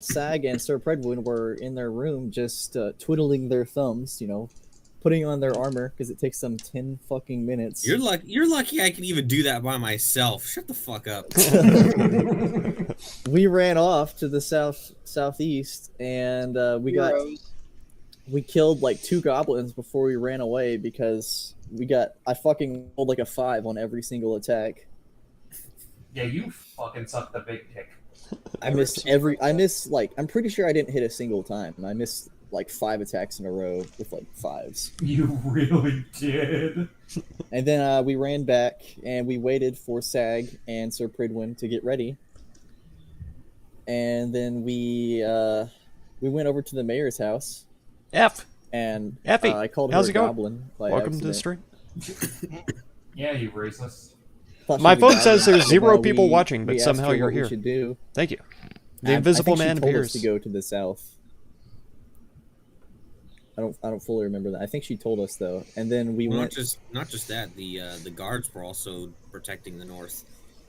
Sag and Sir Predwin were in their room just twiddling their thumbs, putting on their armor because it takes them 10 fucking minutes. You're lucky I can even do that by myself. Shut the fuck up. We ran off to the southeast and we killed like 2 goblins before we ran away because I fucking rolled like a 5 on every single attack. Yeah, you fucking suck the big dick. I'm pretty sure I didn't hit a single time. I missed like 5 attacks in a row with like 5s. You really did. And then we ran back and we waited for Sag and Sir Pridwin to get ready. And then we went over to the mayor's house. And Effie, I called how's her it going? goblin by Welcome accident. to the stream. Yeah, you racist. My phone says there's 0 No, people we- watching, but we asked somehow her you're what we here. should do. Thank you. The I invisible think she man told us appears. to go to the south. I don't fully remember that. I think she told us though, and then we Well, went. not just that. The guards were also protecting the north.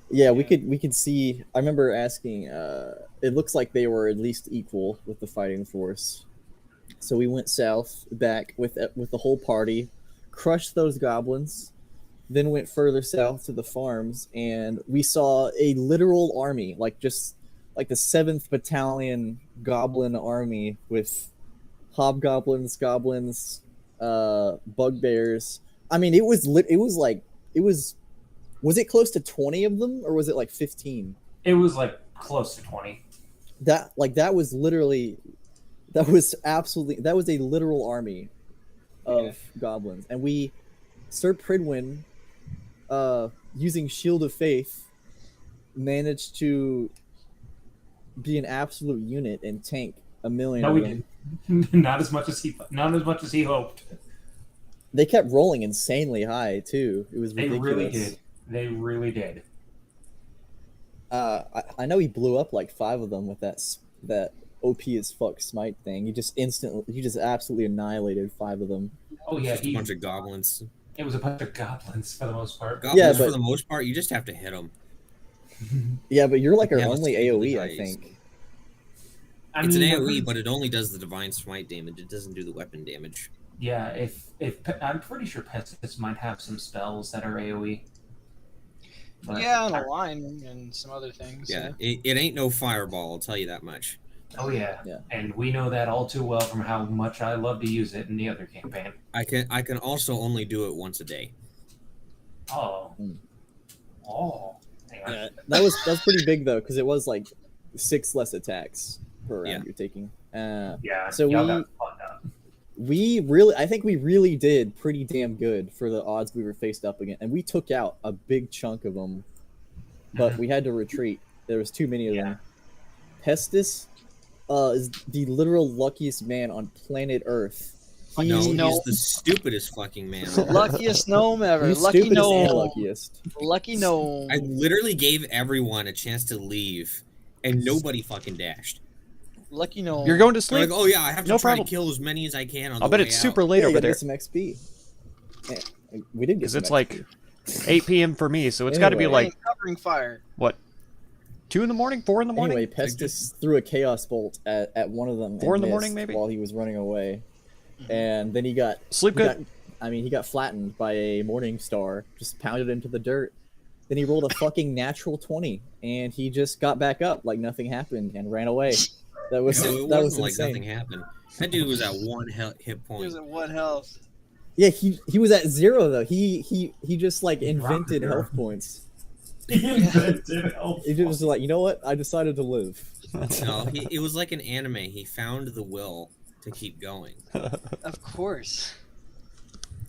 Yeah, we could see. I remember asking. It looks like they were at least equal with the fighting force. So we went south back with the whole party, crushed those goblins, then went further south to the farms, and we saw a literal army, like just like the 7th Battalion Goblin Army with hobgoblins, goblins, bugbears. I mean, it was was it close to 20 of them, or was it like 15? It was like close to 20. That was a literal army of goblins. And Sir Pridwin, using Shield of Faith, managed to be an absolute unit and tank a million No, of we them. didn't. Not as much as he hoped. They kept rolling insanely high too. It was ridiculous. They really did. I know he blew up like 5 of them with that OP as fuck smite thing. He just absolutely annihilated 5 of them. Oh yeah, Just a bunch of goblins. It was a bunch of goblins for the most part. Goblins, for the most part, you just have to hit them. Yeah, but you're like our Yeah, only let's AoE, see I the think. It's an AoE, but it only does the divine smite damage. It doesn't do the weapon damage. Yeah, if I'm pretty sure Pestis might have some spells that are AoE. But Yeah, and a line and some other things. Yeah, it ain't no fireball. I'll tell you that much. Oh yeah. Yeah. And we know that all too well from how much I love to use it in the other campaign. I can also only do it once a day. Oh. Oh. Hang on. Yeah, that was pretty big though, because it was like 6 less attacks per round you're taking. Yeah. So y'all got fucked up. I think we really did pretty damn good for the odds we were faced up against, and we took out a big chunk of them, but we had to retreat. There was too many of them. Pestis is the literal luckiest man on planet Earth. He's the stupidest fucking man. Luckiest gnome ever. He's Lucky stupidest and gnome. luckiest. Lucky gnome. I literally gave everyone a chance to leave, and nobody fucking dashed. Lucky gnome. You're going to They're sleep? like, oh yeah, I have to No try problem. to kill as many as I can on I'll the bet way it's out. super late Yeah, you over gotta there. get some XP. Yeah, we did get Because some it's XP. like 8 p.m. for me, so it's got to be Anyway. like, Covering fire. what, 2 in the morning, 4 in the morning? Anyway, Pestis threw a chaos bolt at one of them. 4 in and the morning, missed maybe? while he was running away, and then he got Sleep good. he got flattened by a morning star. Just pounded into the dirt. Then he rolled a fucking natural 20, and he just got back up like nothing happened and ran away. That was No, it that wasn't was like insane. nothing happened. That dude was at 1 hit He point. was at 1 health. Yeah, he was at 0 though. He just like invented zero. health points. He invented health He just was like, you know what? I decided to live. No, it was like an anime. He found the will to keep going. Of course.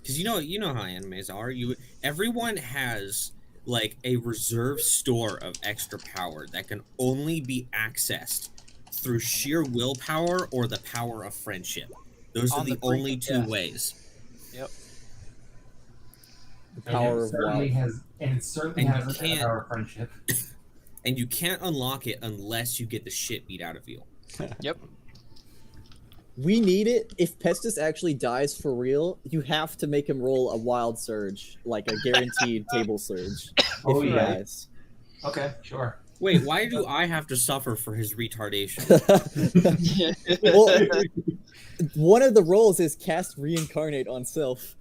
Because you know how animes are. Everyone has like a reserve store of extra power that can only be accessed through sheer willpower or the power of friendship. Those are On the the brink only of 2 death. ways. Yep. The power of certainly wild. has, and it certainly And you has the can't- power of friendship. And you can't unlock it unless you get the shit beat out of you. Yep. We need it. If Pestis actually dies for real, you have to make him roll a wild surge, like a guaranteed table surge. Oh, if he yeah. dies. Okay, sure. Wait, why do I have to suffer for his retardation? Well, one of the roles is cast reincarnate on self.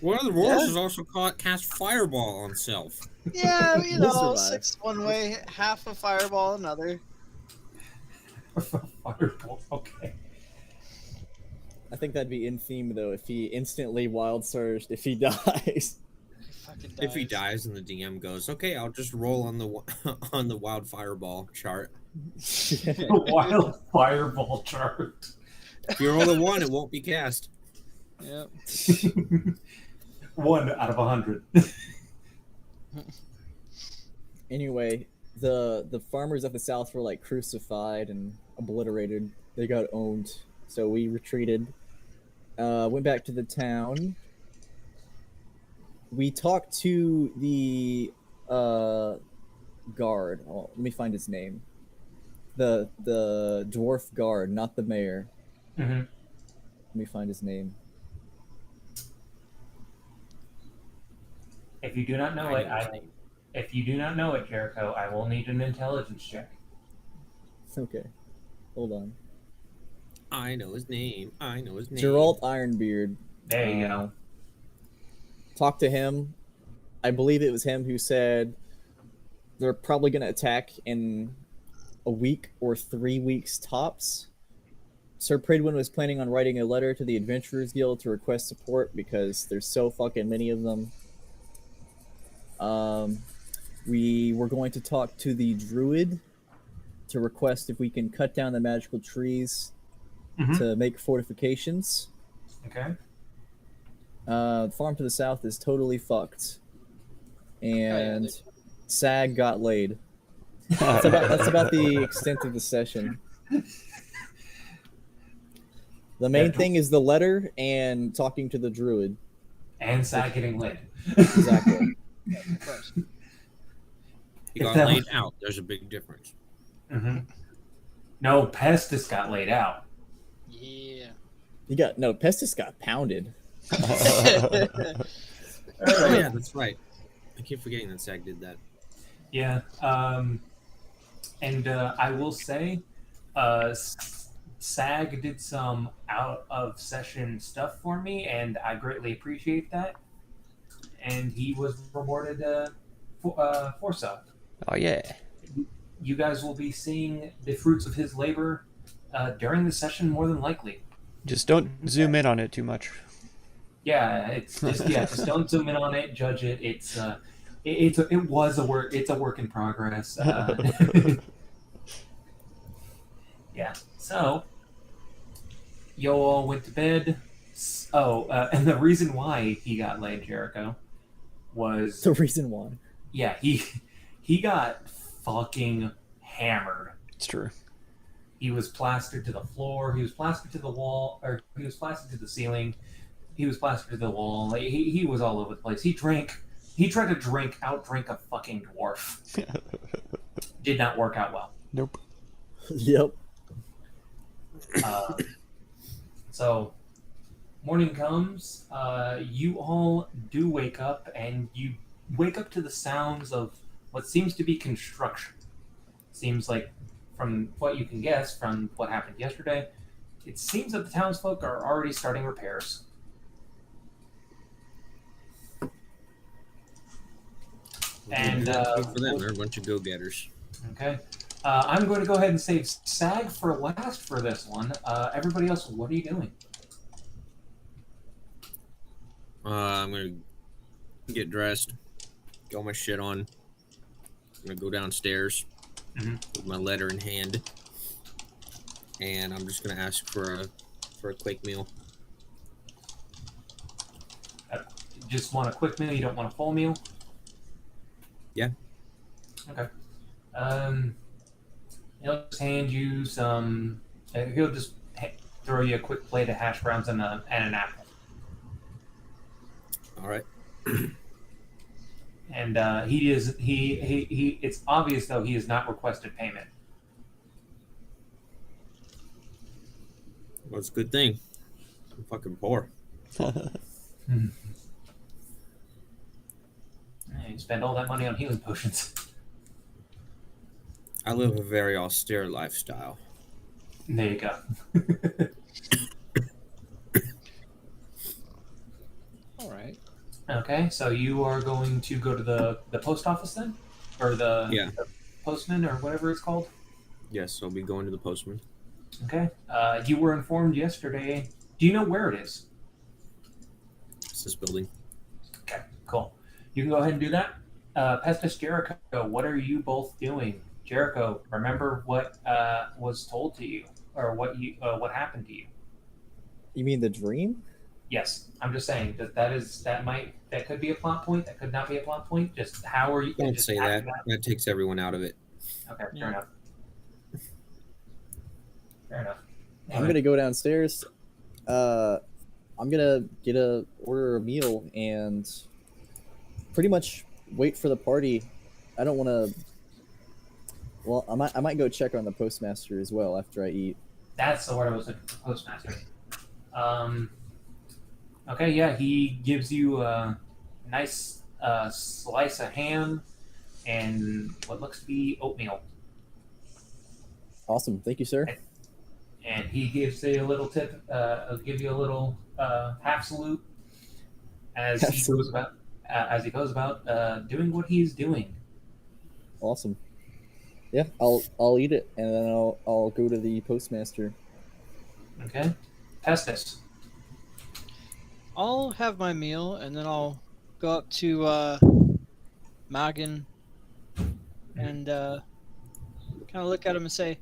One of the rules is also cast fireball on self. Yeah, you We'll know, survive. 6 one way, half a fireball another. Fireball. Okay. I think that'd be in theme though if he instantly wild surged if he dies. He fucking If he dies. dies and the DM goes, okay, I'll just roll on the on the wild fireball chart. The wild fireball chart. If you roll a 1, it won't be cast. Yep. 1 out of 100. Anyway, the farmers of the south were like crucified and obliterated. They got owned. So we retreated. Went back to the town. We talked to the guard. Oh, let me find his name. The dwarf guard, not the mayor. Mm-hmm. Let me find his name. If you do not know if you do not know it, Jericho, I will need an intelligence check. Okay. Hold on. I know his name. I know his name. Geralt Ironbeard. There you go. Talked to him. I believe it was him who said they're probably going to attack in a week or 3 weeks tops. Sir Pridwin was planning on writing a letter to the Adventurers Guild to request support because there's so fucking many of them. We were going to talk to the druid to request if we can cut down the magical trees to make fortifications. Okay. The farm to the south is totally fucked. And Sag got laid. That's about the extent of the session. The main thing is the letter and talking to the druid. And Sag getting laid. Exactly. Of course. He got laid out. There's a big difference. Mm-hmm. No, Pestis got laid out. Yeah. Pestis got pounded. Oh yeah, that's right. I keep forgetting that Sag did that. Yeah. And I will say, Sag did some out of session stuff for me, and I greatly appreciate that. And he was rewarded for so. Oh yeah. You guys will be seeing the fruits of his labor during the session, more than likely. Just don't zoom in on it too much. Yeah, it's just don't zoom in on it, judge it. It's a work in progress. Yeah. So you all went to bed. And the reason why he got laid, Jericho, was The reason why. yeah, he got fucking hammered. It's true. He was plastered to the floor. He was plastered to the wall, or he was plastered to the ceiling. He was plastered to the wall. Like, he was all over the place. He tried to outdrink a fucking dwarf. Did not work out well. Nope. Yep. So, morning comes. You all do wake up, and you wake up to the sounds of what seems to be construction. Seems like, from what you can guess from what happened yesterday, it seems that the townsfolk are already starting repairs. And Good for them. They're a bunch of go-getters. okay, I'm going to go ahead and save Sag for last for this one. Everybody else, what are you doing? I'm gonna get dressed, get all my shit on. I'm gonna go downstairs with my letter in hand, and I'm just gonna ask for a quick meal. Just want a quick meal? You don't want a full meal? Yeah. Okay. He'll just hand you some. He'll just throw you a quick plate of hash browns and an apple. All right. And he is he. It's obvious though he has not requested payment. Well, it's a good thing. I'm fucking poor. You spend all that money on healing potions. I live a very austere lifestyle. There you go. All right. Okay, so you are going to go to the post office then, or Yeah. the postman or whatever it's called. Yes, I'll be going to the postman. Okay. You were informed yesterday. Do you know where it is? It's this building. Okay, cool. You can go ahead and do that. Pestis Jericho, what are you both doing? Jericho, remember what was told to you, or what happened to you? You mean the dream? Yes, I'm just saying that could be a plot point. That could not be a plot point. Just how are you? Don't just say that. That takes everyone out of it. Okay, Yeah. fair enough. Fair enough. I'm gonna go downstairs. I'm gonna order a meal and pretty much wait for the party. I don't want to. Well, I might go check on the postmaster as well after I eat. That's the word I was looking for, postmaster. Okay, yeah, he gives you a nice slice of ham and what looks to be oatmeal. Awesome, thank you, sir. And he gives you a little tip, give you a little half salute as he goes about doing what he's doing. Awesome. Yeah, I'll eat it and then I'll go to the postmaster. Okay, Pestis. I'll have my meal and then I'll go up to Magan and kind of look at him and say,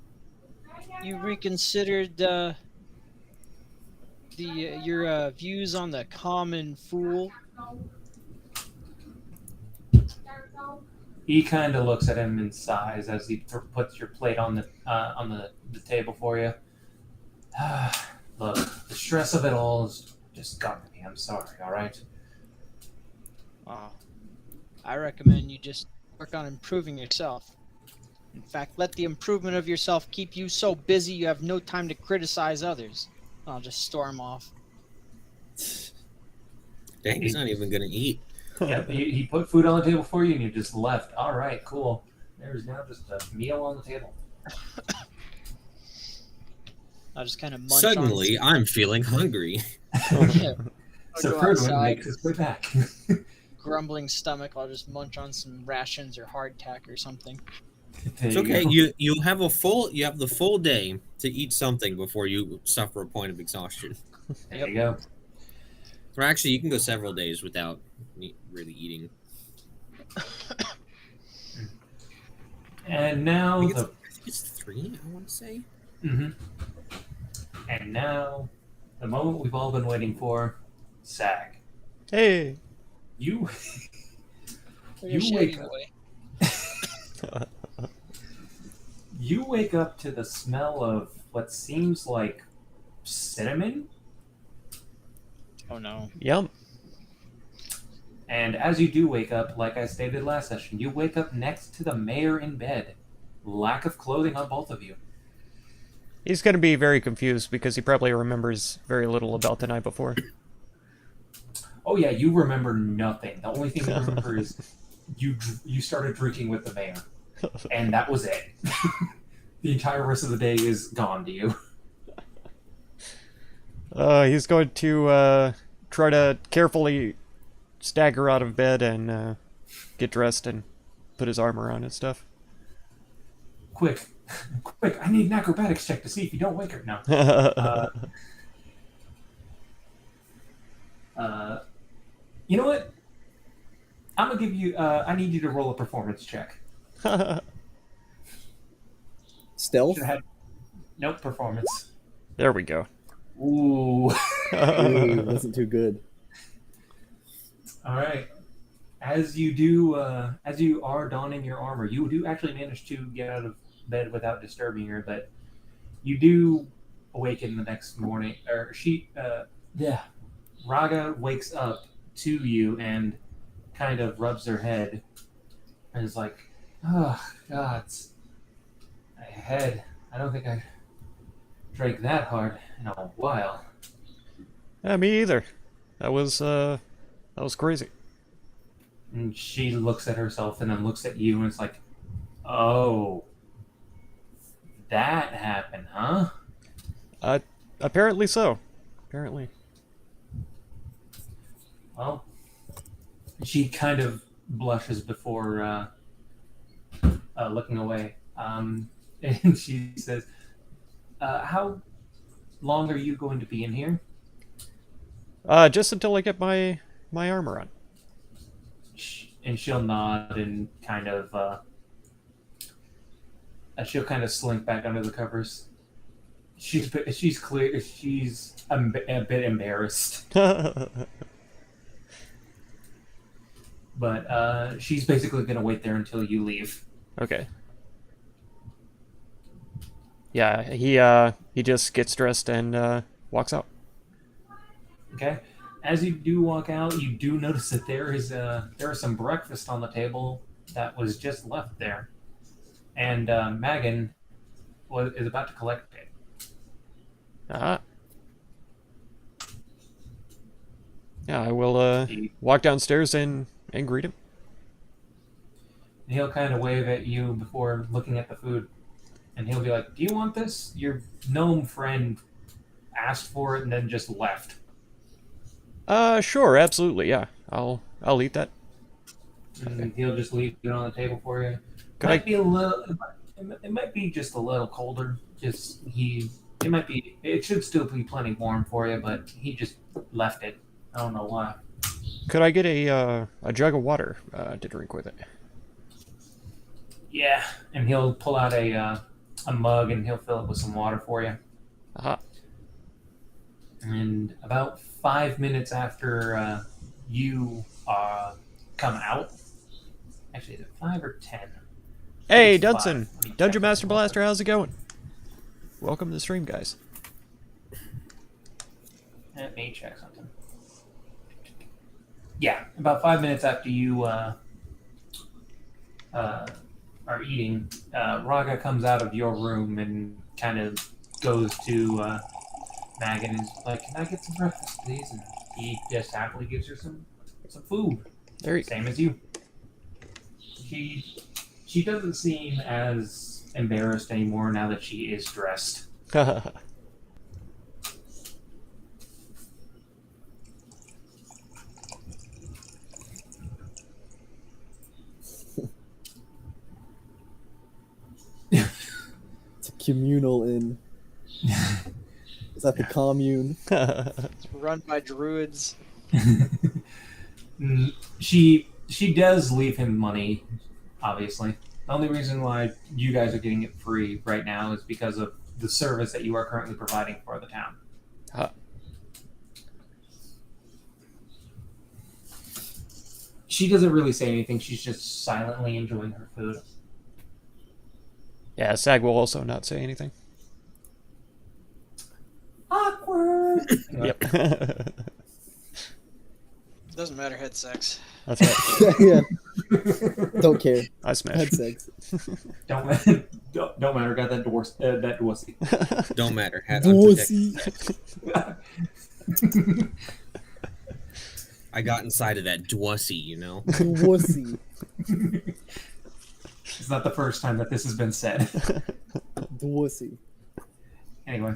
"You reconsidered your views on the common fool?" He kind of looks at him and sighs as he puts your plate on the table for you. Look, the stress of it all is just got to me. I'm sorry. All right. Oh, I recommend you just work on improving yourself. In fact, let the improvement of yourself keep you so busy you have no time to criticize others. I'll just storm off. Dang, he's not even gonna eat. Yep, he put food on the table for you, and you just left. All right, cool. There's now just a meal on the table. I'll just kind of munch Suddenly, I'm feeling hungry. on. Yeah. I'll So go Ferdwin outside, makes his way back. grumbling stomach. I'll just munch on some rations or hardtack or something. There It's you okay. go. You have the full day to eat something before you suffer a point of exhaustion. There you go. Or actually, you can go several days without really eating. And I now think, the I think it's 3. I want to say. Mhm. And now the moment we've all been waiting for, Sag. Hey. You Or You your wake shaggy up. boy. you wake up to the smell of what seems like cinnamon. Oh no. Yum. And as you do wake up, like I stated last session, you wake up next to the mayor in bed. Lack of clothing on both of you. He's going to be very confused because he probably remembers very little about the night before. Oh yeah, you remember nothing. The only thing you remember is you started drinking with the mayor, and that was it. The entire rest of the day is gone to you. He's going to try to carefully stagger out of bed and get dressed and put his armor on and stuff. Quick, quick! I need an acrobatics check to see if you don't wake her. No. You know what? I'm gonna give you. I need you to roll a performance check. Stealth? Should've had- Nope, performance. There we go. Ooh. Ooh, wasn't too good. All right. As you are donning your armor, you do actually manage to get out of bed without disturbing her, but you do awaken the next morning. Raga wakes up to you and kind of rubs her head and is like, "Oh God, my head. I don't think I drank that hard in a while." Yeah, me either. That was crazy. And she looks at herself and then looks at you and it's like, "Oh, that happen, huh? Apparently so. Apparently. Well, she kind of blushes before looking away. And she says, how long are you going to be in here? Just until I get my armor on. And she'll nod and kind of she'll kind of slink back under the covers. She's clear. She's a bit embarrassed, but she's basically gonna wait there until you leave. Okay. Yeah, he just gets dressed and walks out. Okay. As you do walk out, you do notice that there is some breakfast on the table that was just left there, and Megan is about to collect it. Yeah, I will walk downstairs and greet him. And he'll kind of wave at you before looking at the food, and he'll be like, "Do you want this? Your gnome friend asked for it and then just left." Sure, absolutely, yeah. I'll eat that. And he'll just leave it on the table for you. Could Might be a little. It might be just a little colder. It might be. It should still be plenty warm for you, but he just left it. I don't know why. Could I get a jug of water to drink with it? Yeah, and he'll pull out a mug and he'll fill it with some water for you. Aha. And about 5 minutes after you come out, actually, is it 5 or 10? Hey, It's 5. Dunson! Let me check Dungeon Master this. Blaster, how's it going? Welcome to the stream, guys. Let me check something. Yeah, about 5 minutes after you are eating, Raga comes out of your room and kind of goes to Mag and is like, "Can I get some breakfast, please?" And he just happily gives her some food, There you same as you. She doesn't seem as embarrassed anymore now that she is dressed. go. It's a communal inn. Is that the commune? It's run by druids. She does leave him money, obviously. The only reason why you guys are getting it free right now is because of the service that you are currently providing for the town. She doesn't really say anything. She's just silently enjoying her food. Yeah, Sag will also not say anything. Awkward. Yep. Doesn't matter, head sex. That's right. Yeah. Don't care. I smash. Had sex. Don't matter. Got that Dorsey. Don't matter. Had unprotected Dorsey. sex. I got inside of that dwussy, you know? Dorsey. It's not the first time that this has been said. Dorsey. Anyway,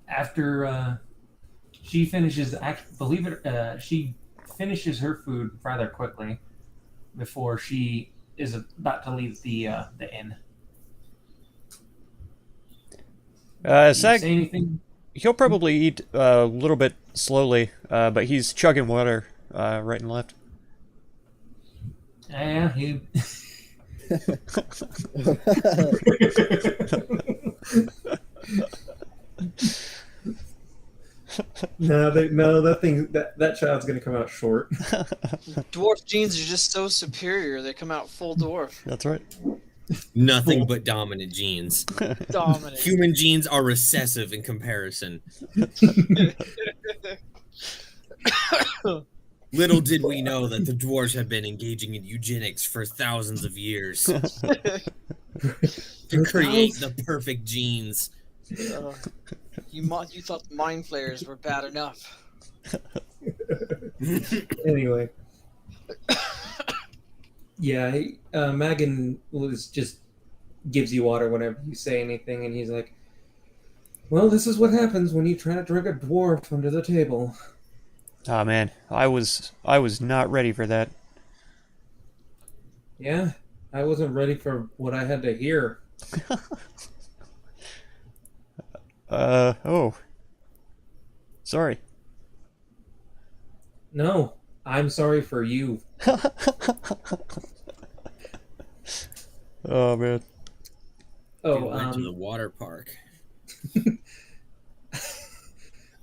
after she finishes, she finishes her food rather quickly before she is about to leave the inn. Do you Sag, say anything? he'll probably eat a little bit slowly, but he's chugging water right and left. Yeah, he. That child's gonna come out short. Dwarf genes are just so superior, they come out full dwarf. That's right. Nothing but dominant genes. Dominant. Human genes are recessive in comparison. Little did we know that the dwarves have been engaging in eugenics for thousands of years to create the perfect genes. You thought mind flayers were bad enough. Anyway. Yeah, Megan was just gives you water whenever you say anything, and he's like, "Well, this is what happens when you try to drag a dwarf under the table." Ah, man, I was not ready for that. Yeah, I wasn't ready for what I had to hear. Oh. Sorry. No, I'm sorry for you. Oh, man. Oh, We went to the water park.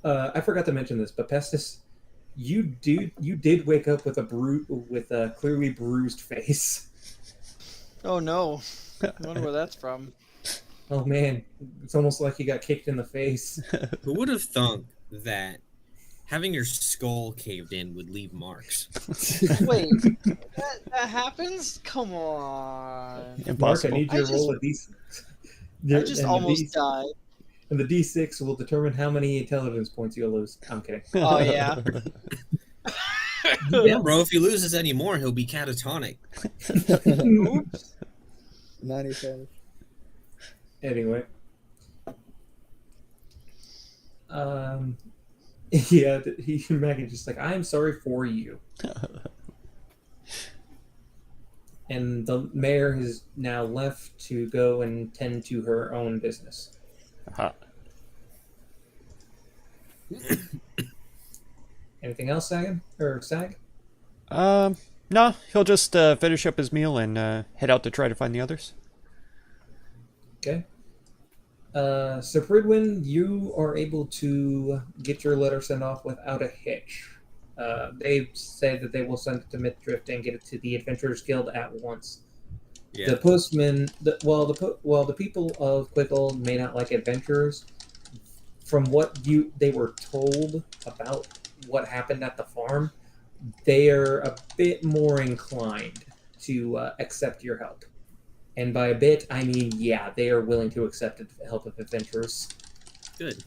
I forgot to mention this, but Pestis, you did wake up with a clearly bruised face. Oh no. I wonder where that's from. Oh man, it's almost like you got kicked in the face. Who would have thunk that having your skull caved in would leave marks? Wait, that happens? Come on. Mark, I Impossible. need you to roll a D6. I just almost died. And the D6 will determine how many intelligence points you'll lose. I'm kidding. Oh, yeah. Yeah, bro, if he loses any more, he'll be catatonic. Oops. 95. Anyway. Yeah, Megan's just like, I'm sorry for you. And the mayor has now left to go and tend to her own business. Aha. Anything else, Sagan? Or Sag? No, he'll just finish up his meal and head out to try to find the others. Okay. Sir Pridwin, you are able to get your letter sent off without a hitch. They say that they will send it to Mythrift and get it to the Adventurers Guild at once. Yeah. The postman, the people of Quickle may not like adventurers. From what they were told about what happened at the farm, they are a bit more inclined to accept your help. And by a bit, I mean, yeah, they are willing to accept the help of adventurers. Good.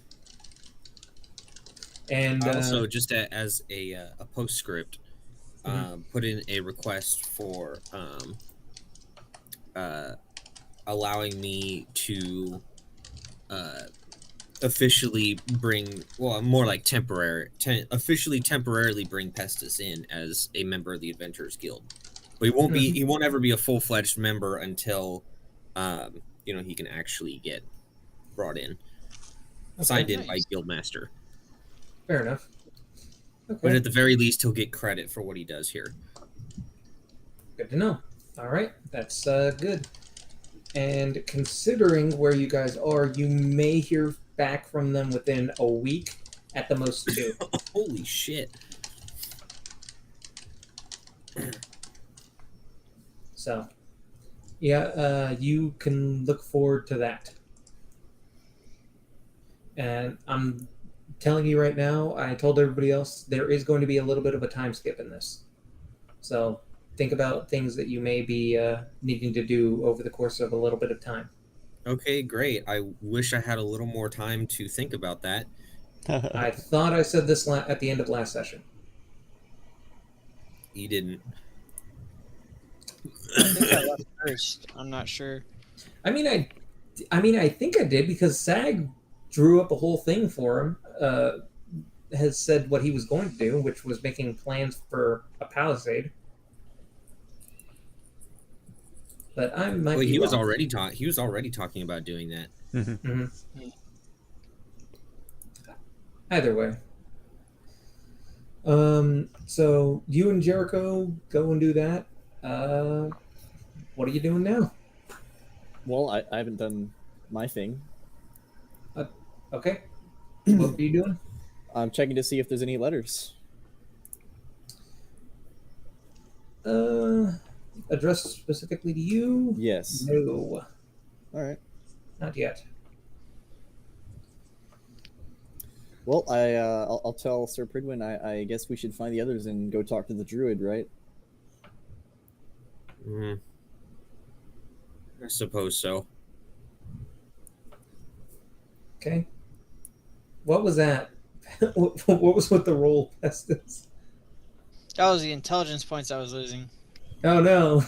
And Also, just as a postscript, put in a request for allowing me to officially bring, well, more like officially temporarily bring Pestis in as a member of the Adventurers Guild. But he won't ever be a full-fledged member until he can actually get brought in, signed in by Guildmaster. Fair enough. Okay. But at the very least, he'll get credit for what he does here. Good to know. All right, that's good. And considering where you guys are, you may hear back from them within a week, at the most 2. Holy shit. So, yeah, you can look forward to that. And I'm telling you right now, I told everybody else, there is going to be a little bit of a time skip in this. So think about things that you may be needing to do over the course of a little bit of time. Okay, great. I wish I had a little more time to think about that. I thought I said this at the end of last session. You didn't. I think I left first. I'm not sure. I mean, I think I did because Sag drew up a whole thing for him. Has said what he was going to do, which was making plans for a palisade. But I might. Well, be he was wrong. already talking about doing that. Mm-hmm. Either way. So you and Jericho go and do that. What are you doing now? Well, I haven't done my thing. Okay. What are you doing? I'm checking to see if there's any letters. Addressed specifically to you? Yes. No, All right. not yet. Well, I'll tell Sir Pridwin. I guess we should find the others and go talk to the druid, right? I suppose so. Okay. What was that? What was with the roll, Pestis? That was the intelligence points I was losing. Oh no.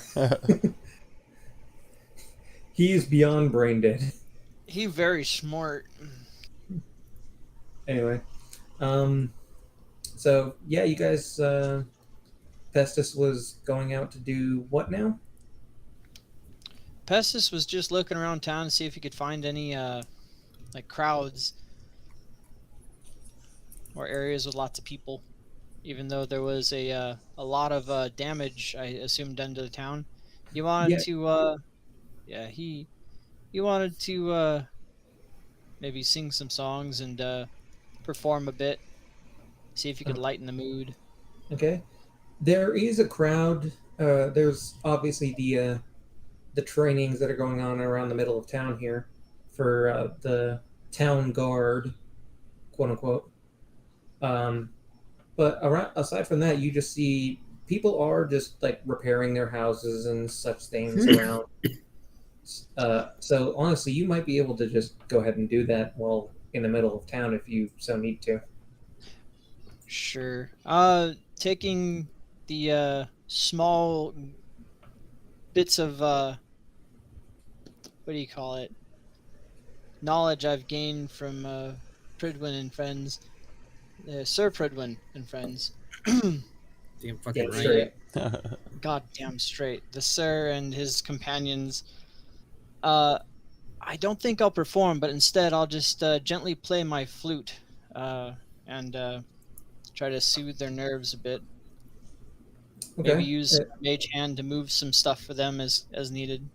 He is beyond brain dead. He very smart. Anyway, so yeah, you guys, Pestis was going out to do what now? Pestis was just looking around town to see if he could find any like crowds or areas with lots of people. Even though there was a lot of damage, I assume, done to the town, he wanted to he wanted to maybe sing some songs and perform a bit, see if he could lighten the mood. Okay, there is a crowd. There's obviously the trainings that are going on around the middle of town here for the town guard, quote unquote. But aside from that, you just see people are just like repairing their houses and such things around. So honestly, you might be able to just go ahead and do that while in the middle of town if you so need to. Sure. Taking the small bits of what do you call it? Knowledge I've gained from Pridwin and friends, Sir Pridwin and friends. Damn fucking Yeah, right. straight. Goddamn straight. The Sir and his companions. I don't think I'll perform, but instead I'll just gently play my flute and try to soothe their nerves a bit. Okay. Maybe use Mage Hand to move some stuff for them as needed.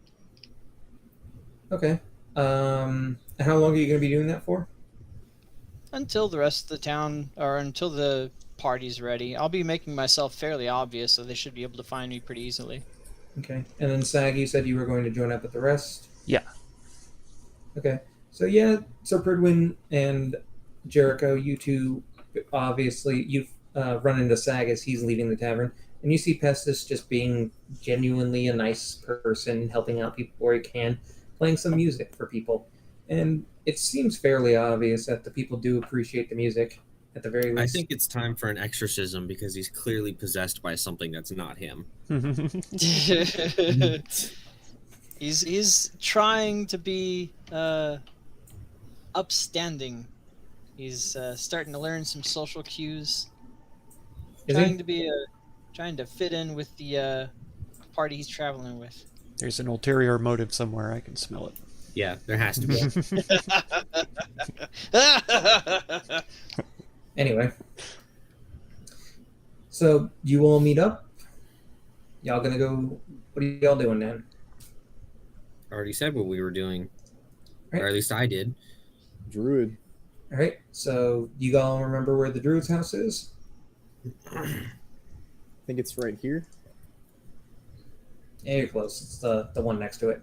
Okay. How long are you going to be doing that for? Until the rest of the town, or until the party's ready. I'll be making myself fairly obvious, so they should be able to find me pretty easily. Okay. And then Sag, you said you were going to join up with the rest? Yeah. Okay. So yeah, Sir Pridwin and Jericho, you two, obviously, you've run into Sag as he's leaving the tavern, and you see Pestis just being genuinely a nice person, helping out people where he can, playing some music for people. And it seems fairly obvious that the people do appreciate the music, at the very least. I think it's time for an exorcism because he's clearly possessed by something that's not him. He's trying to be upstanding. He's starting to learn some social cues. Trying to fit in with the party he's traveling with. There's an ulterior motive somewhere. I can smell it. Yeah, there has to be. Anyway. So, you all meet up? Y'all gonna go... What are y'all doing then? I already said what we were doing. Right. Or at least I did. Druid. Alright, so you all remember where the druid's house is? I think it's right here. Yeah, you're close. It's the one next to it.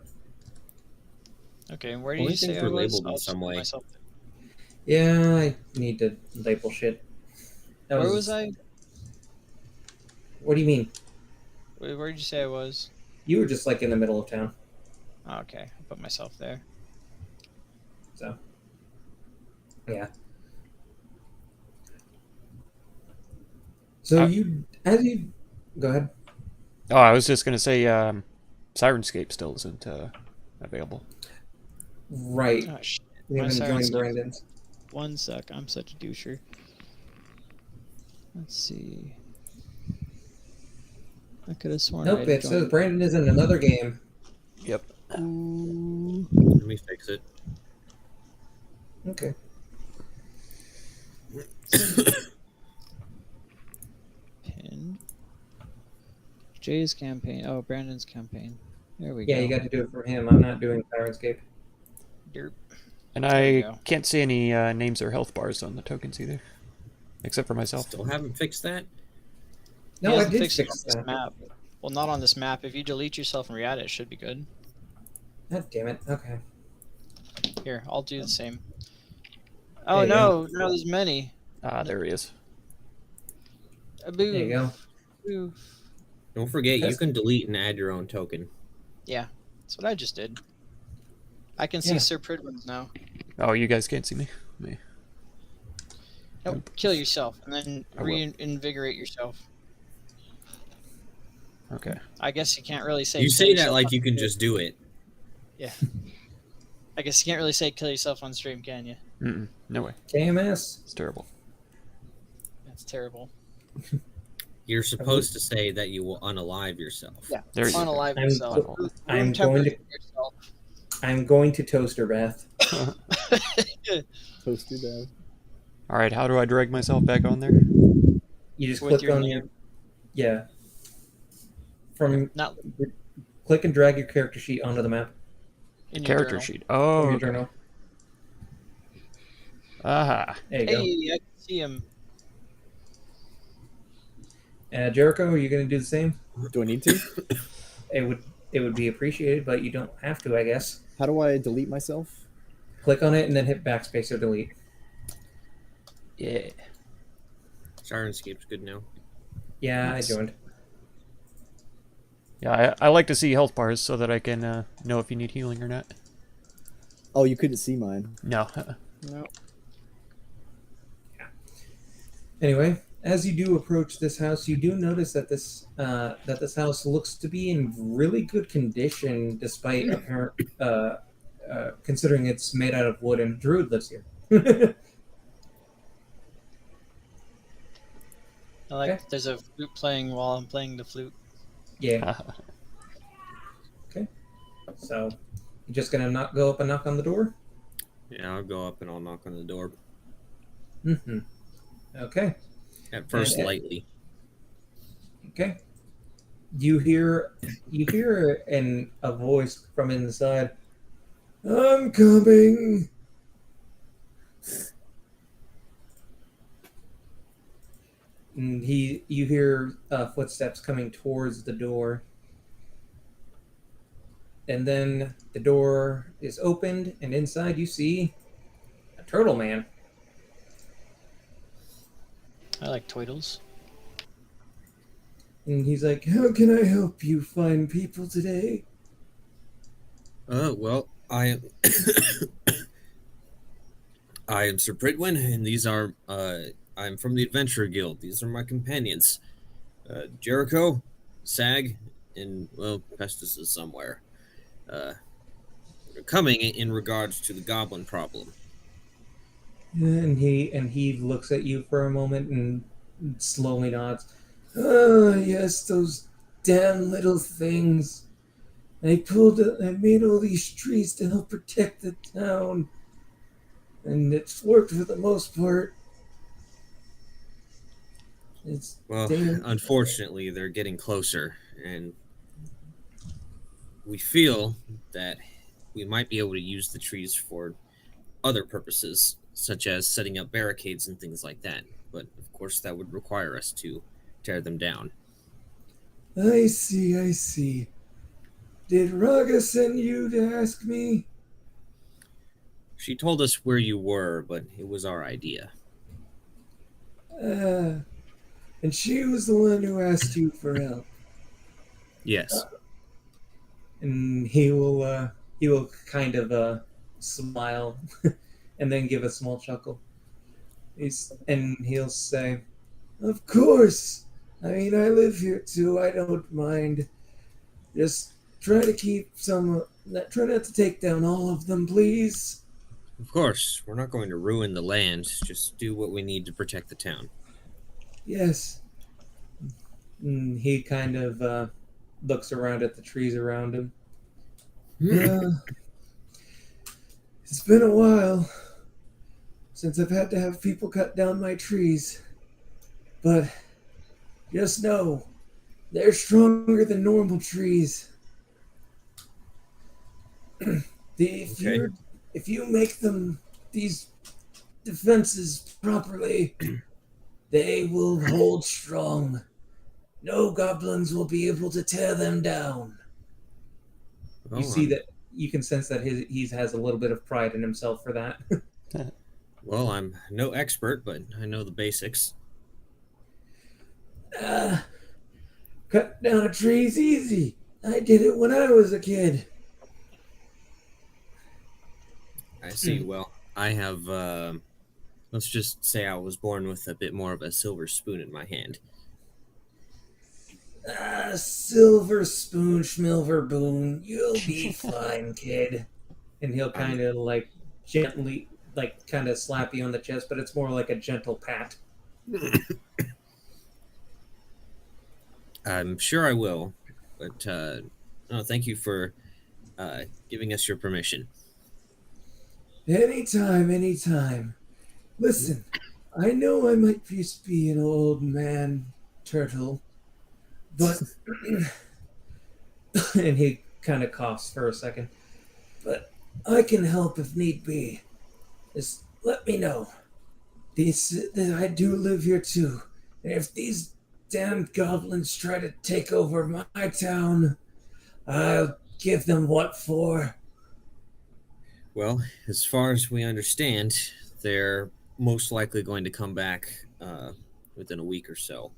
Okay, where do Only you say things I were was? labeled in I'll some put way. myself there. Yeah, I need to label shit. That Where was I? What do you mean? Where did you say I was? You were just like in the middle of town. Oh, okay, I put myself there. So, yeah. So go ahead. Oh, I was just gonna say, Sirenscape still isn't available. Right. Oh, shit. We haven't My joined Sirenscape. Brandon's. One sec, I'm such a doucher. Let's see. I could have sworn Nope, I it says Brandon is in another game. Yep. Ooh. Let me fix it. Okay. Pin. Jay's campaign. Oh, Brandon's campaign. There we go. Yeah, you got to do it for him. I'm not doing Sirenscape. Derp. And There you I go. can't see any names or health bars on the tokens either, except for myself. Still haven't fixed that? No, He I hasn't did fixed it fix on this that. map. Well, not on this map. If you delete yourself and re-add it, it should be good. God damn it. Okay. Here, I'll do the same. Oh There you no, no, there's many. Ah, there he is. Boo. There you go. Boo. Don't forget, you That's- can delete and add your own token. Yeah, that's what I just did. I can see Yeah. Sir Pridwin's now. Oh, you guys can't see me. Me. Nope, kill yourself and then I will. reinvigorate yourself. Okay. I guess you can't really say. You kill say that yourself like on you can the- just do it. Yeah. I guess you can't really say kill yourself on stream, can you? Mm-mm, no way. KMS. It's terrible. That's terrible. You're supposed to say that you will unalive yourself. Yeah. There you go. Unalive I'm yourself. go- Room I'm temperature yourself. I'm going to toaster Beth. Toaster Beth. All right, how do I drag myself back on there? You just With click your on name. yeah. From Not click and drag your character sheet onto the map in your Character journal. sheet. from Oh, your okay. journal. Aha. There you go. Hey, I can see him. Jericho, are you going to do the same? Do I need to? It would be appreciated, but you don't have to, I guess. How do I delete myself? Click on it and then hit backspace or delete. Yeah. Sirenscape's good now. Yeah, Nice. I joined. Yeah, I like to see health bars so that I can know if you need healing or not. Oh, you couldn't see mine. No. No. Anyway, as you do approach this house, you do notice that this house looks to be in really good condition, despite apparent considering it's made out of wood and a druid lives here. I like Okay. there's a flute playing while I'm playing the flute. Yeah. So, you just gonna go up and knock on the door? Yeah, I'll go up and I'll knock on the door. Mm-hmm. Okay. At first, And- lightly. Okay. You hear a voice from inside. I'm coming. And you hear footsteps coming towards the door. And then the door is opened, and inside you see a turtle man. I like turtles. And he's like, "How can I help you find people today?" Well, I am I am Sir Pridwin, and these are I'm from the Adventurer Guild. These are my companions. Jericho, Sag, and well, Pestus is somewhere. They're coming in regards to the goblin problem. And he looks at you for a moment and slowly nods. Ah, yes, those damn little things. I made all these trees to help protect the town, and it's worked for the most part. It's Well, damn. unfortunately, they're getting closer, and we feel that we might be able to use the trees for other purposes, such as setting up barricades and things like that. But of course, that would require us to tear them down. I see, I see. Did Raga send you to ask me? She told us where you were, but it was our idea. And she was the one who asked you for help. Yes. And he will kind of smile and then give a small chuckle. He'll say, "Of course. I mean, I live here too. I don't mind. Just try to keep try not to take down all of them, please." Of course, we're not going to ruin the land. Just do what we need to protect the town. Yes. And he kind of looks around at the trees around him. Yeah. It's been a while since I've had to have people cut down my trees. But just know, they're stronger than normal trees. If you make them these defenses properly, they will hold strong. No goblins will be able to tear them down. Well, You see that you can sense that he has a little bit of pride in himself for that. Well, I'm no expert, but I know the basics. Cut down a tree's easy. I did it when I was a kid. I see. Well, I have, let's just say I was born with a bit more of a silver spoon in my hand. Silver spoon, schmilver boon. You'll be fine, kid. And he'll kind of like gently, like kind of slap you on the chest, but it's more like a gentle pat. I'm sure I will, but no, thank you for giving us your permission. Anytime, anytime. Listen, I know I might just be an old man turtle, but and he kind of coughs for a second. But I can help if need be. Just let me know. I do live here too, and if these damn goblins try to take over my town, I'll give them what for. Well, as far as we understand, they're most likely going to come back within a week or so.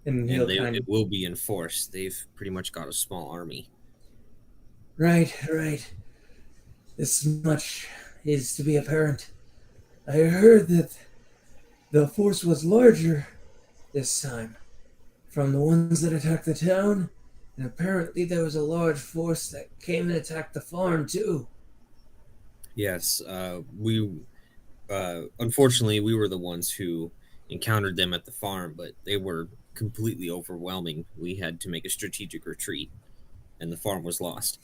And It will be enforced. They've pretty much got a small army. Right. This much is to be apparent. I heard that the force was larger this time from the ones that attacked the town, and apparently there was a large force that came and attacked the farm too. Yes, we unfortunately we were the ones who encountered them at the farm, but they were completely overwhelming. We had to make a strategic retreat, and the farm was lost.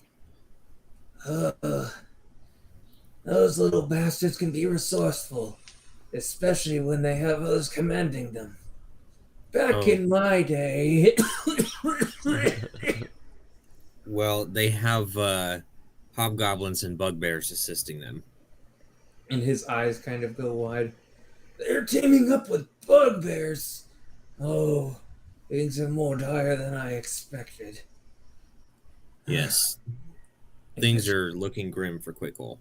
Those little bastards can be resourceful, especially when they have others commanding them. Back in my day... Well, they have hobgoblins and bugbears assisting them. And his eyes kind of go wide. They're teaming up with bugbears. Oh, things are more dire than I expected. Yes. Things are looking grim for Quickhole.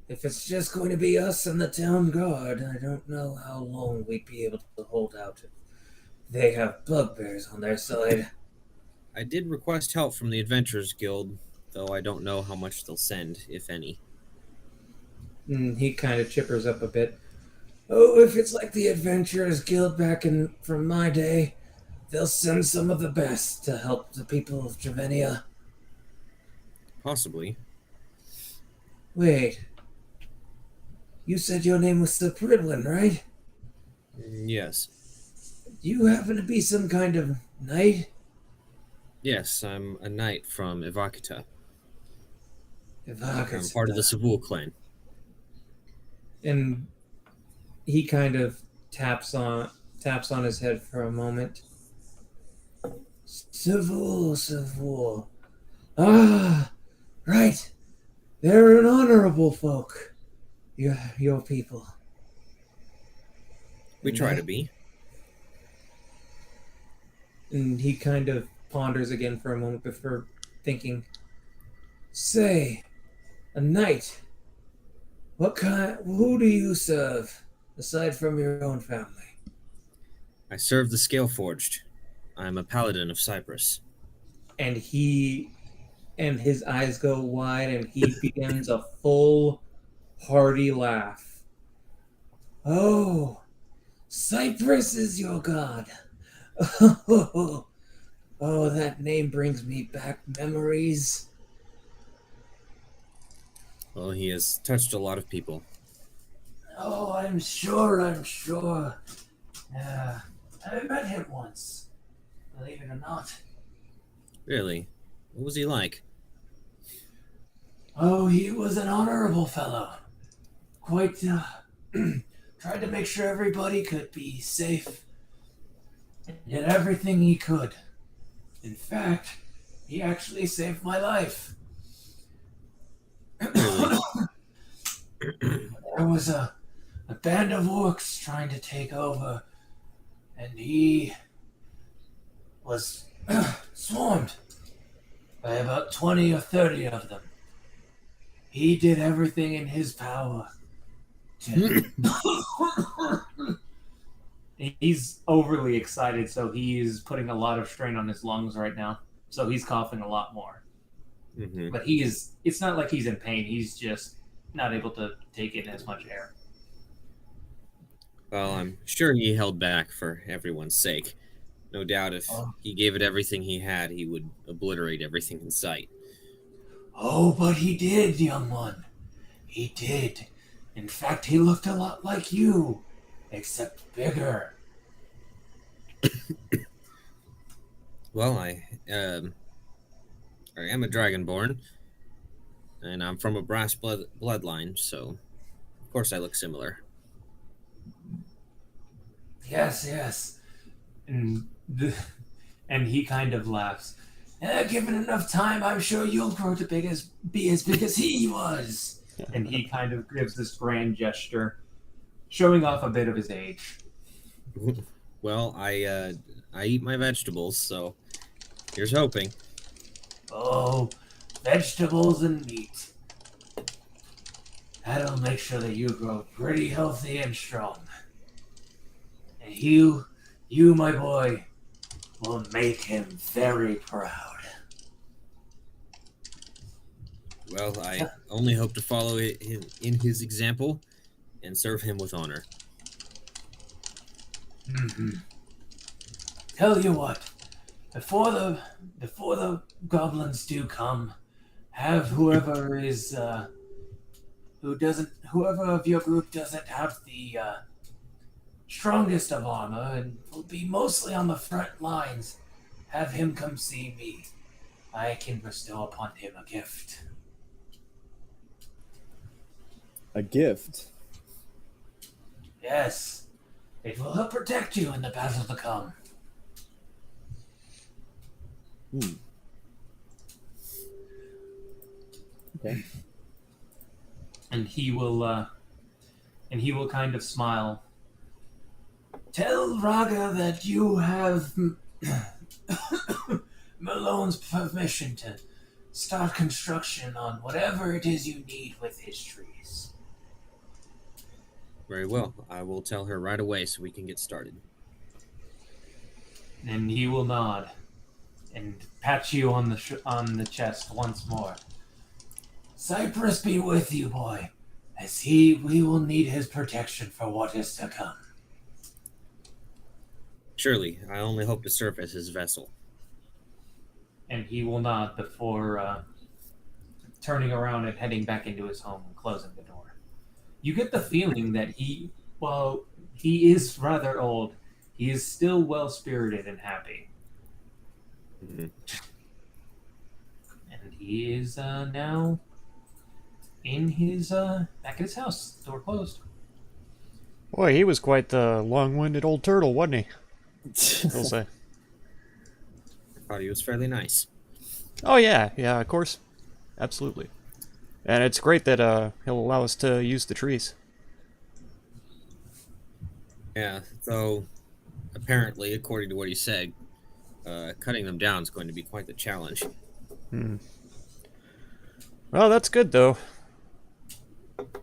If it's just going to be us and the town guard, I don't know how long we'd be able to hold out if they have bugbears on their side. I did request help from the Adventurers Guild, though I don't know how much they'll send, if any. He kind of chippers up a bit. Oh, if it's like the Adventurers Guild from my day, they'll send some of the best to help the people of Javenia. Possibly. Wait. You said your name was Sir Pridwin, right? Yes. Do you happen to be some kind of knight? Yes, I'm a knight from Ivakita. Ivakita. I'm part of the Savul clan. And he kind of taps on his head for a moment. Savul. Ah, right. They're an honorable folk. Your people. We try to be. And he kind of ponders again for a moment before thinking, say, a knight. Who do you serve, aside from your own family? I serve the Scaleforged. I'm a paladin of Cyprus. And his eyes go wide and he begins a full, hearty laugh. Oh, Cyprus is your god. Oh, that name brings me back memories. Well, he has touched a lot of people. Oh, I'm sure. Yeah, I met him once, believe it or not. Really? What was he like? Oh, he was an honorable fellow. Quite, tried to make sure everybody could be safe. Did everything he could. In fact, he actually saved my life. Really? There was a band of orcs trying to take over, and he was swarmed by about 20 or 30 of them. He did everything in his power to... He's overly excited, so he's putting a lot of strain on his lungs right now. So he's coughing a lot more. Mm-hmm. But it's not like he's in pain. He's just not able to take in as much air. Well, I'm sure he held back for everyone's sake. No doubt if Oh, he gave it everything he had, he would obliterate everything in sight. oh, but he did, young one. He did. In fact, he looked a lot like you, except bigger. Well, I am a dragonborn, and I'm from a brass bloodline, so of course I look similar. Yes, yes. And and he kind of laughs. Given enough time, I'm sure you'll grow to be as big as he was. And he kind of gives this grand gesture, showing off a bit of his age. Well, I eat my vegetables, so here's hoping. Oh, vegetables and meat. That'll make sure that you grow pretty healthy and strong. And you, my boy, will make him very proud. Well, I only hope to follow in his example and serve him with honor. Mm-hmm. Tell you what, before the goblins do come, have whoever of your group doesn't have the strongest of armor and will be mostly on the front lines, have him come see me. I can bestow upon him a gift. A gift. Yes, it will help protect you in the battle to come. Okay. And he will kind of smile. Tell Raga that you have Malone's permission to start construction on whatever it is you need with his trees. Very well. I will tell her right away so we can get started. And he will nod and pat you on the chest once more. Cypress be with you, boy, as we will need his protection for what is to come. Surely, I only hope to serve as his vessel. And he will nod before turning around and heading back into his home and closing the door. You get the feeling that while he is rather old, he is still well-spirited and happy. Mm-hmm. And he is now in his back at his house, door closed. Boy, he was quite the long-winded old turtle, wasn't he? I'll say. I thought he was fairly nice. Oh yeah, of course, absolutely. And it's great that he'll allow us to use the trees. Yeah, though apparently, according to what he said, cutting them down is going to be quite the challenge. Well, that's good though.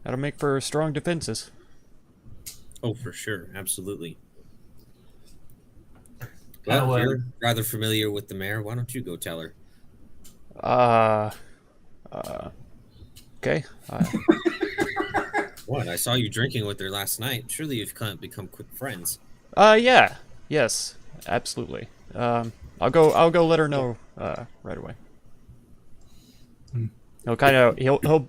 That'll make for strong defenses. Oh, for sure, absolutely. Well, you're rather familiar with the mayor. Why don't you go tell her? Okay. What? I saw you drinking with her last night. Surely you've become quick friends. Yeah. Yes, absolutely. I'll go let her know right away. He'll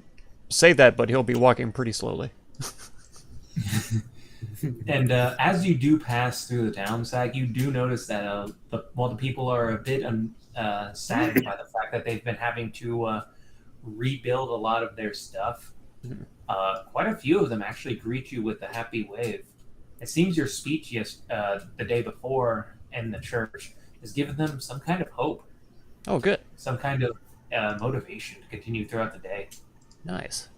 say that, but he'll be walking pretty slowly. And as you do pass through the town, Zach, you do notice that while the people are a bit saddened by the fact that they've been having to rebuild a lot of their stuff, quite a few of them actually greet you with a happy wave. It seems your speech the day before in the church has given them some kind of hope. Oh, good. Some kind of motivation to continue throughout the day. Nice.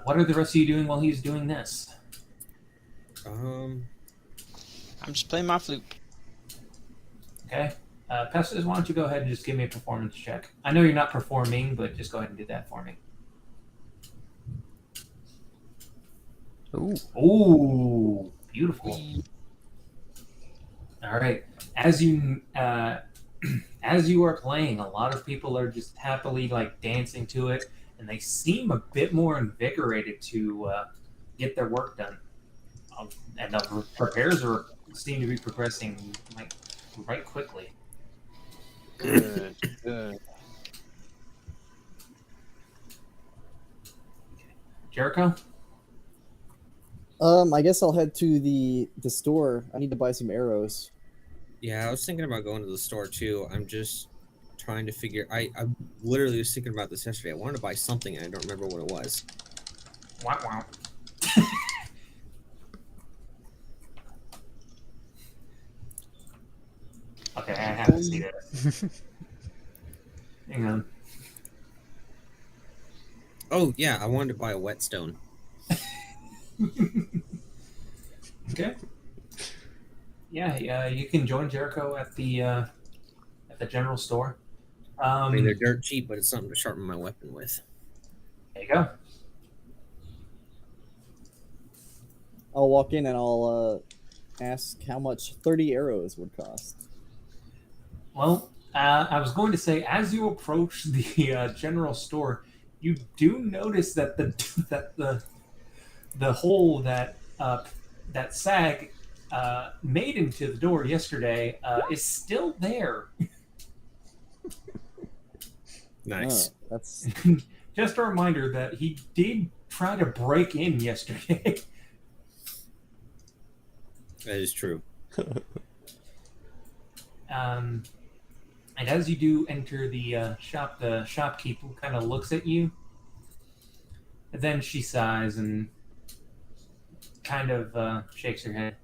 What are the rest of you doing while he's doing this? I'm just playing my flute. Okay. Pestis, why don't you go ahead and just give me a performance check? I know you're not performing, but just go ahead and do that for me. Ooh, beautiful. All right. As you are playing, a lot of people are just happily dancing to it, and they seem a bit more invigorated to get their work done. And the repairs seem to be progressing like right quickly. Good. Good. Jericho? I guess I'll head to the store. I need to buy some arrows. Yeah, I was thinking about going to the store too. I'm just trying to figure. I literally was thinking about this yesterday. I wanted to buy something and I don't remember what it was. Wow, wow. Okay, I have to see this. Hang on. Oh yeah, I wanted to buy a whetstone. Okay. Yeah, you can join Jericho at the general store. I mean, they're dirt cheap, but it's something to sharpen my weapon with. There you go. I'll walk in and I'll ask how much 30 arrows would cost. Well, I was going to say, as you approach the general store, you do notice that the hole that Sag made into the door yesterday is still there. Nice. Oh, that's Just a reminder that he did try to break in yesterday. That is true. And as you do enter the shop, the shopkeeper kind of looks at you. And then she sighs and kind of shakes her head.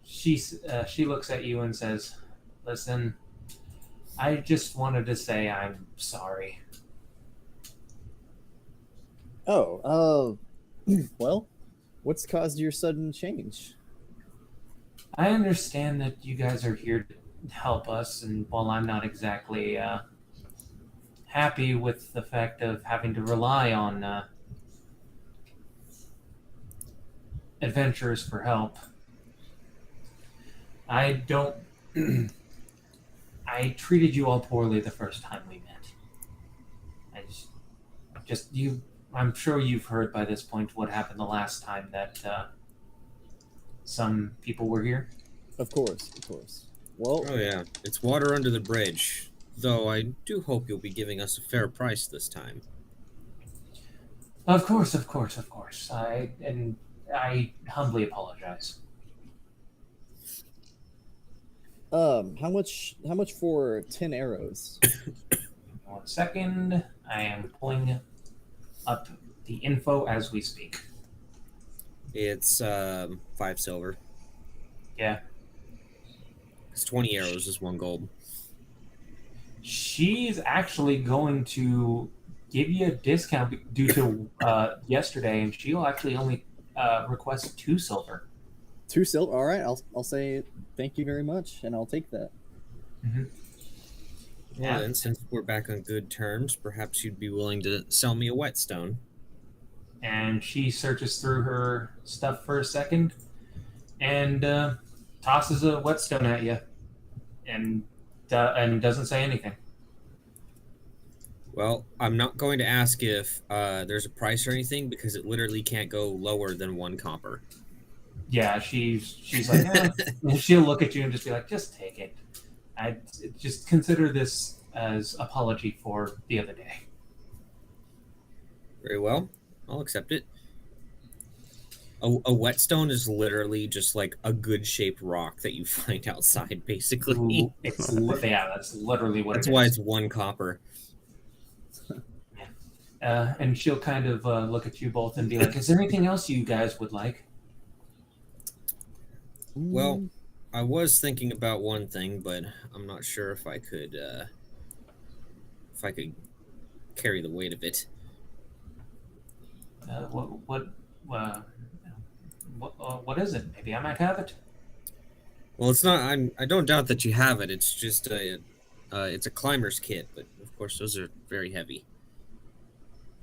She looks at you and says, "Listen, I just wanted to say I'm sorry." oh, well, what's caused your sudden change? I understand that you guys are here to help us, and while I'm not exactly happy with the fact of having to rely on adventurers for help, I don't. I treated you all poorly the first time we met. I'm sure you've heard by this point what happened the last time that some people were here. Of course, of course. Well, Oh yeah, it's water under the bridge. Though I do hope you'll be giving us a fair price this time. Of course. I humbly apologize. how much for 10 arrows? 1 second. I am pulling up the info as we speak. It's 5 silver. Yeah. It's 20 arrows is 1 gold. She's actually going to give you a discount due to yesterday, and she'll actually only request 2 silver. 2 silver. All right, I'll say thank you very much, and I'll take that. Mm-hmm. Well then, since we're back on good terms, perhaps you'd be willing to sell me a whetstone. And she searches through her stuff for a second and tosses a whetstone at you and doesn't say anything. Well, I'm not going to ask if there's a price or anything because it literally can't go lower than 1 copper. Yeah, she's like, and she'll look at you and just be like, just take it. I just consider this as apology for the other day. Very well. I'll accept it. A whetstone is literally just like a good shaped rock that you find outside, basically. Ooh, that's literally what That's it is. why it's 1 copper. And she'll kind of look at you both and be like, is there anything else you guys would like? Well, I was thinking about one thing, but I'm not sure if I could carry the weight of it. What is it? Maybe I might have it. Well, it's not. I don't doubt that you have it. It's just it's a climber's kit, but of course those are very heavy.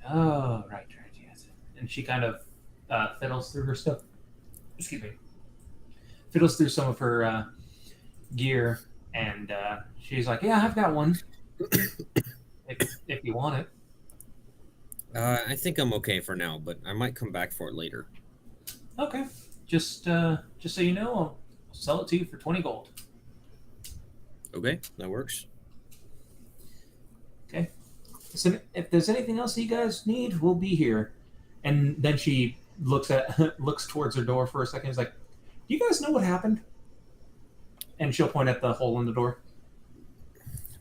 Oh, right, yes. And she kind of fiddles through her stuff. Excuse me. Fiddles through some of her gear, and she's like, "Yeah, I've got one. if you want it." I think I'm okay for now, but I might come back for it later. Okay. Just so you know, I'll sell it to you for 20 gold. Okay, that works. Okay. So if there's anything else you guys need, we'll be here. And then she looks towards her door for a second. Is like, "Do you guys know what happened?" And she'll point at the hole in the door.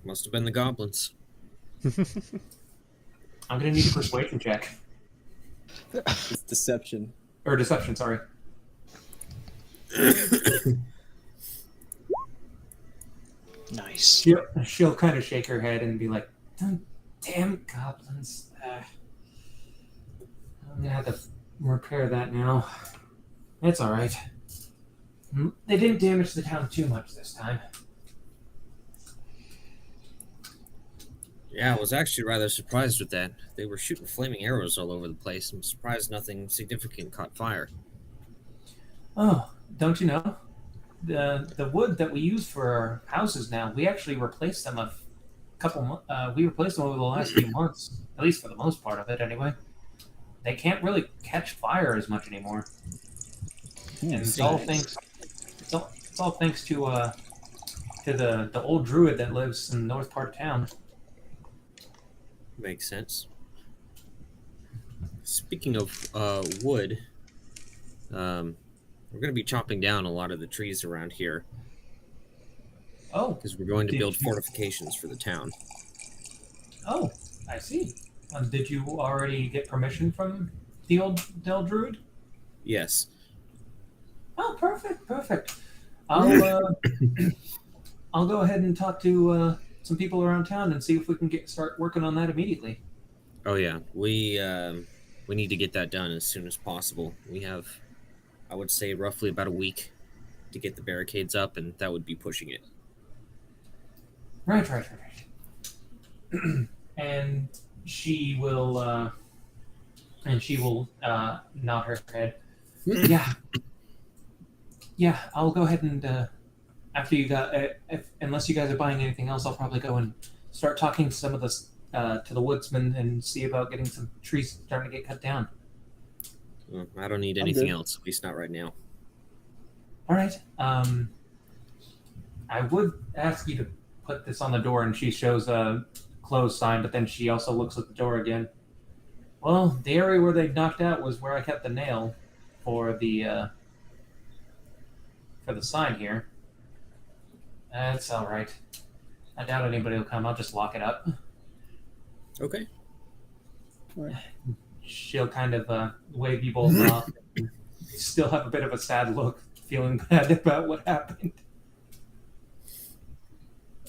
Must have been the goblins. I'm gonna need a persuasion check It's deception. or deception. Sorry. Nice. She'll kind of shake her head and be like, "Damn goblins! I'm gonna have to repair that now. It's all right. They didn't damage the town too much this time." Yeah, I was actually rather surprised with that. They were shooting flaming arrows all over the place. I'm surprised nothing significant caught fire. Oh, don't you know? The wood that we use for our houses now, we actually replaced them we replaced them over the last few months, at least for the most part of it anyway. They can't really catch fire as much anymore. And it's all thanks to the old druid that lives in the north part of town. Makes sense. Speaking of wood, we're going to be chopping down a lot of the trees around here Oh, because we're going to build fortifications for the town. oh, I see. Did you already get permission from the old druid? Yes. Oh, perfect. I'll I'll go ahead and talk to some people around town and see if we can start working on that immediately. Oh yeah, we need to get that done as soon as possible. We have, I would say, roughly about a week to get the barricades up, and that would be pushing it. Right. And she will nod her head. Yeah. I'll go ahead and after you got, unless you guys are buying anything else, I'll probably go and start talking to some of to the woodsmen and see about getting some trees starting to get cut down. Well, I don't need anything else, at least not right now. All right. I would ask you to put this on the door, and she shows a closed sign, but then she also looks at the door again. Well, the area where they knocked out was where I kept the nail for the sign here. That's all right. I doubt anybody will come. I'll just lock it up. Okay. All right. She'll kind of wave you both off. Still have a bit of a sad look, feeling bad about what happened.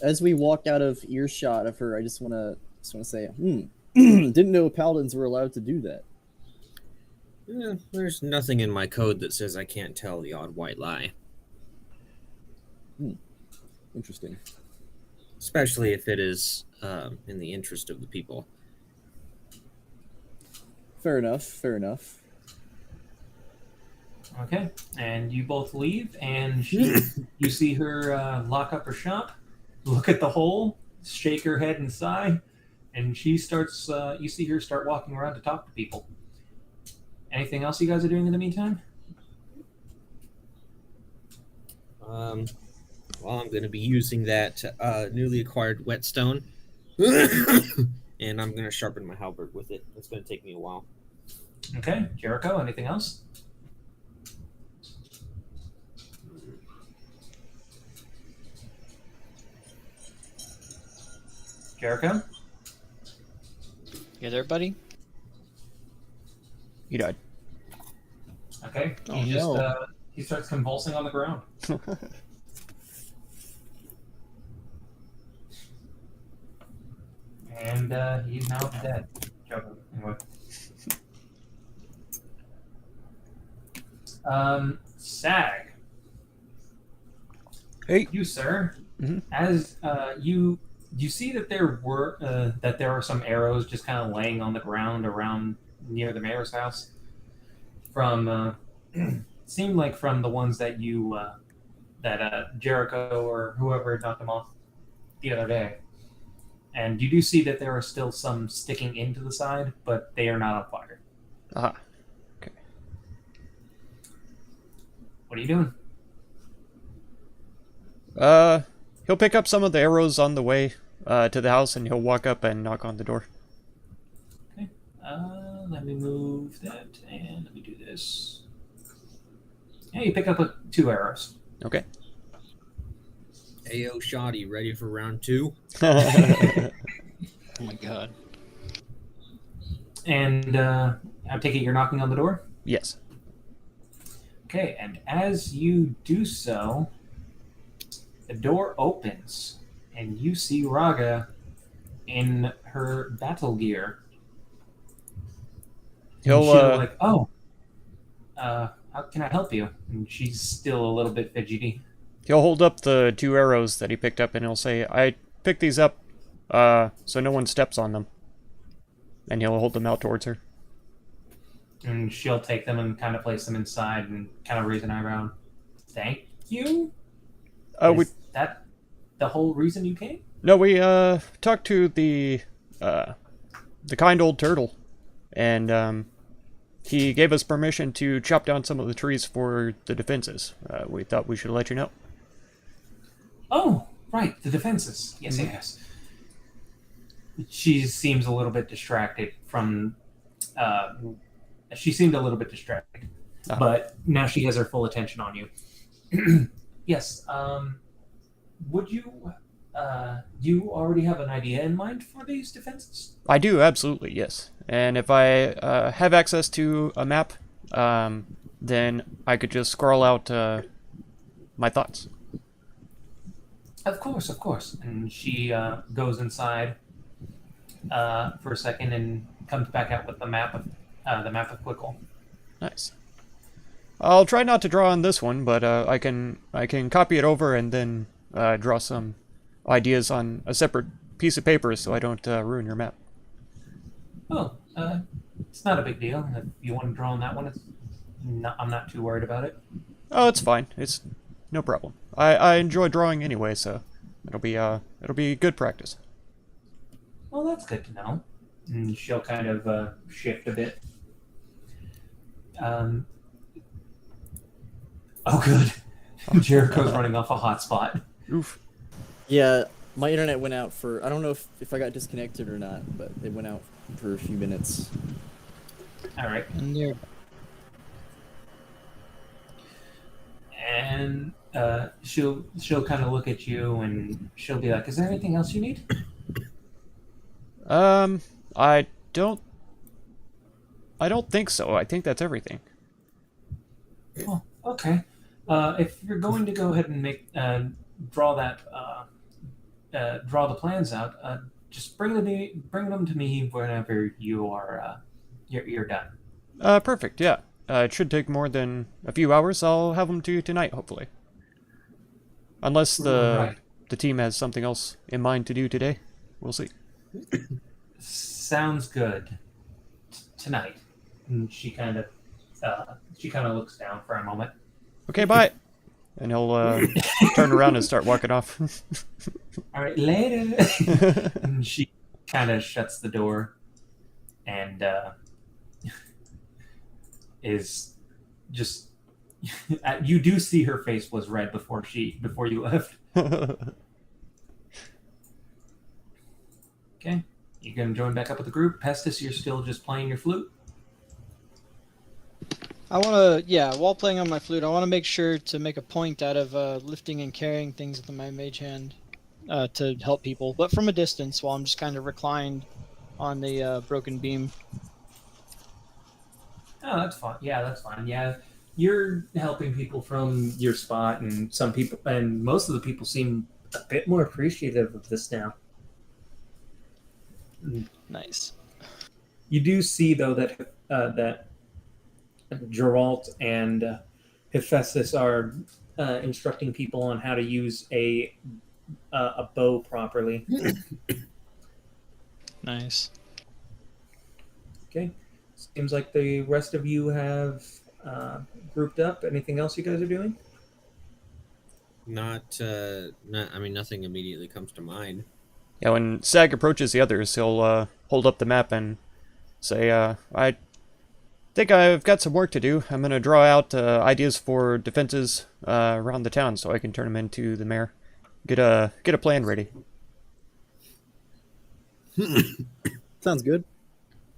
As we walk out of earshot of her, I just want to say, didn't know paladins were allowed to do that. Yeah, there's nothing in my code that says I can't tell the odd white lie. Interesting. Especially if it is in the interest of the people. Fair enough. Okay, and you both leave, and you see her lock up her shop, look at the hole, shake her head and sigh, and she starts. You see her start walking around to talk to people. Anything else you guys are doing in the meantime? Well, I'm going to be using that newly acquired whetstone, and I'm going to sharpen my halberd with it. It's going to take me a while. Okay, Jericho, anything else? Jericho? You there, buddy? He died. Okay, Oh, no. He starts convulsing on the ground. And he's now dead. Anyway. Sag. Hey. You, sir. Mhm. As you see that there are some arrows just kind of laying on the ground around near the mayor's house. From seemed like from the ones that you that Jericho or whoever knocked them off the other day. And you do see that there are still some sticking into the side, but they are not on fire. Aha. What are you doing? He'll pick up some of the arrows on the way to the house, and he'll walk up and knock on the door. Okay. Let me move that, and let me do this. Yeah, you pick up 2 arrows. Okay. Ayo, Shoddy, ready for round 2? Oh my god. And I take it you're knocking on the door? Yes. Okay, and as you do so, the door opens, and you see Raga in her battle gear. He'll She'll like, oh, how can I help you? And she's still a little bit fidgety. he'll hold up the 2 arrows that he picked up, and he'll say, "I picked these up, so no one steps on them." And he'll hold them out towards her. And she'll take them and kind of place them inside and kind of raise an eyebrow. Thank you? Is that the whole reason you came? No, we talked to the kind old turtle, and he gave us permission to chop down some of the trees for the defenses. We thought we should let you know. Oh, right, the defenses. Yes, yes. She seems a little bit distracted from... she seemed a little bit distracted. Ah. But now she has her full attention on you. Yes, would you... you already have an idea in mind for these defenses? I do, absolutely, yes. And if I have access to a map, then I could just scroll out my thoughts. Of course, of course. And she goes inside for a second and comes back out with the map of Quickle. Nice. I'll try not to draw on this one, but I can copy it over and then draw some ideas on a separate piece of paper so I don't ruin your map. Oh, it's not a big deal. If you want to draw on that one, I'm not too worried about it. Oh, it's fine. It's no problem. I enjoy drawing anyway, so it'll be good practice. Well, that's good to know. And she'll kind of shift a bit. Oh, good. Jericho's running off a hotspot. Oof. Yeah, my internet went out for... I don't know if I got disconnected or not, but it went out for a few minutes. All right. And there. And she'll kind of look at you and she'll be like, "Is there anything else you need?" I don't think so. I think that's everything. Oh, okay. If you're going to go ahead and make draw the plans out, just bring them to me whenever you are you're done. Perfect. Yeah. It should take more than a few hours. I'll have them to you tonight, hopefully. Unless the team has something else in mind to do today. We'll see. Sounds good. Tonight. And she kind of looks down for a moment. Okay, bye. And he'll turn around and start walking off. All right, later. And she kind of shuts the door and is just... You do see her face was red before you left. Okay. You gonna join back up with the group? Pestis, you're still just playing your flute? I want to, while playing on my flute, I want to make sure to make a point out of lifting and carrying things with my mage hand to help people, but from a distance while I'm just kind of reclined on the broken beam. Oh, that's fine. Yeah, that's fine. Yeah, you're helping people from your spot, and most of the people seem a bit more appreciative of this now. Nice. You do see, though, that Geralt and Hephaestus are instructing people on how to use a bow properly. Nice. Okay. Seems like the rest of you have grouped up. Anything else you guys are doing? Not, I mean, nothing immediately comes to mind. Yeah, when Sag approaches the others, he'll hold up the map and say, I think I've got some work to do. I'm going to draw out ideas for defenses around the town so I can turn them into the mayor. Get a plan ready. Sounds good.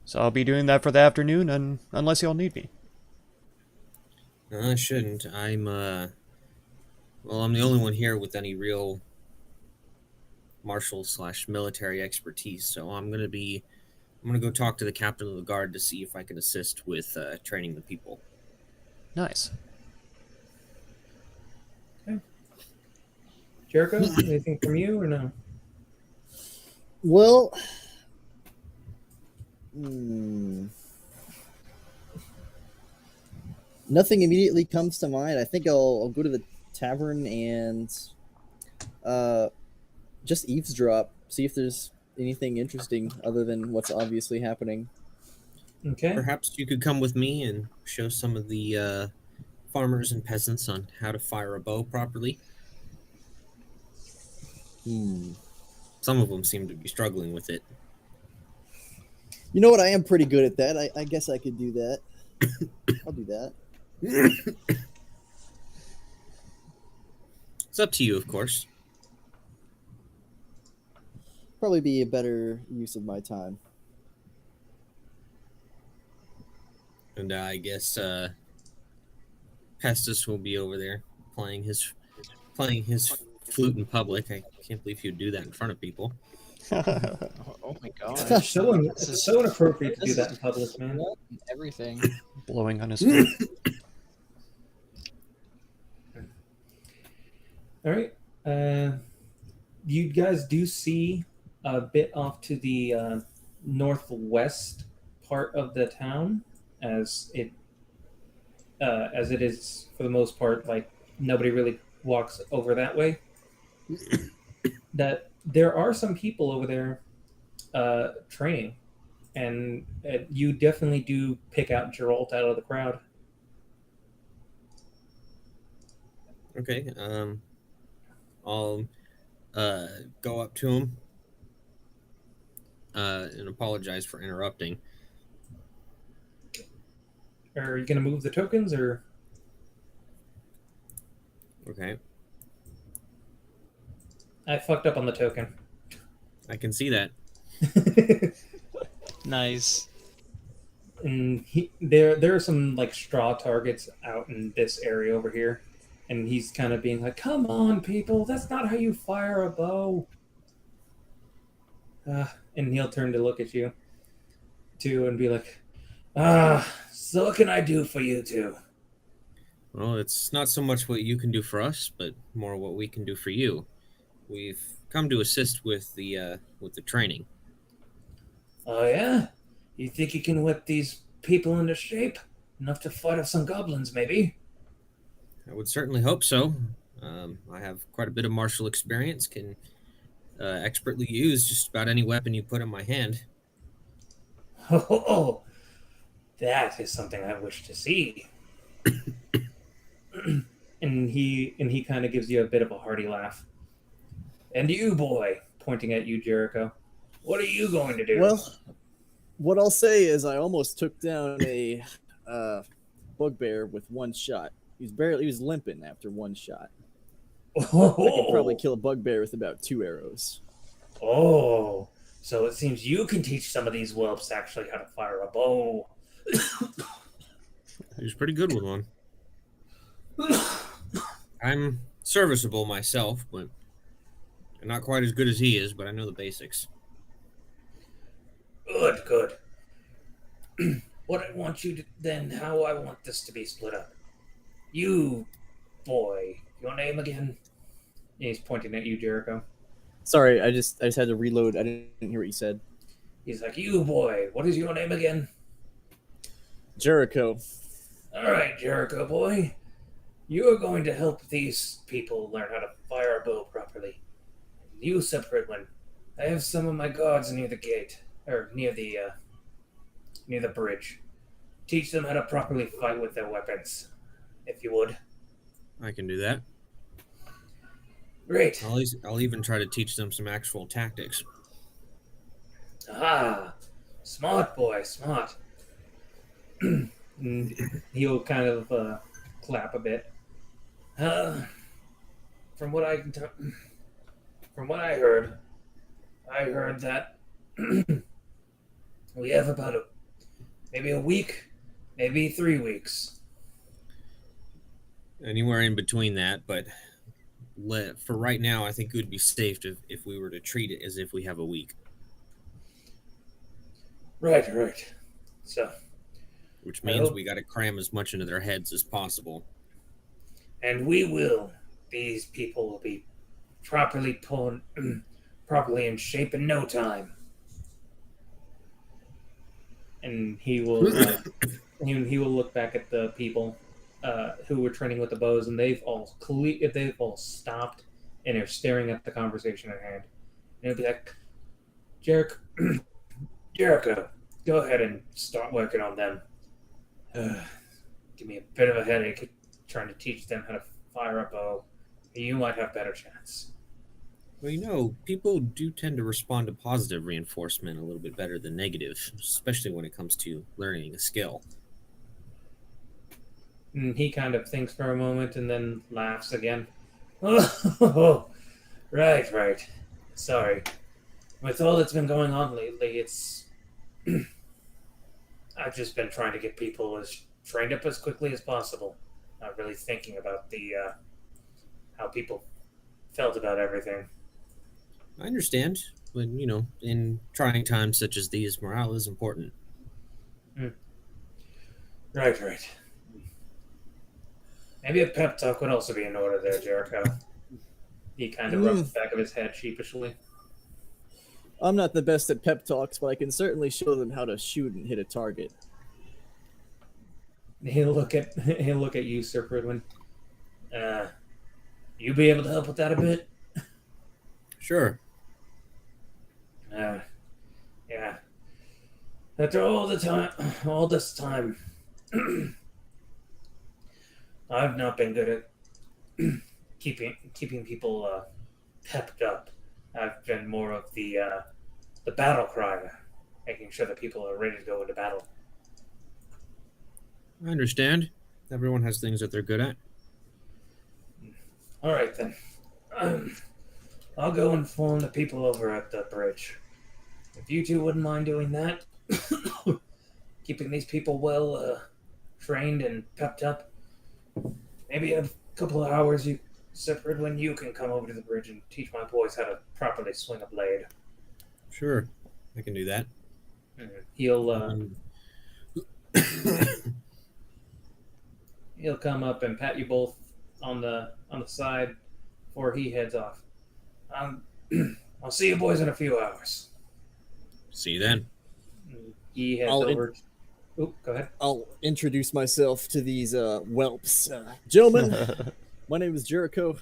So I'll be doing that for the afternoon, and unless y'all need me. I shouldn't. I'm the only one here with any real martial/military expertise, so I'm gonna go talk to the captain of the guard to see if I can assist with training the people. Nice. Jericho, anything from you or no? Well, nothing immediately comes to mind. I think I'll go to the tavern and just eavesdrop, see if there's anything interesting other than what's obviously happening. Okay. Perhaps you could come with me and show some of the farmers and peasants on how to fire a bow properly. Some of them seem to be struggling with it. You know what? I am pretty good at that. I guess I could do that. I'll do that. It's up to you, of course. Probably be a better use of my time. And I guess Pestus will be over there playing his flute in public. I can't believe he'd do that in front of people. Oh my god. It's so inappropriate to do that in public, man. Everything. Blowing on his flute. All right. You guys do see a bit off to the northwest part of the town, as it is for the most part, like nobody really walks over that way. That there are some people over there training, and you definitely do pick out Geralt out of the crowd. Okay. I'll go up to him and apologize for interrupting. Are you going to move the tokens, or? Okay. I fucked up on the token. I can see that. Nice. And there are some like straw targets out in this area over here, and he's kind of being like, "Come on, people, that's not how you fire a bow." And he'll turn to look at you, too, and be like, so what can I do for you two?" Well, it's not so much what you can do for us, but more what we can do for you. We've come to assist with the training. Oh yeah, you think you can whip these people into shape enough to fight off some goblins, maybe? I would certainly hope so. I have quite a bit of martial experience, can expertly use just about any weapon you put in my hand. Oh, that is something I wish to see. and he kind of gives you a bit of a hearty laugh. And you, boy, pointing at you, Jericho, what are you going to do? Well, what I'll say is I almost took down a bugbear with one shot. He was limping after one shot. I could probably kill a bugbear with about 2 arrows. Oh, so it seems you can teach some of these whelps actually how to fire a bow. He's pretty good with one. I'm serviceable myself, but not quite as good as he is, but I know the basics. Good. What I want you to then, how I want this to be split up. You, boy, your name again? And he's pointing at you, Jericho. Sorry, I just had to reload. I didn't hear what you said. He's like, you, boy, what is your name again? Jericho. All right, Jericho, boy. You are going to help these people learn how to fire a bow properly. You, separate one. I have some of my guards near the gate, or near the bridge. Teach them how to properly fight with their weapons, if you would. I can do that. Great. I'll even try to teach them some actual tactics. Ah, smart boy, smart. And he'll kind of clap a bit. From what from what I heard that we have about maybe a week, maybe 3 weeks. Anywhere in between that, but for right now, I think it would be safe if we were to treat it as if we have a week. Right. So, Which means we got to cram as much into their heads as possible. and we will. These people will be properly properly in shape in no time. And he will he will look back at the people who were training with the bows, and they've all stopped and are staring at the conversation at hand. And he'll be like, Jericho, go ahead and start working on them. Give me a bit of a headache trying to teach them how to fire a bow. You might have better chance. Well, people do tend to respond to positive reinforcement a little bit better than negative, especially when it comes to learning a skill. And he kind of thinks for a moment and then laughs again. Oh, right. Sorry. With all that's been going on lately, it's... I've just been trying to get people as trained up as quickly as possible. Not really thinking about the how people felt about everything. I understand, but, in trying times such as these, morale is important. Right. Maybe a pep talk would also be in order there, Jericho. He kind of rubs the back of his head sheepishly. I'm not the best at pep talks, but I can certainly show them how to shoot and hit a target. He'll look at you, Sir Pridwin. You be able to help with that a bit? Sure. Yeah. After all this time, I've not been good at keeping people pepped up. I've been more of the battle cry, making sure that people are ready to go into battle. I understand. Everyone has things that they're good at. All right, then. I'll go inform the people over at the bridge. If you two wouldn't mind doing that, keeping these people well trained and pepped up, maybe in a couple of hours, separate when you can come over to the bridge and teach my boys how to properly swing a blade. Sure, I can do that. He'll come up and pat you both on the side before he heads off. I'll see you boys in a few hours. See you then. He heads over. Go ahead. I'll introduce myself to these whelps. Gentlemen, my name is Jericho.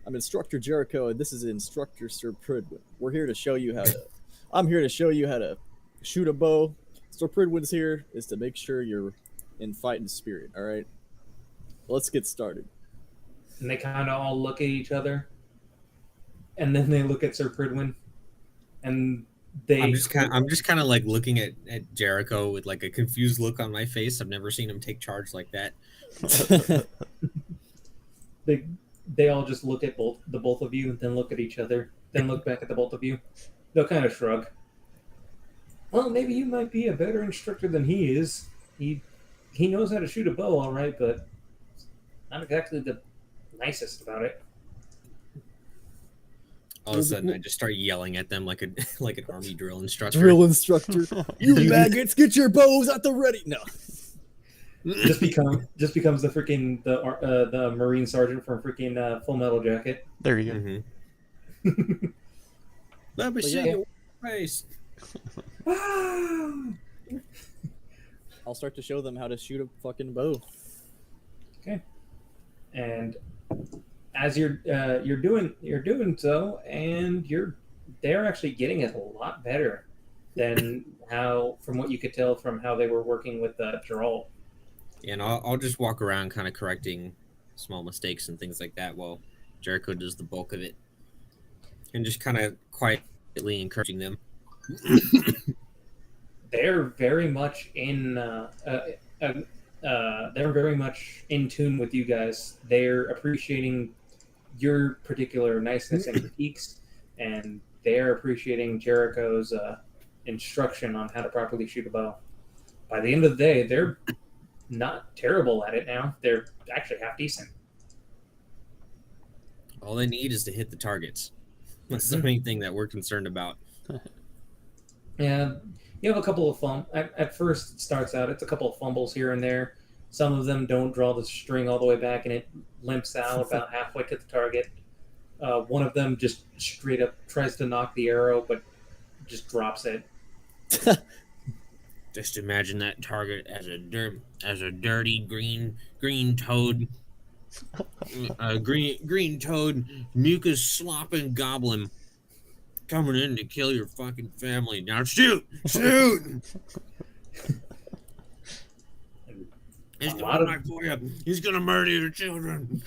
I'm Instructor Jericho, and this is Instructor Sir Pridwin. I'm here to show you how to shoot a bow. Sir Pridwin's here is to make sure you're in fighting spirit, all right? Let's get started. And they kind of all look at each other, and then they look at Sir Pridwin, and I'm just kind of like looking at Jericho with like a confused look on my face. I've never seen him take charge like that. They all just look at the both of you, and then look at each other, then look back at the both of you. They'll kind of shrug. Well, maybe you might be a better instructor than he is. He knows how to shoot a bow, all right, but not exactly the nicest about it. All of a sudden, I just start yelling at them like an army drill instructor. Drill instructor, you maggots, get your bows at the ready. No, just becomes the freaking the Marine sergeant from freaking Full Metal Jacket. There you go. Let me see your face. I'll start to show them how to shoot a fucking bow. Okay, and as you're doing so, and they're actually getting it a lot better than from what you could tell from how they were working with Geralt. And I'll just walk around kind of correcting small mistakes and things like that while Jericho does the bulk of it. and just kind of quietly encouraging them. They're very much they're very much in tune with you guys. They're appreciating your particular niceness and critiques, and they're appreciating Jericho's instruction on how to properly shoot a bow. By the end of the day, they're not terrible at it now. They're actually half decent. All they need is to hit the targets. That's the main thing that we're concerned about. Yeah, you have a couple of at first, it starts out, it's a couple of fumbles here and there. Some of them don't draw the string all the way back, and it limps out about halfway to the target. One of them just straight up tries to knock the arrow, but just drops it. Just imagine that target as a dirty green toad, green toad, mucus slopping goblin coming in to kill your fucking family. Now shoot! He's gonna back for you. He's gonna murder your children.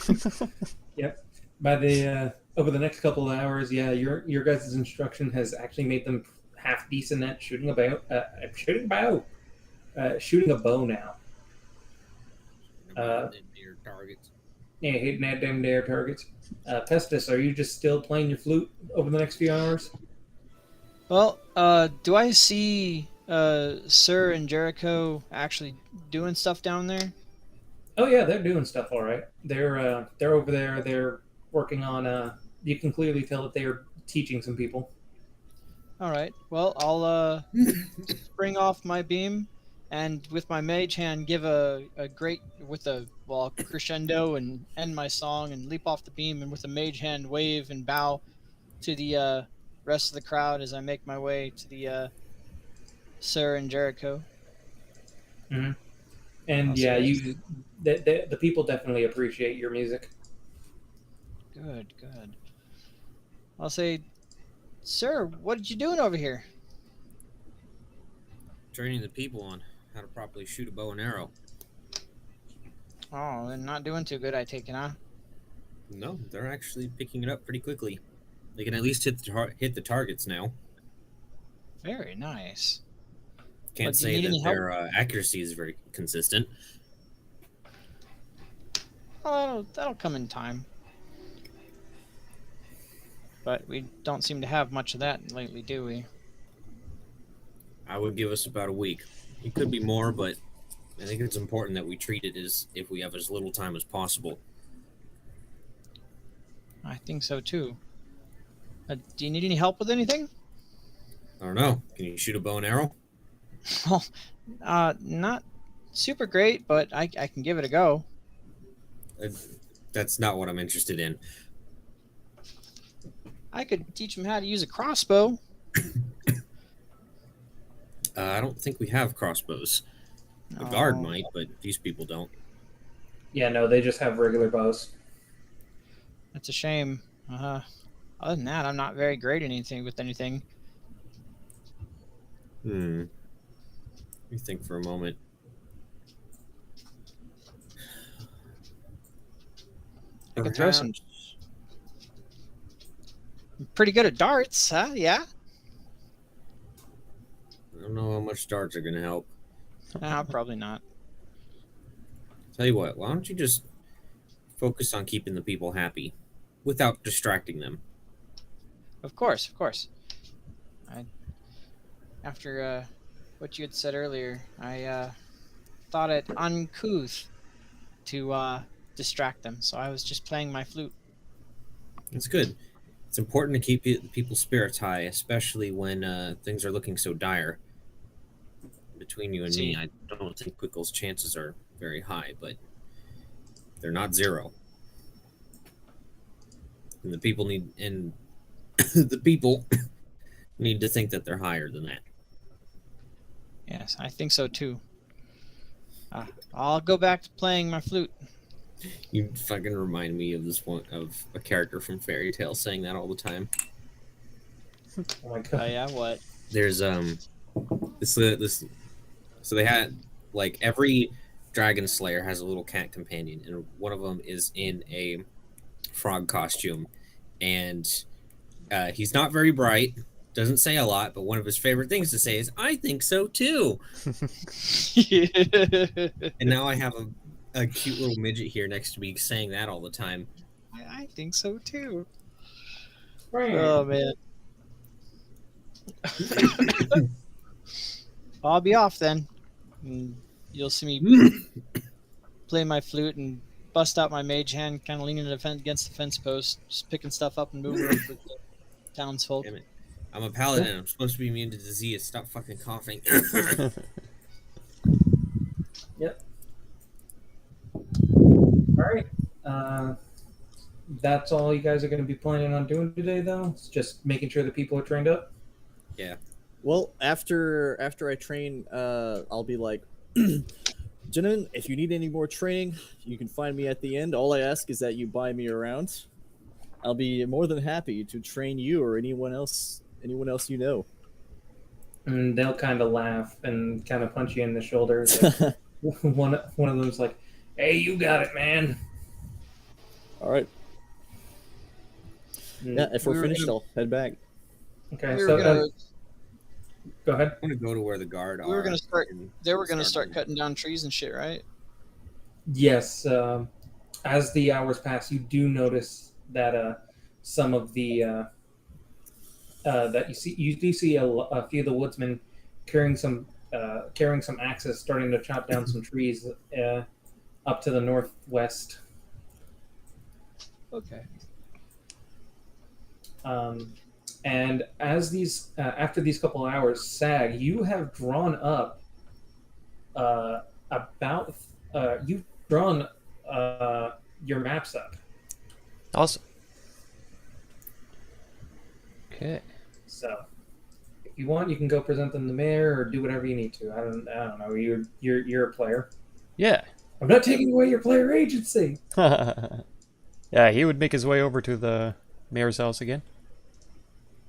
Yep. By the over the next couple of hours, yeah, your guys' instruction has actually made them half decent at shooting a bow now. Deer targets. Yeah, hitting that damn dare targets. Pestis, are you just still playing your flute over the next few hours? Well, do I see Sir and Jericho actually doing stuff down there? Oh yeah, they're doing stuff all right. They're over there. They're working on. You can clearly tell that they are teaching some people. All right. Well, I'll spring off my beam, and with my mage hand, give a great crescendo and end my song, and leap off the beam, and with a mage hand wave and bow to the rest of the crowd as I make my way to the Sir and Jericho. Mm-hmm. And the people definitely appreciate your music. Good. I'll say, Sir, what are you doing over here? Training the people on how to properly shoot a bow and arrow. Oh, they're not doing too good, I take it, huh? No, they're actually picking it up pretty quickly. They can at least hit the targets now. Very nice. Can't say that their accuracy is very consistent. Oh, that'll come in time. But we don't seem to have much of that lately, do we? I would give us about a week. It could be more, but I think it's important that we treat it as if we have as little time as possible. I think so too. Do you need any help with anything? I don't know. Can you shoot a bow and arrow? Well, not super great, but I can give it a go. That's not what I'm interested in. I could teach him how to use a crossbow. I don't think we have crossbows. The guard might, but these people don't. Yeah, no, they just have regular bows. That's a shame. Other than that, I'm not very great at anything. Let me think for a moment. I can throw some. I'm pretty good at darts, huh? Yeah? I don't know how much darts are going to help. Probably not. Tell you what, why don't you just focus on keeping the people happy without distracting them? Of course. After what you had said earlier, I thought it uncouth to distract them, so I was just playing my flute. It's good. It's important to keep people's spirits high, especially when things are looking so dire. Between you and me, I don't think Quickle's chances are very high, but they're not zero. And the people need to think that they're higher than that. Yes, I think so too. I'll go back to playing my flute. You fucking remind me of of a character from Fairy Tale saying that all the time. Oh my god. Oh yeah, what? There's so they had, like, every dragon slayer has a little cat companion, and one of them is in a frog costume, and He's not very bright, doesn't say a lot, but one of his favorite things to say is, "I think so too." And now I have a cute little midget here next to me saying that all the time. I think so too. Right. Oh man. I'll be off then. And you'll see me play my flute and bust out my mage hand, kind of leaning against the fence post, just picking stuff up and moving it for the townsfolk. Damn it. I'm a paladin. I'm supposed to be immune to disease. Stop fucking coughing. Yep. All right. That's all you guys are going to be planning on doing today, though. It's just making sure that people are trained up. Yeah. Well, after I train, I'll be like, gentlemen, if you need any more training, you can find me at the end. All I ask is that you buy me around. I'll be more than happy to train you or anyone else you know. And they'll kind of laugh and kind of punch you in the shoulder. Like, one of them's like, "Hey, you got it, man." All right. And- Yeah, if we're We were finished, gonna- I'll head back. Okay. We were So gonna, go ahead. I'm gonna go to where the guard we were are gonna start. and They were gonna start them. cutting down trees and shit, right? Yes. As the hours pass, you do notice that some of the that you do see a few of the woodsmen carrying some axes, starting to chop down some trees up to the northwest. Okay. And as these after these couple of hours, Sag, you have drawn up you've drawn your maps up. Awesome. Okay. So, if you want, you can go present them to the mayor or do whatever you need to. I don't know. You're a player. Yeah. I'm not taking away your player agency. Yeah, he would make his way over to the mayor's house again.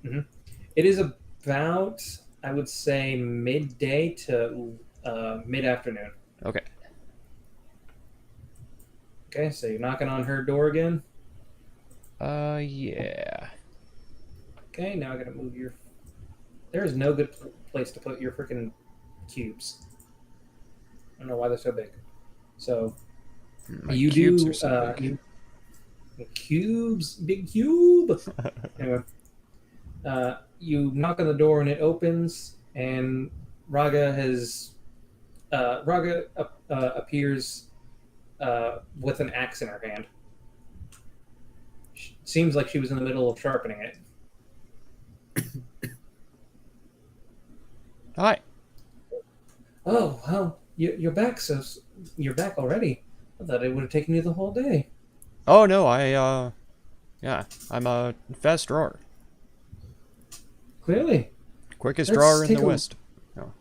It is about, I would say, midday to mid-afternoon. Okay. Okay, so you're knocking on her door again. Yeah. Okay, now I gotta move your. There is no good place to put your freaking cubes. I don't know why they're so big. So My you cubes do are so big. cubes, big cube. Anyway, you knock on the door and it opens, and Raga appears with an axe in her hand. Seems like she was in the middle of sharpening it. Hi. Oh well, you're back. So you're back already. I thought it would have taken you the whole day. Oh no, yeah, I'm a fast drawer. Clearly, Quickest Let's drawer in take the a- West. Oh.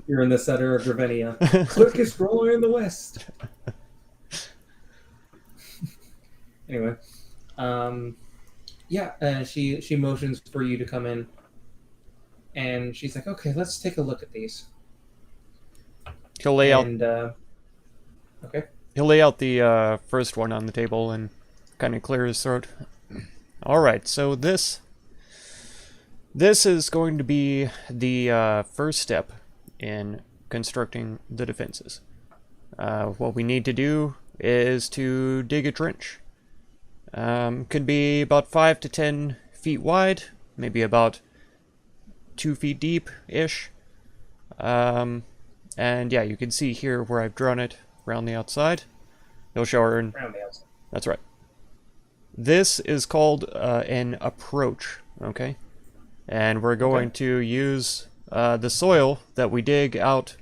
you're in the center of Dravenia, quickest roller in the West. Anyway, yeah, she motions for you to come in, and she's like, "Okay, let's take a look at these." He'll lay out And okay, he'll lay out the first one on the table and kind of clear his throat. All right, so this is going to be the first step in constructing the defenses. What we need to do is to dig a trench. Could be about 5 to 10 feet wide, maybe about 2 feet deep-ish. And yeah, you can see here where I've drawn it around the outside. He'll show her, and around the outside. that's right. This is called an approach, okay? And we're going to use the soil that we dig out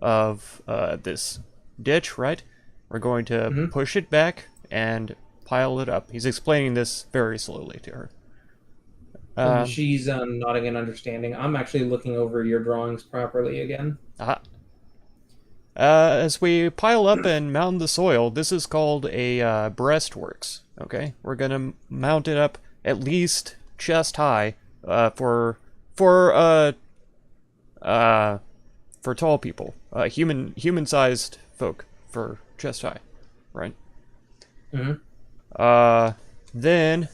of this ditch, right? We're going to push it back and pile it up. He's explaining this very slowly to her. And she's nodding in understanding. I'm actually looking over your drawings properly again. As we pile up and mound the soil, this is called a breastworks. Okay, we're gonna mount it up at least chest high for tall people, human-sized folk for chest high, right? Mm-hmm. Then,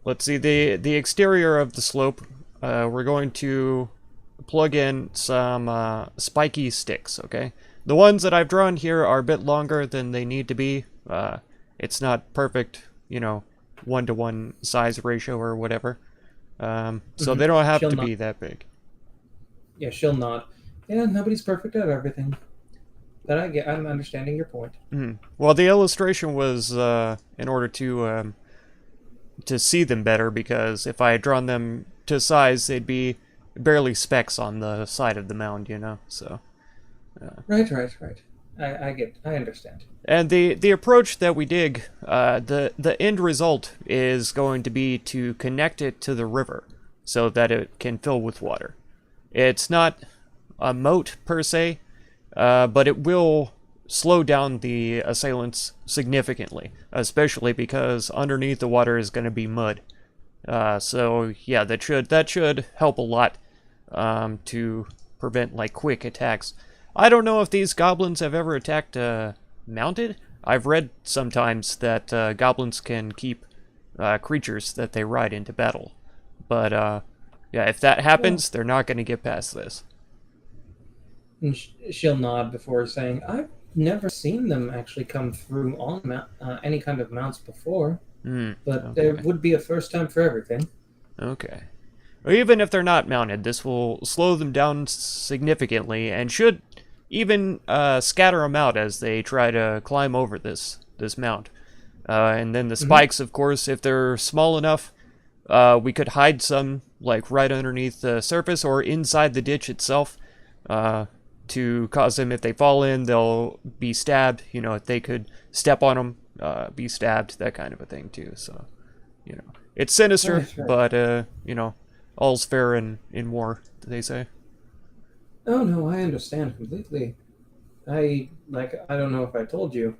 let's see, the exterior of the slope, we're going to plug in some spiky sticks, okay? The ones that I've drawn here are a bit longer than they need to be. It's not perfect, you know, 1-to-1 size ratio or whatever. So they don't have to be that big. Yeah, she'll nod. Yeah, nobody's perfect at everything. But I'm understanding your point. Well, the illustration was in order to see them better, because if I had drawn them to size, they'd be barely specks on the side of the mound, you know. So. Right. I understand. And the approach that we dig, the end result is going to be to connect it to the river so that it can fill with water. It's not a moat per se, but it will slow down the assailants significantly, especially because underneath the water is going to be mud. So yeah, that should help a lot to prevent like quick attacks. I don't know if these goblins have ever attacked mounted. I've read sometimes that goblins can keep creatures that they ride into battle. But yeah, if that happens, they're not going to get past this. And she'll nod before saying, I've never seen them actually come through on any kind of mounts before. But there would be a first time for everything. Okay. Or even if they're not mounted, this will slow them down significantly and should even scatter them out as they try to climb over this mount. And then the spikes, of course, if they're small enough, we could hide some like right underneath the surface or inside the ditch itself to cause them, if they fall in, they'll be stabbed. You know, if they could step on them, be stabbed, that kind of a thing too. So, you know, it's sinister, but, you know, all's fair in war, they say. Oh no, I understand completely. I don't know if I told you,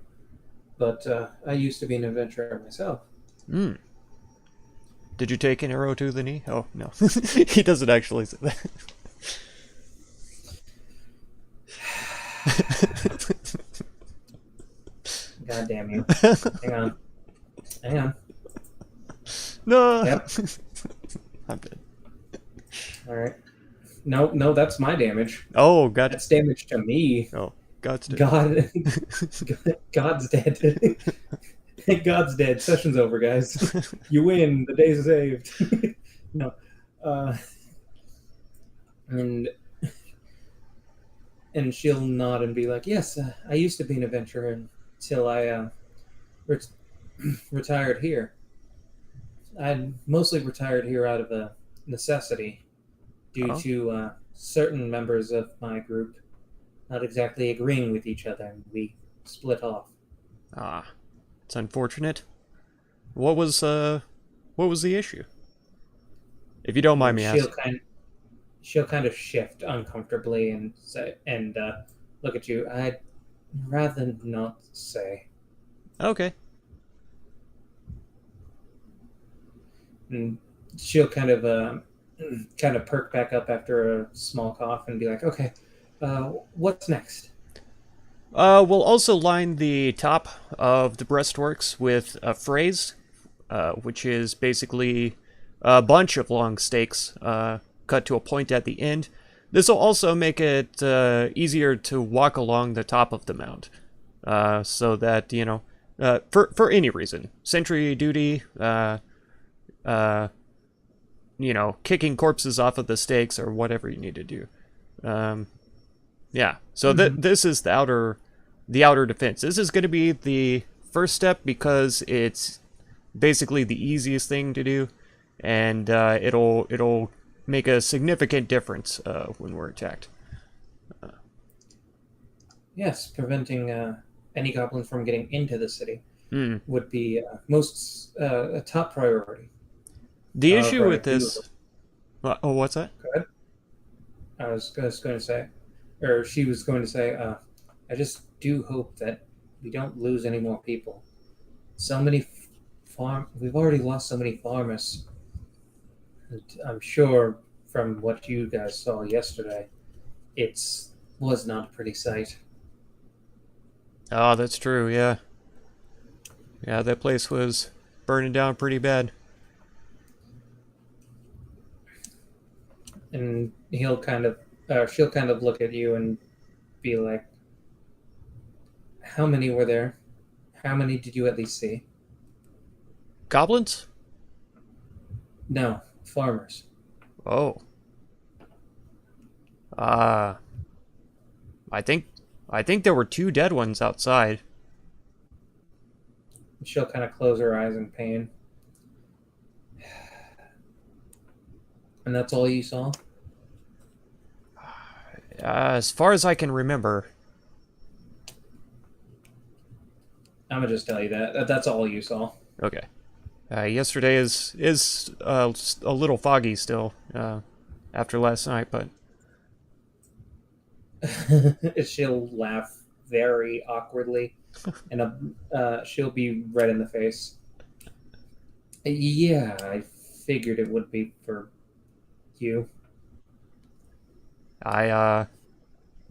but I used to be an adventurer myself. Did you take an arrow to the knee? Oh no, he doesn't actually say that. God damn you! Hang on. No. Yep. I'm dead. All right. No, that's my damage. Oh, God. That's damage to me. Oh, God's dead. God's dead. God's dead. Session's over, guys. You win. The day's saved. No. And she'll nod and be like, yes, I used to be an adventurer until I retired here. I mostly retired here out of a necessity due to certain members of my group not exactly agreeing with each other, and we split off. Ah, it's unfortunate. What was the issue? If you don't mind me asking. She'll kind of shift uncomfortably and say, look at you. I'd rather not say. Okay. And she'll kind of perk back up after a small cough and be like, okay, what's next? We'll also line the top of the breastworks with a phrase, which is basically a bunch of long stakes cut to a point at the end. This will also make it easier to walk along the top of the mount, so that, you know, for any reason, sentry duty, you know, kicking corpses off of the stakes or whatever you need to do. Yeah, so this is the outer defense. This is going to be the first step because it's basically the easiest thing to do, and it'll make a significant difference when we're attacked. Yes, preventing any goblins from getting into the city would be a top priority. The issue with this... Oh, what's that? Go ahead. I was going to say, or she was going to say, I just do hope that we don't lose any more people. So many we've already lost so many farmers. And I'm sure from what you guys saw yesterday, was not a pretty sight. Oh, that's true, yeah. Yeah, that place was burning down pretty bad. And she'll kind of look at you and be like, "How many were there? How many did you at least see?" Goblins? No, farmers. Oh. I think there were 2 dead ones outside. She'll kind of close her eyes in pain. And that's all you saw? As far as I can remember. I'm gonna just tell you that. That's all you saw. Okay. Yesterday is a little foggy still after last night, but She'll laugh very awkwardly, and she'll be red in the face. Yeah, I figured it would be for you. I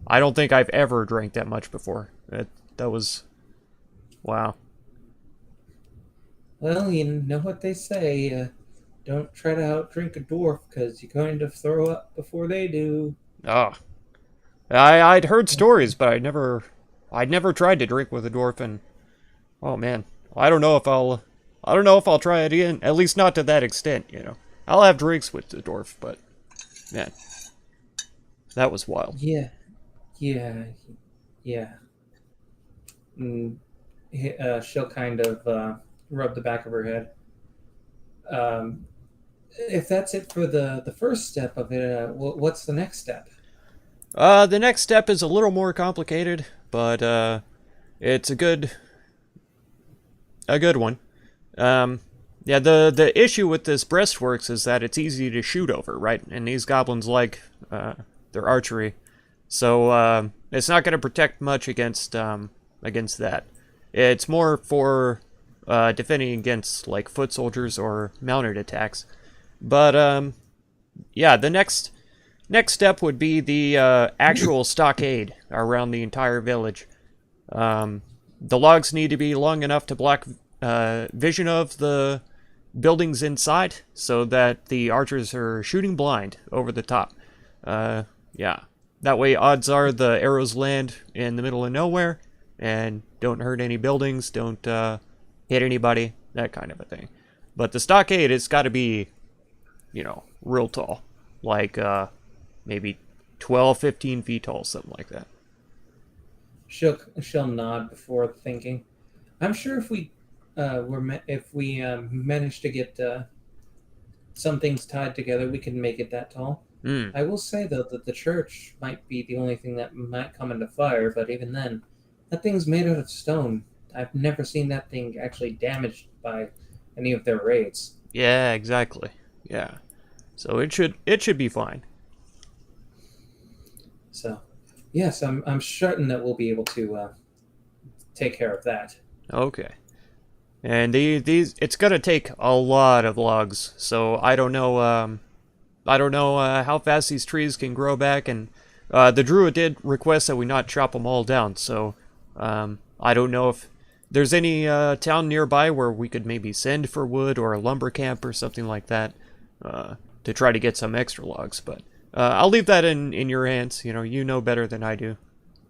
don't think I've ever drank that much before. That was wow. Well, you know what they say. Don't try to outdrink a dwarf, because you're going to throw up before they do. Ah. I'd heard stories, but I'd never tried to drink with a dwarf, and oh man, I don't know if I'll try it again. At least not to that extent, you know. I'll have drinks with the dwarf, but man, that was wild. Yeah. She'll kind of rub the back of her head. If that's it for the first step of it, what's the next step? The next step is a little more complicated, but it's a good one. Yeah, the issue with this breastworks is that it's easy to shoot over, right? And these goblins like their archery, so it's not going to protect much against that. It's more for defending against like foot soldiers or mounted attacks. But yeah, the next step would be the actual stockade around the entire village. The logs need to be long enough to block vision of the buildings inside, so that the archers are shooting blind over the top. Yeah, that way odds are the arrows land in the middle of nowhere and don't hurt any buildings, don't hit anybody, that kind of a thing. But the stockade has got to be, you know, real tall, like maybe 12, 15 feet tall, something like that. She'll nod before thinking. I'm sure if we manage to get some things tied together, we can make it that tall. I will say though that the church might be the only thing that might come into fire, but even then, that thing's made out of stone. I've never seen that thing actually damaged by any of their raids. Yeah, exactly. Yeah, so it should be fine. So, yes, I'm certain that we'll be able to take care of that. Okay. And these it's gonna take a lot of logs, so I don't know how fast these trees can grow back, and the druid did request that we not chop them all down, so I don't know if there's any town nearby where we could maybe send for wood or a lumber camp or something like that to try to get some extra logs, but I'll leave that in your hands. You know better than I do,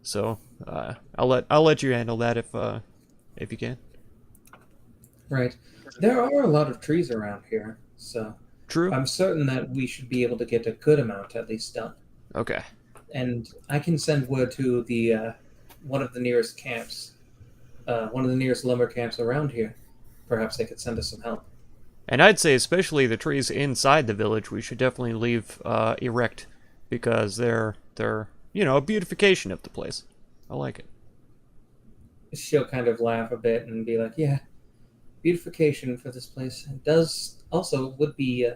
so I'll let you handle that if you can. Right. There are a lot of trees around here, so True. I'm certain that we should be able to get a good amount at least done. Okay. And I can send word to the one of the nearest camps, one of the nearest lumber camps around here. Perhaps they could send us some help. And I'd say especially the trees inside the village we should definitely leave erect, because they're a beautification of the place. I like it. She'll kind of laugh a bit and be like, yeah, beautification for this place. It would be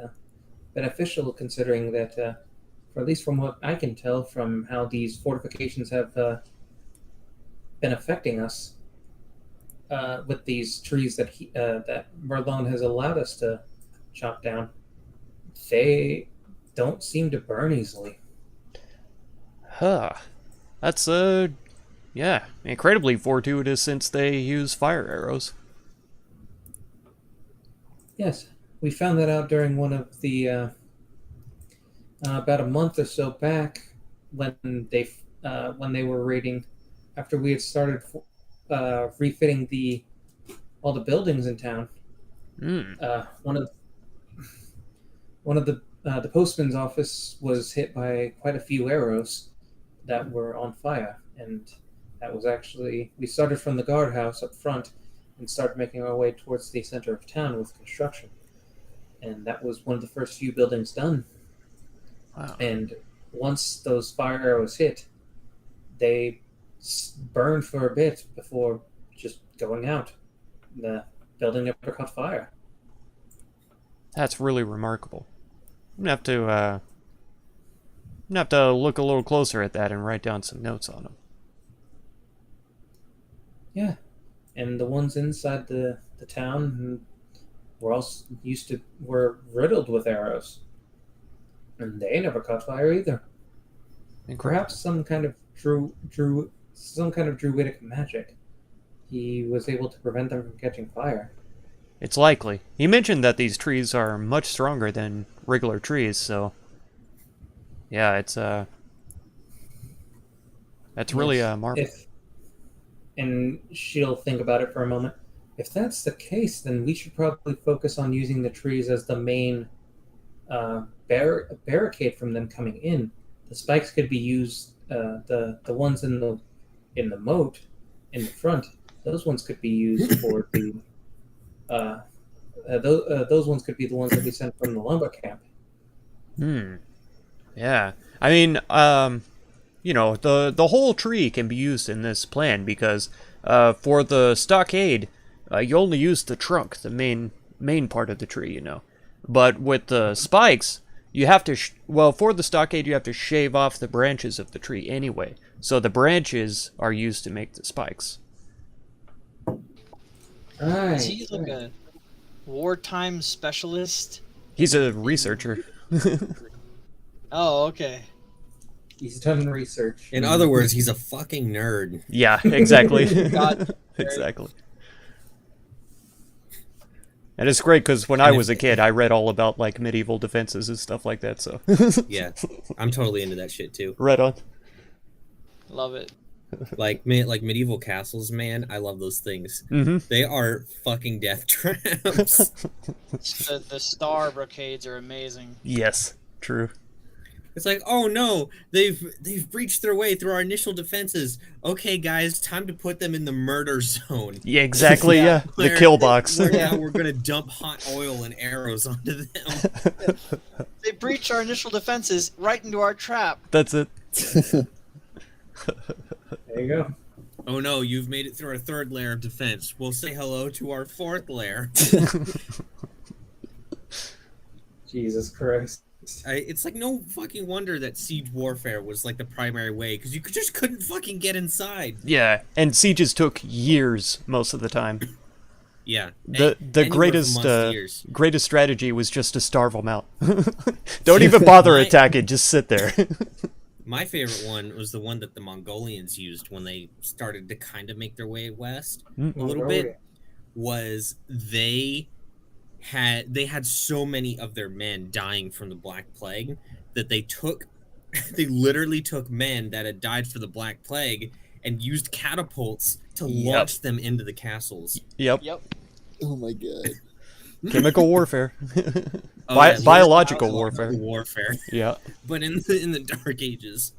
beneficial, considering that, for at least from what I can tell from how these fortifications have been affecting us, with these trees that Merlone has allowed us to chop down, they don't seem to burn easily. Huh. That's incredibly fortuitous, since they use fire arrows. Yes, we found that out during one of the about a month or so back when they were raiding after we had started refitting all the buildings in town. Hmm. One of the postman's office was hit by quite a few arrows that were on fire, and that was actually we started from the guardhouse up front and started making our way towards the center of town with construction, and that was one of the first few buildings done. Wow. And once those fire arrows hit, they burned for a bit before just going out. The building never caught fire. That's really remarkable. I'm gonna have to look a little closer at that and write down some notes on them. Yeah, and the ones inside the town were riddled with arrows, and they never caught fire either. Incredible. Perhaps some kind of druidic magic. He was able to prevent them from catching fire. It's likely. He mentioned that these trees are much stronger than regular trees, so yeah, it's that's really marvelous. And she'll think about it for a moment. If that's the case, then we should probably focus on using the trees as the main barricade from them coming in. The spikes could be used. The ones in the moat in the front. Those ones could be used for the. Those ones could be the ones that we sent from the lumber camp. Yeah. I mean, the whole tree can be used in this plan because for the stockade, you only use the trunk, the main part of the tree, But with the spikes, you have to, for the stockade, you have to shave off the branches of the tree anyway. So the branches are used to make the spikes. Right. Is he like a wartime specialist? He's a researcher. Oh, okay. He's done research. In other words, he's a fucking nerd. Yeah, exactly. God, Exactly. And it's great because when I was a kid, I read all about like medieval defenses and stuff like that. So Yeah, I'm totally into that shit too. right on. love it. Like medieval castles, man. I love those things. Mm-hmm. They are fucking death traps. The star brocades are amazing. Yes, true. It's like, oh no, they've breached their way through our initial defenses. Okay, guys, time to put them in the murder zone. Yeah, exactly. Yeah, the Where- kill box. where now we're gonna dump hot oil and arrows onto them. They breach our initial defenses right into our trap. That's it. There you go. Oh no, you've made it through our third layer of defense. We'll say hello to our fourth layer. Jesus Christ. It's like no fucking wonder that siege warfare was like the primary way, because you just couldn't fucking get inside. Yeah, and sieges took years most of the time. Yeah. The Anywhere from months to years. greatest strategy was just to starve them out. Don't even bother attacking, just sit there. My favorite one was the one that the Mongolians used when they started to kind of make their way west a little bit. Was they had so many of their men dying from the Black Plague that they literally took men that had died for the Black Plague and used catapults to launch them into the castles. Yep. Oh my god. Chemical warfare. Yeah, Biological warfare. Warfare. Yeah. But in the Dark Ages.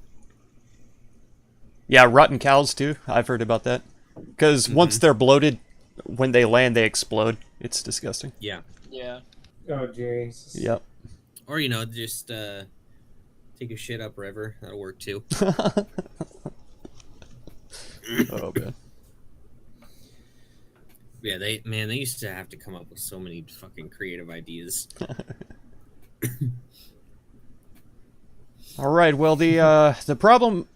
Yeah, rotten cows too. I've heard about that. Because once they're bloated, when they land, they explode. It's disgusting. Yeah. Yeah. Oh, jeez. Yep. Or, just take a shit upriver. That'll work too. Oh, man. Yeah, they used to have to come up with so many fucking creative ideas. All right. Well, the problem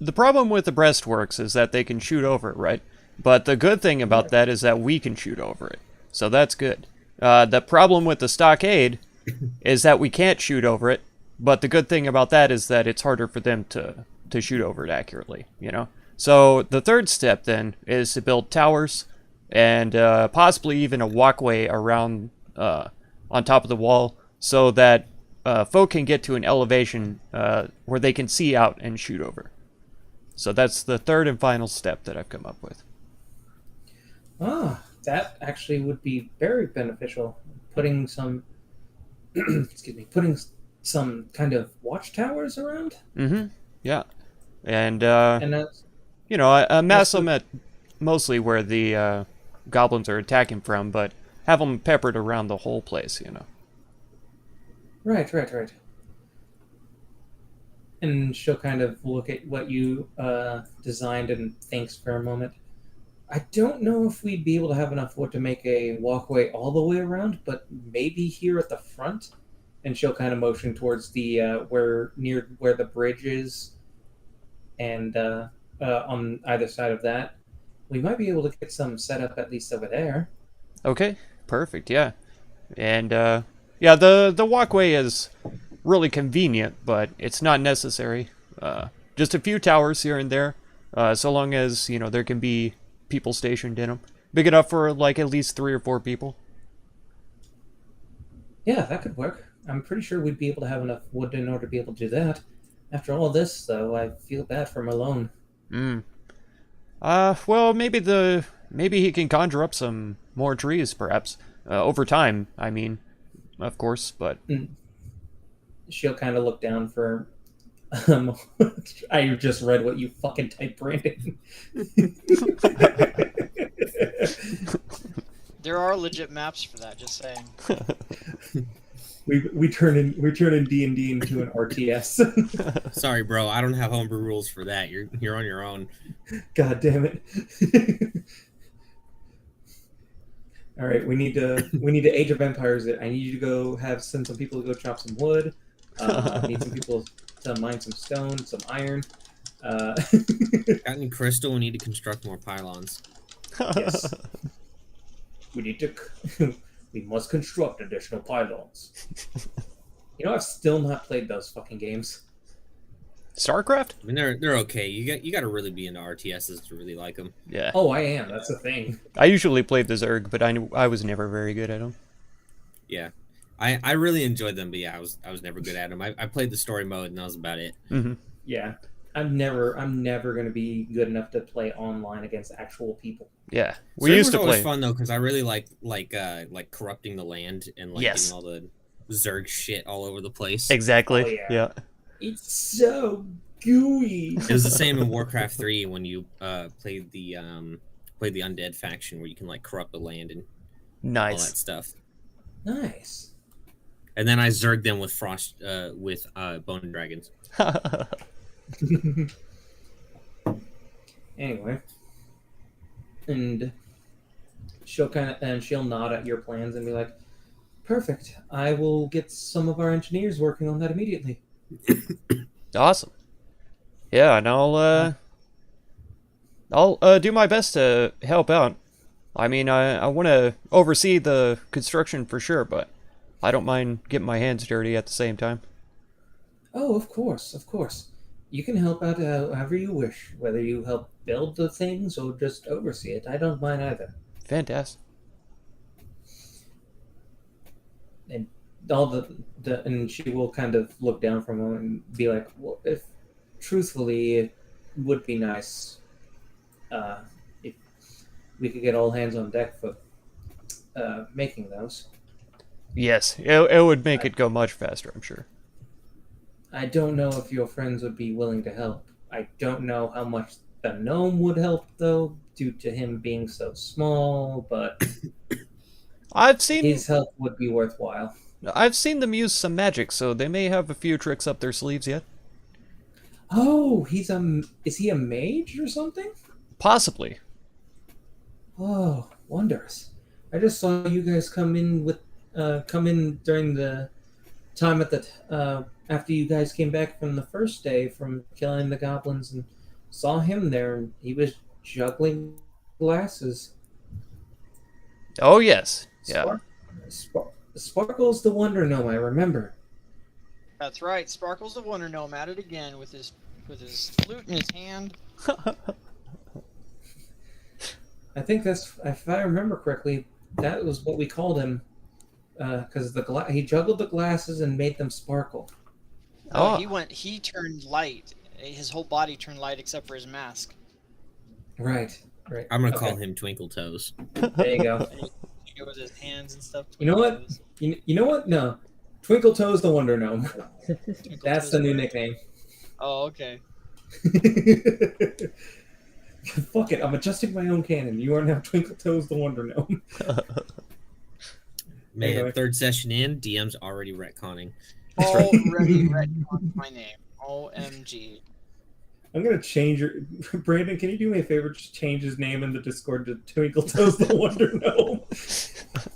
with the breastworks is that they can shoot over it, right? But the good thing about that is that we can shoot over it, so that's good. The problem with the stockade is that we can't shoot over it. But the good thing about that is that it's harder for them to shoot over it accurately. So the third step then is to build towers and possibly even a walkway around on top of the wall so that folk can get to an elevation where they can see out and shoot over. So that's the third and final step that I've come up with. Ah, that actually would be very beneficial. Putting some, excuse me, putting some kind of watchtowers around. Mm-hmm. Yeah, and that's, I mass them at mostly where the goblins are attacking from, but have them peppered around the whole place. Right. And she'll kind of look at what you designed and thinks for a moment. I don't know if we'd be able to have enough wood to make a walkway all the way around, but maybe here at the front. And she'll kind of motion towards the where the bridge is, and on either side of that, we might be able to get some set up at least over there. Okay, perfect. Yeah, and the walkway is really convenient, but it's not necessary. Just a few towers here and there, so long as there can be people stationed in them, big enough for like at least 3 or 4 people. Yeah, that could work. I'm pretty sure we'd be able to have enough wood in order to be able to do that. After all this, though, I feel bad for Malone. Well, maybe he can conjure up some more trees, perhaps. Over time, I mean, of course, but... She'll kind of look down for... I just read what you fucking typed, Brandon. There are legit maps for that, just saying. We turn in D&D into an RTS. Sorry, bro. I don't have homebrew rules for that. You're on your own. God damn it. All right, we need to Age of Empires it. I need you to send some people to go chop some wood. Need some people to mine some stone, some iron. Got any crystal? We need to construct more pylons. Yes. We must construct additional pylons. I've still not played those fucking games. StarCraft? I mean, they're okay. You got to really be into RTSs to really like them. Yeah. Oh, I am. That's the thing. I usually played the Zerg, but I was never very good at them. Yeah, I really enjoyed them, but yeah, I was never good at them. I played the story mode, and that was about it. Mm-hmm. Yeah, I'm never gonna be good enough to play online against actual people. Yeah, we used to play. Always fun though, because I really like corrupting the land and yes. getting all the Zerg shit all over the place. Exactly. Oh, yeah. It's so gooey. It was the same in Warcraft 3 when you played the undead faction where you can corrupt the land and all that stuff. Nice. And then I zerged them with bone dragons. Anyway, and she'll nod at your plans and be like, "Perfect. I will get some of our engineers working on that immediately." Awesome. Yeah, and I'll do my best to help out. I mean, I want to oversee the construction for sure, but I don't mind getting my hands dirty at the same time. Oh, of course. You can help out however you wish, whether you help build the things or just oversee it. I don't mind either. Fantastic. And and she will kind of look down for a moment and be like, "Well, if truthfully, it would be nice if we could get all hands on deck for making those." Yes, it would make it go much faster, I'm sure. I don't know if your friends would be willing to help. I don't know how much the gnome would help, though, due to him being so small, but his help would be worthwhile. I've seen them use some magic, so they may have a few tricks up their sleeves yet. Oh, is he a mage or something? Possibly. Oh, wondrous. I just saw you guys come in during the time at the after you guys came back from the first day from killing the goblins, and saw him there, and he was juggling glasses. Oh yes, yeah. Sparkle's the Wonder Gnome, I remember. That's right. Sparkle's the Wonder Gnome at it again with his flute in his hand. I think if I remember correctly, that was what we called him because he juggled the glasses and made them sparkle. Oh, Oh. he turned light. His whole body turned light except for his mask. Right. I'm gonna Okay. call him Twinkle Toes. There you go. And he goes with his hands and stuff. You know what? You know what? No. Twinkle Toes the Wonder Gnome. That's the new nickname. Oh, okay. Fuck it. I'm adjusting my own canon. You are now Twinkle Toes the Wonder Gnome. Man, Anyway. third session in, DM's already retconning. Already retconned my name. OMG. I'm gonna change your Brandon. Can you do me a favor? Just change his name in the Discord to Twinkle Toes the Wonder Gnome.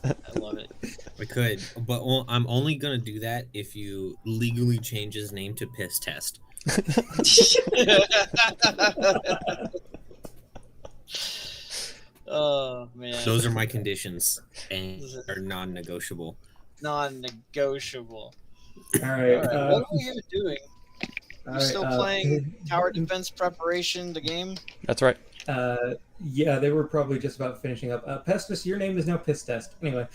I love it. I could, but I'm only gonna do that if you legally change his name to Piss Test. Oh man. Those are my conditions, and are non-negotiable. Non-negotiable. All right. Alright, what are you doing? all You right, still playing Tower Defense Preparation, the game? That's right. Yeah, they were probably just about finishing up. Pestis, your name is now Piss Test. Anyway.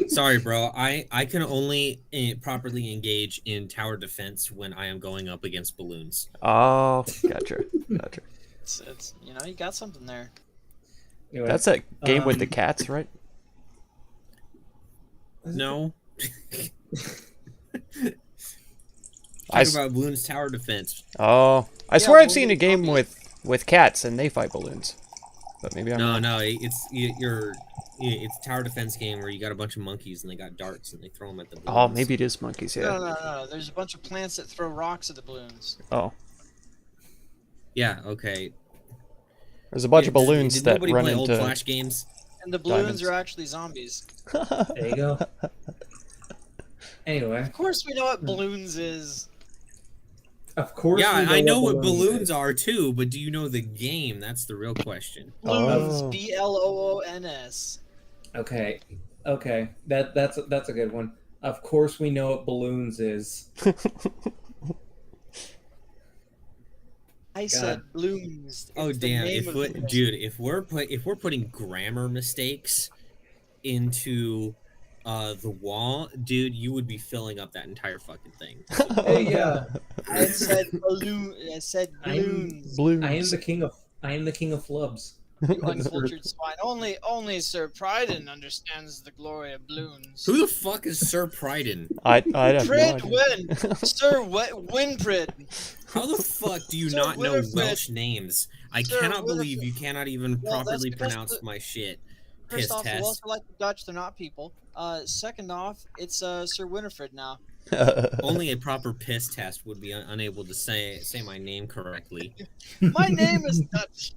Sorry, bro. I can only properly engage in tower defense when I am going up against balloons. Oh, gotcha. It's you got something there. Anyway, That's that game with the cats, right? No. I Talk about balloons tower defense. Oh, I Yeah, swear I've well, seen a game with cats and they fight balloons, but maybe I'm wrong. No, it's a tower defense game where you got a bunch of monkeys and they got darts and they throw them at the balloons. Oh, maybe it is monkeys. Yeah. No. There's a bunch of plants that throw rocks at the balloons. Oh, Yeah. Okay. there's a bunch of Did balloons that nobody run play old into. Flash games? And the balloons Diamonds. are actually zombies. there you go. Anyway, Of course we know what balloons is. of course. Yeah, we I know what balloons balloons is. are too, but do you know the game? That's the real question. Balloons, Oh. BLOONS. Okay. That's a good one. Of course, we know what balloons is. I said balloons. Oh It's the damn! name of the thing. If we're putting grammar mistakes into the wall, dude, you would be filling up that entire fucking thing. Hey, I said balloon. I said balloons. Balloons. I am the king of flubs. You uncultured swine. Only Sir Pryden understands the glory of balloons. Who the fuck is Sir Pryden? I have no Prid idea. win, Sir Winprid. How the fuck do you Sir not know Winifred. Welsh names? I Sir cannot Winifred. believe you cannot even Well, that's properly because pronounce my shit. First Piss off, the Welsh test. are like the Dutch; they're not people. Second off, it's Sir Winifred now. Only a proper piss test would be unable to say my name correctly. My name is Dutch.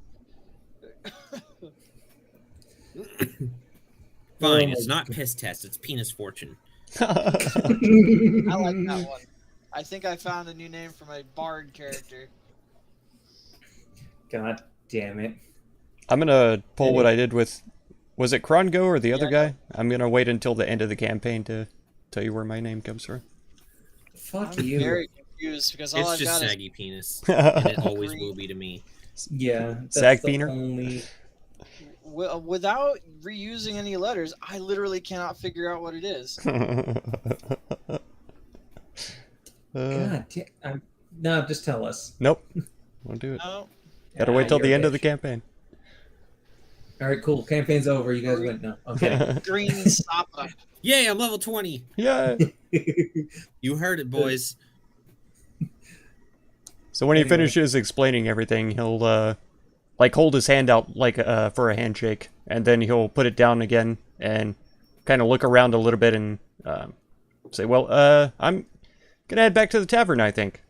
Fine, it's not piss test, it's penis fortune. I like that one. I think I found a new name for my bard character. God damn it. I'm gonna pull what I did with. Was it Krongo or the other Yeah. guy? I'm gonna wait until the end of the campaign to tell you where my name comes from. Fuck I'm you. very confused because all It's I've just got saggy penis, and it always Green. will be to me. Yeah. That's Sag the peener? only. is without reusing any letters. I literally cannot figure out what it is. God damn. No, just tell us. Nope. Won't do it. No, Gotta wait till you're the a end of the bitch. campaign. All right, cool. Campaign's over. You guys win. No. Okay. green Sapa. Yay, I'm level 20! Yeah. You heard it, boys. So when he Anyway. finishes explaining everything, he'll like hold his hand out like for a handshake, and then he'll put it down again and kind of look around a little bit and say, "Well, I'm gonna head back to the tavern, I think."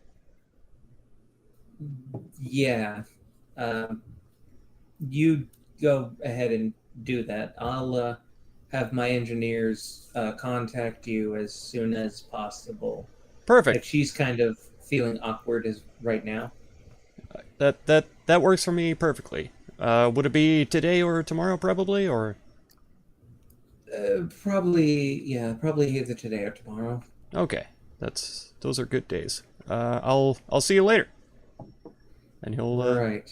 Yeah. You go ahead and do that. I'll have my engineers contact you as soon as possible. Like Perfect. she's kind of feeling awkward as right now. That works for me perfectly. Would it be today or tomorrow, probably, or? Probably either today or tomorrow. Okay, those are good days. I'll see you later. And he'll Right.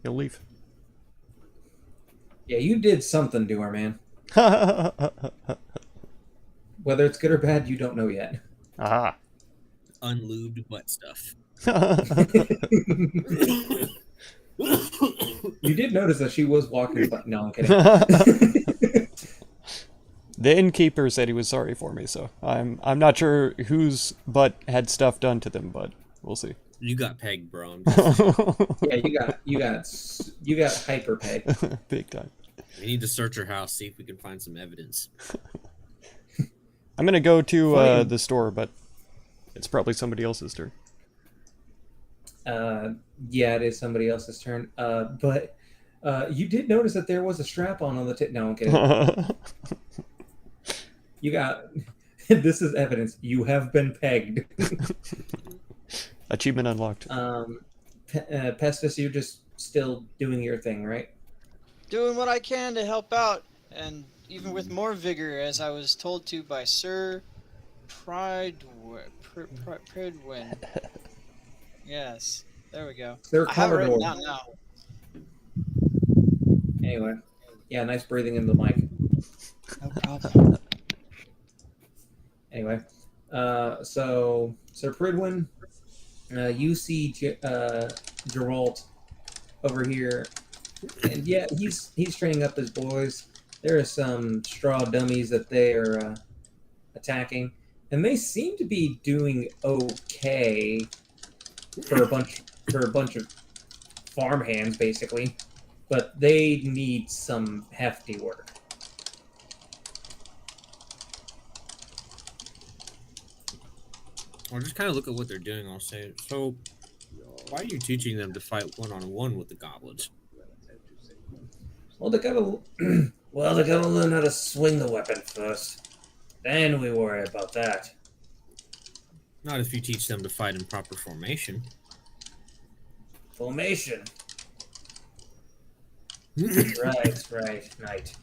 he'll leave. Yeah, you did something to her, man. Whether it's good or bad, you don't know yet. Ah. Unlubed butt stuff. You did notice that she was walking, but no, I'm kidding. The innkeeper said he was sorry for me, so I'm not sure whose butt had stuff done to them, but we'll see. You got pegged, bro. Yeah, you got hyper pegged. Big time. We need to search her house, see if we can find some evidence. I'm gonna go to Fine. the store, but it's probably somebody else's turn. Yeah, it is somebody else's turn. But you did notice that there was a strap on the tip. No, I'm kidding. You got. This is evidence. You have been pegged. Achievement unlocked. Pestis, you're just still doing your thing, right? Doing what I can to help out, and even with more vigor, as I was told to by Sir Pridwin. Yes, there we go. Sir I have it written Commodore. down now. Anyway, yeah, nice breathing in the mic. No problem. Anyway, so Sir Pridwin, you see Geralt over here, and yeah, he's training up his boys. There are some straw dummies that they are attacking, and they seem to be doing okay for a bunch of farmhands, basically, but they need some hefty work. Or just kind of look at what they're doing. I'll say, so why are you teaching them to fight one-on-one with the goblins? Well, they gotta learn how to swing the weapon first. Then we worry about that. Not if you teach them to fight in proper formation. Formation. Right.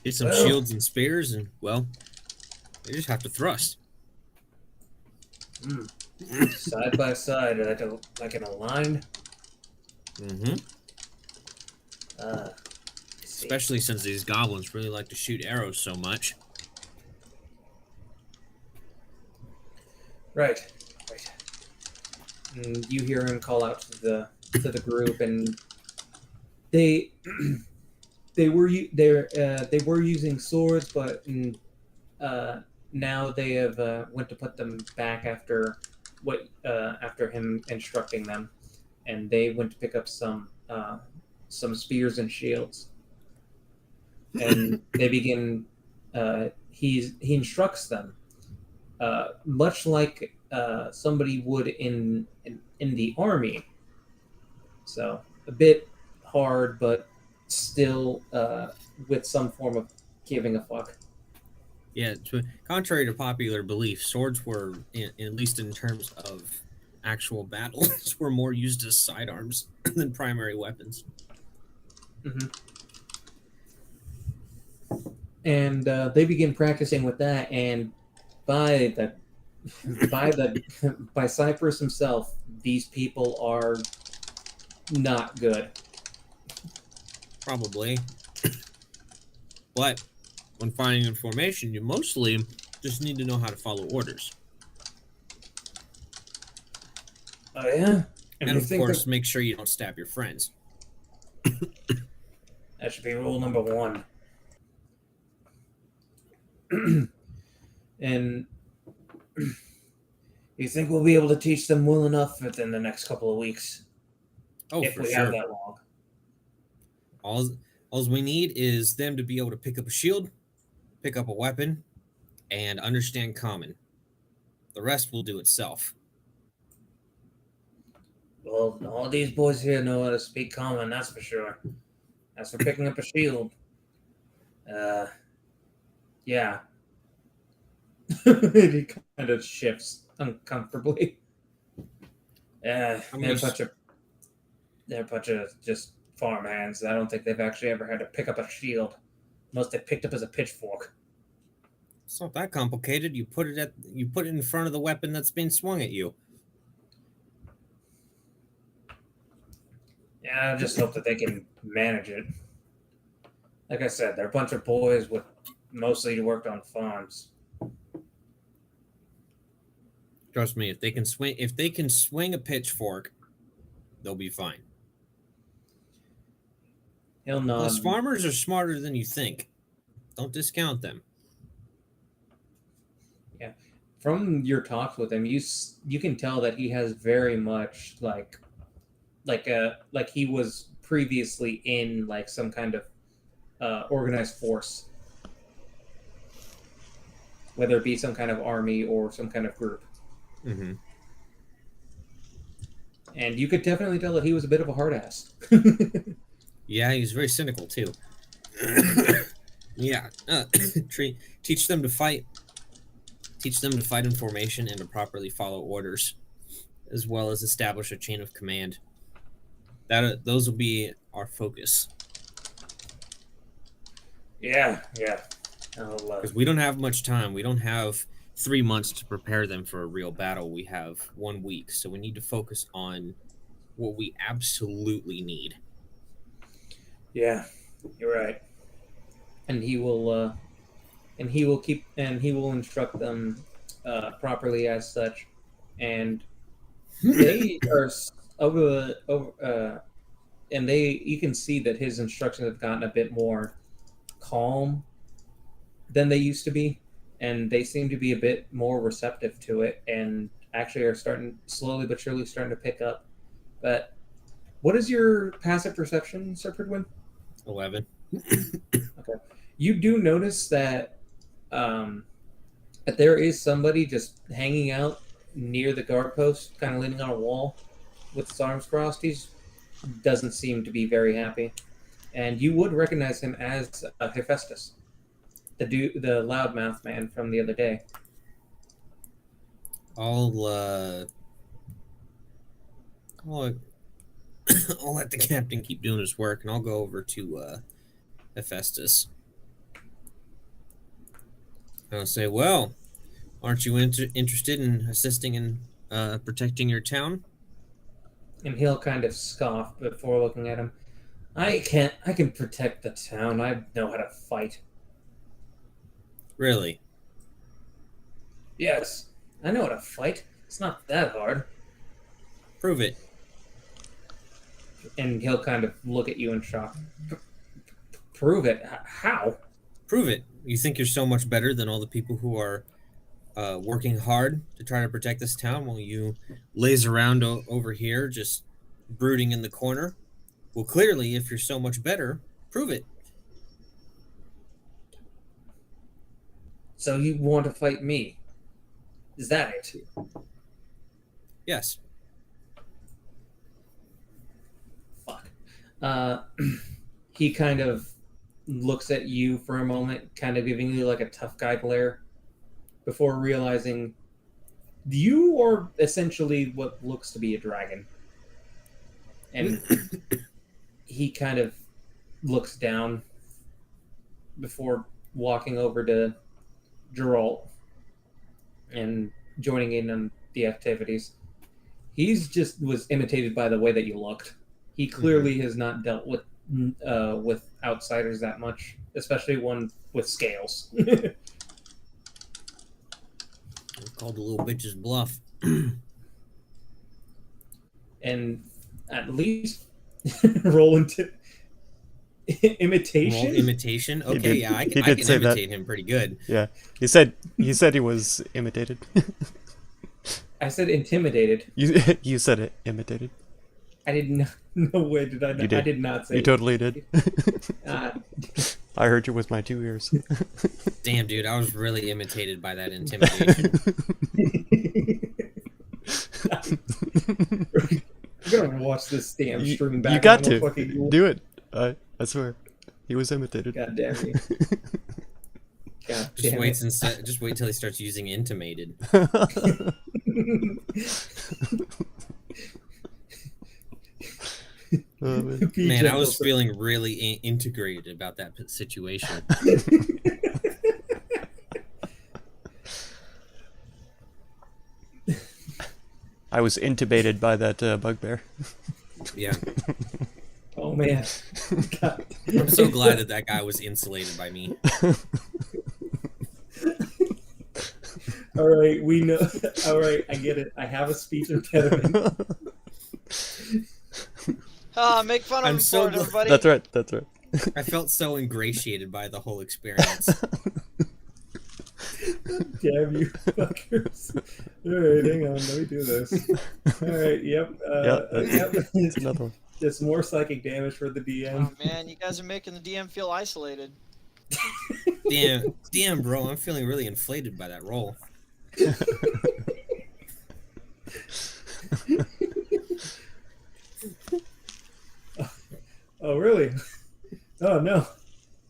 Get some Well. shields and spears, and, well, they just have to thrust. Side by side, like in a line. Mm-hmm. Especially since these goblins really like to shoot arrows so much. Right. And you hear him call out to the group, and they were using swords, but now they have went to put them back after him instructing them, and they went to pick up some spears and shields, and they begin. He instructs them, much like somebody would in the army. So a bit hard, but still with some form of giving a fuck. Yeah, contrary to popular belief, swords were, at least in terms of actual battles, were more used as sidearms than primary weapons. Mm-hmm. And they begin practicing with that, and by Cyprus himself, these people are not good. Probably. But when fighting in formation, you mostly just need to know how to follow orders. Oh yeah, And you of think course, make sure you don't stab your friends. that should be rule number 1. And you think we'll be able to teach them well enough within the next couple of weeks? Oh, if for we sure. have that long. All we need is them to be able to pick up a shield, pick up a weapon, and understand common. The rest will do itself. Well, all these boys here know how to speak common, that's for sure. As for picking up a shield, yeah. He kind of shifts uncomfortably. They're a bunch of just farmhands. I don't think they've actually ever had to pick up a shield. Most they picked up as a pitchfork. It's not that complicated. You put it in front of the weapon that's being swung at you. I just hope that they can manage it. Like I said, they're a bunch of boys with mostly worked on farms. Trust me, if they can swing a pitchfork, they'll be fine. He'll nod. Plus, farmers are smarter than you think. Don't discount them. Yeah, from your talks with him, you can tell that he has very much like he was previously in like some kind of organized force, whether it be some kind of army or some kind of group. Mm-hmm. And you could definitely tell that he was a bit of a hard ass. Yeah, he's very cynical too. Yeah, teach them to fight. Teach them to fight in formation and to properly follow orders, as well as establish a chain of command. Those will be our focus. Yeah. Because we don't have much time. We don't have 3 months to prepare them for a real battle. We have 1 week, so we need to focus on what we absolutely need. Yeah, you're right. And he will instruct them properly as such, and they are you can see that his instructions have gotten a bit more calm than they used to be, and they seem to be a bit more receptive to it, and actually are starting slowly but surely starting to pick up. But what is your passive perception, Sir Pridwin? 11. Okay. You do notice that that there is somebody just hanging out near the guard post, kind of leaning on a wall with his arms crossed. He doesn't seem to be very happy, and you would recognize him as Hephaestus, the loudmouth man from the other day. I'll let the captain keep doing his work, and I'll go over to Hephaestus. I'll say, well, aren't you interested in assisting in protecting your town? And he'll kind of scoff before looking at him. I can protect the town. I know how to fight. Really? Yes, I know how to fight. It's not that hard. Prove it. And he'll kind of look at you in shock. Prove it? How? Prove it. You think you're so much better than all the people who are working hard to try to protect this town while you laze around over here just brooding in the corner? Well, clearly, if you're so much better, prove it. So you want to fight me? Is that it? Yes. Fuck. He kind of looks at you for a moment, kind of giving you like a tough guy glare, before realizing you are essentially what looks to be a dragon. And he kind of looks down before walking over to Geralt and joining in on the activities. He's just was imitated by the way that you looked. He clearly has not dealt with outsiders that much, especially one with scales. Called the little bitch's bluff. And at least roll into imitation. Roll imitation? Okay, did- yeah, I he can did say that. imitate him pretty good. Yeah, he said he was imitated. I said intimidated. You said it imitated. I didn't. No way did I. You did. I did not say. You totally did. Uh, I heard you with my 2 ears. Damn, dude, I was really imitated by that intimidation. We're gonna watch this damn stream back. You got and I'm to fucking- do it. I swear, he was imitated. God damn you. God Just damn wait it. just wait till he starts using intimated. Oh, man. Be Man, I gentle, was sir. feeling really integrated about that situation. I was intubated by that bugbear. Yeah. Oh man. God. I'm so glad that guy was insulated by me. All right, we know. All right, I get it. I have a speech impediment. Make fun of I'm him so for it, glad- everybody. That's right. That's right. I felt so ingratiated by the whole experience. Damn you fuckers. All right, hang on. Let me do this. All right, yep. That's another one. Just more psychic damage for the DM. Oh man, you guys are making the DM feel isolated. Damn, bro, I'm feeling really inflated by that roll. Oh, really? Oh, no.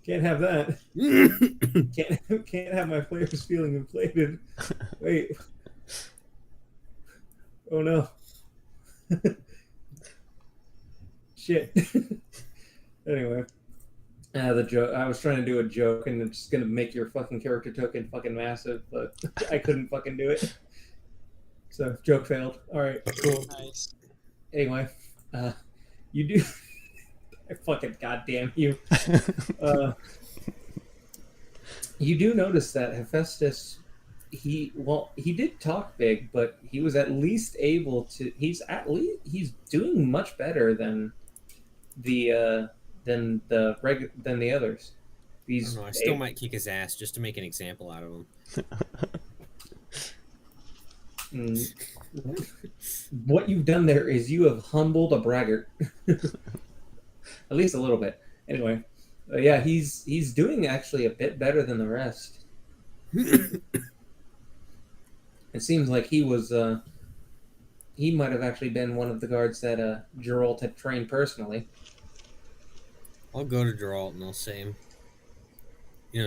Can't have that. Can't have my players feeling inflated. Wait. Oh, no. Shit. Anyway. The joke. I was trying to do a joke, and it's just gonna make your fucking character token fucking massive, but I couldn't fucking do it. So, joke failed. Alright, cool. Nice. Anyway, you do... I fucking goddamn you. You do notice that Hephaestus, he did talk big, but he was at least able to... He's doing much better than the others. I don't know, I still might kick his ass just to make an example out of him. What you've done there is you have humbled a braggart. At least a little bit. Anyway, yeah, he's doing actually a bit better than the rest. It seems like he might have actually been one of the guards that Geralt had trained personally. I'll go to Geralt and I'll say,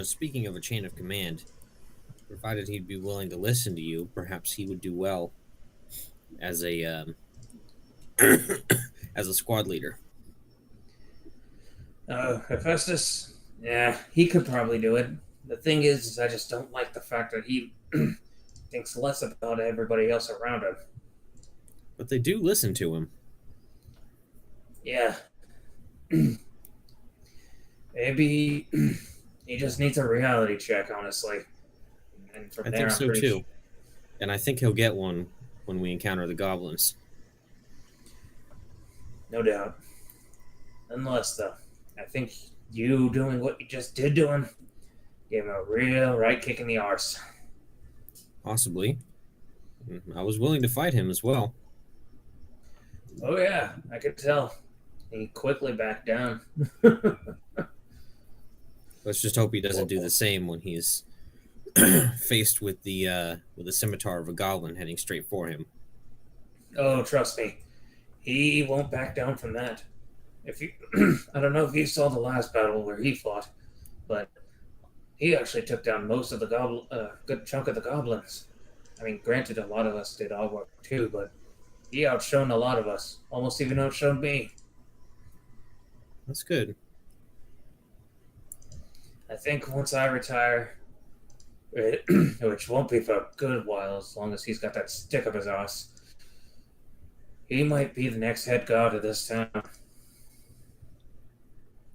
speaking of a chain of command, provided he'd be willing to listen to you, perhaps he would do well as a as a squad leader. Hephaestus? Yeah, he could probably do it. The thing is I just don't like the fact that he thinks less about everybody else around him. But they do listen to him. Yeah. Maybe he just needs a reality check, honestly. And from I there, think I'm so pretty too. And I think he'll get one when we encounter the goblins. No doubt. Unless, though, I think you doing what you just did to him gave him a real right kick in the arse. Possibly. I was willing to fight him as well. Oh, yeah, I could tell. He quickly backed down. Let's just hope he doesn't do the same when he's faced with the scimitar of a goblin heading straight for him. Oh, trust me. He won't back down from that. If you, I don't know if you saw the last battle where he fought, but he actually took down most of the good chunk of the goblins. I mean, granted, a lot of us did all work too, but he outshone a lot of us. Almost even outshone me. That's good. I think once I retire, which won't be for a good while as long as he's got that stick up his ass, he might be the next head god of this town.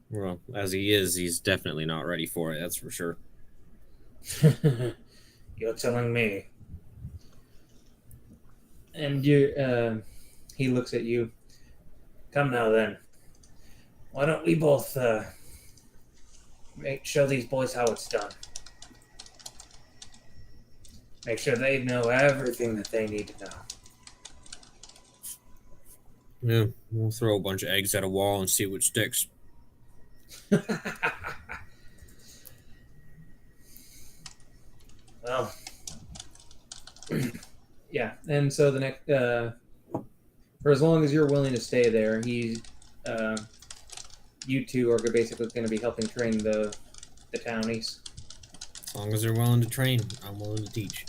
Well, as he is, he's definitely not ready for it, that's for sure. You're telling me. And he looks at you. Come now then. Why don't we both show these boys how it's done? Make sure they know everything that they need to know. Yeah, we'll throw a bunch of eggs at a wall and see which sticks. Well, yeah, and so the next, for as long as you're willing to stay there, you two are basically going to be helping train the townies. As long as they're willing to train, I'm willing to teach.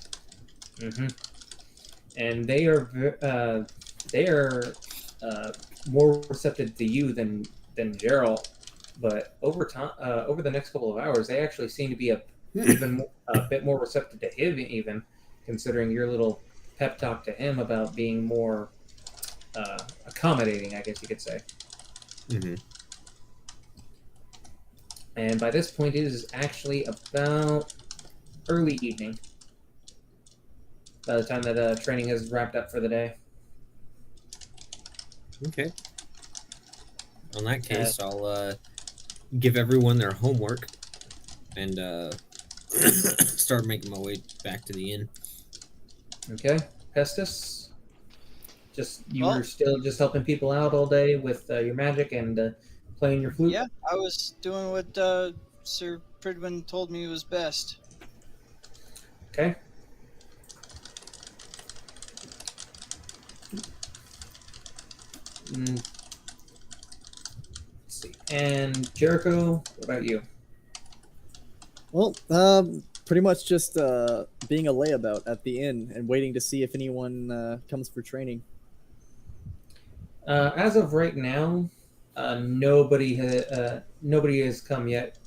Mm-hmm. And they are more receptive to you than Gerald, but over the next couple of hours, they actually seem to be a bit more receptive to him, even considering your little pep talk to him about being more accommodating, I guess you could say. Mm-hmm. And by this point, it is actually about early evening. By the time that training has wrapped up for the day. Okay. In that case, I'll give everyone their homework and start making my way back to the inn. Okay, Pestis. You Well- were still just helping people out all day with your magic and playing your flute. Yeah, I was doing what Sir Pridwin told me was best. Okay. Let's see. And Jericho, what about you? Well, pretty much just being a layabout at the inn and waiting to see if anyone comes for training. As of right now, nobody has come yet.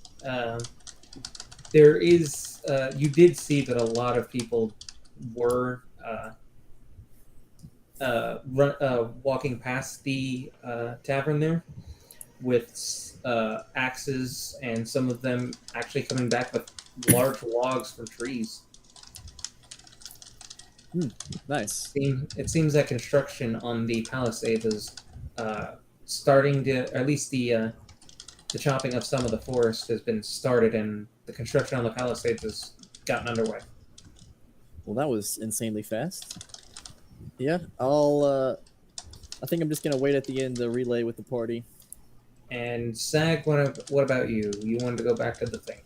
There is. You did see that a lot of people were walking past the tavern there with axes, and some of them actually coming back with large logs from trees. Nice. It seems that construction on the palisades is starting to, or at least the chopping of some of the forest has been started, and the construction on the palisades has gotten underway. Well, that was insanely fast. Yeah, I think I'm just gonna wait at the end to relay with the party. And Sag, what about you? You wanted to go back to the thing?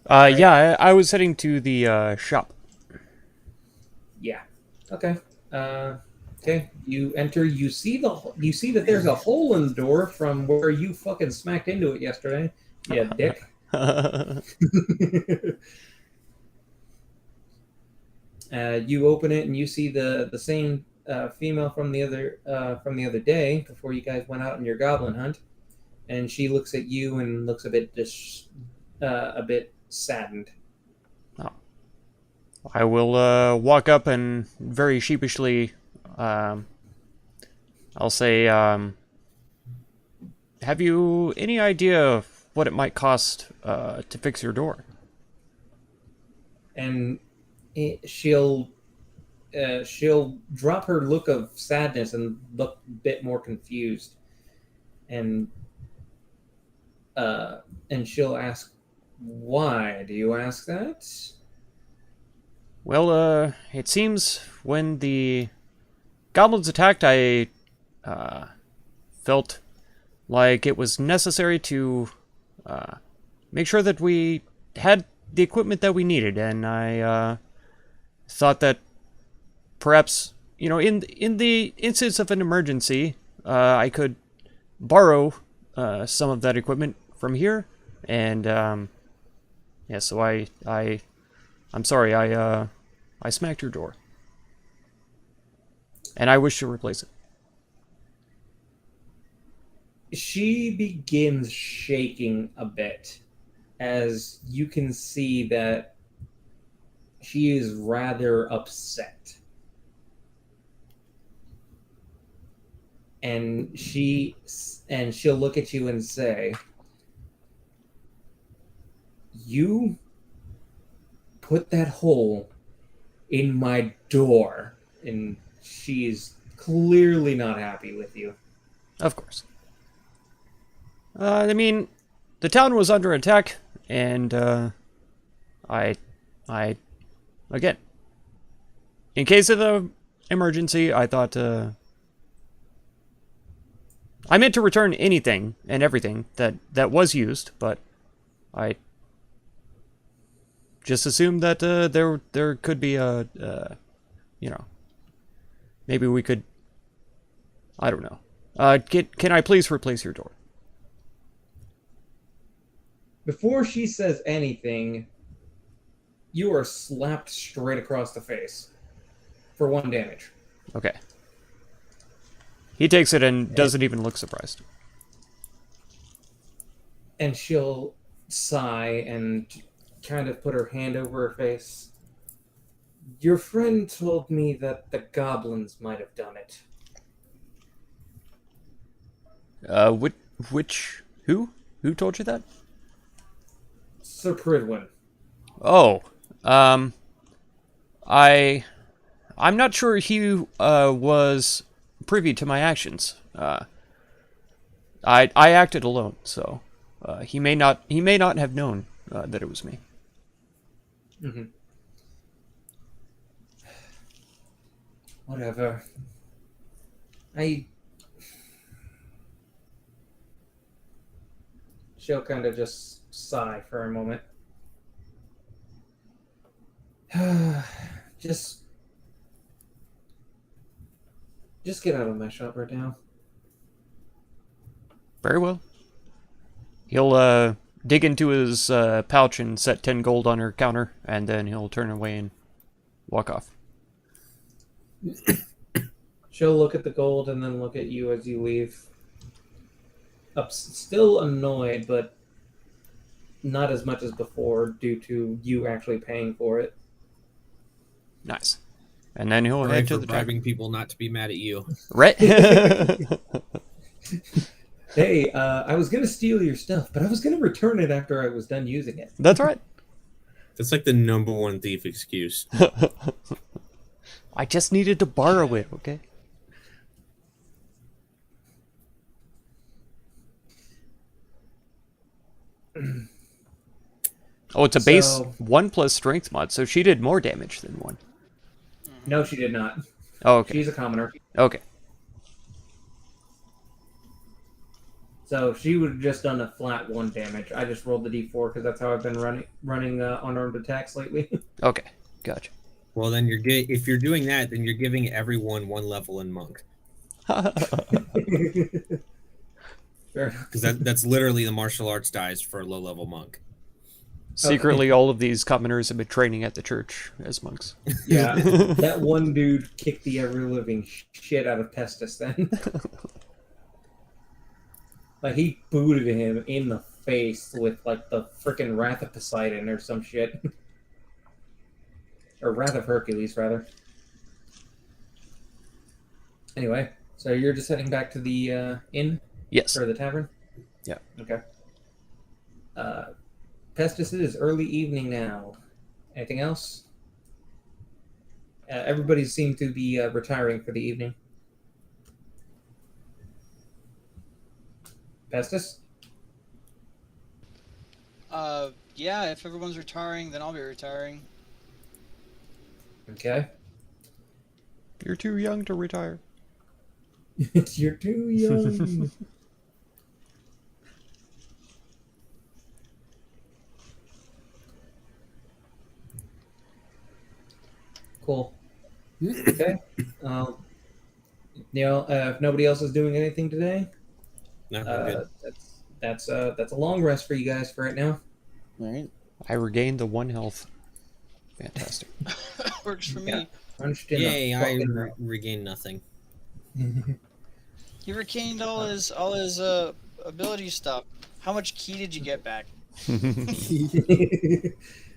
Yeah, I was heading to the shop. Yeah. Okay. Okay. You enter. You see that there's a hole in the door from where you fucking smacked into it yesterday. Yeah, dick. You open it and you see the same female from the other day before you guys went out on your goblin hunt, and she looks at you and looks a bit saddened. I will walk up and very sheepishly, I'll say, have you any idea of what it might cost to fix your door? And she'll drop her look of sadness and look a bit more confused, and she'll ask, "Why do you ask that?" Well, it seems when the goblins attacked, I felt like it was necessary to make sure that we had the equipment that we needed, and I thought that perhaps, in the instance of an emergency, I could borrow some of that equipment from here, and yeah, so I'm sorry, I smacked your door, and I wish to replace it. She begins shaking a bit, as you can see that she is rather upset. And she'll look at you and say, "You put that hole in my door," and she's clearly not happy with you. Of course. I mean, the town was under attack, and I, again, in case of the emergency, I thought, I meant to return anything and everything that was used, but I just assumed that there could be maybe we could, I don't know. Can I please replace your door? Before she says anything, you are slapped straight across the face for 1 damage. Okay. He takes it and doesn't even look surprised. And she'll sigh and kind of put her hand over her face. "Your friend told me that the goblins might have done it." Which who Who told you that? Sir Pridwin. Oh, I'm not sure he was privy to my actions. I acted alone, so he may not have known that it was me. Mm-hmm. Whatever. She'll kind of just sigh for a moment. just get out of my shop right now. Very well. He'll dig into his pouch and set 10 gold on her counter, and then he'll turn away and walk off. She'll look at the gold and then look at you as you leave. Still annoyed, but not as much as before due to you actually paying for it. Nice. And then he'll Hooray head for to the bribing tavern. people not to be mad at you. Right? Hey, I was going to steal your stuff, but I was going to return it after I was done using it. That's right. That's like the #1 thief excuse. I just needed to borrow it, okay? Oh, it's a base So- 1 plus strength mod, so she did more damage than 1. No, she did not. Oh, okay. She's a commoner. Okay. So she would have just done a flat 1 damage. I just rolled the d4 because that's how I've been running unarmed attacks lately. Okay. Gotcha. Well, then if you're doing that, then you're giving everyone 1 level in monk, Fair. because that's literally the martial arts dice for a low level monk. Secretly, all of these commoners have been training at the church as monks. Yeah, that one dude kicked the ever-living shit out of Pestis then. Like, he booted him in the face with, like, the frickin' Wrath of Poseidon or some shit. Or Wrath of Hercules, rather. Anyway, so you're just heading back to the inn? Yes. Or the tavern? Yeah. Okay. Pestis, it is early evening now. Anything else? Everybody seemed to be retiring for the evening. Pestis? Yeah, if everyone's retiring, then I'll be retiring. Okay. You're too young to retire. You're too young. Cool. Okay. If nobody else is doing anything today, No, we're good. that's a long rest for you guys for right now. All right. I regained the 1 health. Fantastic. Works for Yeah. me. Punched in Yay! the I fucking regained nothing. He retained all his ability stuff. How much key did you get back?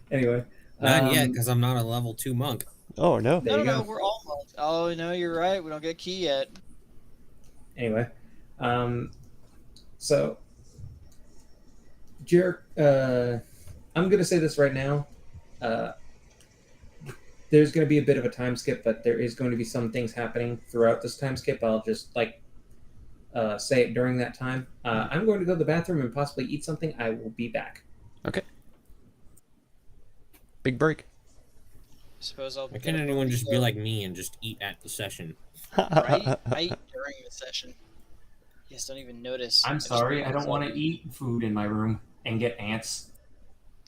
Anyway. Not yet, because I'm not a level 2 monk. Oh, no. There you go. We're almost. Oh no, you're right. We don't get key yet. Anyway, so Jerk, I'm gonna say this right now. There's gonna be a bit of a time skip, but there is going to be some things happening throughout this time skip. I'll just say it during that time. I'm going to go to the bathroom and possibly eat something. I will be back. Okay. Big break. Suppose I'll. Why can't anyone just be like me and just eat at the session? Right? I eat during the session. You just don't even notice. I'm sorry, I don't want to eat food in my room and get ants.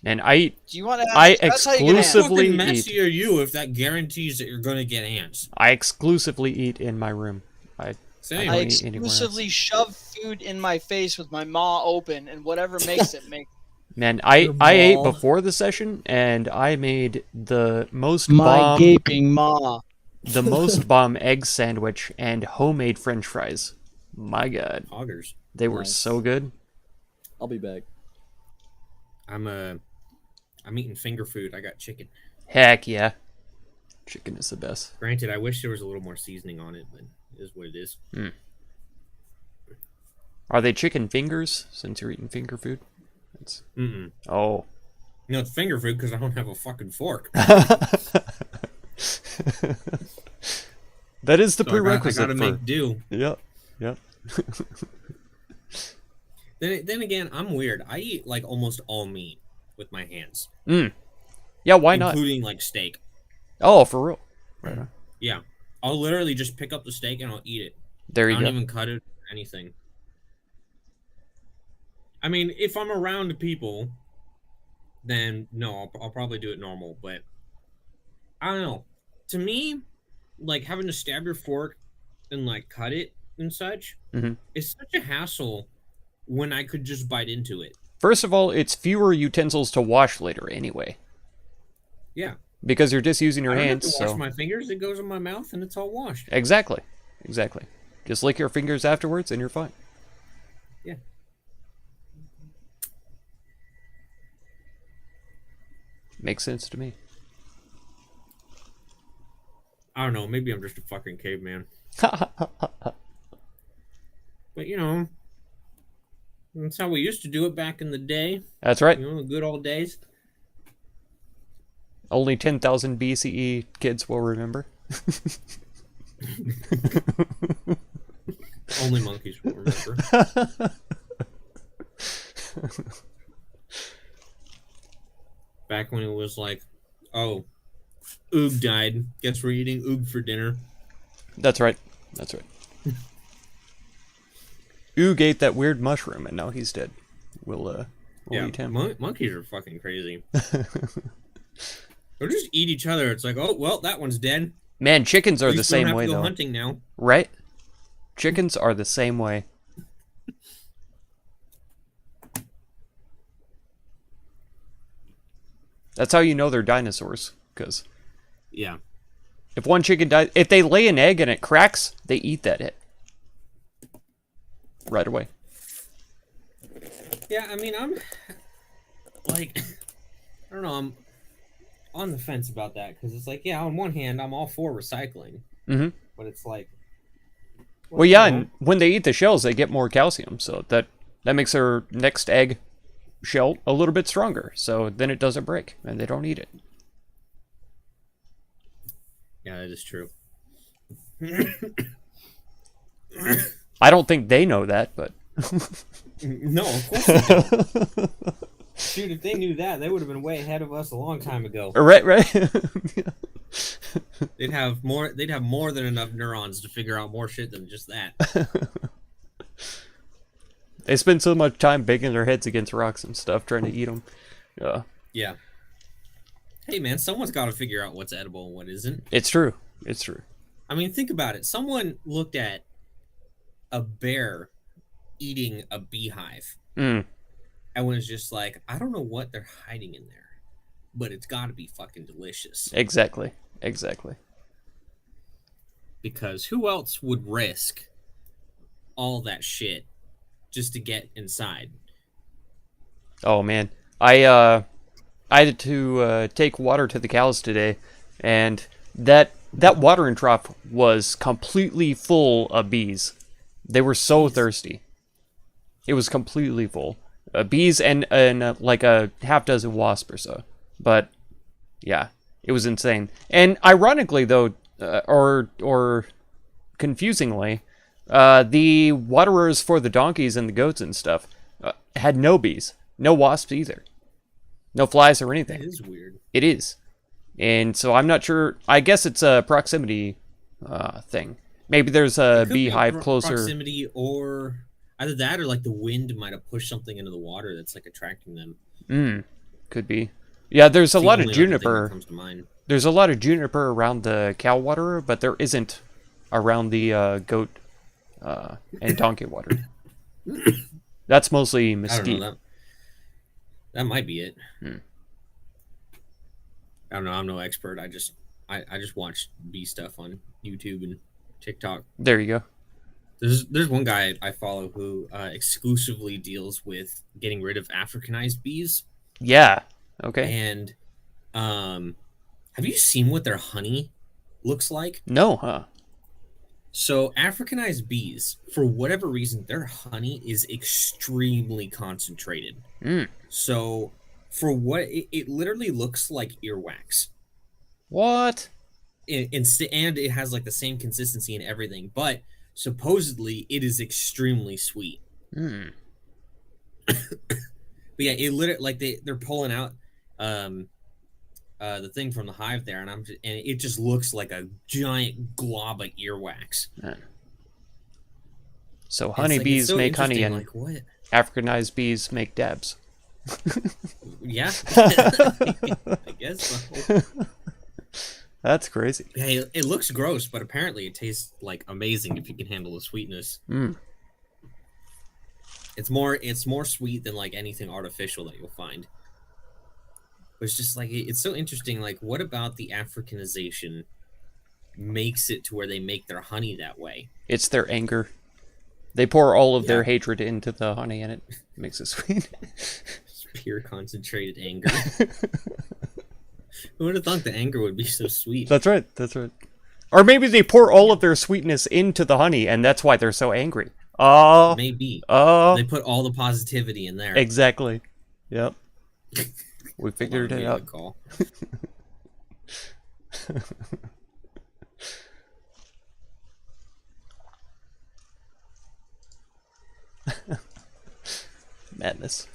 And I eat. Do you want to? I That's how you get ants. exclusively Fucking eat. messy are you if that guarantees that you're going to get ants? I exclusively eat in my room. Same. I don't eat anywhere else. exclusively shove food in my face with my maw open, and whatever makes it make. Man, Your I ate maw. before the session, and I made the most My bomb gaping maw. the most bomb egg sandwich and homemade French fries. My God, Hoggers. they were Nice. so good. I'll be back. I'm eating finger food. I got chicken. Heck yeah, chicken is the best. Granted, I wish there was a little more seasoning on it, but it is what it is. Are they chicken fingers, since you're eating finger food? It's... Oh. You know, it's finger food because I don't have a fucking fork. That is the So prerequisite I gotta for... make do. Yep, yep. Then again, I'm weird. I eat like almost all meat with my hands. Yeah, why not? Including like steak. Oh, for real? Right on. Yeah. I'll literally just pick up the steak and I'll eat it. There you I go. don't even cut it or anything. I mean, if I'm around people, then no, I'll probably do it normal. But I don't know. To me, like having to stab your fork and like cut it and such is such a hassle when I could just bite into it. First of all, it's fewer utensils to wash later anyway. Yeah. Because you're just using your I don't hands. have to wash So my fingers. It goes in my mouth and it's all washed. Exactly. Exactly. Just lick your fingers afterwards and you're fine. Yeah. Makes sense to me. I don't know. Maybe I'm just a fucking caveman. But, you know, that's how we used to do it back in the day. That's right. You know, the good old days. Only 10,000 BCE kids will remember. Only monkeys will remember. Back when it was like, oh, Oog died. Guess we're eating Oog for dinner. That's right. That's right. Oog ate that weird mushroom and now he's dead. We'll eat him. Monkeys are fucking crazy. They'll just eat each other. It's like, oh, well, that one's dead. Man, chickens are At the least we don't same have way to go though. hunting now. Right? Chickens are the same way. That's how you know they're dinosaurs. Because Yeah. if one chicken dies, if they lay an egg and it cracks, they eat that egg right away. Yeah, I mean, I'm like, I don't know, I'm on the fence about that because it's like, yeah, on one hand, I'm all for recycling, but it's like, Well, yeah, and when they eat the shells, they get more calcium, so that makes their next egg shell a little bit stronger, so then it doesn't break, and they don't eat it. yeah, that is true. I don't think they know that, but... No, of course they don't. Shoot, if they knew that, they would have been way ahead of us a long time ago. Right. They'd have more than enough neurons to figure out more shit than just that. They spend so much time banging their heads against rocks and stuff trying to eat them. Yeah. Hey man, someone's got to figure out what's edible and what isn't. It's true. It's true. I mean, think about it. Someone looked at a bear eating a beehive and was just like, I don't know what they're hiding in there, but it's got to be fucking delicious. Exactly. Because who else would risk all that shit just to get inside? Oh man, I had to take water to the cows today, and that watering trough was completely full of bees. They were so thirsty. It was completely full. Bees and like a half dozen wasps or so. But yeah, it was insane. And ironically though, or confusingly, the waterers for the donkeys and the goats and stuff had no bees, no wasps either, no flies or anything. That is weird. It is. And so I'm not sure. I guess it's a proximity thing. Maybe there's a beehive closer. Proximity, or either that or like the wind might have pushed something into the water that's like attracting them. Could be. Yeah, there's a lot of Only other thing that juniper. comes to mind. There's a lot of juniper around the cow waterer, but there isn't around the goat and donkey water. That's mostly I don't mesquite. know. That might be it. I don't know. I'm no expert. I just watch bee stuff on YouTube and TikTok. There you go. There's one guy I follow who exclusively deals with getting rid of Africanized bees. Yeah. Okay. And have you seen what their honey looks like? No, huh? So Africanized bees, for whatever reason, their honey is extremely concentrated. Mm. So for what it literally looks like earwax. What? And it has like the same consistency and everything, but supposedly it is extremely sweet. Hmm. But yeah, it literally like they're pulling out the thing from the hive there, and it just looks like a giant glob of earwax. So It's honeybees so make honey, interesting, and like what? Africanized bees make dabs. Yeah, I guess so. That's crazy. Yeah, it looks gross, but apparently it tastes like amazing if you can handle the sweetness. Mm. It's more sweet than like anything artificial that you'll find. But it's just like it's so interesting. Like, what about the Africanization makes it to where they make their honey that way? It's their anger. They pour all of their Yeah. hatred into the honey, and it makes it sweet. It's pure concentrated anger. Who would have thought the anger would be so sweet? That's right. That's right. Or maybe they pour all of their sweetness into the honey, and that's why they're so angry. Maybe. They put all the positivity in there. Exactly. Yep. We Hold on, figured I'm it getting a out. call. Madness.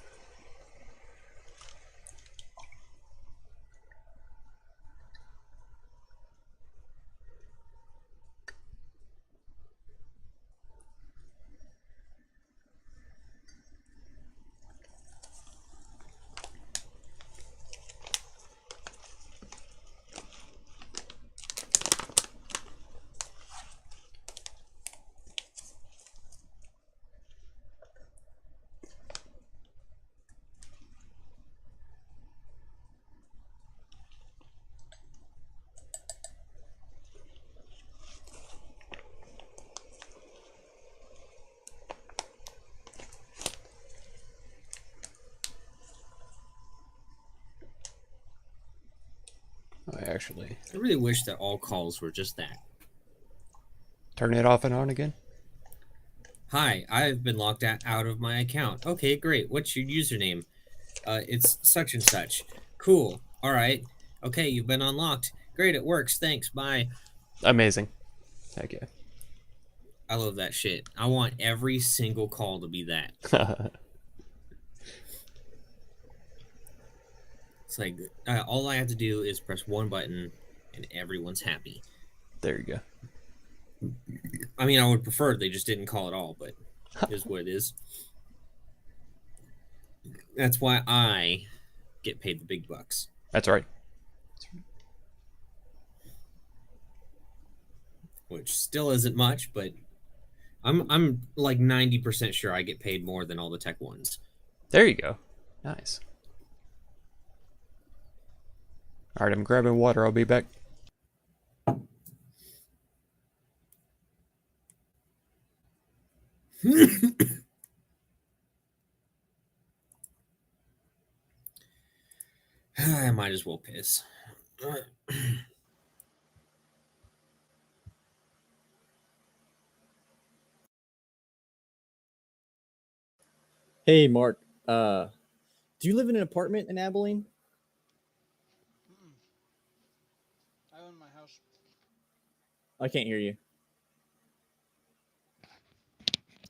I actually I really wish that all calls were just that. turn it off and on again. Hi, I've been locked out of my account. Okay, great. What's your username? It's such and such. Cool. All right. Okay, you've been unlocked. Great, it works. Thanks. Bye. Amazing. Heck yeah. I love that shit. I want every single call to be that. It's like all I have to do is press one button and everyone's happy. There you go. I mean, I would prefer they just didn't call at all, but it is what it is. That's why I get paid the big bucks. That's right. Which still isn't much, but I'm like 90% sure I get paid more than all the tech ones. There you go. Nice. All right, I'm grabbing water. I'll be back. I might as well piss. Hey, Mark. Do you live in an apartment in Abilene? I own my house. I can't hear you.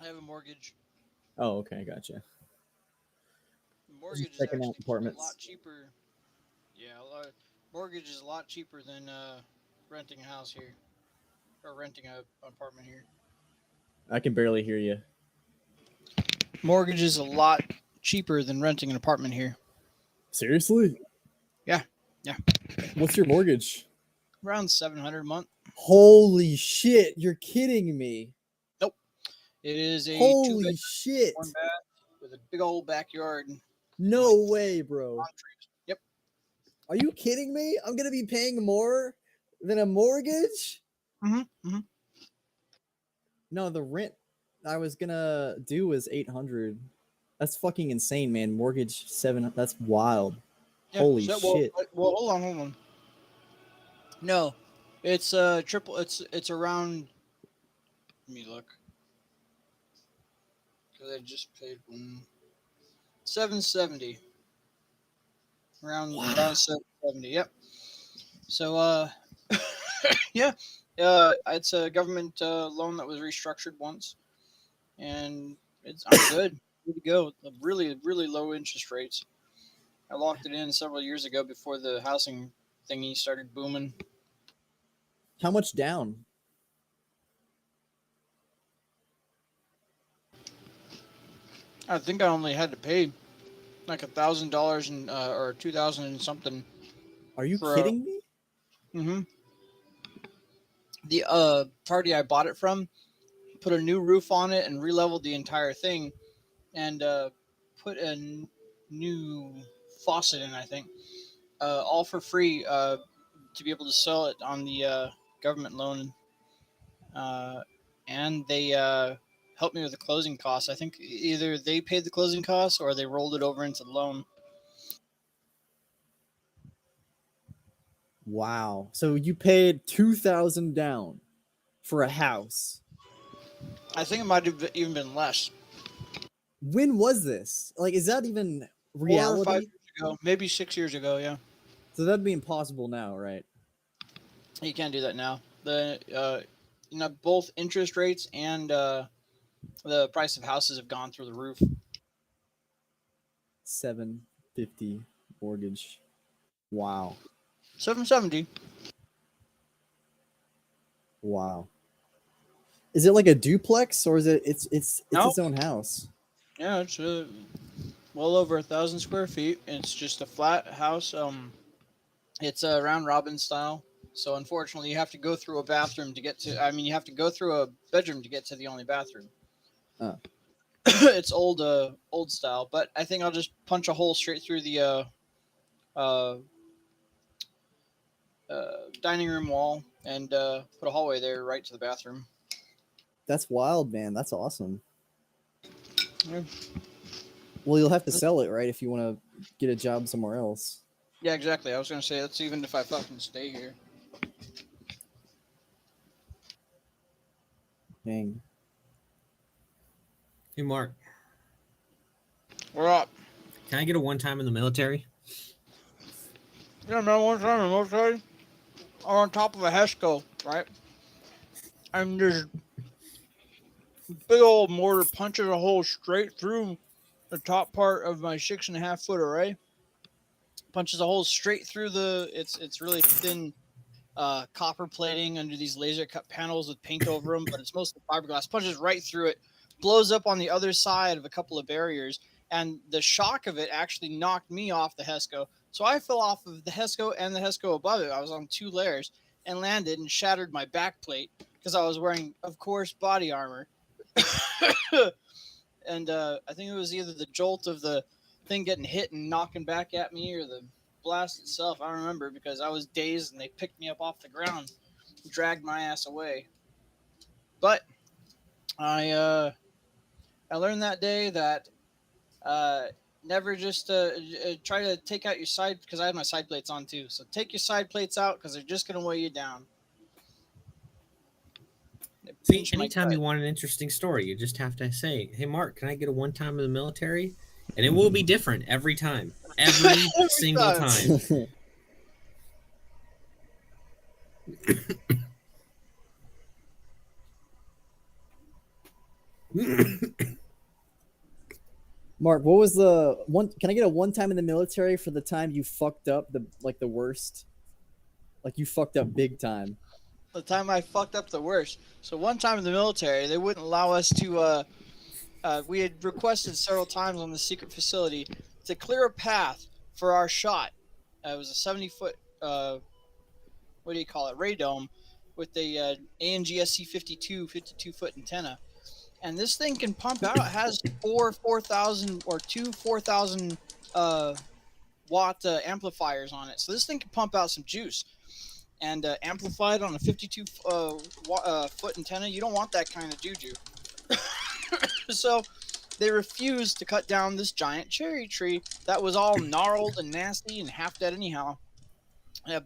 I have a mortgage. Oh, okay, gotcha. The mortgage is checking out actually apartments. a lot cheaper. Yeah, mortgage is a lot cheaper than renting a house here, or renting an apartment here. I can barely hear you. Mortgage is a lot cheaper than renting an apartment here. Seriously? Yeah. What's your mortgage? Around $700 a month. Holy shit! You're kidding me. It is a Holy two-bedroom, shit! one bath with a big old backyard. No way, bro. Palm trees. Yep. Are you kidding me? I'm gonna be paying more than a mortgage? Mm-hmm. No, the rent I was gonna do was 800. That's fucking insane, man. Mortgage 7. That's wild. Yeah, Holy well, shit. Well, hold on. No, it's triple. It's around Let me look. Because I just paid one. 770. Around 770. Yep. So yeah. It's a government loan that was restructured once, and I'm good. Good to go. Really, really low interest rates. I locked it in several years ago before the housing thingy started booming. How much down? I think I only had to pay like $1,000 and or 2,000 and something Are you for kidding me? hmm the party I bought it from put a new roof on it and re-leveled the entire thing and put a new faucet in, I think, all for free to be able to sell it on the government loan, uh, and they helped me with the closing costs. I think either they paid the closing costs or they rolled it over into the loan. Wow. So you paid 2,000 down for a house. I think it might have even been less. When was this? Like, is that even 4 or 5 reality? years ago, maybe 6 years ago. Yeah, So that'd be impossible now, right? you can't do that now. Both interest rates and the price of houses have gone through the roof. 750 mortgage. Wow. 770. Wow. Is it like a duplex or is it's No. its own house? Yeah, it's well over 1,000 square feet. It's just a flat house. It's a round robin style. So unfortunately, you have to go through a bathroom to get to. I mean, you have to go through a bedroom to get to the only bathroom. Oh. It's old style, but I think I'll just punch a hole straight through the dining room wall and put a hallway there right to the bathroom. That's wild, man. That's awesome. Yeah. Well, you'll have to sell it, right, if you want to get a job somewhere else. Yeah, exactly. I was gonna say that's even if I fucking stay here. Dang. Hey, Mark, We're up. can I get a one time in the military? Yeah, man. One time in the military, I'm on top of a HESCO, right? And there's big old mortar punches a hole straight through the top part of my 6.5 foot array. Punches a hole straight through it's really thin copper plating under these laser cut panels with paint over them, but it's mostly fiberglass. Punches right through it, blows up on the other side of a couple of barriers, and the shock of it actually knocked me off the HESCO. So I fell off of the HESCO and the HESCO above it. I was on 2 layers and landed and shattered my back plate because I was wearing, of course, body armor. And I think it was either the jolt of the thing getting hit and knocking back at me or the blast itself. I don't remember because I was dazed and they picked me up off the ground, dragged my ass away. But I learned that day that never just try to take out your side, because I had my side plates on too. So take your side plates out because they're just gonna weigh you down. See, anytime you want an interesting story, you just have to say, "Hey, Mark, can I get a one time in the military?" And it will be different every time, every single time. Mark, what was the one? Can I get a one time in the military for the time you fucked up the worst? Like you fucked up big time. The time I fucked up the worst. So one time in the military, they wouldn't allow us to. We had requested several times on the secret facility to clear a path for our shot. It was a 70-foot. What do you call it? Radome with the ANGSC 52-foot antenna. And this thing can pump out. It has 4,000 or 4,000 watt amplifiers on it. So this thing can pump out some juice. And amplified on a 52 foot antenna, you don't want that kind of juju. So they refused to cut down this giant cherry tree that was all gnarled and nasty and half dead anyhow.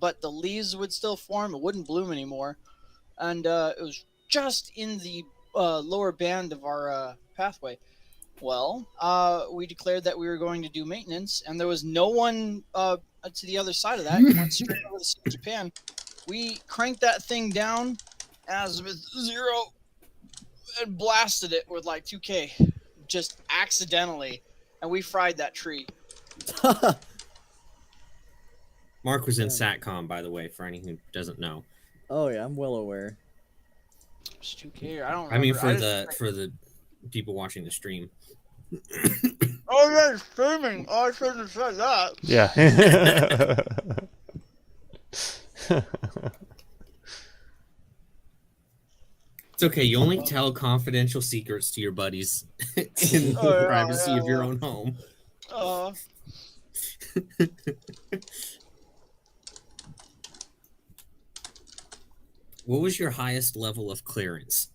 But the leaves would still form. It wouldn't bloom anymore. And it was just in the lower band of our pathway. Well, we declared that we were going to do maintenance, and there was no one to the other side of that. It went straight over the Sea of Japan. We cranked that thing down as with 0 and blasted it with like 2K, just accidentally, and we fried that tree. Mark was in SATCOM, by the way, for any who doesn't know. Oh yeah, I'm well aware. It's 2K. I don't remember. I mean, for the people watching the stream. Oh yeah, it's streaming. Oh, I shouldn't have said that. Yeah. It's okay. You only tell confidential secrets to your buddies in the privacy of your own home. What was your highest level of clearance?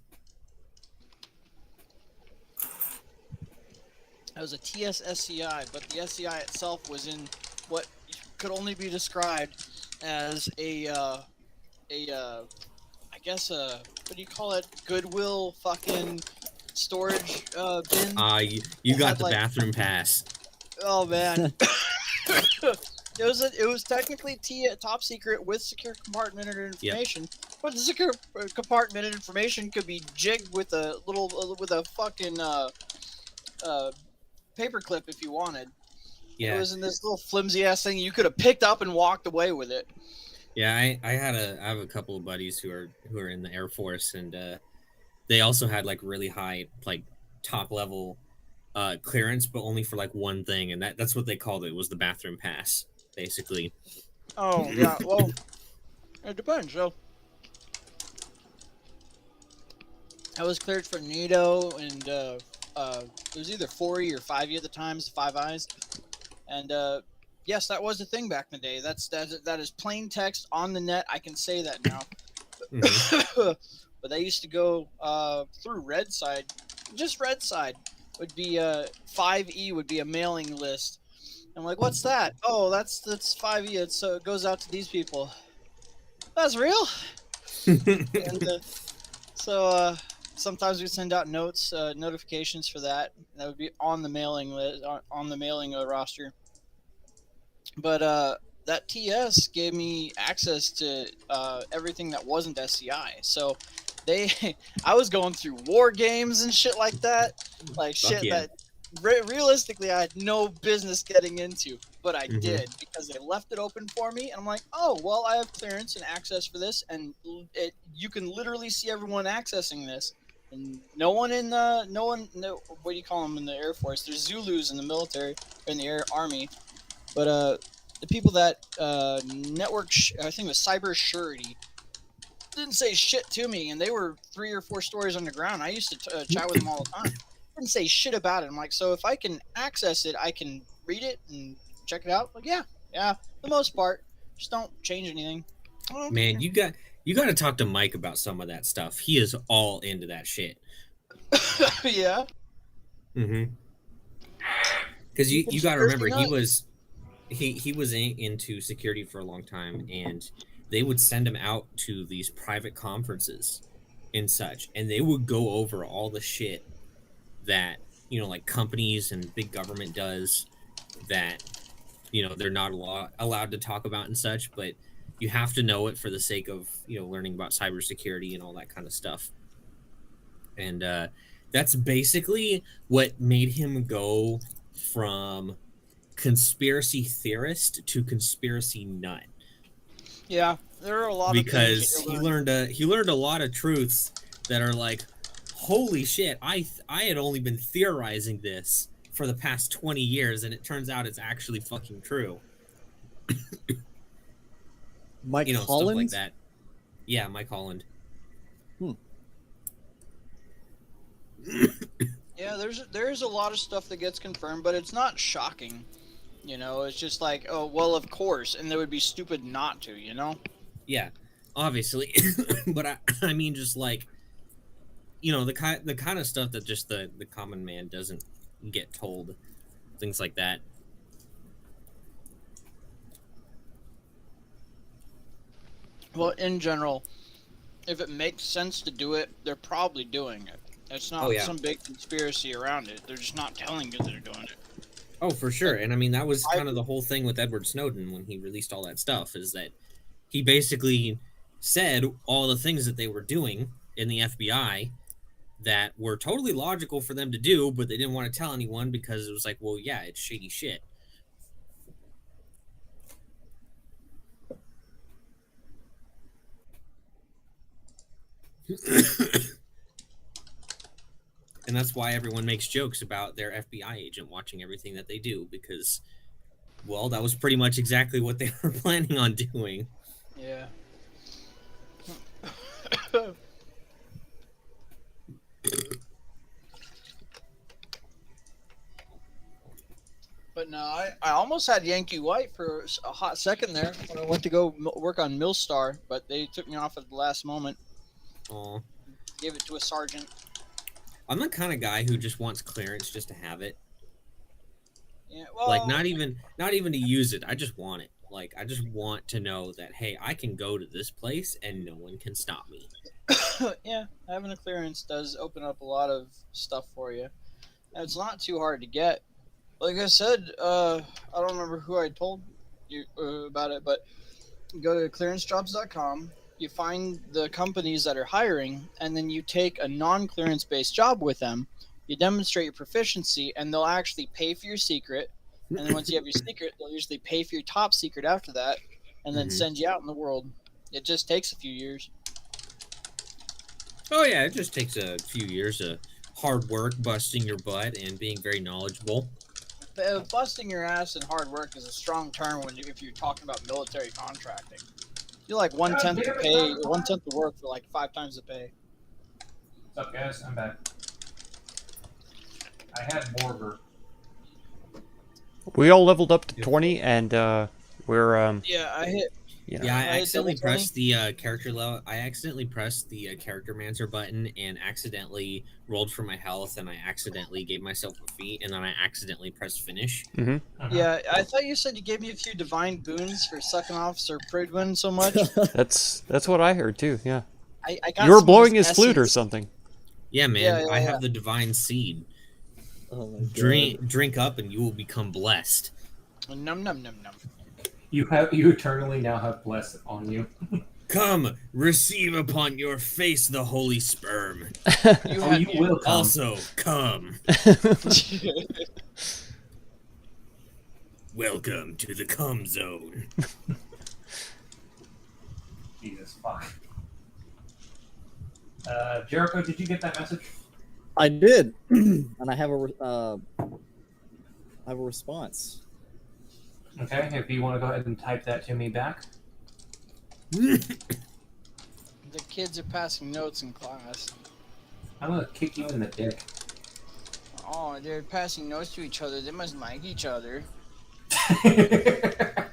That was a TS SCI, but the SCI itself was in what could only be described as I guess what do you call it? Goodwill fucking storage bin. You got had, the like, bathroom pass. Oh man. It was technically top secret with secure compartmented information, but the secure compartmented information could be jigged with a fucking paperclip if you wanted. Yeah. It was in this little flimsy ass thing you could have picked up and walked away with it. Yeah, I have a couple of buddies who are in the Air Force, and they also had like really high, like top level clearance, but only for like one thing, and that's what they called it, was the bathroom pass, basically. Oh yeah, well, it depends. So I was cleared for NATO, and it was either 4E or 5E at the time, 5 eyes, and yes, that was a thing back in the day. That is plain text on the net. I can say that now. Mm-hmm. But they used to go through Red Side. Just Red Side would be 5E would be a mailing list. I'm like, what's that? Oh, that's 5E. It goes out to these people. That's real. And so sometimes we send out notifications for that. That would be on the mailing list, on the mailing roster. But that TS gave me access to everything that wasn't SCI. So I was going through war games and shit like that, like shit that realistically I had no business getting into, but I did because they left it open for me, and I'm like, oh well, I have clearance and access for this, and you can literally see everyone accessing this, and what do you call them in the Air Force? There's Zulus in the military, or in the Army, but the people that network, I think it was cyber surety, didn't say shit to me, and they were 3 or 4 stories underground. I used to chat with them all the time. Didn't say shit about it. I'm like, so if I can access it, I can read it and check it out. Like, yeah, for the most part, just don't change anything. Man, you got to talk to Mike about some of that stuff. He is all into that shit. Yeah. Mm-hmm. Because you got to remember, he was into security for a long time, and they would send him out to these private conferences and such, and they would go over all the shit that, like companies and big government does that, they're not allowed to talk about and such, but you have to know it for the sake of, learning about cybersecurity and all that kind of stuff. And that's basically what made him go from conspiracy theorist to conspiracy nut. Yeah, there are a lot because of he learned a lot of truths that are like, holy shit, I had only been theorizing this for the past 20 years, and it turns out it's actually fucking true. Mike Holland? Stuff like that. Yeah, Mike Holland. Yeah, there's a lot of stuff that gets confirmed, but it's not shocking. It's just like, oh, well, of course, and they would be stupid not to, Yeah, obviously. But I mean, just like, the kind of stuff that just the common man doesn't get told, things like that. Well, in general, if it makes sense to do it, they're probably doing it. It's not Oh, yeah. some big conspiracy around it. They're just not telling you they're doing it. Oh, for sure. And I mean, that was kind of the whole thing with Edward Snowden when he released all that stuff, is that he basically said all the things that they were doing in the FBI that were totally logical for them to do, but they didn't want to tell anyone because it was like, well, yeah, it's shady shit. And that's why everyone makes jokes about their FBI agent watching everything that they do, because, well, that was pretty much exactly what they were planning on doing. Yeah. But no, I almost had Yankee White for a hot second there when I went to go work on Millstar, but they took me off at the last moment. Aw. Gave it to a sergeant. I'm the kind of guy who just wants clearance just to have it. Yeah, well, Like, not even to use it. I just want it. Like, I just want to know that, hey, I can go to this place and no one can stop me. yeah, having a clearance does open up a lot of stuff for you. And it's not too hard to get. Like I said, I don't remember who I told you about it, but go to clearancejobs.com. You find the companies that are hiring, and then you take a non-clearance based job with them. You demonstrate your proficiency, and they'll actually pay for your secret. And then once you have your secret, they'll usually pay for your top secret after that, and then send you out in the world. It just takes a few years. Oh, yeah, it just takes a few years of hard work, busting your butt, and being very knowledgeable. Busting your ass and hard work is a strong term if you're talking about military contracting. You're like 1/10 the pay, 1/10 the work for like 5 times the pay. What's up, guys? I'm back. I had Borger. We all leveled up to 20, and we're Yeah, I hit. you know, Yeah, I I accidentally double 20. pressed the character level. I accidentally pressed the character mancer button and accidentally rolled for my health, and I accidentally gave myself a feat, and then I accidentally pressed finish. Yeah, I thought you said you gave me a few divine boons for sucking off Sir Pridwin so much. that's what I heard too. Yeah, I got you were some of blowing his flute or essence. something. Yeah, man, Yeah, I yeah. have the divine seed. Oh my god. Drink up, and you will become blessed. Num num num num. You eternally now have blessed on you. Come, receive upon your face the holy sperm. You Oh, had you will come. Also, come. Welcome to the cum zone. Jesus fuck. Jericho, did you get that message? I did, and I have a response. Okay, if you want to go ahead and type that to me back. The kids are passing notes in class. I'm gonna kick you in the dick. Oh, they're passing notes to each other. They must like each other.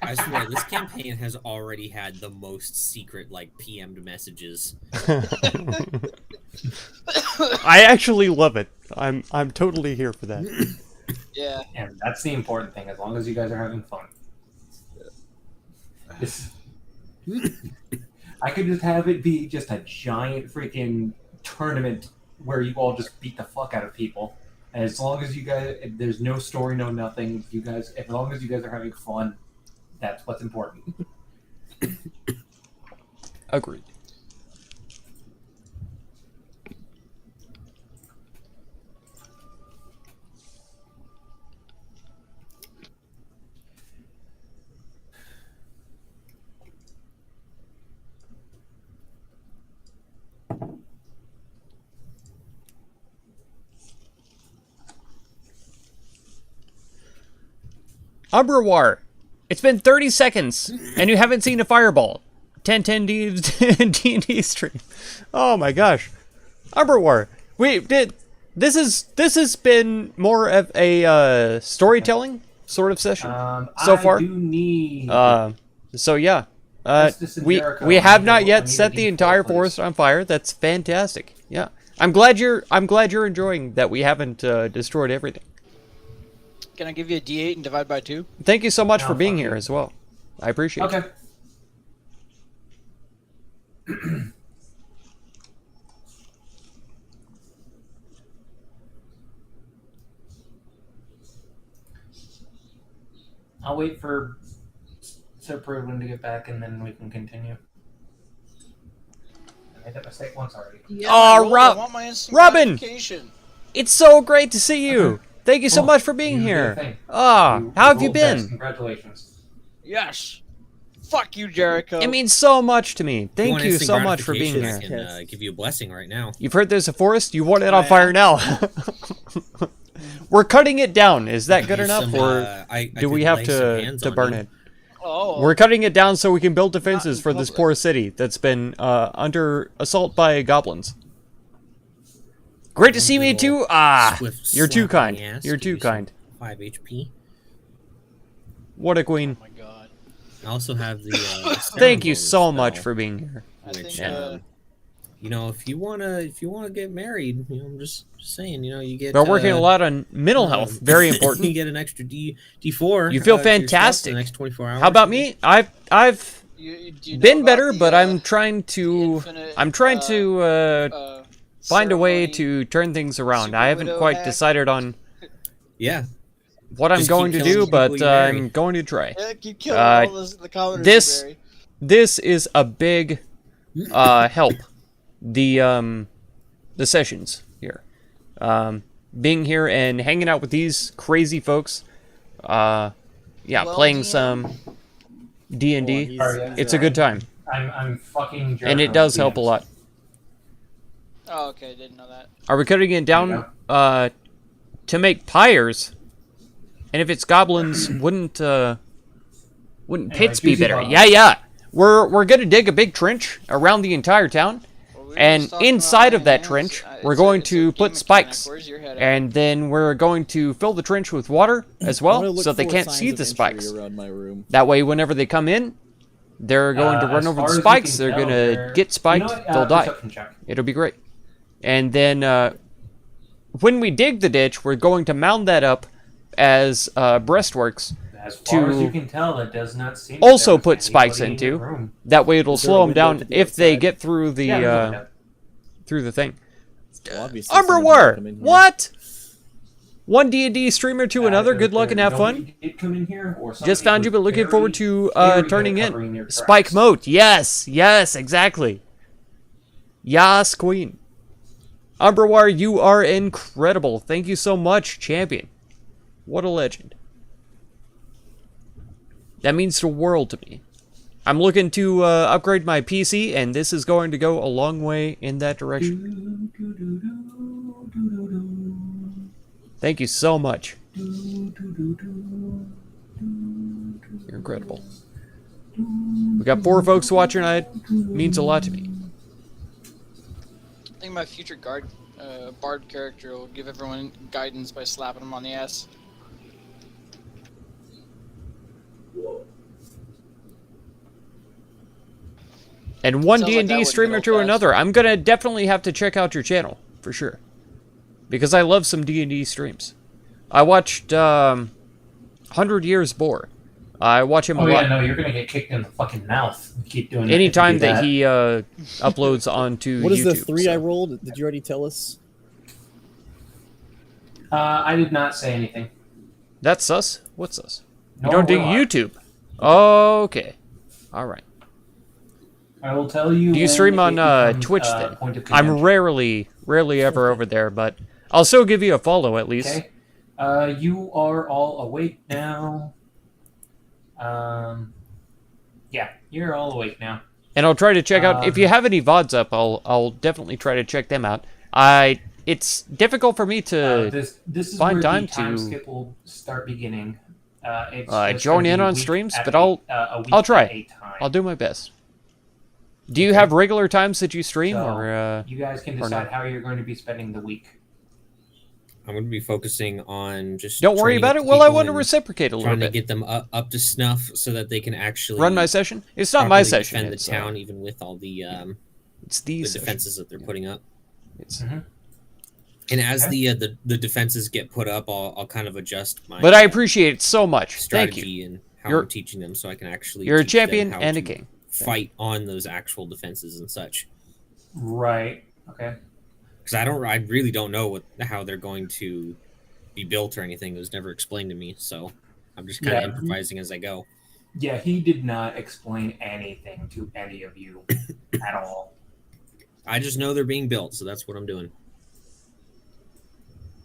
I swear, this campaign has already had the most secret, like, PM'd messages. I actually love it. I'm totally here for that. Yeah. And that's the important thing, as long as you guys are having fun. I could just have it be just a giant freaking tournament where you all just beat the fuck out of people. And as long as you guys, if there's no story, no nothing, you guys, as long as you guys are having fun, that's what's important. Agreed. Umberwar, it's been 30 seconds, and you haven't seen a fireball. 1010 D&D stream. Oh my gosh. Umberwar, this has been more of a storytelling sort of session so far. I do need... So yeah. Justice and We Jericho, we I have need not a- I yet need a set the D4, entire please. forest on fire. That's fantastic. Yeah. I'm glad you're enjoying that we haven't destroyed everything. Can I give you a D8 and divide by 2? Thank you so much No, for being fuck here you. as well. I appreciate it. Okay. I'll wait for Sir Perwin to get back, and then we can continue. I made that mistake once already. Yeah, Oh, I rolled. Rob- I want my instant Robin! gratification. It's so great to see you. Thank you so Cool. much for being You did a here. thing. Ah, how have you rolled best. been? Congratulations. Yes. Fuck you, Jericho. It means so much to me. If Thank want you instant so much for being gratification, here. I can give you a blessing right now. You've heard there's a forest? You want it on yeah. fire now. We're cutting it down. Is that Give good you enough, some, or I do we could have lay some to hands to on burn you. it? Oh. We're cutting it down so we can build defenses in for this public. poor city that's been under assault by goblins. Great to see me too. Ah, Swift you're too slap on kind. the ass, You're give too you some kind. 5 HP. What a queen. Oh my god. I also have the. Thank you ceremony so much spell, for being here. I Which, think, you know, if you wanna get married, you know, I'm just saying, you know, you get. We're working a lot on mental health. Very you important. get an extra D4. You feel to yourself fantastic. in the next 24 hours. How about me? I've do you know been about better, the, but I'm trying to. infinite, I'm trying to find a way ceremony? to turn things around. Super I haven't Widow quite hack? decided on Yeah. what I'm Just going keep to killing do, people but you marry. I'm going to try. Yeah, keep killing Uh, all the commoners. this- you marry. This is a big help. The sessions here, being here and hanging out with these crazy folks. Yeah, Well, playing DM. some D&D. He's- It's a good time, I'm fucking Jericho. and it does help a DMs. lot. Oh, okay, I didn't know that. Are we cutting it There you down to make pyres? And if it's goblins, wouldn't pits be juicy better? goblins. Yeah. We're gonna dig a big trench around the entire town, Well, we were and just talking inside about of that mayonnaise. trench, It's we're a- going it's a to game put mechanic. spikes, Where's your head at? and then we're going to fill the trench with water as I'm gonna well, look so they for can't signs see of the entry spikes. around my room. That way, whenever they come in, they're going to run As over far the as you spikes. can They're tell, gonna they're- get spiked. You know what? They'll die. Perception check. It'll be great. And then when we dig the ditch, we're going to mound that up as breastworks. As far as To you can tell, it does not seem. also that put there's spikes anybody in into. the room. That way, it'll Is there slow a them window down to the if they outside? get through the Yeah, there's a window. through the thing. Well, obviously someone had to Umberware! come in here. What? One D&D streamer to another. There- Good luck and there- have fun. nobody did come in here, or Just somebody found you, was but looking very, forward to very good turning at in. covering their Spike tracks. moat. Yes, exactly. Yas, queen. Umberwire, you are incredible. Thank you so much, champion. What a legend. That means the world to me. I'm looking to upgrade my PC, and this is going to go a long way in that direction. Thank you so much. You're incredible. We got 4 folks watching. It means a lot to me. I think my future bard character will give everyone guidance by slapping them on the ass. And one Sounds like that D&D wouldn't streamer get to old fast. another. I'm gonna definitely have to check out your channel for sure, because I love some D&D streams. I watched 100 Years Bore. I watch him a Oh lot. yeah, no, you're gonna get kicked in the fucking mouth. You keep doing that. Anytime If you do that he uploads onto What YouTube. is the 3 I so. rolled? Did you already tell us? I did not say anything. That's sus? What's sus? You Nor don't do will I. YouTube. Okay. All right. I will tell you. Do you when stream it on becomes, Twitch point then? of I'm contention. rarely ever over there, but I'll still give you a follow at least. Okay. You are all awake now. Yeah, you're all awake now. And I'll try to check out if you have any VODs up. I'll definitely try to check them out. It's difficult for me to This is find where time the time to, skip will start beginning. It's just join gonna in be on week streams, at but a- I'll a week I'll try. at a time. I'll do my best. Do you Okay. have regular times that you stream, So, or you guys can or decide not? how you're going to be spending the week. I'm going to be focusing on just. don't worry training about up it? Well, I people want to and reciprocate a little trying to bit. get them up to snuff so that they can actually Run my session. It's not my properly session. defend the It's town, even with all the it's the session. defenses that they're putting up. It's, And as Okay. the defenses get put up, I'll kind of adjust my. but I appreciate it so much. Thank you. strategy and how You're- I'm teaching them, so I can actually. You're a teach them champion how and a to king. Fight on those actual defenses and such. Right. Okay. Because I really don't know how they're going to be built or anything. It was never explained to me. So I'm just kind of Yeah. improvising as I go. Yeah, he did not explain anything to any of you at all. I just know they're being built, so that's what I'm doing.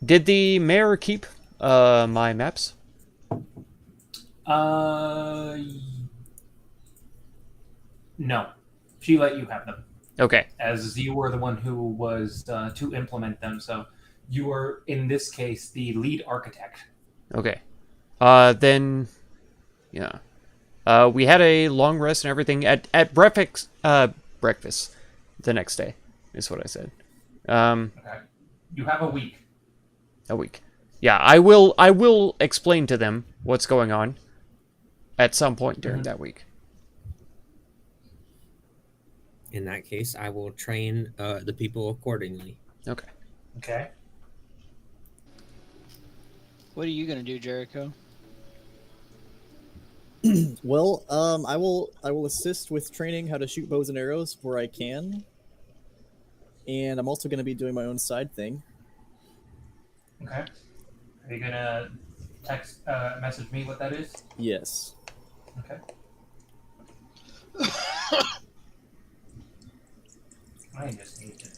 Did the mayor keep my maps? No. She let you have them, Okay. as you were the one who was to implement them. So you were, in this case, the lead architect. Okay. Then, yeah. We had a long rest and everything at breakfast. Breakfast the next day is what I said. Okay. You have a week. A week. Yeah, I will explain to them what's going on at some point during that week. In that case, I will train the people accordingly. Okay. Okay. What are you gonna do, Jericho? Well, I will assist with training how to shoot bows and arrows where I can, and I'm also going to be doing my own side thing. Okay. Are you gonna message me what that is? Yes. Okay. I just need to.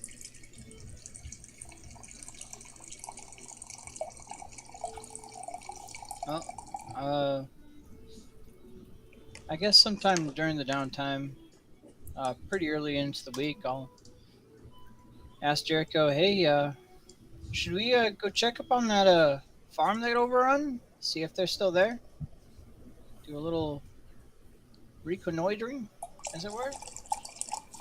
I guess sometime during the downtime, pretty early into the week, I'll ask Jericho, hey, should we go check up on that farm they'd overrun? See if they're still there? Do a little reconnoitering, as it were?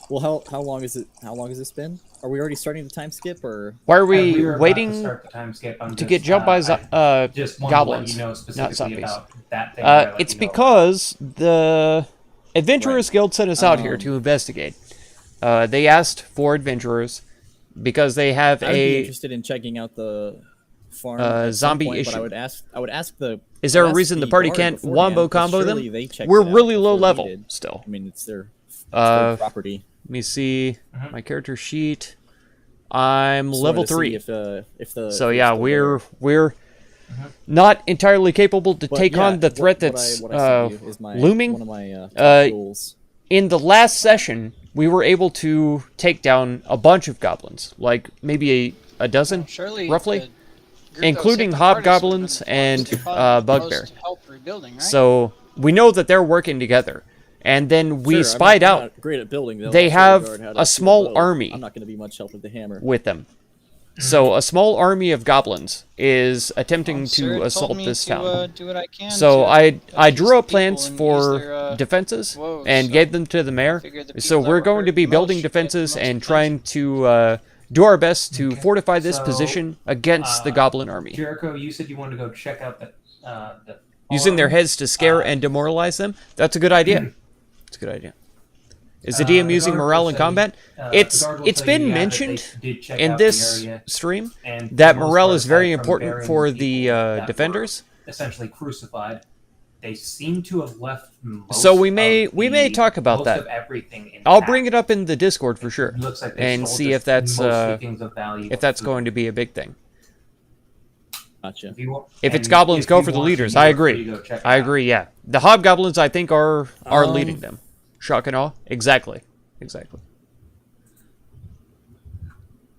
Well, how long is it? How long has this been? Are we already starting the time skip, or Why are We we were about to waiting start the time skip. I'm to just, get jumped by I just wanted goblins, to let you know not specifically zombies? about that thing. that I let It's you know about. because the Adventurers Right. Guild sent us out here to investigate. They asked for adventurers because they have I would be a. interested in checking out the farm at some zombie point, issue. But I would ask the. Is there I a would reason ask the party guard can't beforehand, wombo 'cause combo surely them? they checked We're it out really low before we level did. still. I mean, it's their property. Let me see Mhm. my character sheet. I'm Just level wanted to see 3. If the So if yeah, still we're there. not entirely capable to But take yeah, on the threat what that's I sent you is my, looming. One of my top goals. In the last session, we were able to take down a bunch of goblins, like maybe a dozen, Surely, roughly, the group that was including hit the hardest hobgoblins would've been and the ones that caused the bugbear. most help rebuilding, right? So we know that they're working together. And then we Sure, spied I'm out not great at building. Though. they I'll show have the guard how to a shoot small bow. army. I'm not going to be much help with the hammer. with them. So a small army of goblins is attempting Sir to told assault me this to, town. do what I can So to I appease drew the up plans people and for use their, defenses woes, and so gave them to the mayor. figured the So people that we're were going to hurt be the most building should get the defenses most and punishment. trying to do our best to Okay. fortify this So, position against the goblin army. Jericho, you said you wanted to go check out the Using their farm. heads to scare and demoralize them. That's a good idea. It's a good idea. Is the DM The using guard morale will in say- combat? the It's guard will it's tell you, been yeah, that mentioned they did check in out the this area, stream and for that the most morale part, is very aside from important burying for the the people that were defenders. essentially crucified. They seem to have left most So we may of talk about most that. of everything intact. I'll bring it up in the Discord for sure, It looks like they and stole see just if that's mostly things of value if of that's food. going to be a big thing. Gotcha. If it's goblins, go for the leaders. I agree. I agree. Yeah, the hobgoblins I think are leading them. Shock and awe. Exactly.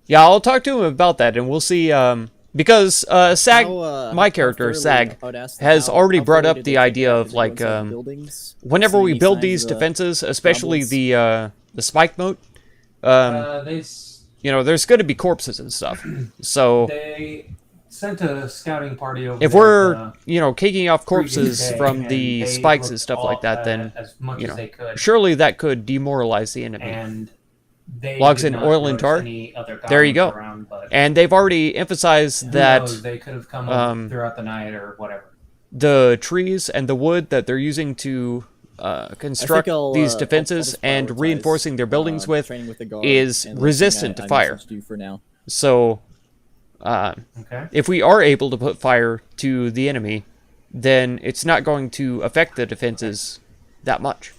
Yeah, I'll talk to him about that, and we'll see. Because Sag, my character Sag, has already brought up the idea of like whenever we build these defenses, especially the spike moat, you know, there's going to be corpses and stuff. So they sent a scouting party over. if there, we're you know kicking off corpses previous day, from and the they spikes and looked stuff all, like that, then as much you as know they could, surely that could demoralize the enemy. and they Logs did in not oil and notice tar. any other There you goblins go. around, but And they've already emphasized who that knows, they could have come up throughout the night or whatever. the trees and the wood that they're using to construct these defenses and reinforcing their buildings with is resistant to fire. For now. So Okay. if we are able to put fire to the enemy, then it's not going to affect the defenses that much.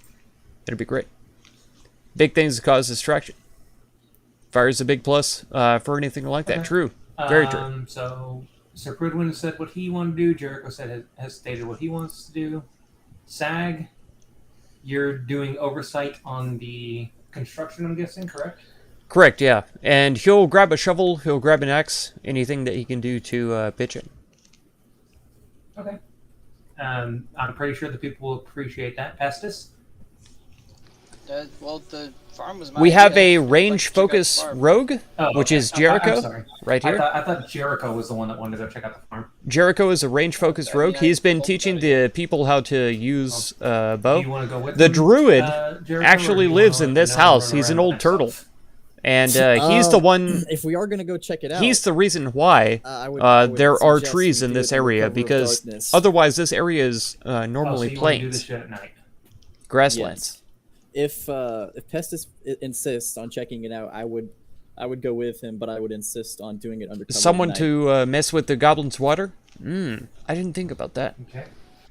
It'll be great. Big things cause distraction. Fire is a big plus for anything like that. Okay. True. Very true. So Sir Pridwin said what he wanted to do. Jericho has stated what he wants to do. Sag, you're doing oversight on the construction, I'm guessing, correct? Correct, yeah. And he'll grab a shovel, he'll grab an axe, anything that he can do to pitch it. Okay. I'm pretty sure the people will appreciate that. Pestis? Well, the farm was my We have idea. a range focus rogue, which is Jericho, I'm sorry. right here. I thought Jericho was the one that wanted to go check out the farm. Jericho is a range focus rogue. He's been teaching the people how to use Do bow. you want to go with The him, druid Jericho, actually or do you lives wanna in let this me know and house. run He's an around old turtle. myself? And he's the one. If we are gonna go check it out, He's the reason why I would there are suggest trees we in do this it in the area, cover of because darkness. otherwise this area is Oh, so normally you want to do plains, this shit at night? grasslands. Yes. If Pestis insists on checking it out, I would go with him, but I would insist on doing it undercover. Someone at night. to mess with the goblins' water? I didn't think about that. Okay.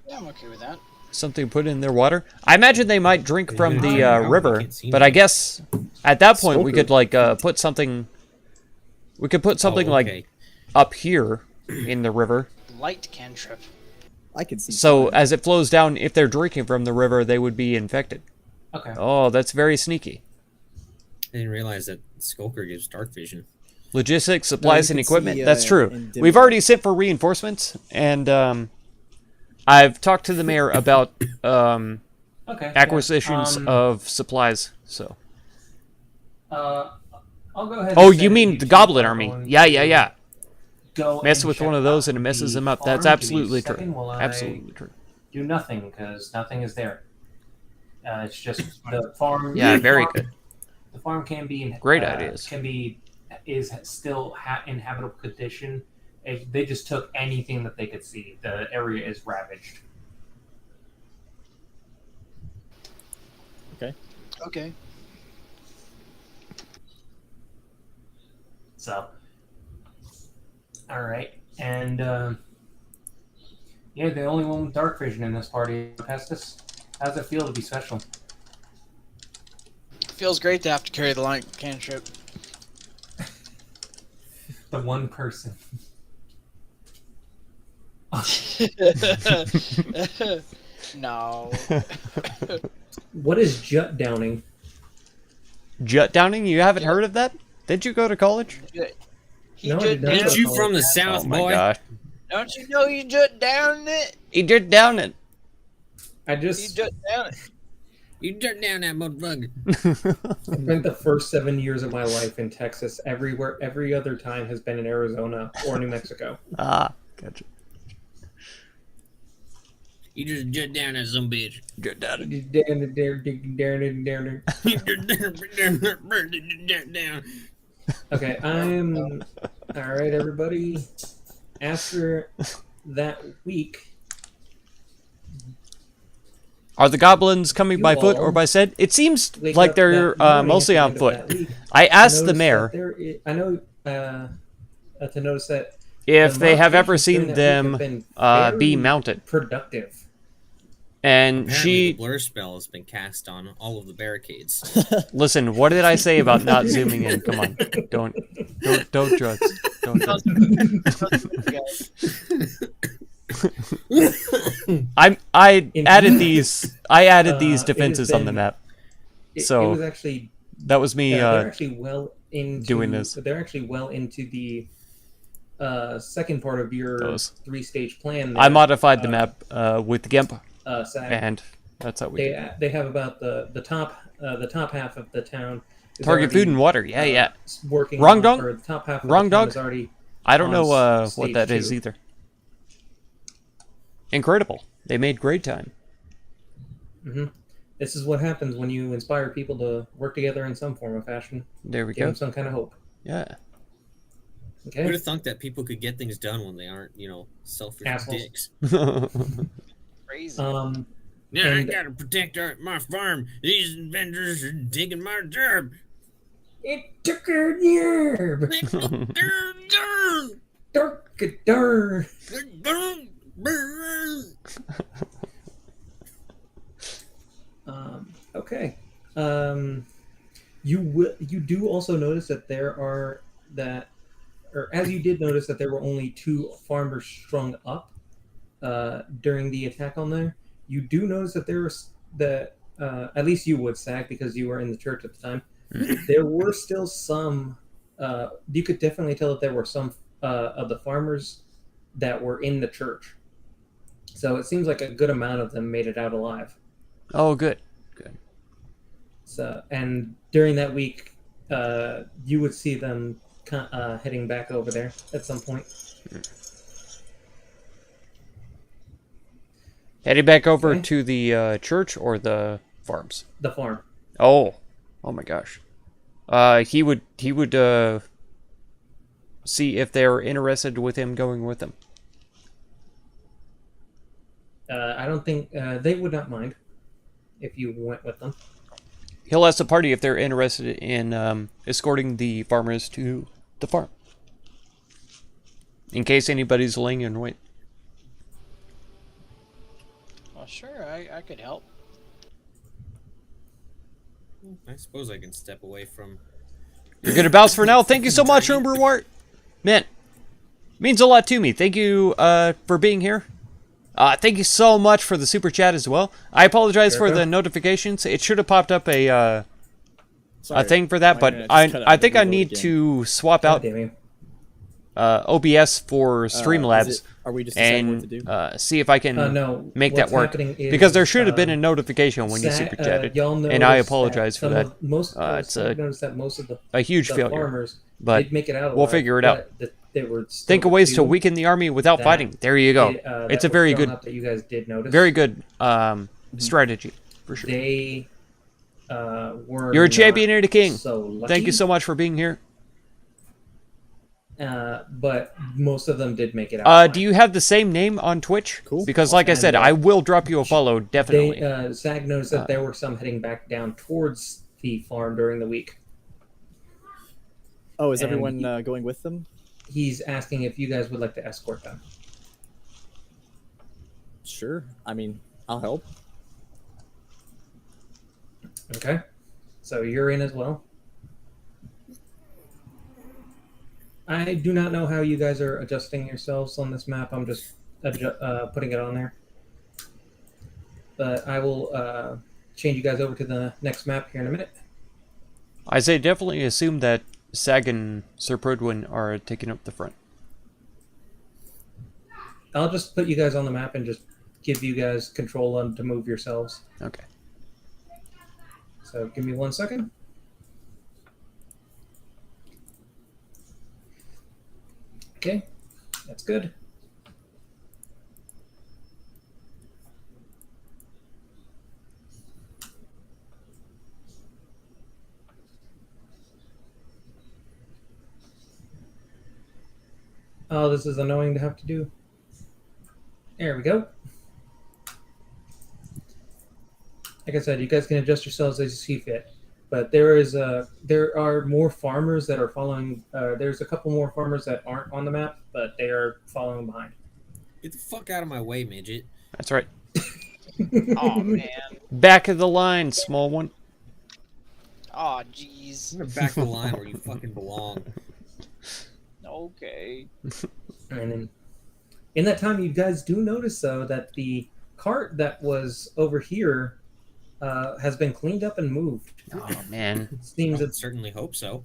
Yeah, I'm okay with that. Something put in their water? I imagine they might drink from the Yeah, we river, can't see but I guess at that point we Smoker. could like put something. We could put something Oh, like okay. up here in the river. Light cantrip. I can see. So as it flows down, if they're drinking from the river, they would be infected. Okay. Oh, that's very sneaky. I didn't realize that Skulker gives dark vision. Logistics, supplies, you and can equipment. see, That's true. in dim We've light. already sent for reinforcements, and I've talked to the mayor about Okay. yeah. acquisitions of supplies. So. I'll go ahead. Oh, and say you that mean the two Goblin are Army? going Yeah, to yeah, yeah. Go Mess and with check one of those out and it messes the them up. farm. That's Give me a absolutely second true. while I Absolutely true. Do nothing because nothing is there. It's just the farm. Yeah, the very farm- good. The farm can be Great ideas. Is still inhabitable condition. They just took anything that they could see. The area is ravaged. Okay. So, all right, and yeah, the only one with dark vision in this party, Pestis. How's it feel to be special? Feels great to have to carry the light cantrip. The one person. No. What is jut downing? Jut downing? You haven't heard of that? Did you go to college? He No, I jut did not. down. Ain't you from the south, Oh my boy? gosh. Don't you know you jut down it? He jut down it. I You just jut down it. You dirt down that motherfucker. spent the first 7 years of my life in Texas. Every other time has been in Arizona or New Mexico. Ah, gotcha. You just jut down that some bitch. Jut down it. You jut down. Okay, I'm all right, everybody. After that week, Are the goblins coming by You foot all or by said? It seems wake like up they're that morning mostly at on the end of foot. that week, I asked the notice mayor that I know to notice that if the they have ever modifications during seen that week them have been be very mounted. productive. And Apparently, she... the blur spell has been cast on all of the barricades. Listen, what did I say about not zooming in? Come on. Don't drugs. Don't drugs. I added these it defenses has on the been- map. It So, was actually That was me they're actually well into doing this. They're actually well into the second part of your Those. 3-stage plan. I there, modified the map with GIMP, Sag. and that's how we did it. They have about the top half of the town. Is Target food already, and water. Yeah, yeah. Working Wrong on, dog? or the top half of Wrong the town dog? is already. I don't know on what stage that is 2. either. Incredible. They made great time. hmm This is what happens when you inspire people to work together in some form of fashion. There we Give go. them some kind of hope. Yeah. Who'd Okay. have thunk that people could get things done when they aren't, selfish Assholes. dicks? Crazy. Yeah, And- I gotta protect my farm. These vendors are taking my job. It took a year. Dark. Okay. You do also notice that there are or as you did notice that there were only 2 farmers strung up during the attack on there, you do notice that there was at least you would, Sag, because you were in the church at the time. There were still some. You could definitely tell that there were some of the farmers that were in the church. So it seems like a good amount of them made it out alive. Oh, good. Good. So, and during that week, you would see them heading back over there at some point. Heading back over to the church or the farms? The farm. Oh my gosh. He would see if they're interested with him going with them. I don't think they would not mind if you went with them. He'll ask the party if they're interested in escorting the farmers to the farm. In case anybody's laying in wait. Well, sure, I could help. I suppose I can step away from. You're gonna bounce for now. Thank you so much, Umberwart. Man, means a lot to me. Thank you for being here. Thank you so much for the super chat as well. I apologize for the notifications. It should have popped up a thing for that, but I think I need to swap out OBS for Streamlabs Are we just deciding what to do? and see if I can make that work. Is, because there should have been a notification when you super chatted, and I apologize for that. It's a huge failure, farmers but did make it out we'll figure it out. They were Think of ways to weaken the army without fighting. There you go. It's a very good, that you guys did notice. very good strategy for sure. They were. You're a champion and a king. So lucky, Thank you so much for being here. But most of them did make it out. Do you have the same name on Twitch? Cool. Because like I said, I will drop you a follow, definitely. Zag knows that there were some heading back down towards the farm during the week. Oh, is and everyone going with them? He's asking if you guys would like to escort them. Sure. I mean, I'll help. Okay. So you're in as well. I do not know how you guys are adjusting yourselves on this map. I'm just putting it on there. But I will change you guys over to the next map here in a minute. I say definitely assume that Sag and Sir Prodwin are taking up the front. I'll just put you guys on the map and just give you guys control on to move yourselves. Okay. So give me 1 second. Okay, that's good. Oh, this is annoying to have to do. There we go. Like I said, you guys can adjust yourselves as you see fit. But there are more farmers that are following. There's a couple more farmers that aren't on the map, but they are following behind. Get the fuck out of my way, midget. That's right. Oh man. Back of the line, small one. Oh jeez. I'm gonna back the line where you fucking belong. Okay. And then, in that time, you guys do notice though that the cart that was over here has been cleaned up and moved. Oh man. It seems I that certainly hope so.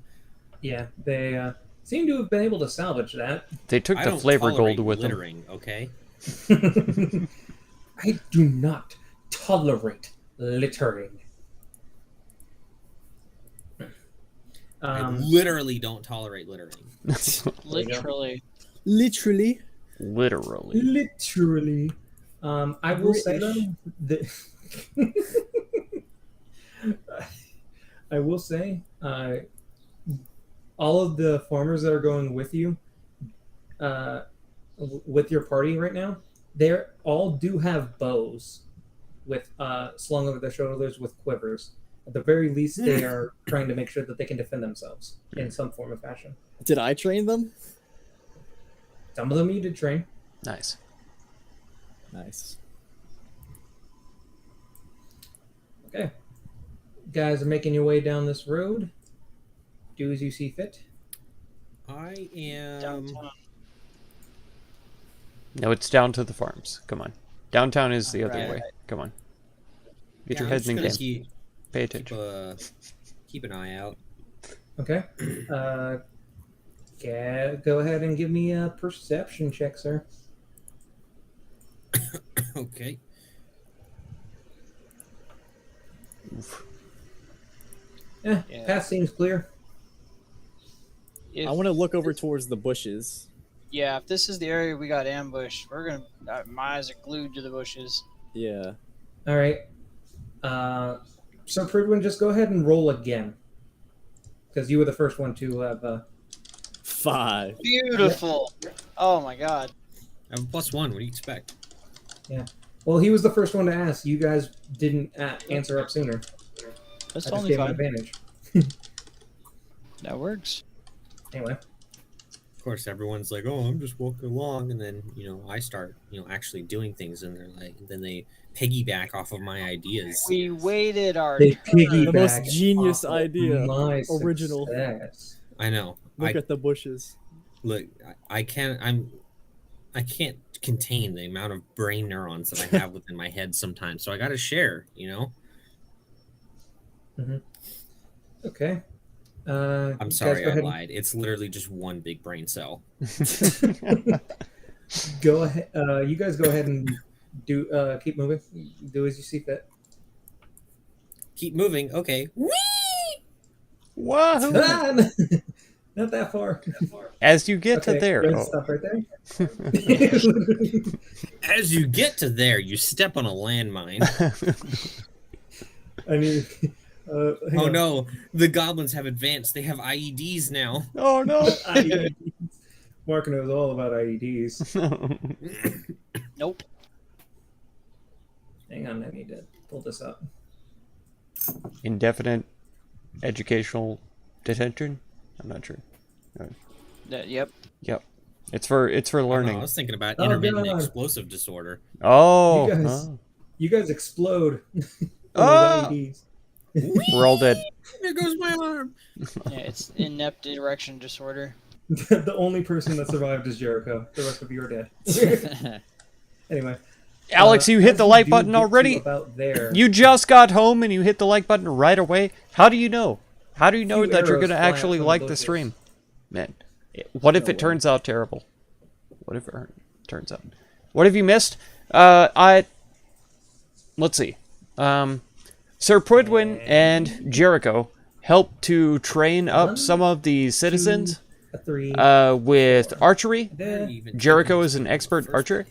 yeah, they seem to have been able to salvage that. They took I the don't flavor tolerate gold with them. littering, okay? I do not tolerate littering. I literally don't tolerate littering. Literally. Literally. Literally. Literally. I will say though, I will say, all of the farmers that are going with you, with your party right now, they all do have bows with slung over their shoulders with quivers. At the very least, they are trying to make sure that they can defend themselves in some form of fashion. Did I train them? Some of them you did train. Nice. Nice. Okay. You guys are making your way down this road. Do as you see fit. I am. Downtown. No, it's down to the farms. Come on. Downtown is the other Right. way. Come on. Get Yeah, your I'm head just in the gonna game. Pay attention. keep an eye out. Okay. Go ahead and give me a perception check, sir. Okay. Yeah. Path seems clear. If, I want to look over towards the bushes. Yeah, if this is the area we got ambushed, we're gonna. My eyes are glued to the bushes. Yeah. All right. So Prudwin, just go ahead and roll again, because you were the first one to have. 5. Beautiful. Oh my god. I have a +1. What do you expect? Well, he was the first one to ask. You guys didn't answer up sooner. That's I just totally gave him fine. advantage. That works. Anyway. Of course, everyone's like, "Oh, I'm just walking along," and then I start actually doing things, and they're like, then they piggyback off of my ideas. We waited our They turn. piggyback The most genius off of idea. my Original. success. I know. Look at the bushes. Look, I can't contain the amount of brain neurons that I have within my head sometimes. So I got to share, Okay. I'm sorry, I lied. It's literally just one big brain cell. Go ahead. You guys go ahead and do. Keep moving. Do as you see fit. Keep moving. Okay. Whee! Wahoo! Not that far. As you get to Okay, there. go ahead, Oh. stop right there. As you get to there, you step on a landmine. I mean, hang Oh on. no, the goblins have advanced. They have IEDs now. Oh no! IEDs. Mark knows all about IEDs. Nope. Hang on, I need to pull this up. Indefinite educational detention? I'm not sure. Yep. Yep. It's for I learning. was thinking about Oh, intermittent God. explosive disorder. Oh. You guys- Oh. You guys explode. with Ah! IEDs. We're all dead. There goes my alarm. Yeah, it's inept direction disorder. The only person that survived is Jericho. The rest of you are dead. Anyway. Alex, you hit as the we like do button get to already? About there. You just got home and you hit the like button right away? How do you know? How do you know Few that you're arrows going to fly actually from the like the bushes. stream? Man, what if No it turns out terrible? What if it turns out? What have you missed? Let's see. Sir Pridwin and Jericho helped to train up some of the citizens A 3. with archery. Then, Jericho is an expert archer.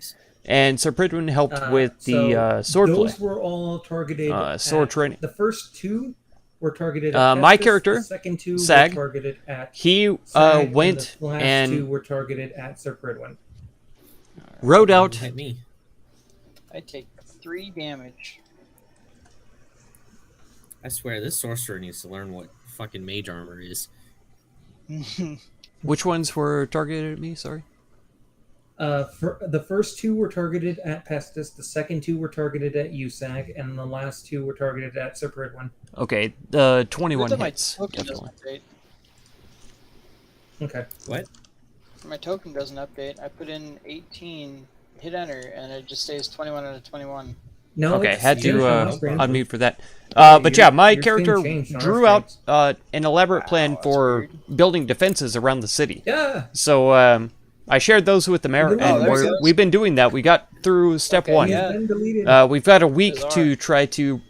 And Sir Pridwin helped with the sword play. Those were all targeted. Sword at, training. The first 2 were targeted at My Festus, character, the second 2 Sag, were targeted at He Sag, went and the last and 2 were targeted at Sir Pridwin. rode out. Hit me. I take 3 damage. I swear, this sorcerer needs to learn what fucking mage armor is. Which ones were targeted at me? Sorry. The first 2 were targeted at Pestis, the second 2 were targeted at Usag, and the last 2 were targeted at Sir Pridwin. Okay, the 21 Look at my hits. token Definitely. doesn't update. Okay. What? My token doesn't update. I put in 18, hit enter, and it just stays 21 out of 21. No, Okay, it's had to changed on my screen. unmute for that. Yeah, But yeah, my your screen character changed on our drew out screens. an elaborate plan Wow, that's for weird. building defenses around the city. Yeah. So I shared those with the mayor, Oh, and there it goes. we've been doing that. We got through step Okay, 1. yeah. It's been deleted. We've got a week Bizarre. to try to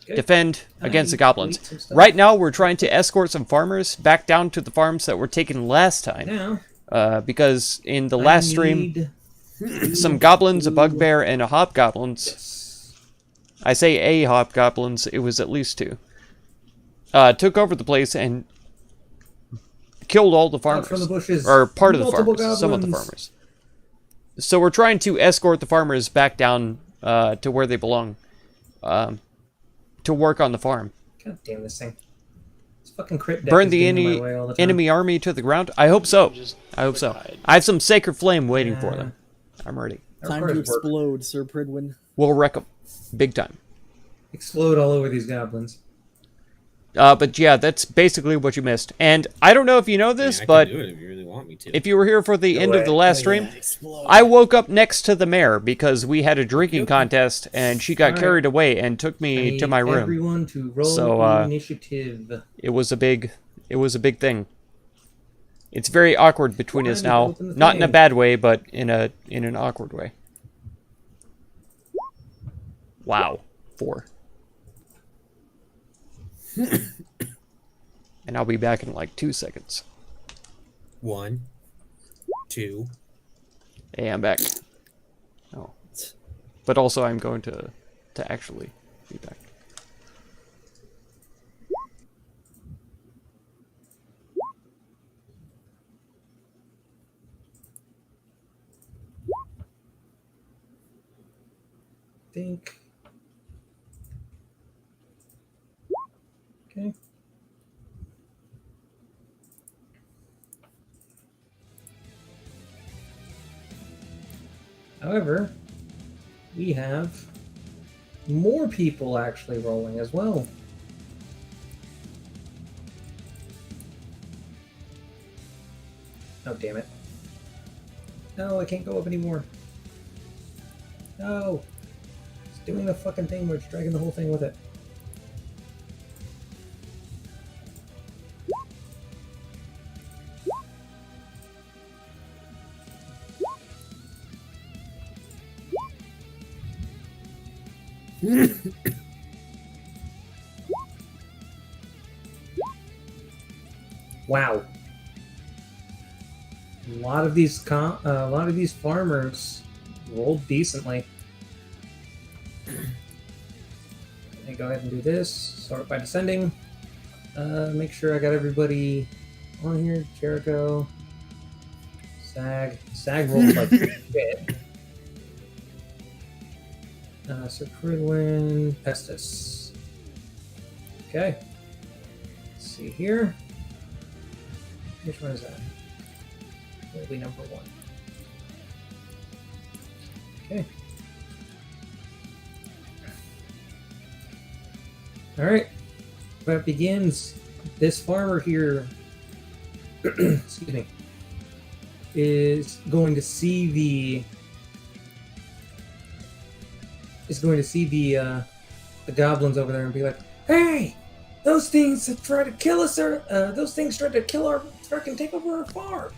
defend against the Delete goblins. some stuff. Right now, we're trying to escort some farmers back down to the farms that were taken last time. Now, Because in the last I stream, need- some goblins, a bugbear, and a hobgoblins. I say a hobgoblins, it was at least 2. Took over the place and killed all the Out farmers. from the bushes. Or part of the Multiple farmers. Some of the goblins. farmers. So we're trying to escort the farmers back down to where they belong. To work on the farm. God damn this thing. This fucking crit deck Burn is the getting in my way all the time. enemy army to the ground? I hope so. Just I hope so. hide. I have some sacred flame waiting for Yeah. them. I'm ready. That Time to requires work. explode, Sir Pridwin. We'll wreck them. Big time. Explode all over these goblins. But yeah, that's basically what you missed. And I don't know if you know this, I but can do it if you really want me to. if you were here for the end of the last stream, Explode. I woke up next to the mayor because we had a drinking contest, and she got Alright. carried away and took I me need to my room. everyone to roll So, initiative. It was a big thing. It's very awkward between us Why now, did you open the not in a thing? bad way, but in an awkward way. Wow, 4. And I'll be back in like 2 seconds. 1, 2. Hey, I'm back. Oh, but also I'm going to actually be back. Think. Okay. However, we have more people actually rolling as well. Oh, damn it. No, I can't go up anymore. No. It's doing the fucking thing where it's dragging the whole thing with it. Wow. A lot of these farmers rolled decently. Let me go ahead and do this. Sort by descending. Make sure I got everybody on here. Jericho. Sag. Sag rolled like shit. Sir Cridwin. Pestis. Okay. Let's see here. Which one is that? Will be number 1. Okay. Alright. That begins. This farmer here excuse me, is going to see the goblins over there and be like, "Hey! Those things that tried to kill us those things tried to kill our fucking take over our farm."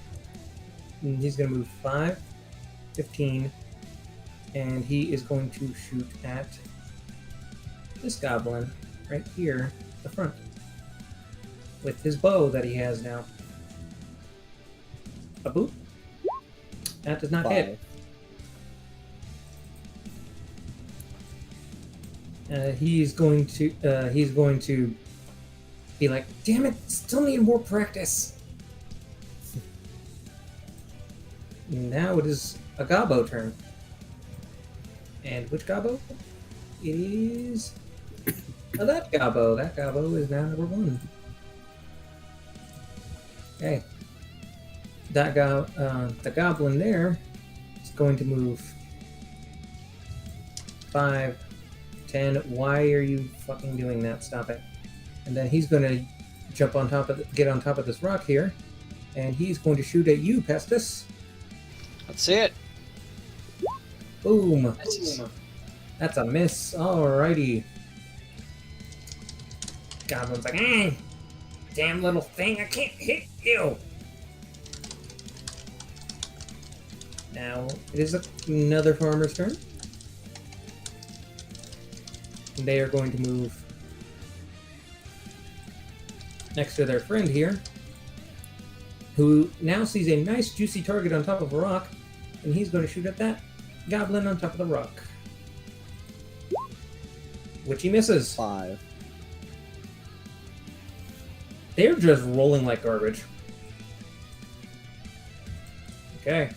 And he's gonna move 5, 15, and he is going to shoot at this goblin right here at the front with his bow that he has now. A boot. That does not hit. 5. He's going to be like, "Damn it! Still need more practice." Now it is a Gobbo turn. And which Gobbo? It is that Gobbo. That Gobbo is now number 1. Okay. The goblin there is going to move 5, 10. Why are you fucking doing that? Stop it. And then he's going to jump on top of get on top of this rock here, and he's going to shoot at you, Pestis. Let's see it. Boom. That's a miss. Alrighty. Goblin's like, damn little thing, I can't hit you. Now, it is another farmer's turn. And they are going to move next to their friend here, who now sees a nice juicy target on top of a rock, and he's going to shoot at that goblin on top of the rock. Which he misses. 5. They're just rolling like garbage. Okay.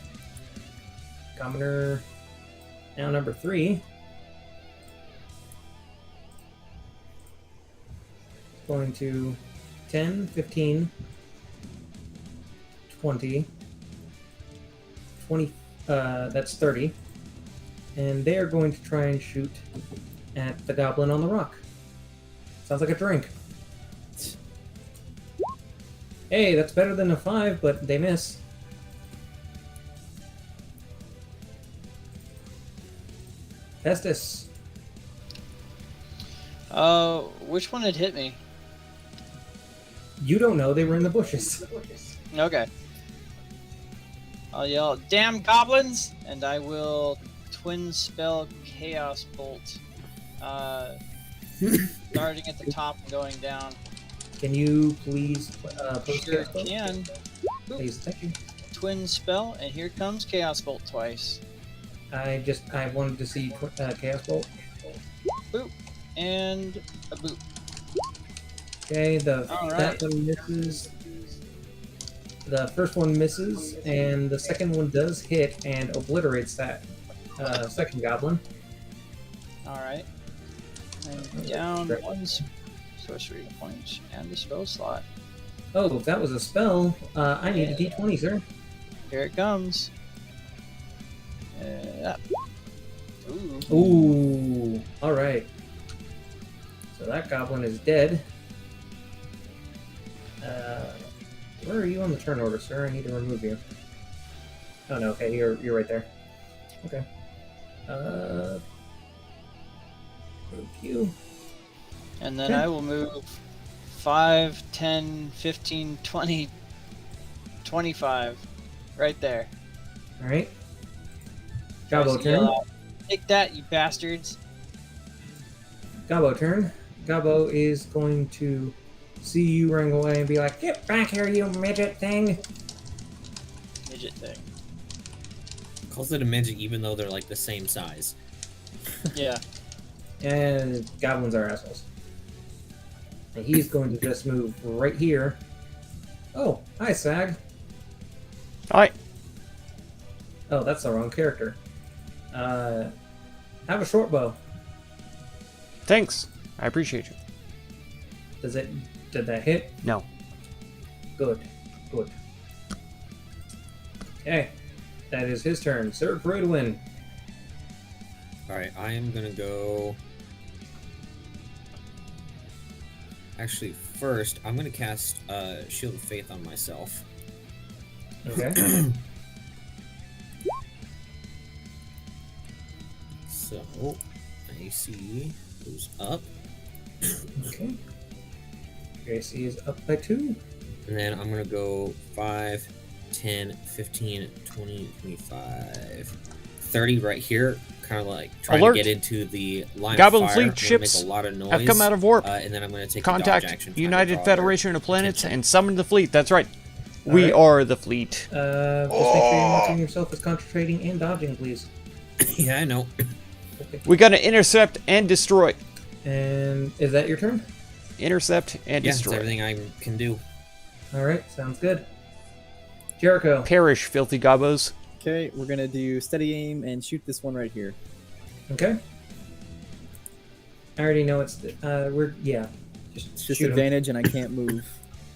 Commoner now number 3. Going to 10, 15, 20, 20, that's 30. And they are going to try and shoot at the goblin on the rock. Sounds like a drink. Hey, that's better than a 5, but they miss. Pestis. Which one had hit me? You don't know, they were in the bushes. Okay. I'll yell, "Damn goblins!" and I will twin spell Chaos Bolt. Starting at the top and going down. Can you please post Sure Chaos Bolt? can. Please, thank you. Twin spell, and here comes Chaos Bolt twice. I wanted to see Chaos Bolt. Boop. And a boop. Okay, All that right. one misses. The first one misses, and the second one does hit and obliterates that second goblin. Alright. And down one sorcery point and the spell slot. Oh, if that was a spell, I need a d20, sir. Here it comes. Ooh. Ooh, all right. So that goblin is dead. Where are you on the turn order, sir? I need to remove you. Oh no, okay, you're right there. Okay. Move you. And then Okay. I will move 5, 10, 15, 20, 25. Right there. All right. Gobbo Tries to yell turn. out, "Take that, you bastards!" Gobbo turn. Gobbo is going to see you running away and be like, "Get back here, you midget thing!" Midget thing. Calls it a midget even though they're like the same size. Yeah. And goblins are assholes. And he's going to just move right here. Oh, hi, Sag. Hi. Oh, that's the wrong character. Have a short bow. Thanks. I appreciate you. Did that hit? No. Good. Okay. That is his turn. Sir Bridwin. Alright, I am gonna go. Actually, first, I'm gonna cast Shield of Faith on myself. Okay. So, AC goes up. Okay. Your AC is up by 2. And then I'm gonna go 5, 10, 15, 20, 25, 30 right here. Kind of like trying Alert. to get into the line Goblin of fire. fleet Wanna ships make a lot of noise. Have come out of warp. And then I'm gonna take the dodge Contact action. trying to United draw their Federation of Planets attention. and summon the fleet. That's right. We Alright. are the fleet. Just make sure you're marking yourself as concentrating and dodging, please. Yeah, I know. Okay. We gotta intercept and destroy. And is that your turn? Intercept and Yeah, it's destroy. everything I can do. Alright, sounds good. Jericho. Perish, filthy gobbos. Okay, we're gonna do steady aim and shoot this one right here. Okay. I already know it's yeah. It's Just just shoot him. advantage, and I can't move.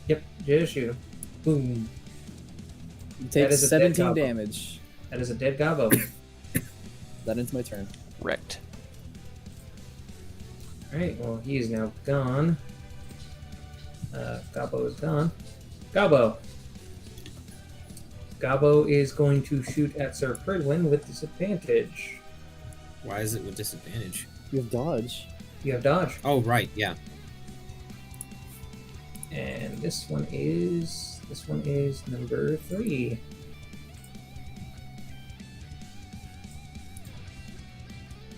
Yep, just shoot him. Boom. It takes is a dead 17 gobbo. damage. That is a dead gobbo. That ends my turn. Wrecked. Alright, well, he is now gone. Gobbo is gone. Gobbo. Gobbo is going to shoot at Sir Pridwin with disadvantage. Why is it with disadvantage? You have dodge. You have dodge. Oh, right, yeah. And this one is number 3.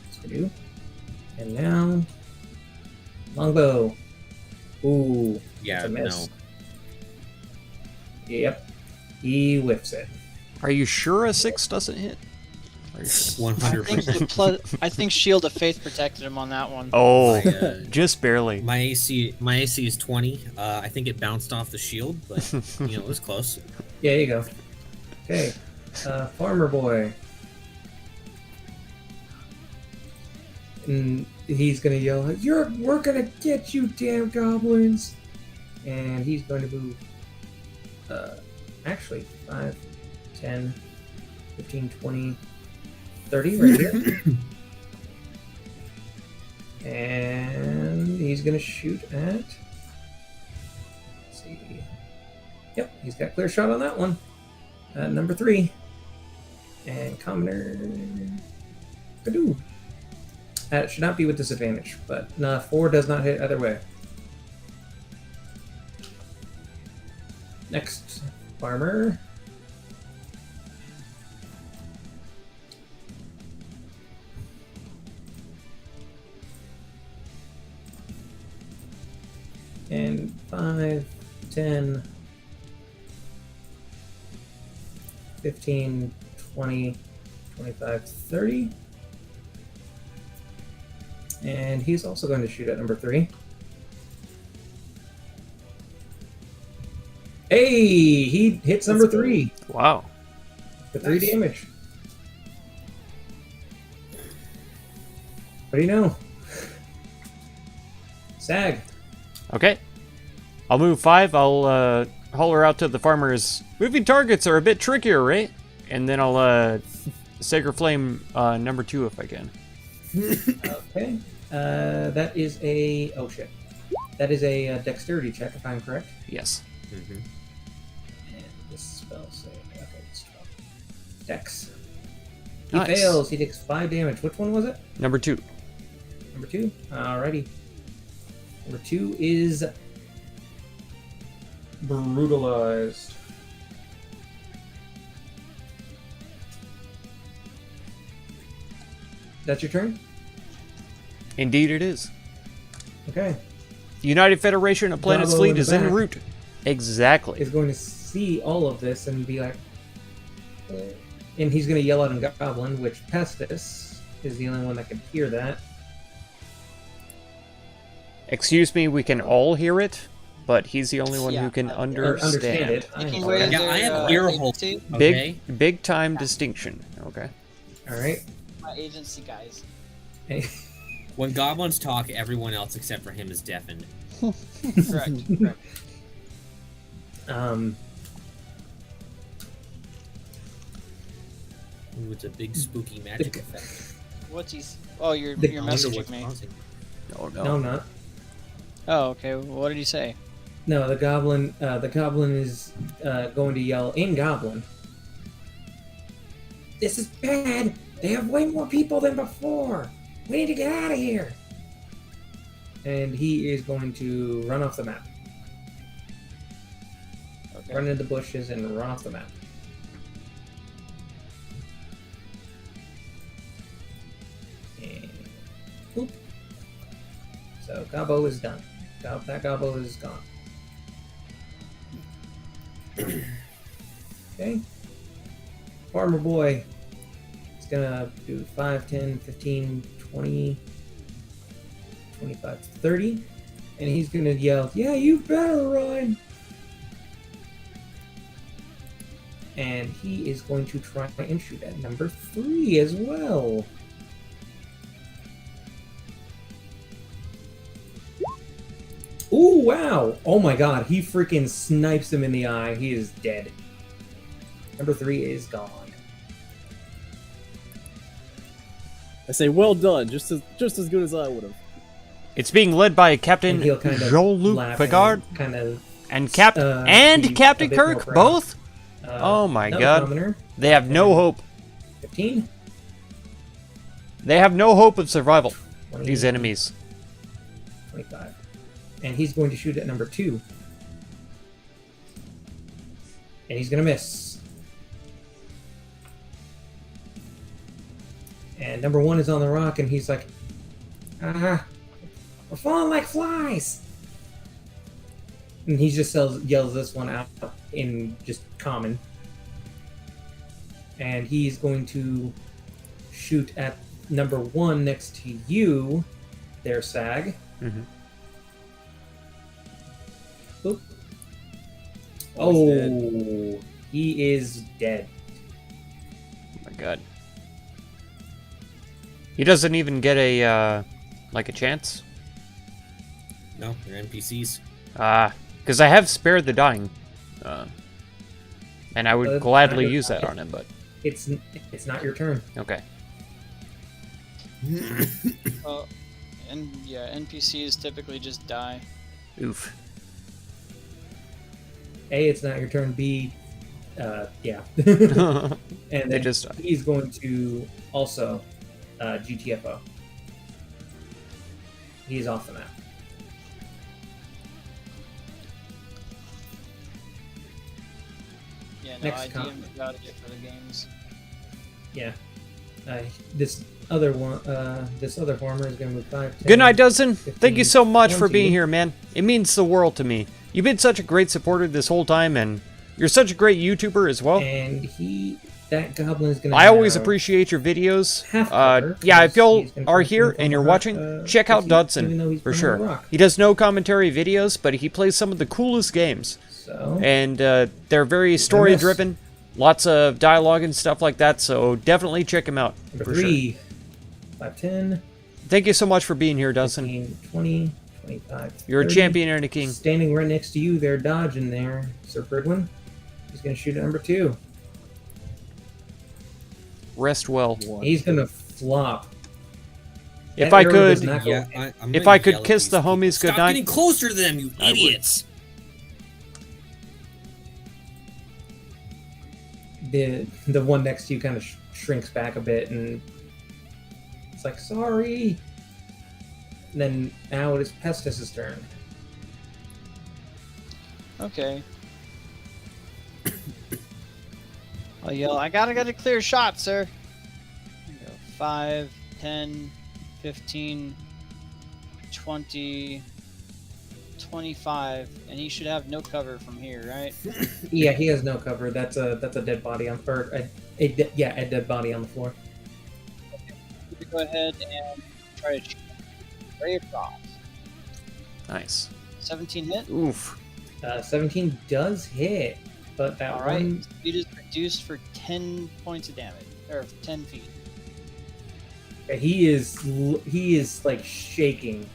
That's do. And now longbow. Ooh, Yeah, that's a miss. no. Yep. He whiffs it. Are you sure a 6 doesn't hit? Are you sure? 100%. I think Shield of Faith protected him on that one. Oh, My, just barely. my AC is 20. I think it bounced off the shield, but you know it was close. Yeah, there you go. Okay. Farmer boy. And he's gonna yell, we're gonna get you, damn goblins! And he's going to move, actually, 5, 10, 15, 20, 30 right here. And he's gonna shoot at, let's see, He's got clear shot on that one. Number 3. And commoner. Kadoo. It should not be with disadvantage, but 4 does not hit either way. Next, farmer. And 5, 10, 15, 20, 25, 30. And he's also going to shoot at number 3. Hey, he hits number 3. Wow. For 3 damage. What do you know? Sag. Okay. I'll move 5. I'll holler out to the farmers. Moving targets are a bit trickier, right? And then I'll Sacred Flame number 2 if I can. Okay. That is a... Oh, shit. That is a dexterity check, if I'm correct. Yes. Mm-hmm. And this spell save. Okay, this Dex. He Nice. fails. He takes 5 damage. Which one was it? Number 2. Number 2? Alrighty. Number 2 is... brutalized. That's your turn? Indeed it is. Okay. The United Federation of Planets Bravo Fleet in the is en back. route. Exactly. Is going to see all of this and be like... and he's going to yell out in Goblin, which Pestis is the only one that can hear that. Excuse me, we can all hear it, but he's the only one Yeah, who can or understand it. Anyway, Yeah, I have their, ear agency- holes. Okay. Big time distinction. Okay. Alright. My agency guys. When goblins talk, everyone else except for him is deafened. Correct. Correct. Ooh, it's a big spooky magic effect. What's he? Oh, you're The- I wonder messaging what's me. causing. Oh No, no. I'm not. Oh, okay. What did he say? No, the goblin is going to yell in Goblin. This is bad. They have way more people than before. We need to get out of here. And he is going to run off the map. Okay. Run into the bushes and run off the map. And boop. So Gobbo is done. That Gobbo is gone. Okay. Farmer boy is gonna do 5, 10, 15, 20, 25, 30. And he's gonna yell, "Yeah, you better run!" And he is going to try and shoot at number 3 as well. Ooh, wow! Oh my god, he freaking snipes him in the eye. He is dead. Number 3 is gone. I say, well done, just as good as I would have. It's being led by Captain And he'll kind of Jean-Luc laugh Picard and kind of and be Captain a bit more Kirk proud. both. Oh my no, god. Commoner, They have no hope. 15, They have no hope of survival. 20, These enemies. 25. And he's going to shoot at number 2. And he's going to miss. And number 1 is on the rock, and he's like, we're falling like flies. And he just yells this one out in just common. And he's going to shoot at number 1 next to you, there, Sag. Mm-hmm. Oop. Oh, he's Oh, he is dead. Oh my god. He doesn't even get a like a chance. No, they're NPCs. Because I have spared the dying, and I would That's gladly kind of- use that on him. But It's not your turn. okay. Well, and yeah, NPCs typically just die. Oof. A, it's not your turn. B, yeah. And They then just he's going to also GTFO. He's off the map. Yeah, no, Next I com- DM'd about it for the games. Yeah. This other one, this other farmer is going to move 5, 10, Good night, Dustin. Thank you 15, so much for 20. being here, man. It means the world to me. You've been such a great supporter this whole time, and you're such a great YouTuber as well. And that goblin is going to I always appreciate your videos. half cover, Yeah, if 'cause y'all he's gonna are put here him and you're on watching, check out even Dudson though he's for behind a sure. rock. He does no commentary videos, but he plays some of the coolest games. So, And they're very story-driven, lots of dialogue and stuff like that, so definitely check him out. number For sure. 3, 5, 10, Thank you so much for being here, Dustin. 15, 20, 25, You're a 30. champion and a king. Standing right next to you there, dodging there, Sir Birdwin. He's going to shoot at number 2. Rest well. He's going to flop. If That I arrow does could, not go- Yeah, I'm if gonna I could yell at kiss these the people. homies Stop goodnight- getting closer to them, you I would. idiots! The one next to you kind of shrinks back a bit, and it's like, sorry. And then now it is Pestis's turn. Okay. I'll yell, I gotta get a clear shot, sir. Here we go. 5, 10, 15, 20, 25, and he should have no cover from here, right? Yeah, he has no cover. That's a dead body on, or a dead body on the floor. Go ahead and try to shoot right across. nice. 17 hit. Oof. 17 does hit, but that All right. one, Speed is reduced for 10 points of damage, or 10 feet. he is like shaking.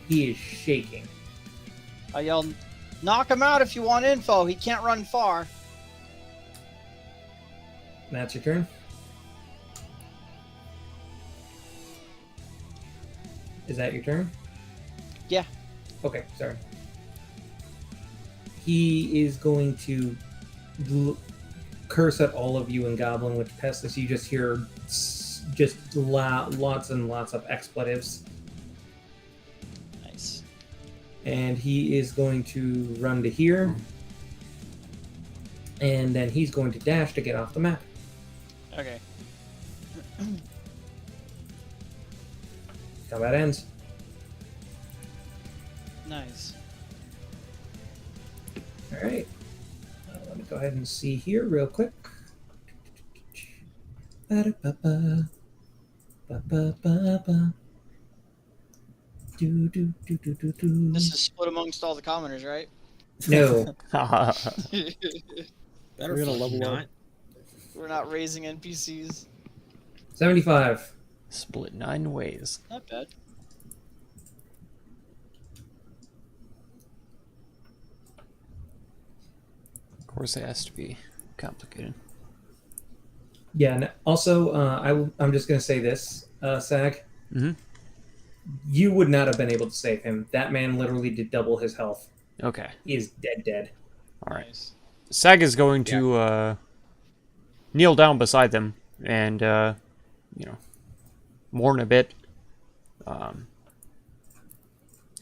He is shaking. I yell, knock him out if you want info. He can't run far. That's your turn. Is that your turn? Yeah. Okay, sorry. He is going to curse at all of you in Goblin, which Pestis, you just hear lots and lots of expletives. Nice. And he is going to run to here. And then he's going to dash to get off the map. Okay. Combat ends. Nice. Alright. Let me go ahead and see here real quick. Ba-da-ba-ba. Ba-ba-ba-ba. Do-do-do-do-do-do. This is split amongst all the commoners, right? No. Better We're gonna fucking level up. not. We're not raising NPCs. 75. Split 9 ways. Not bad. Of course, it has to be complicated. Yeah, and also, I'm just going to say this, Sag. Mhm. You would not have been able to save him. That man literally did double his health. Okay. He is dead. All right. Nice. Sag is going to kneel down beside them and, mourn a bit.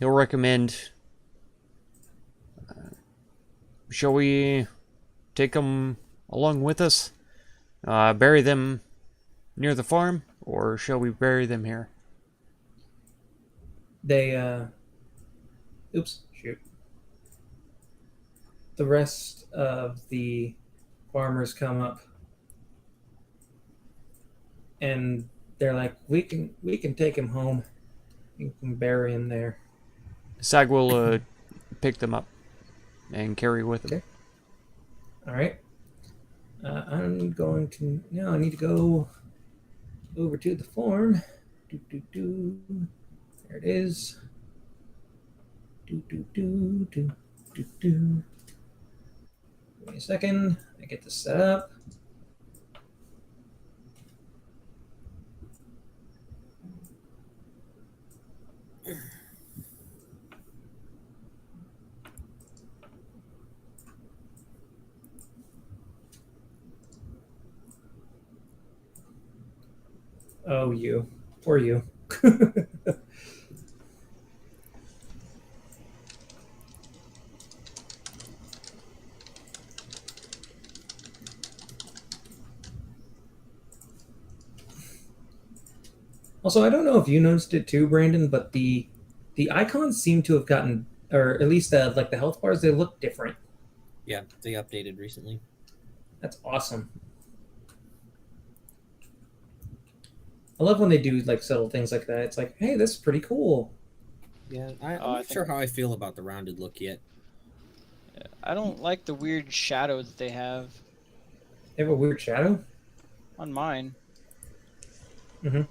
He'll recommend, shall we take them along with us? Bury them near the farm? Or shall we bury them here? They, oops, shoot. The rest of the farmers come up and they're like, we can take him home. You can bury him there. Sag will pick them up and carry with him. Okay. All right. I'm going to now. I need to go over to the farm. There it is. Give me a second. I get this set up. Oh, you. Poor you. Also, I don't know if you noticed it too, Brandon, but the icons seem to have gotten, or at least like the health bars, they look different. Yeah, they updated recently. That's awesome. I love when they do like subtle things like that. It's like, hey, this is pretty cool. Yeah, I'm I not think- sure how I feel about the rounded look yet. I don't like the weird shadow that they have They have a weird shadow. on mine. The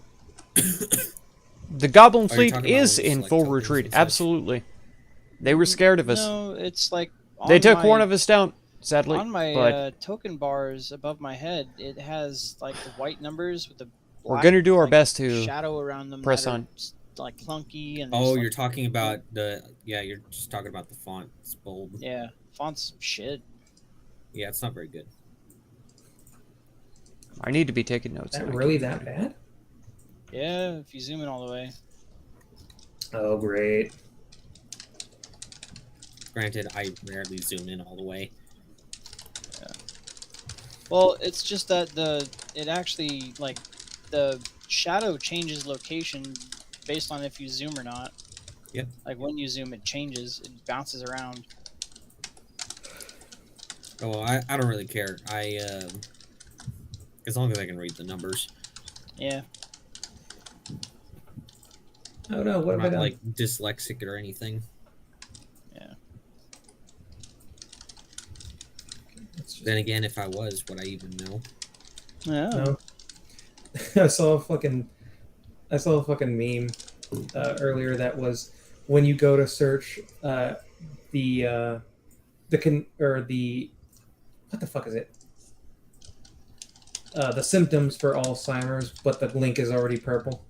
Goblin Are you fleet talking about is with, in like, full tokens retreat. and such? Absolutely. They were scared of us. No, it's like They on took my, one of us down, sadly. on my but token bars above my head. It has like the white numbers with the we're black, going to do our like, best to shadow around them. press that are, on. like clunky and. Oh, just, you're like, talking about you're just talking about the font. It's bold. Yeah, font's shit. Yeah, it's not very good. I need to be taking notes. Is so that I really can- that bad? Yeah, if you zoom in all the way. Oh, great. Granted, I rarely zoom in all the way. Well, it's just that it actually like the shadow changes location based on if you zoom or not. Yep. Like when you zoom, it changes. It bounces around. Oh, I don't really care. As long as I can read the numbers. Yeah. Oh no, what I'm have I not done? like dyslexic or anything. Yeah. Let's just- Then again, if I was, would I even know? Yeah. No. I saw a fucking meme earlier that was when you go to search the what the fuck is it? The symptoms for Alzheimer's, but the link is already purple.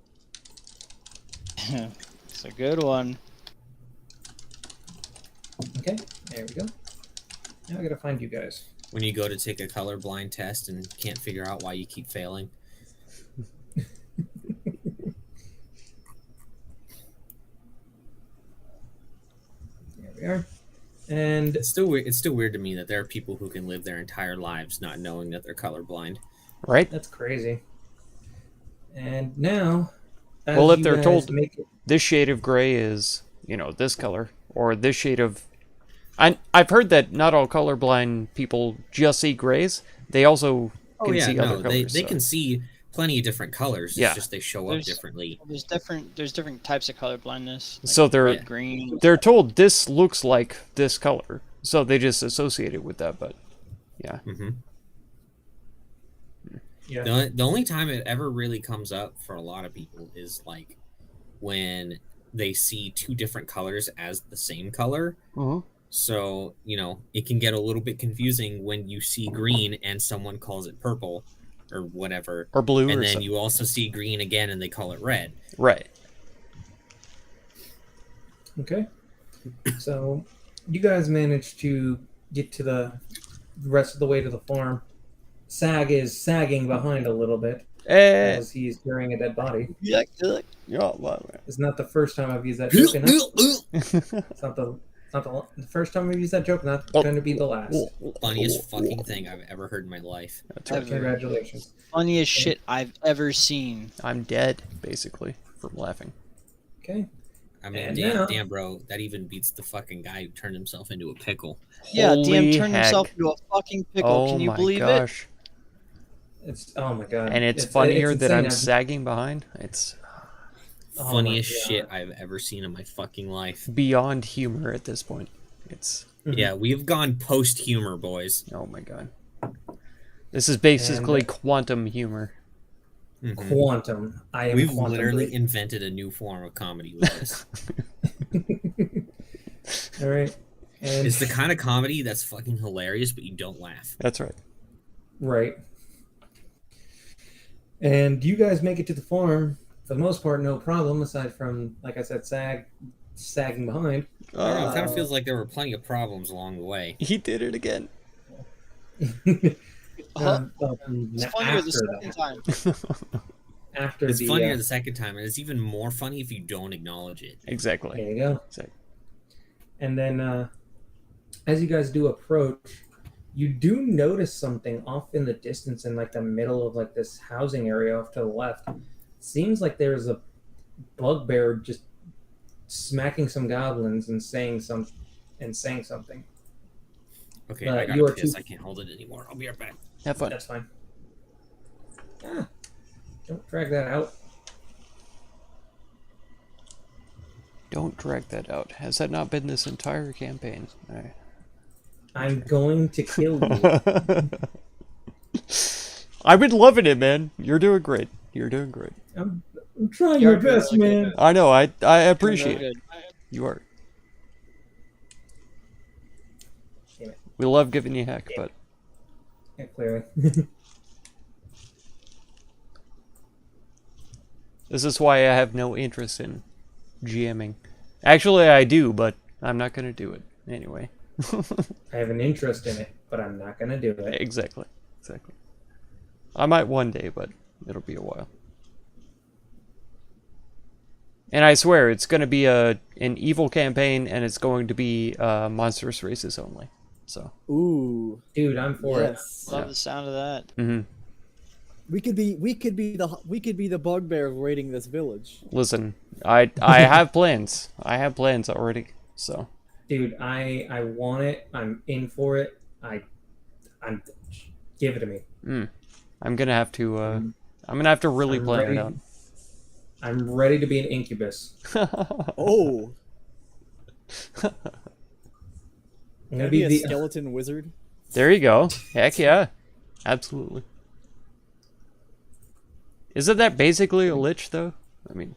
It's a good one. Okay, there we go. Now I gotta find you guys. When you go to take a colorblind test and can't figure out why you keep failing. There we are. And It's still weird. It's still weird to me that there are people who can live their entire lives not knowing that they're colorblind. Right? that's crazy. And now, as Well, if you they're guys told- make it, This shade of gray is, this color. Or this shade of... I've heard that not all colorblind people just see grays. They also Oh can yeah, see no, other colors. they so- can see plenty of different colors. It's Yeah. just they show up There's- differently. There's different types of color blindness. Like So they're Yeah. green. they're told this looks like this color. So they just associate it with that, but... Yeah. hmm yeah, The only time it ever really comes up for a lot of people is like when they see two different colors as the same color. Uh-huh. So, it can get a little bit confusing when you see green and someone calls it purple or whatever. Or blue And or then something. you also see green again and they call it red. Right. okay. So, you guys managed to get to the rest of the way to the farm. Sag is sagging behind a little bit Eh. as he's carrying a dead body. Yeah. Yeah, well, It's not the first time I've used that joke, and it's not the first time I've used that joke. Not going to be the last. Funniest fucking thing I've ever heard in my life. That's right. Ever. Congratulations. Funniest shit I've ever seen. I'm dead, basically, from laughing. Okay. I mean, And now- damn, bro, that even beats the fucking guy who turned himself into a pickle. Yeah, DM Holy turned heck. himself into a fucking pickle. Oh Can you my believe it? gosh. It's oh my god. And it's funnier that I'm insane. sagging behind. It's Oh my Funniest God. shit I've ever seen in my fucking life. beyond humor at this point. It's... Mhm. Yeah, we've gone post humor, boys. Oh my god. This is basically quantum humor. Mhm. Quantum. I am We've quantum literally leap. invented a new form of comedy with this. All right. And It's the kind of comedy that's fucking hilarious, but you don't laugh. That's right. right. And you guys make it to the farm for the most part, no problem. Aside from, like I said, sagging behind. I don't know, it kind of feels like there were plenty of problems along the way. He did it again. It's funnier the after second that. time. after It's the funnier the second time, and it's even more funny if you don't acknowledge it. Exactly. there you go. Exactly. And then as you guys do approach, you do notice something off in the distance in like the middle of like this housing area off to the left. Seems like there's a bugbear just smacking some goblins and saying something. Okay, Uh, I you are got piss. too- I can't hold it anymore. I'll be right back. Have fun. That's fine. Ah, don't drag that out. Don't drag that out. Has that not been this entire campaign? Alright. I'm going to kill you. I've been loving it, man. You're doing great. You're doing great. I'm trying You're my best, really good. man. I know. I Doing appreciate real it. good. You are. Damn it. We love giving you heck, but Yeah, clearly. this is why I have no interest in GMing. Actually, I do, but I'm not going to do it anyway. I have an interest in it, but I'm not gonna do it. Exactly. Exactly. I might one day, but it'll be a while. And I swear, it's going to be an evil campaign, and it's going to be monstrous races only. So. Ooh, Dude, I'm for it. yes. Love the sound of that. Mm-hmm. We could be the bugbear raiding this village. Listen, I have plans. I have plans already. So. Dude, I want it. I'm in for it. I'm give it to me. I'm gonna have to. I'm gonna have to really I'm plan ready. it out. I'm ready to be an incubus. Oh, I'm can gonna I be be a the skeleton wizard? There you go. Heck yeah, absolutely. Isn't that basically a lich, though? I mean,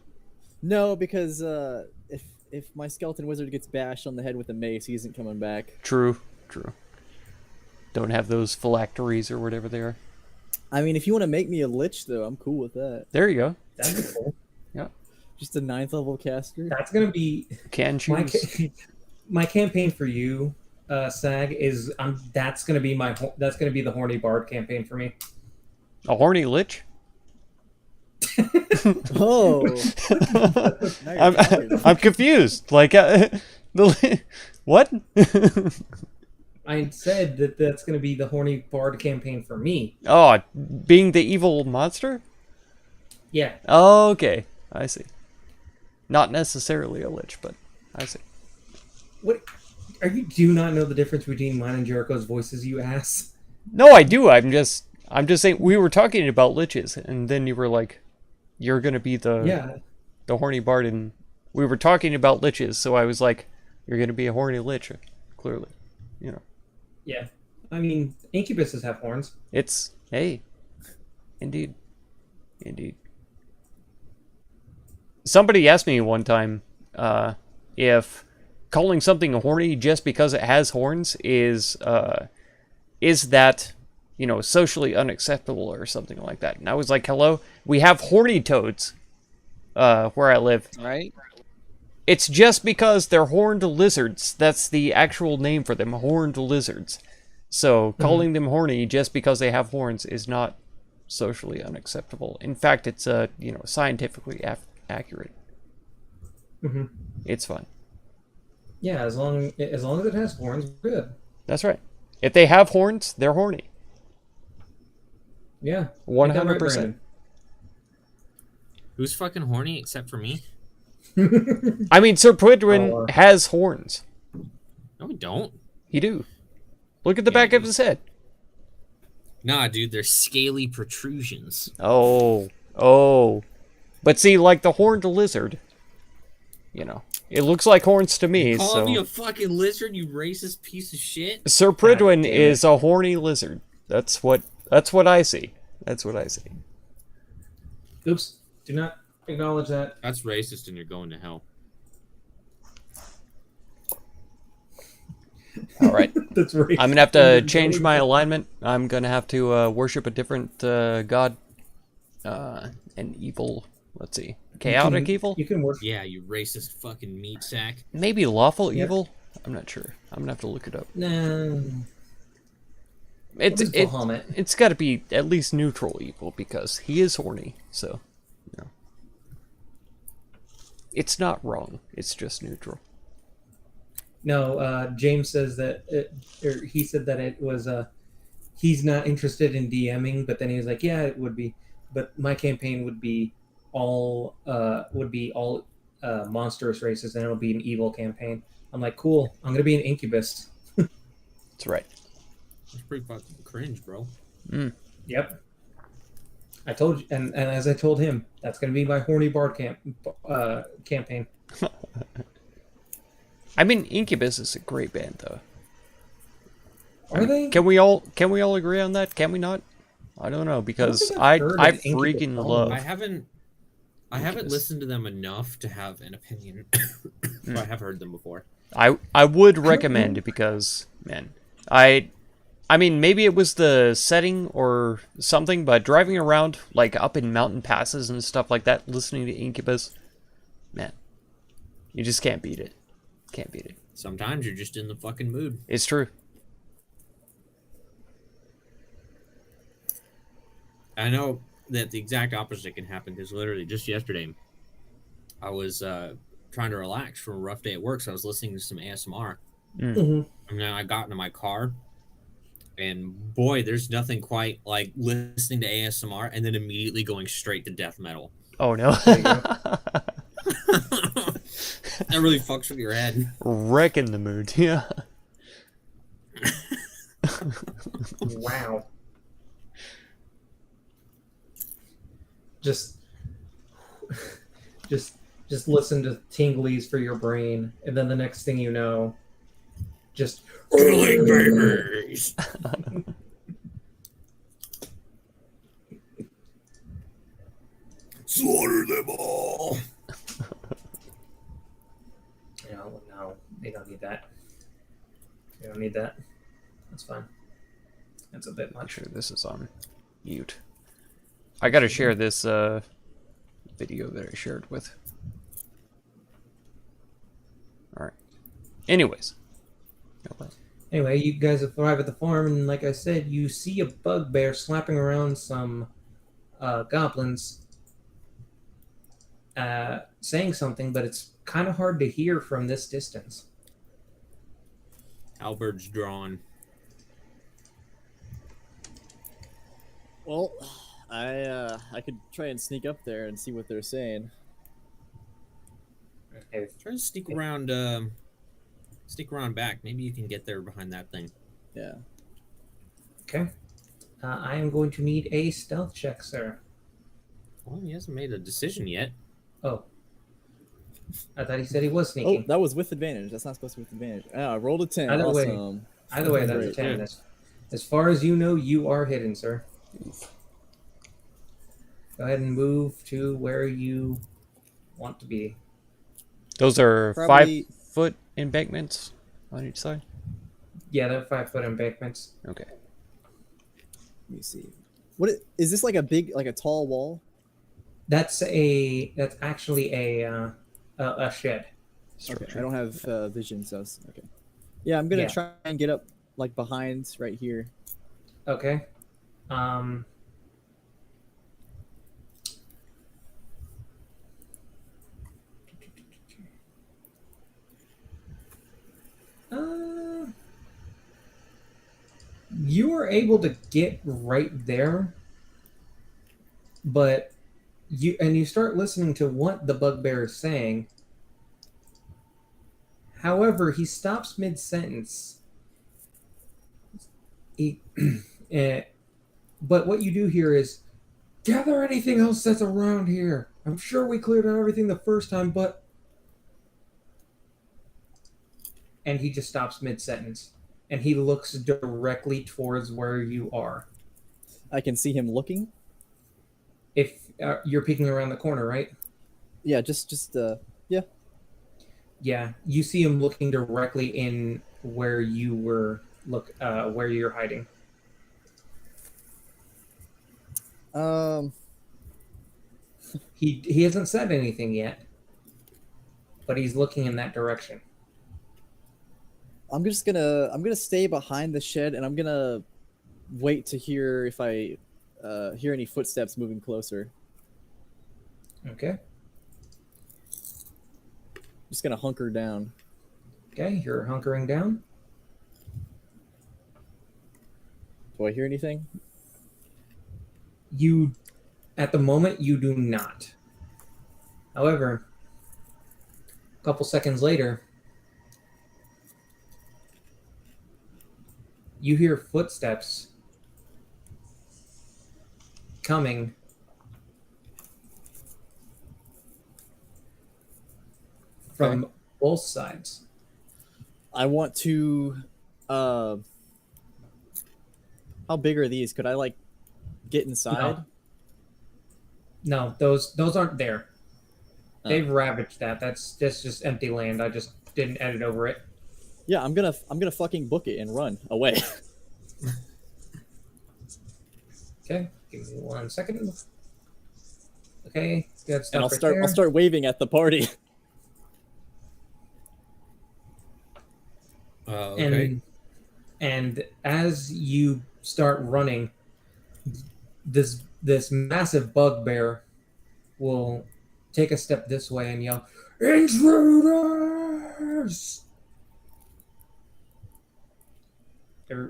No, because if my skeleton wizard gets bashed on the head with a mace, he isn't coming back. true, true. Don't have those phylacteries or whatever they are. I mean, if you want to make me a lich, though, I'm cool with that. There you go. That'd be cool. Just a 9th level caster. That's gonna be Can my choose. my campaign for you, Sag. Is that's gonna be the horny bard campaign for me. A horny lich? Oh, now you're talking. I'm confused. Like, what? I said that that's gonna be the horny bard campaign for me. Oh, being the evil monster? Yeah. Oh, okay. I see. Not necessarily a lich, but I see. What? Do you not know the difference between mine and Jericho's voices, you ass? No, I do. I'm just saying we were talking about liches, and then you were like, "You're gonna be the horny bard," and we were talking about liches, so I was like, "You're gonna be a horny lich," clearly, you know. Yeah. I mean, incubuses have horns. It's hey, indeed. Somebody asked me one time if calling something horny just because it has horns is that, you know, socially unacceptable or something like that. And I was like, hello, we have horny toads where I live. Right? It's just because they're horned lizards. That's the actual name for them, horned lizards. So calling them horny just because they have horns is not socially unacceptable. In fact, it's scientifically accurate. Mm-hmm. It's fine. Yeah, as long as it has horns, we're good. That's right. If they have horns, they're horny. Yeah. 100%. Who's fucking horny except for me? I mean, Sir Pridwin has horns. No, we don't. He do. Look at the back of his head. Nah, dude, they're scaly protrusions. Oh. But see, like the horned lizard, you know, it looks like horns to me. Call So me a fucking lizard, you racist piece of shit. Sir Pridwin is a horny lizard. That's what I see. That's what I see. Oops. Do not acknowledge that. That's racist, and you're going to hell. All right. That's right. I'm gonna have to change my alignment. I'm gonna have to worship a different god, an evil. Let's see, chaotic evil. You can work. Yeah, you racist fucking meat sack. Maybe lawful Yeah. evil. I'm not sure. I'm gonna have to look it up. Nah. It's What is Bahamut? it's got to be at least neutral evil because he is horny. So It's not wrong. It's just neutral. No, James says that he said that it was he's not interested in DMing, but then he was like, yeah, it would be, but my campaign would be all monstrous races, and it'll be an evil campaign. I'm like, cool. I'm gonna be an incubus. That's right. That's pretty fucking cringe, bro. Yep. I told you, and as I told him, that's gonna be my horny bard campaign. I mean, Incubus is a great band, though. Are they? Can we all agree on that? Can we not? I don't know, because I heard of freaking Incubus. love. I haven't listened to them enough to have an opinion, but I have heard them before. I would recommend it because, man, I mean, maybe it was the setting or something, but driving around, like, up in mountain passes and stuff like that, listening to Incubus, man, you just can't beat it. Can't beat it. Sometimes you're just in the fucking mood. It's true. I know that the exact opposite can happen because literally just yesterday, I was trying to relax from a rough day at work, so I was listening to some ASMR. Mm-hmm. And then I got into my car, and boy, there's nothing quite like listening to ASMR and then immediately going straight to death metal. Oh, no. That really fucks with your head. Wrecking the mood, yeah. Wow. Just listen to tinglies for your brain, and then the next thing you know, just Killing babies. Slaughter them all. No, they don't need that. They don't need that. That's fine. That's a bit Make much. sure this is on mute. I gotta share this video that I shared with. Alright. Anyways. Anyway, you guys arrive at the farm, and like I said, you see a bugbear slapping around some goblins, saying something, but it's kind of hard to hear from this distance. Albert's drawn. Well, I could try and sneak up there and see what they're saying. Okay. Try to sneak around back. Maybe you can get there behind that thing. Yeah. Okay. I am going to need a stealth check, sir. Well, he hasn't made a decision yet. Oh. I thought he said he was Oh, sneaking. that was with advantage. That's not supposed to be with advantage. I rolled a 10. Either way. Awesome. Either way, that's a Great. 10. As far as you know, you are hidden, sir. Go ahead and move to where you want to be. Those are Probably- 5-foot embankments on each side? Yeah, they're 5-foot embankments. Okay. Let me see. Is this like a tall wall? That's actually a shed. Okay, I don't have vision, so okay. Yeah, I'm gonna Yeah. try and get up like behind right here. Okay. You were able to get right there, but you start listening to what the bugbear is saying. However, he stops mid-sentence. But what you do here is gather anything else that's around here. I'm sure we cleared out everything the first time, but... And he just stops mid-sentence. And he looks directly towards where you are. I can see him looking. If you're peeking around the corner, right? Yeah, just yeah. Yeah, you see him looking directly in where you were where you're hiding. He hasn't said anything yet, but he's looking in that direction. I'm gonna stay behind the shed, and I'm gonna wait to hear if I hear any footsteps moving closer. Okay. Just gonna hunker down. Okay, you're hunkering down. Do I hear anything? You, at the moment, you do not. However, a couple seconds later, you hear footsteps coming from both sides. I want to. How big are these? Could I like get inside? No, those aren't there. Oh. They've ravaged that. That's just empty land. I just didn't edit over it. Yeah, I'm gonna fucking book it and run away. Okay, give me 1 second. Okay, good stuff. And I'll I'll start waving at the party. Okay. And as you start running, this massive bugbear will take a step this way and yell, "Intruders!"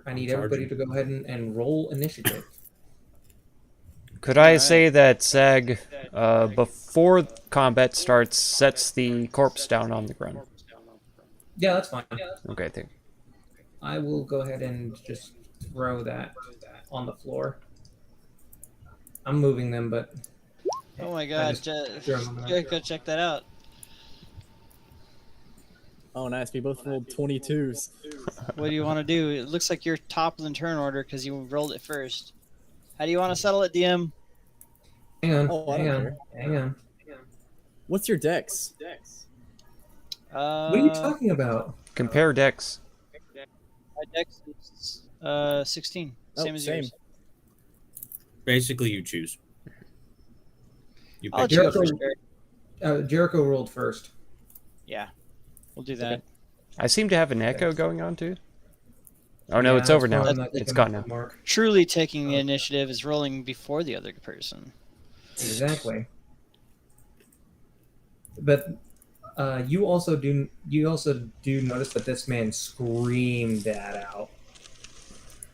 I need everybody to go ahead and roll initiative. Could I say that Sag, before combat starts, sets the corpse down on the ground? Yeah, that's fine. Okay, thank you. I will go ahead and just throw that on the floor. I'm moving them, but Oh my god, Jericho, check that out. Oh, nice. We both rolled 22s. What do you want to do? It looks like you're top of the turn order because you rolled it first. How do you want to settle it, DM? hang on, Oh, I hang don't on, care. hang on. What's your dex? What are you talking about? Compare decks. My dex is 16, same as same. yours. Basically, you choose. You I'll let pick. you go Jericho- first, Eric. Jericho rolled first. Yeah, we'll do that. Okay. I seem to have an echo going on too. Oh no, Yeah, it's over that's now. why I'm not It's taking gone the now. mark. Truly taking the initiative is rolling before the other person. Exactly. But you also do notice that this man screamed that out.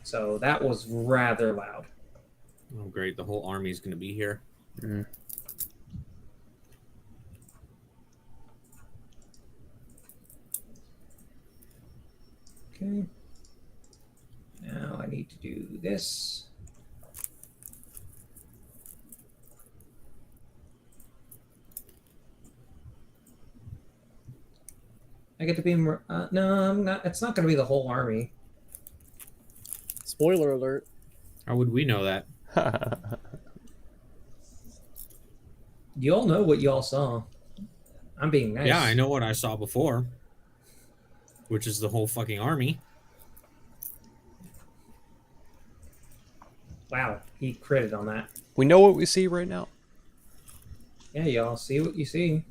So that was rather loud. Oh, great. The whole army's going to be here. Mm. Okay. Now I need to do this. I get to be no, I'm not. It's not going to be the whole army. Spoiler alert. How would we know that? You all know what you all saw. I'm being nice. Yeah, I know what I saw before, which is the whole fucking army. Wow, he critted on that. We know what we see right now. Yeah, y'all see what you see.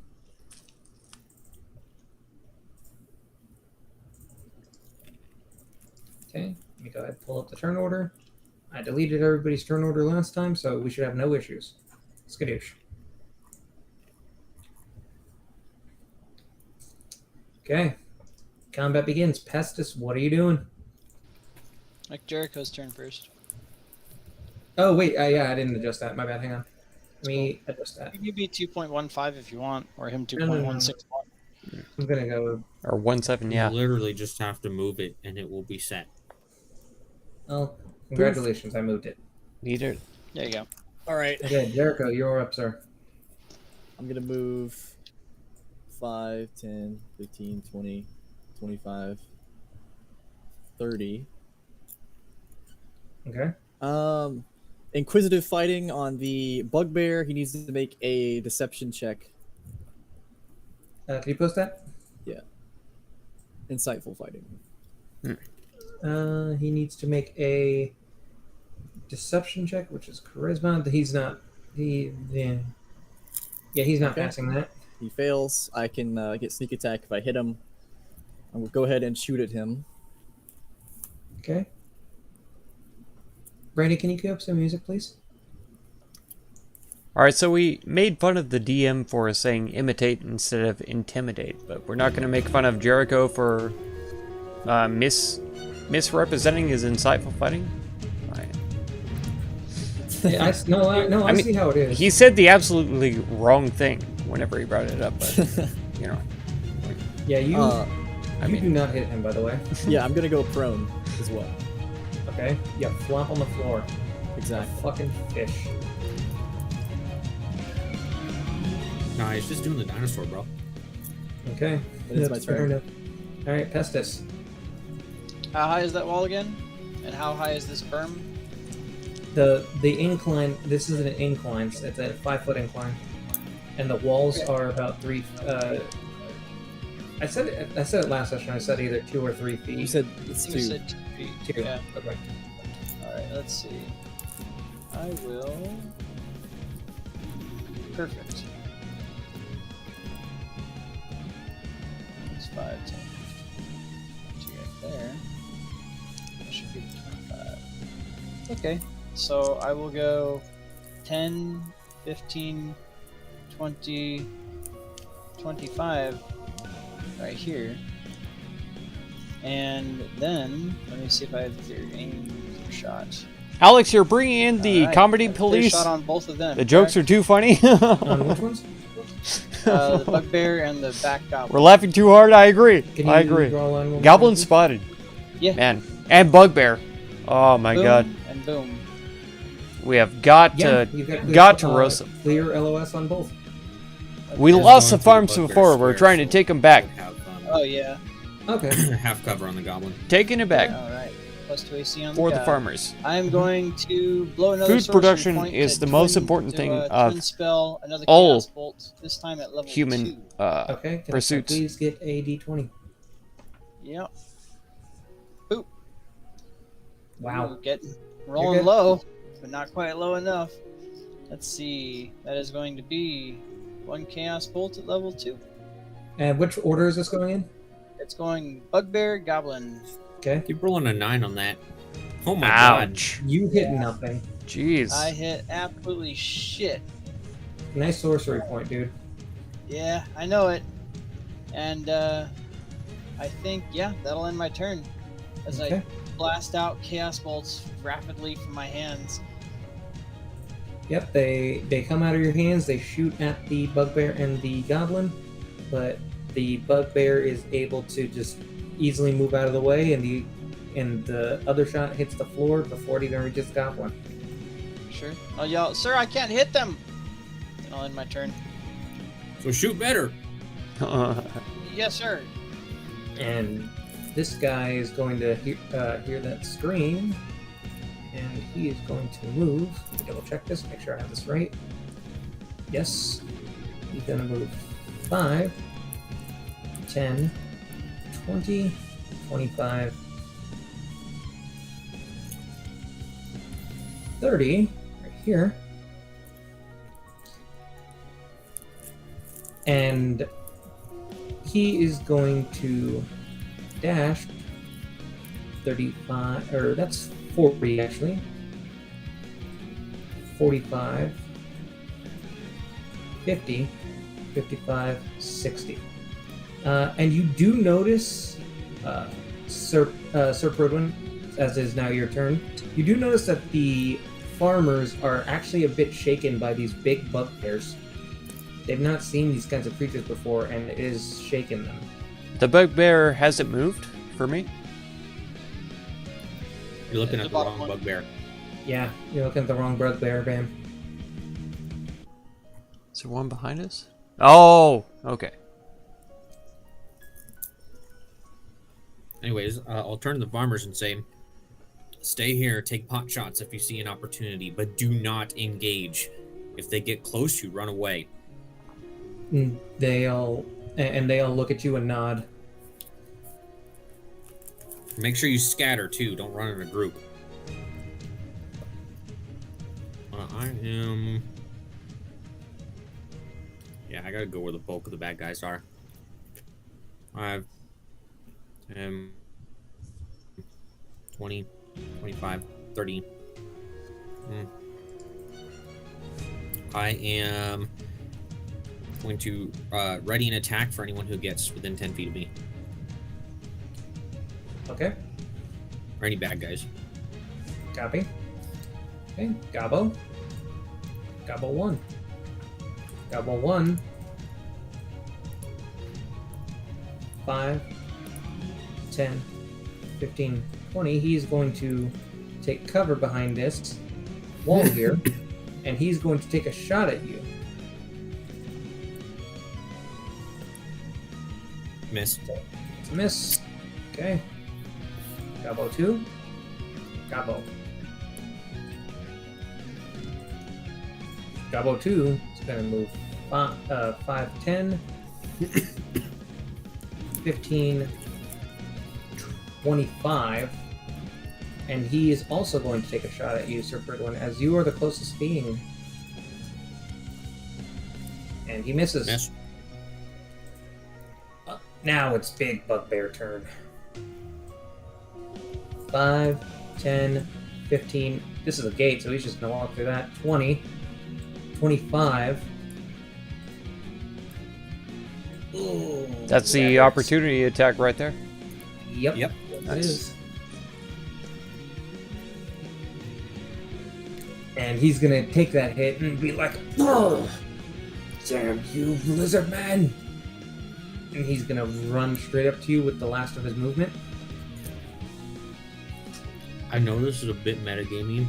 Okay, let me go ahead and pull up the turn order. I deleted everybody's turn order last time, so we should have no issues. Skadoosh. Okay. Combat begins. Pestis, what are you doing? Like Jericho's turn first. Oh, wait. Yeah, I didn't adjust that. My bad. Hang on. Let me adjust that. You can be 2.15 if you want, or him No, no, no, no. 2.161. I'm going to go. Or 1-7, yeah. You literally just have to move it, and it will be set. Oh, congratulations. I moved it. Neither. There you go. All right. Okay, Jericho, you're up, sir. I'm going to move 5, 10, 15, 20, 25, 30. Okay. Inquisitive fighting on the bugbear. He needs to make a deception check. Can you post that? Insightful fighting. He needs to make a deception check, which is charisma. He's not. He's not Okay. passing that. He fails. I can get sneak attack if I hit him. I will go ahead and shoot at him. Okay. Brandy, can you cue up some music, please? Alright, so we made fun of the DM for saying imitate instead of intimidate, but we're not going to make fun of Jericho for misrepresenting his insightful fighting? Yeah, I mean, see how it is. He said the absolutely wrong thing whenever he brought it up, but, you know. Yeah, you I mean, do not hit him, by the way. Yeah, I'm gonna go prone as well. Okay? Yeah, flop on the floor. Exactly. Fucking fish. Nah, he's just doing the dinosaur, bro. Okay. It is my That's fair turn. enough. Alright, Pestis. How high is that wall again? And how high is this berm? The incline, this is an incline. It's a 5-foot incline. And the walls are about 3 I said it last session. I said either 2 or 3 feet. You said it's I think you 2. said 2 feet. 2. Yeah. Okay. Alright, let's see. I will. Perfect. That's 5, 10, 15, 20 right there. That should be 25. Okay, so I will go 10, 15, 20, 25 right here. And then, let me see if I have clear aim for shot. Alex, you're bringing in the Alright, comedy I have clear police. shot on both of them. The jokes are too funny. On which ones? The bugbear and the back goblin. We're laughing too hard. I agree. Can I you agree. draw a line one more Goblin time, spotted. Yeah. Man. And bugbear. Oh my Boom god. and boom. We have got please? Yeah, to you've got to roast them. Clear LOS on both. We Just lost the going to farms bugbear before. We're square, trying to so take them back. have, Oh yeah. Okay. half cover on the goblin. Taking it back Alright. Plus 2 AC on for the guy. farmers. I'm going to blow another Food sorcery production point is to the most twin- important to, thing twin of spell, another all chaos bolt, this time at level 2. Human Okay. Can I pursuits. please get a D20? Yep. Wow. Ooh, rolling good. low, but not quite low enough. Let's see. That is going to be 1 chaos bolt at level 2. And which order is this going in? It's going bugbear, goblin. Okay. Keep rolling a 9 on that. Oh my god. Ouch. You hit nothing. Jeez. I hit absolutely shit. Nice sorcery point, dude. Yeah, I know it. And I think, yeah, that'll end my turn. As Okay. I blast out chaos bolts rapidly from my hands. Yep, they come out of your hands, they shoot at the bugbear and the goblin, but the bugbear is able to just easily move out of the way, and the other shot hits the floor before it even reaches the goblin. Sure. I'll yell, sir, I can't hit them! And I'll end my turn. So shoot better. Yes, sir. And this guy is going to hear that scream, and he is going to move. Let me double check this, make sure I have this right. Yes, he's going to move 5, 10, 20, 25, 30, right here. And he is going to dash 35, or that's 40 actually. 45, 50, 55, 60. And you do notice, Sir Prodwin, as is now your turn, you do notice that the farmers are actually a bit shaken by these big bugbears. They've not seen these kinds of creatures before, and it is shaking them. The bugbear hasn't moved for me. You're looking It's at the the bottom wrong one. bugbear. Yeah, you're looking at the wrong bugbear, Bam. Is there one behind us? Oh, okay. Anyways, I'll turn to the farmers and say, stay here, take pot shots if you see an opportunity, but do not engage. If they get close, you run away. They all look at you and nod. Make sure you scatter too. Don't run in a group. I am. Yeah, I gotta go where the bulk of the bad guys are. 5, 10, 20, 25, 30. I am going to ready an attack for anyone who gets within 10 feet of me. Okay. Or any bad guys. Copy. Okay. Gobbo. Gobbo 1. Gobbo 1. 5, 10, 15, 20. He's going to take cover behind this wall here, and he's going to take a shot at you. Miss. It's a miss. Okay. Gobbo 2. Gobbo. Gobbo 2 is going to move 5, 10, 15, 25. And he is also going to take a shot at you, Sir Fridwin, as you are the closest being. And he misses. Miss. Now it's Big Bugbear turn. 5, 10, 15. This is a gate, so he's just going to walk through that. 20, 25. Ooh, That's the opportunity attack right there. Yep. Yep. It Nice. is. And he's going to take that hit and be like, "Oh, damn you, lizard man!" And he's going to run straight up to you with the last of his movement. I know this is a bit metagaming,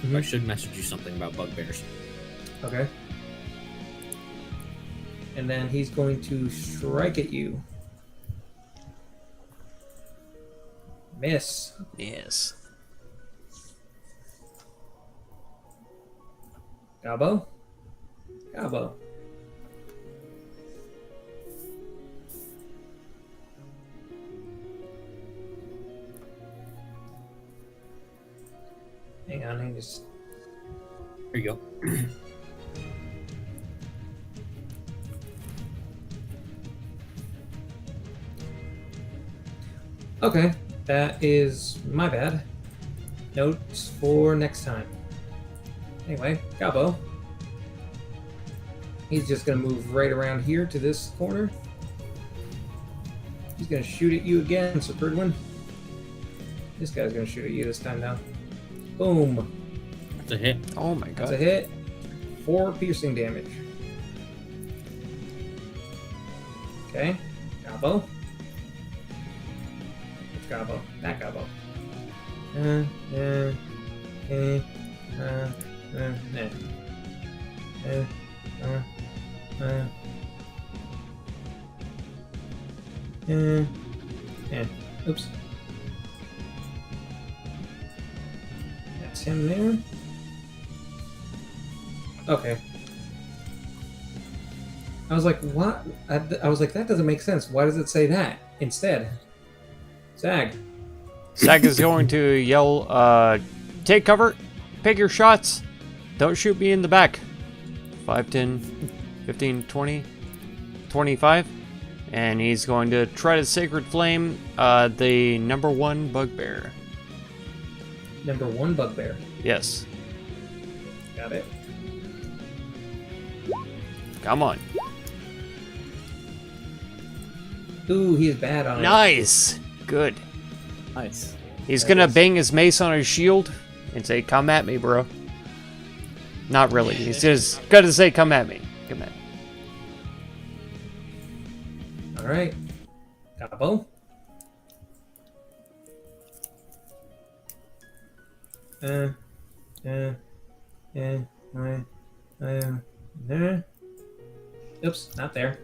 but I Mhm. should message you something about bugbears. Okay. And then he's going to strike at you. Miss. Yes. Gobbo. Gobbo. Hang on, I just... Here you go. Okay, that is my bad. Notes for next time. Anyway, Gobbo. He's just gonna move right around here to this corner. He's gonna shoot at you again, Sir Fridwin. This guy's gonna shoot at you this time now. Boom. That's a hit. Oh my That's a god. hit. 4 piercing damage. Okay. Gobbo. Which Gobbo? That Gobbo. Nah. Oops. That's him there. Okay. I was like, what? I was like, that doesn't make sense. Why does it say that instead? Zag. Zach is going to yell, take cover, pick your shots, don't shoot me in the back. 5, 10, 15, 20, 25. And he's going to try to Sacred Flame the number 1 bugbear. Number 1 bugbear. Yes. Got it. Come on. Ooh, he's bad on it. Nice. Good. Nice. He's That gonna is- bang his mace on his shield and say, come at me, bro. Not really. He's just gonna say, come at me. Come at me. Alright. Gobbo. Oops, not there.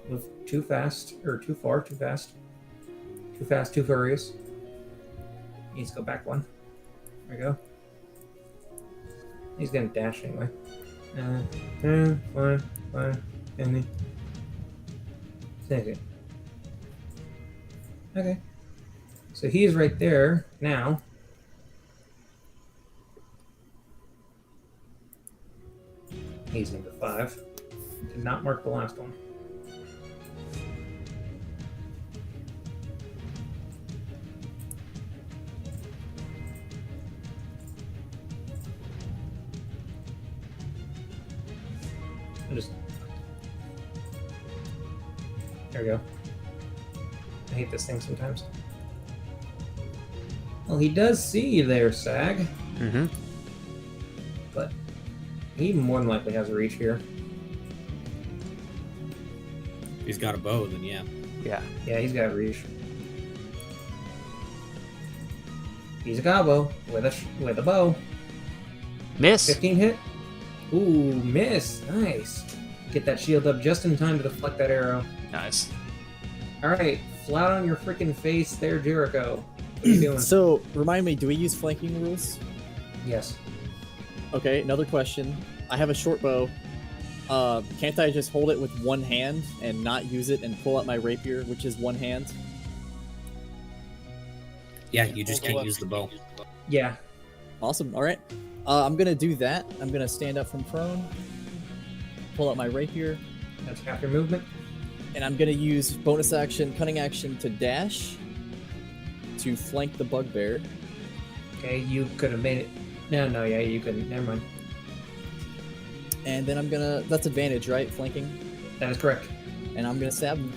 Move too fast, or too far, too fast. Too fast, too furious. Needs to go back one. There we go. He's gonna dash anyway. And second. Okay. So he's right there now. He's number 5. Did not mark the last one. There we go. I hate this thing sometimes. Well, he does see you there, Sag. Mm-hmm. But he more than likely has a reach here. He's got a bow, then yeah. Yeah. Yeah, he's got reach. He's a gobbo with a bow. Miss. 15 hit. Ooh, miss. Nice. Get that shield up just in time to deflect that arrow. Nice. All right, flat on your freaking face there, Jericho. What are you doing? So, remind me, do we use flanking rules? Yes. Okay, another question. I have a short bow. Can't I just hold it with one hand and not use it and pull out my rapier, which is one hand? Yeah, you just can't use the bow. Yeah. Awesome. All right. I'm gonna do that. I'm gonna stand up from prone, pull out my rapier, That's half your movement. and I'm gonna use bonus action, cunning action to dash to flank the bugbear. Okay, you could have made it. No, yeah, you couldn't. Never mind. And then I'm gonna. That's advantage, right? Flanking. That is correct. And I'm gonna stab him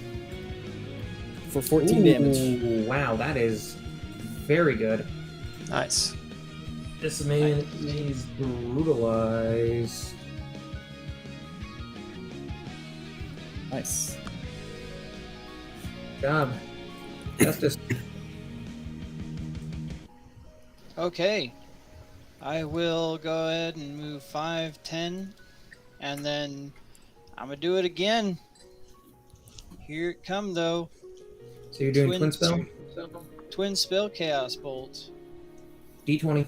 for 14 damage. Ooh, wow, that is very good. Nice. This man is brutalized. Nice. Job. Justice. Okay. I will go ahead and move 5, 10, and then I'm gonna do it again. Here it come though. So you're doing twin spell? Twin spell Chaos Bolt. D20.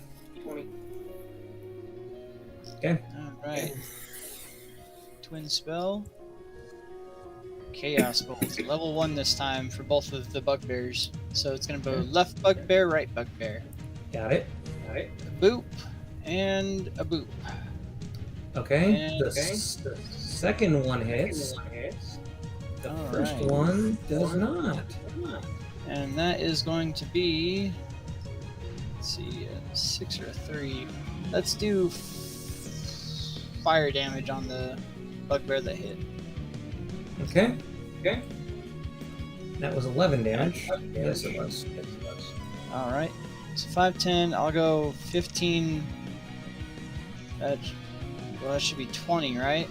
Okay. Alright. Twin spell. Chaos Bolt. Level 1 this time for both of the bugbears. So it's gonna go left bugbear, right bugbear. Got it. A boop and a boop. Okay. And- The second one hits. The first Alright. one does not. And that is going to be, let's see, a 6 or a 3. Let's do fire damage on the bugbear that hit. Okay. That was 11 damage. Yes, it was. All right. So 5, 10. I'll go 15. That should be 20, right?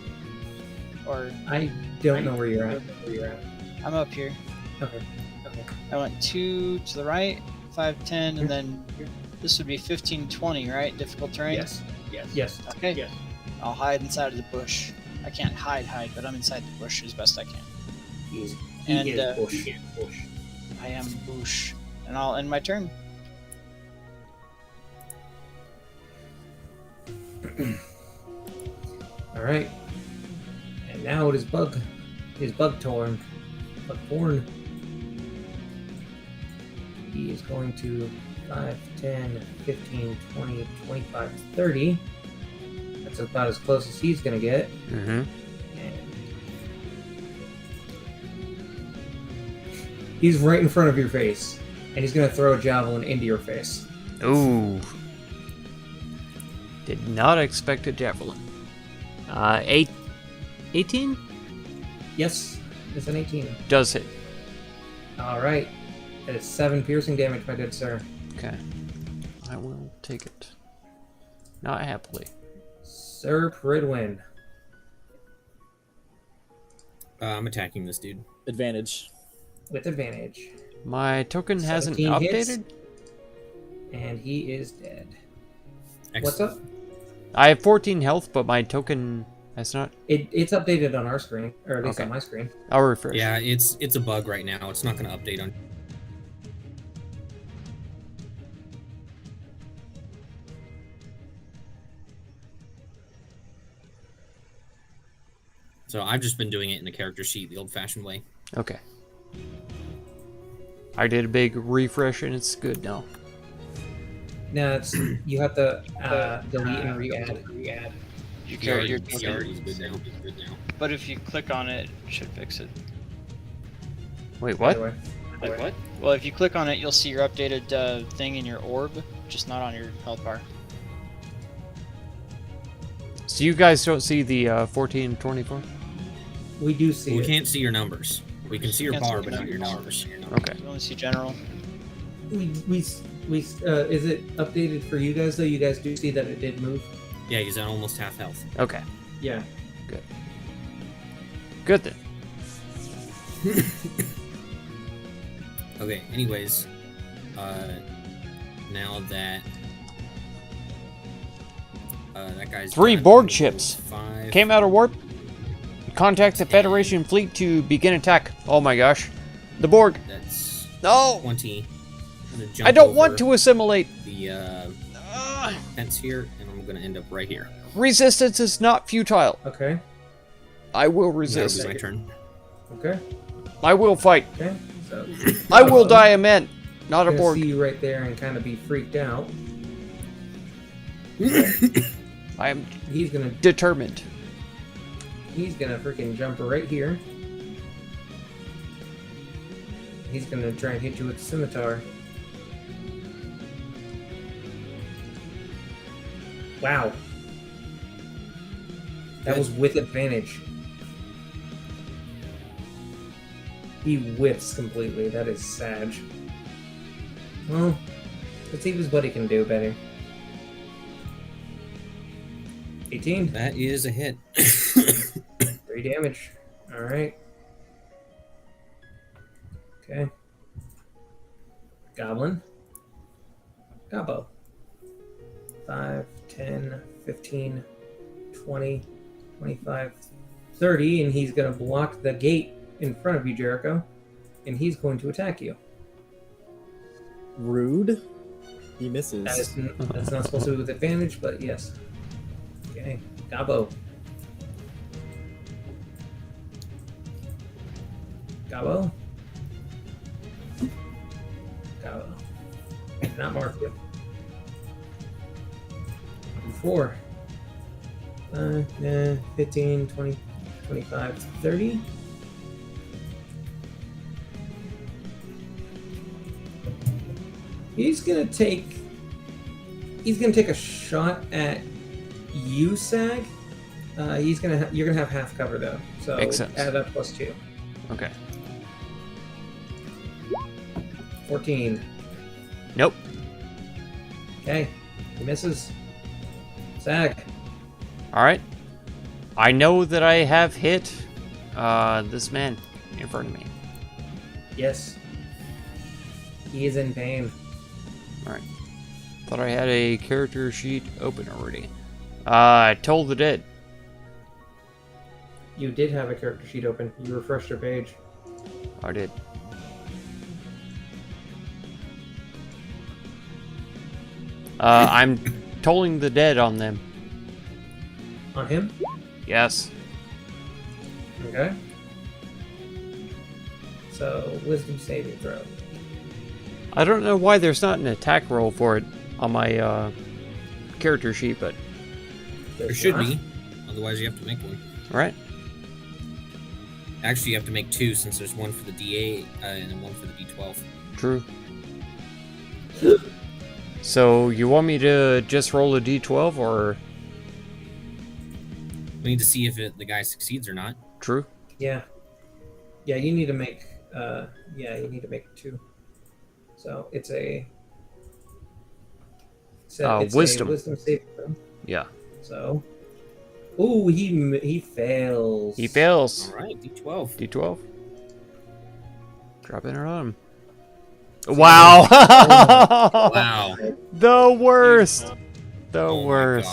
Or I don't know where you're at. I'm up here. Okay. I went 2 to the right, 5, 10, and then this would be 15, 20, right? Difficult terrain. Yes. Okay. I'll hide inside of the bush. I can't hide, but I'm inside the bush as best I can. He And, is bush. I am bush, and I'll end my turn. All right. And now it is bug torn. Bugborn. He is going to 5, 10, 15, 20, 25, 30. That's about as close as he's going to get. Mm-hmm. And he's right in front of your face. And he's going to throw a javelin into your face. Ooh. Did not expect a javelin. 18? Yes, it's an 18. Does hit. All right. That is 7 piercing damage, my good sir. Okay. I will take it. Not happily. Sir Pridwin. I'm attacking this dude. Advantage. With advantage. My token hasn't 17 hits. updated? And he is dead. Excellent. What's up? I have 14 health, but my token has not. It's updated on our screen, or at least Okay. on my screen. I'll refresh. Yeah, it's a bug right now. It's not going to update on. So I've just been doing it in the character sheet the old-fashioned way. Okay. I did a big refresh and it's good now. No, it's you have to delete and re-add. You He carry your already good now. but if you click on it, it should fix it. Wait, what? Anyway. Like what? Well, if you click on it, you'll see your updated thing in your orb, just not on your health bar. So you guys don't see the 14 and 24? We do see We it. can't see your numbers. We can see your Can't see bar, your but not your numbers. numbers. Okay. You only see general. We is it updated for you guys though? You guys do see that it did move. Yeah, he's at almost half health. Okay. Yeah. Good then. Okay, anyways, now that that guy's 3 done, Borg ships 5. came out of warp. Contact the Federation fleet to begin attack. Oh my gosh. The Borg. That's No! 20. I'm gonna jump I don't over want to assimilate. the fence here, and I'm gonna end up right here. Resistance is not futile. Okay. I will That'll resist. be my turn. Okay. I will fight. Okay. So I will die a man, not a I'm gonna Borg. see you right there and kind of be freaked out. I am He's gonna determined. freaking jump right here. He's gonna try and hit you with the scimitar. Wow. That was with advantage. He whiffs completely. That is sad. Well, let's see if his buddy can do better. 18. That is a hit. 3 damage. Alright. Okay. Goblin. Gobbo. 5, 10, 15, 20, 25, 30, and he's going to block the gate in front of you, Jericho, and he's going to attack you. Rude. He misses. That's not supposed to be with advantage, but yes. Okay. Gobbo. Gobbo. Gobbo. Not mark you. 4. 15, 20, 25, 30. He's gonna take a shot at you, Sag. You're gonna have half cover though, so Makes sense. add that +2. Okay. 14. Nope. Okay, he misses. Sag. Alright. I know that I have hit this man in front of me. Yes. He is in pain. Alright. Thought I had a character sheet open already. Toll the Dead. You did have a character sheet open. You refreshed your page. I did. I'm tolling the dead on them. On him? Yes. Okay. So, wisdom saving throw. I don't know why there's not an attack roll for it on my character sheet, but There should be. Otherwise, you have to make one. alright. Actually, you have to make 2 since there's one for the D8 and then one for the D12. True. So, you want me to just roll a d12 or We need to see if the guy succeeds or not. true? Yeah. Yeah, you need to make you need to make 2. So it's a wisdom. A wisdom saving throw. Yeah. So ooh, he fails. He fails. All right, D12. D12. Dropping it on him. Wow! Wow. The worst! The Oh my worst.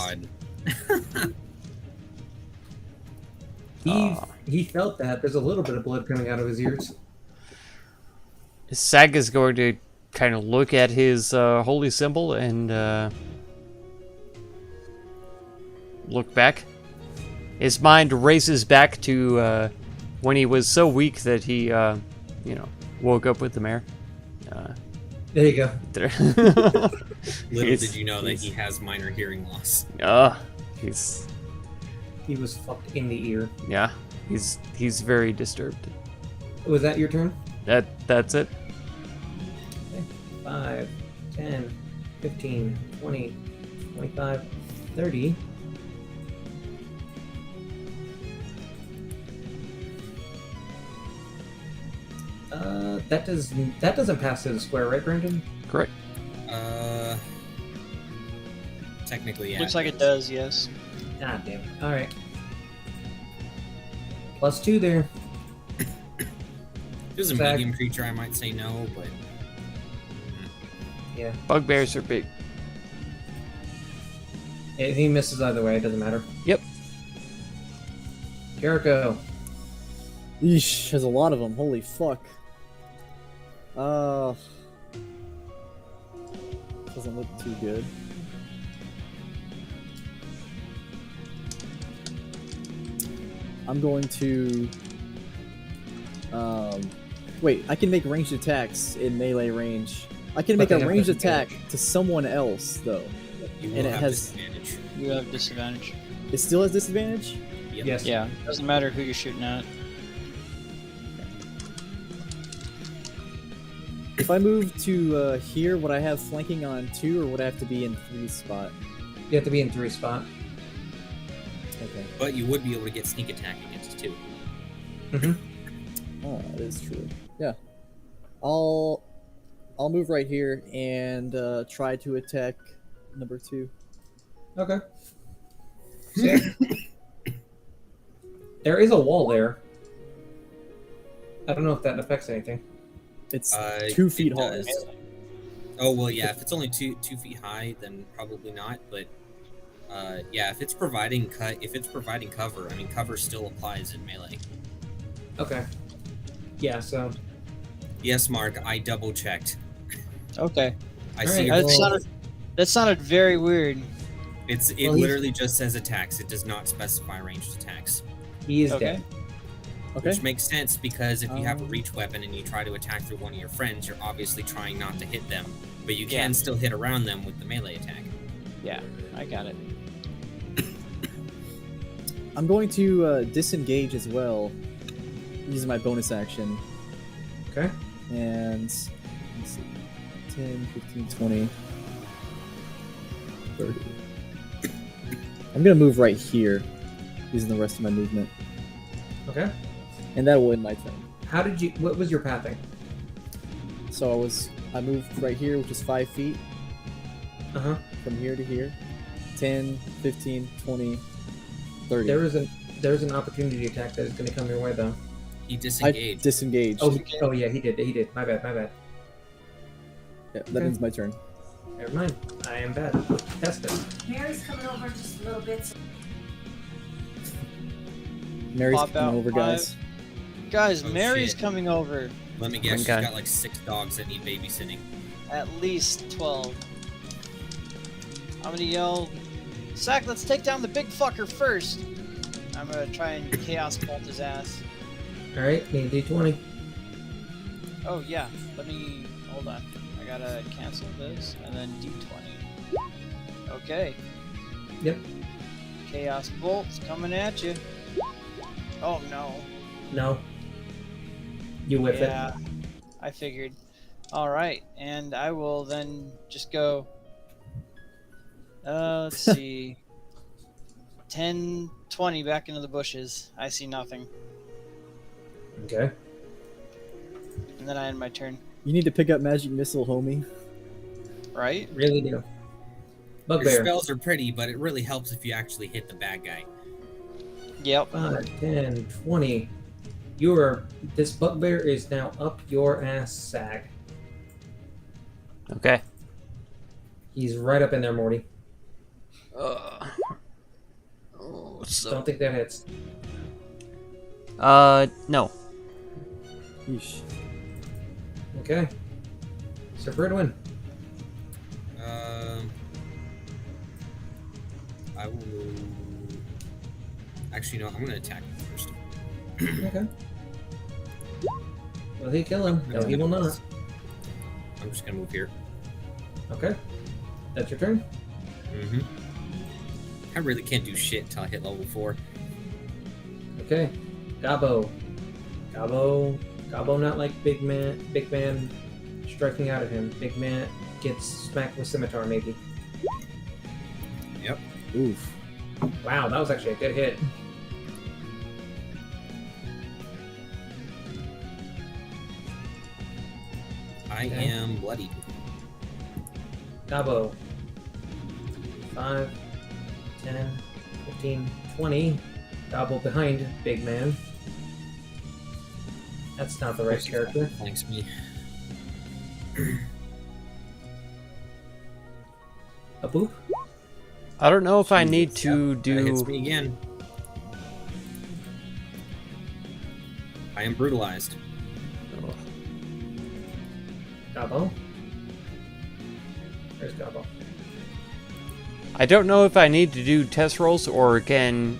God. He felt that. There's a little bit of blood coming out of his ears. Sag is going to kind of look at his holy symbol and look back. His mind races back to when he was so weak that he, woke up with the mayor. There you go. Little did you know that he has minor hearing loss. He was fucked in the ear. Yeah, he's very disturbed. Was that your turn? That's it. 5, 10, 15, 20, 25, 30. that doesn't pass through the square, right, Brandon? Correct. Technically, yeah. Looks like it does, yes. God damn it. All right. +2 there. If it was a Zach. medium creature, I might say no, but Yeah. Bugbears are big. If he misses either way, it doesn't matter. Yep. Jericho. Yeesh, there's a lot of them. Holy fuck. Doesn't look too good. I'm going to. Wait, I can make ranged attacks in melee range. I can But make they a have ranged attack disadvantage. to someone else, though. you will And it have has- disadvantage. You have disadvantage. It still has disadvantage? Yep. Yes. Yeah, doesn't matter who you're shooting at. If I move to here, would I have flanking on 2, or would I have to be in 3 spot? You have to be in 3 spot. Okay. But you would be able to get sneak attack against 2. Oh, that is true. Yeah. I'll move right here and try to attack number 2. Okay. So, there is a wall there. I don't know if that affects anything. It's It 2 feet high. does. Oh well, yeah. If it's only 2 feet high, then probably not. But yeah, if it's providing cover, I mean, cover still applies in melee. Okay. Yeah, so Yes, Mark, I double checked. Okay. I All see. right, Your well- That sounded very weird. It Well, he's- literally just says attacks. It does not specify ranged attacks, he is Okay. dead. Okay. which makes sense because if you have a Um, reach weapon and you try to attack through one of your friends, you're obviously trying not to hit them, but you Yeah. can still hit around them with the melee attack. Yeah, I got it. I'm going to disengage as well, using my bonus action. Okay. And let's see, 10, 15, 20, 30. I'm gonna move right here, using the rest of my movement, Okay. and that will end my turn. How did you? What was your pathing? So I moved right here, which is 5 feet, Uh-huh. from here to here. 10, 15, 20, 30. There is an opportunity attack that is going to come your way though. He I disengaged. disengaged. Oh yeah, he did. My bad. Yeah, that okay. means my turn. Never mind. I am bad. Test it. Mary's coming over in just a little bit. So Mary's Pop coming out over, 5. guys. Guys, Oh, Mary's shit. coming over. Let me guess, she's Okay. got like 6 dogs that need babysitting. At least 12. I'm gonna yell, Sack, let's take down the big fucker first. I'm gonna try and chaos bolt his ass. All right. Need a D20. Oh yeah, let me hold on. I gotta cancel this and then D20. Okay. Yep. Chaos bolts coming at you. Oh no. No. You whiff Yeah, I figured. All right, and I will then just go. Let's see. 10, 20 back into the bushes. I see nothing, it. Okay. and then I end my turn. You need to pick up magic missile, homie. Right? Really do. Your Bugbear. spells are pretty, but it really helps if you actually hit the bad guy. Yep. 5, 10, 20. This bugbear is now up your ass, Sag. Okay. He's right up in there, Morty. Oh, Don't think that hits. no. Yeesh. Okay. Sir Bridwin. I will. Actually, no. I'm gonna attack him first. Okay. Will he kill him? No, he will not. I'm just gonna move here. Okay. That's your turn. Mm-hmm. I really can't do shit until I hit level 4. Okay. Gabo. Gabo not like big man striking out at him. Big man gets smacked with scimitar maybe. Yep. Oof. Wow, that was actually a good hit. I Okay. am bloodied. Gabo. 5, 10, 15, 20. Gabo behind big man. That's not the right character. Thanks me. A boop? I don't know if I Jesus, need to That hits do. me again. I am brutalized. Gabo? There's Gabo. I don't know if I need to do test rolls or can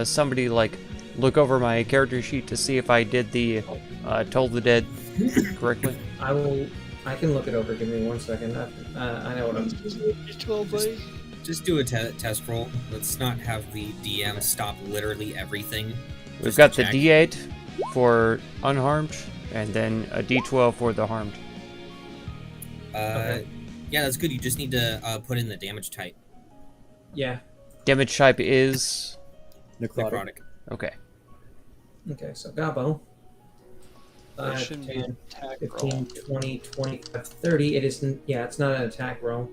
somebody like look over my character sheet to see if I did the Toll the Dead correctly. I can look it over. Give me 1 second. I know what I'm. Just do a test roll. Let's not have the DM stop literally everything. We've just got to the check. D8 for unharmed and then a D12 for the harmed. Okay. Yeah, that's good. You just need to put in the damage type. Yeah. Damage type is Necrotic. okay. Okay, so Gabo. There 5, shouldn't be an 10, attack 15, roll. 20, 25, 30. It isn't. Yeah, it's not an attack roll.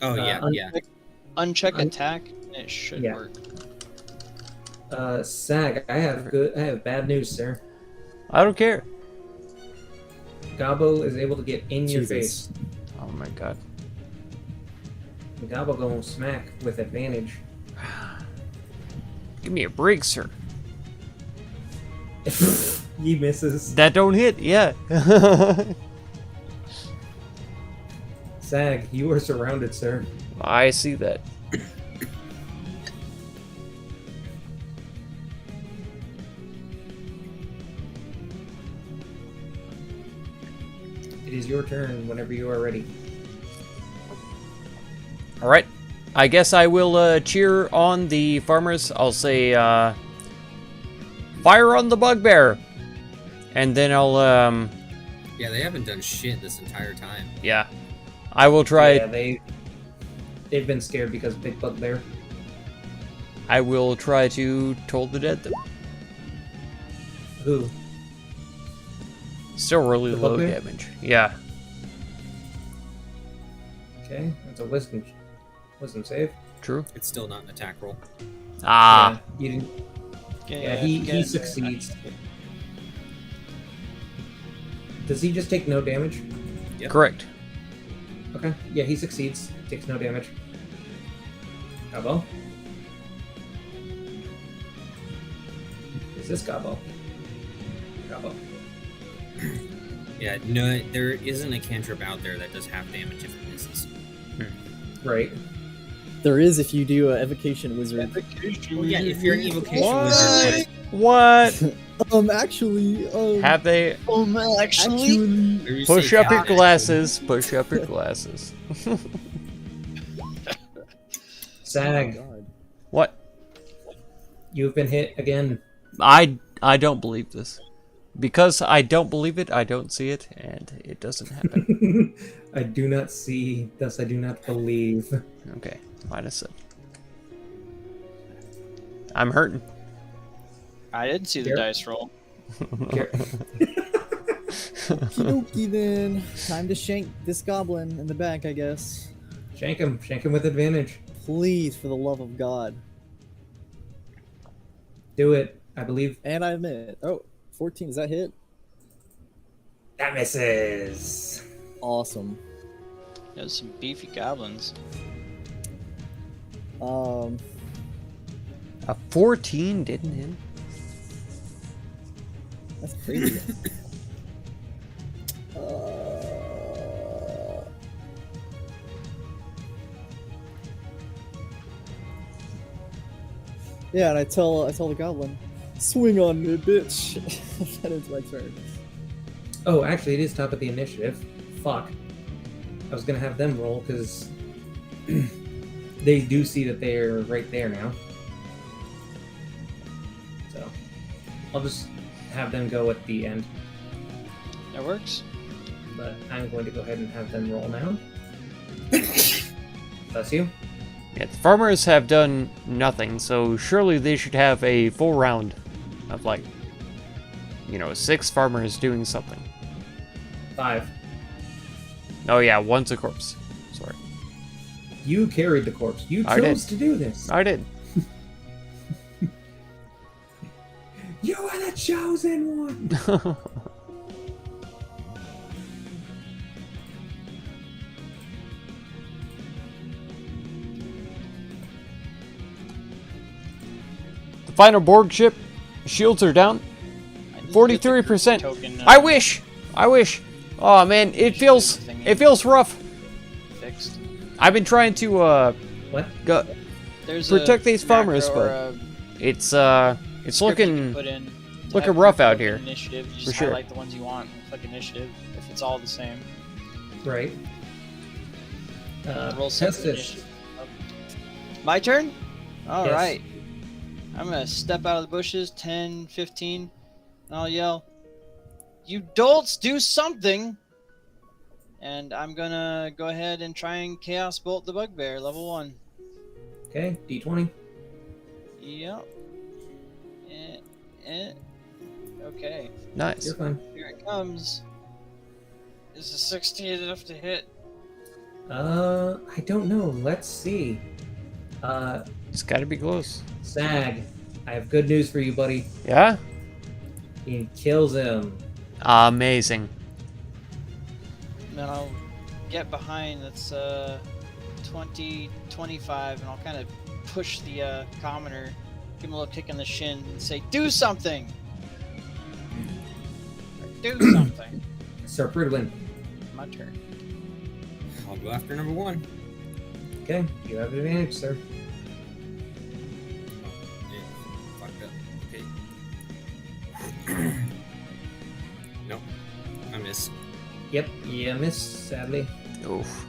Oh yeah, un- yeah. Uncheck Un- attack, and it should Yeah. work. Sag, I have bad news, sir. I don't care. Gabo is able to get in your Jesus. face. Oh my god. Gabo going smack with advantage. Give me a break, sir. He misses. That don't hit, yeah. Sag, you are surrounded, sir. I see that. It is your turn whenever you are ready. Alright. I guess I will cheer on the farmers. I'll say, fire on the bugbear! And then I'll, Yeah, they haven't done shit this entire time. yeah. I will try, Yeah, they've been scared because Big Bugbear. I will try to Toll the Dead them. Who? Still really The low bugbear? damage. Yeah. Okay, that's a wisdom save. True. It's still not an attack roll. Ah. Yeah, you didn't. Yeah, he get- succeeds. Does he just take no damage? Yep. Correct. Okay. Yeah, he succeeds. Takes no damage. Gabo? Is this Gabo? Gabo. Yeah, no, there isn't a cantrip out there that does half damage if it misses. Right. There is if you do an evocation wizard. Well, yeah, if you're an evocation What? wizard, What? Actually, Have they? actually, or you Push say up your action. glasses. Push up your glasses. Sag, God. What? you've been hit again. I don't believe this. Because I don't believe it, I don't see it, and it doesn't happen. I do not see, thus I do not believe. Okay, -7. I'm hurting. I didn't see the Here. dice roll. Here. Okie then. Time to shank this goblin in the back, I guess. Shank him with advantage. Please, for the love of God. Do it. I believe And I admit, 14, does that hit? that misses. Awesome. There's some beefy goblins. Um, A 14 didn't hit. that's crazy. Yeah, and I tell the goblin, swing on me, bitch. That is my turn. Oh, actually, it is top of the initiative. Fuck. I was gonna have them roll because they do see that they're right there now. So I'll just have them go at the end. That works. But I'm going to go ahead and have them roll now. Bless you. Yeah, the farmers have done nothing, so surely they should have a full round of, like, 6 farmers doing something. 5. Oh yeah, one's a corpse. Sorry. You carried the corpse. You I did. chose to do this. I did. You are the chosen one. The final Borg ship. Shields are down. I need to get the 43%. token, I wish. Oh man, it feels rough. fixed. I've been trying to What? go, There's protect a these farmers, macro or but a it's script you can looking put in to looking have rough people out open here, Initiative. You for just sure. highlight the ones you want. Click initiative if it's all the same. Right. Roll Test separate this. initiative. My turn? All Yes. right. I'm going to step out of the bushes, 10, 15, and I'll yell, "You dolts, do something!" And I'm going to go ahead and try and Chaos Bolt the Bugbear, level 1. Okay, D20. Yep. Okay, nice. You're fine. here it comes. Is a 16 enough to hit? I don't know. Let's see. It's got to be close. Sag, I have good news for you, buddy. Yeah. He kills him. Amazing. Then I'll get behind. That's 20, 25, and I'll kind of push the commoner, give him a little kick in the shin, and say, "Do something! Do something!" Sir Prudwin. My turn. I'll go after number 1. Okay, you have advantage, sir. Yeah, fucked up. Okay. Nope. I miss. Yep, you miss, sadly. Oof.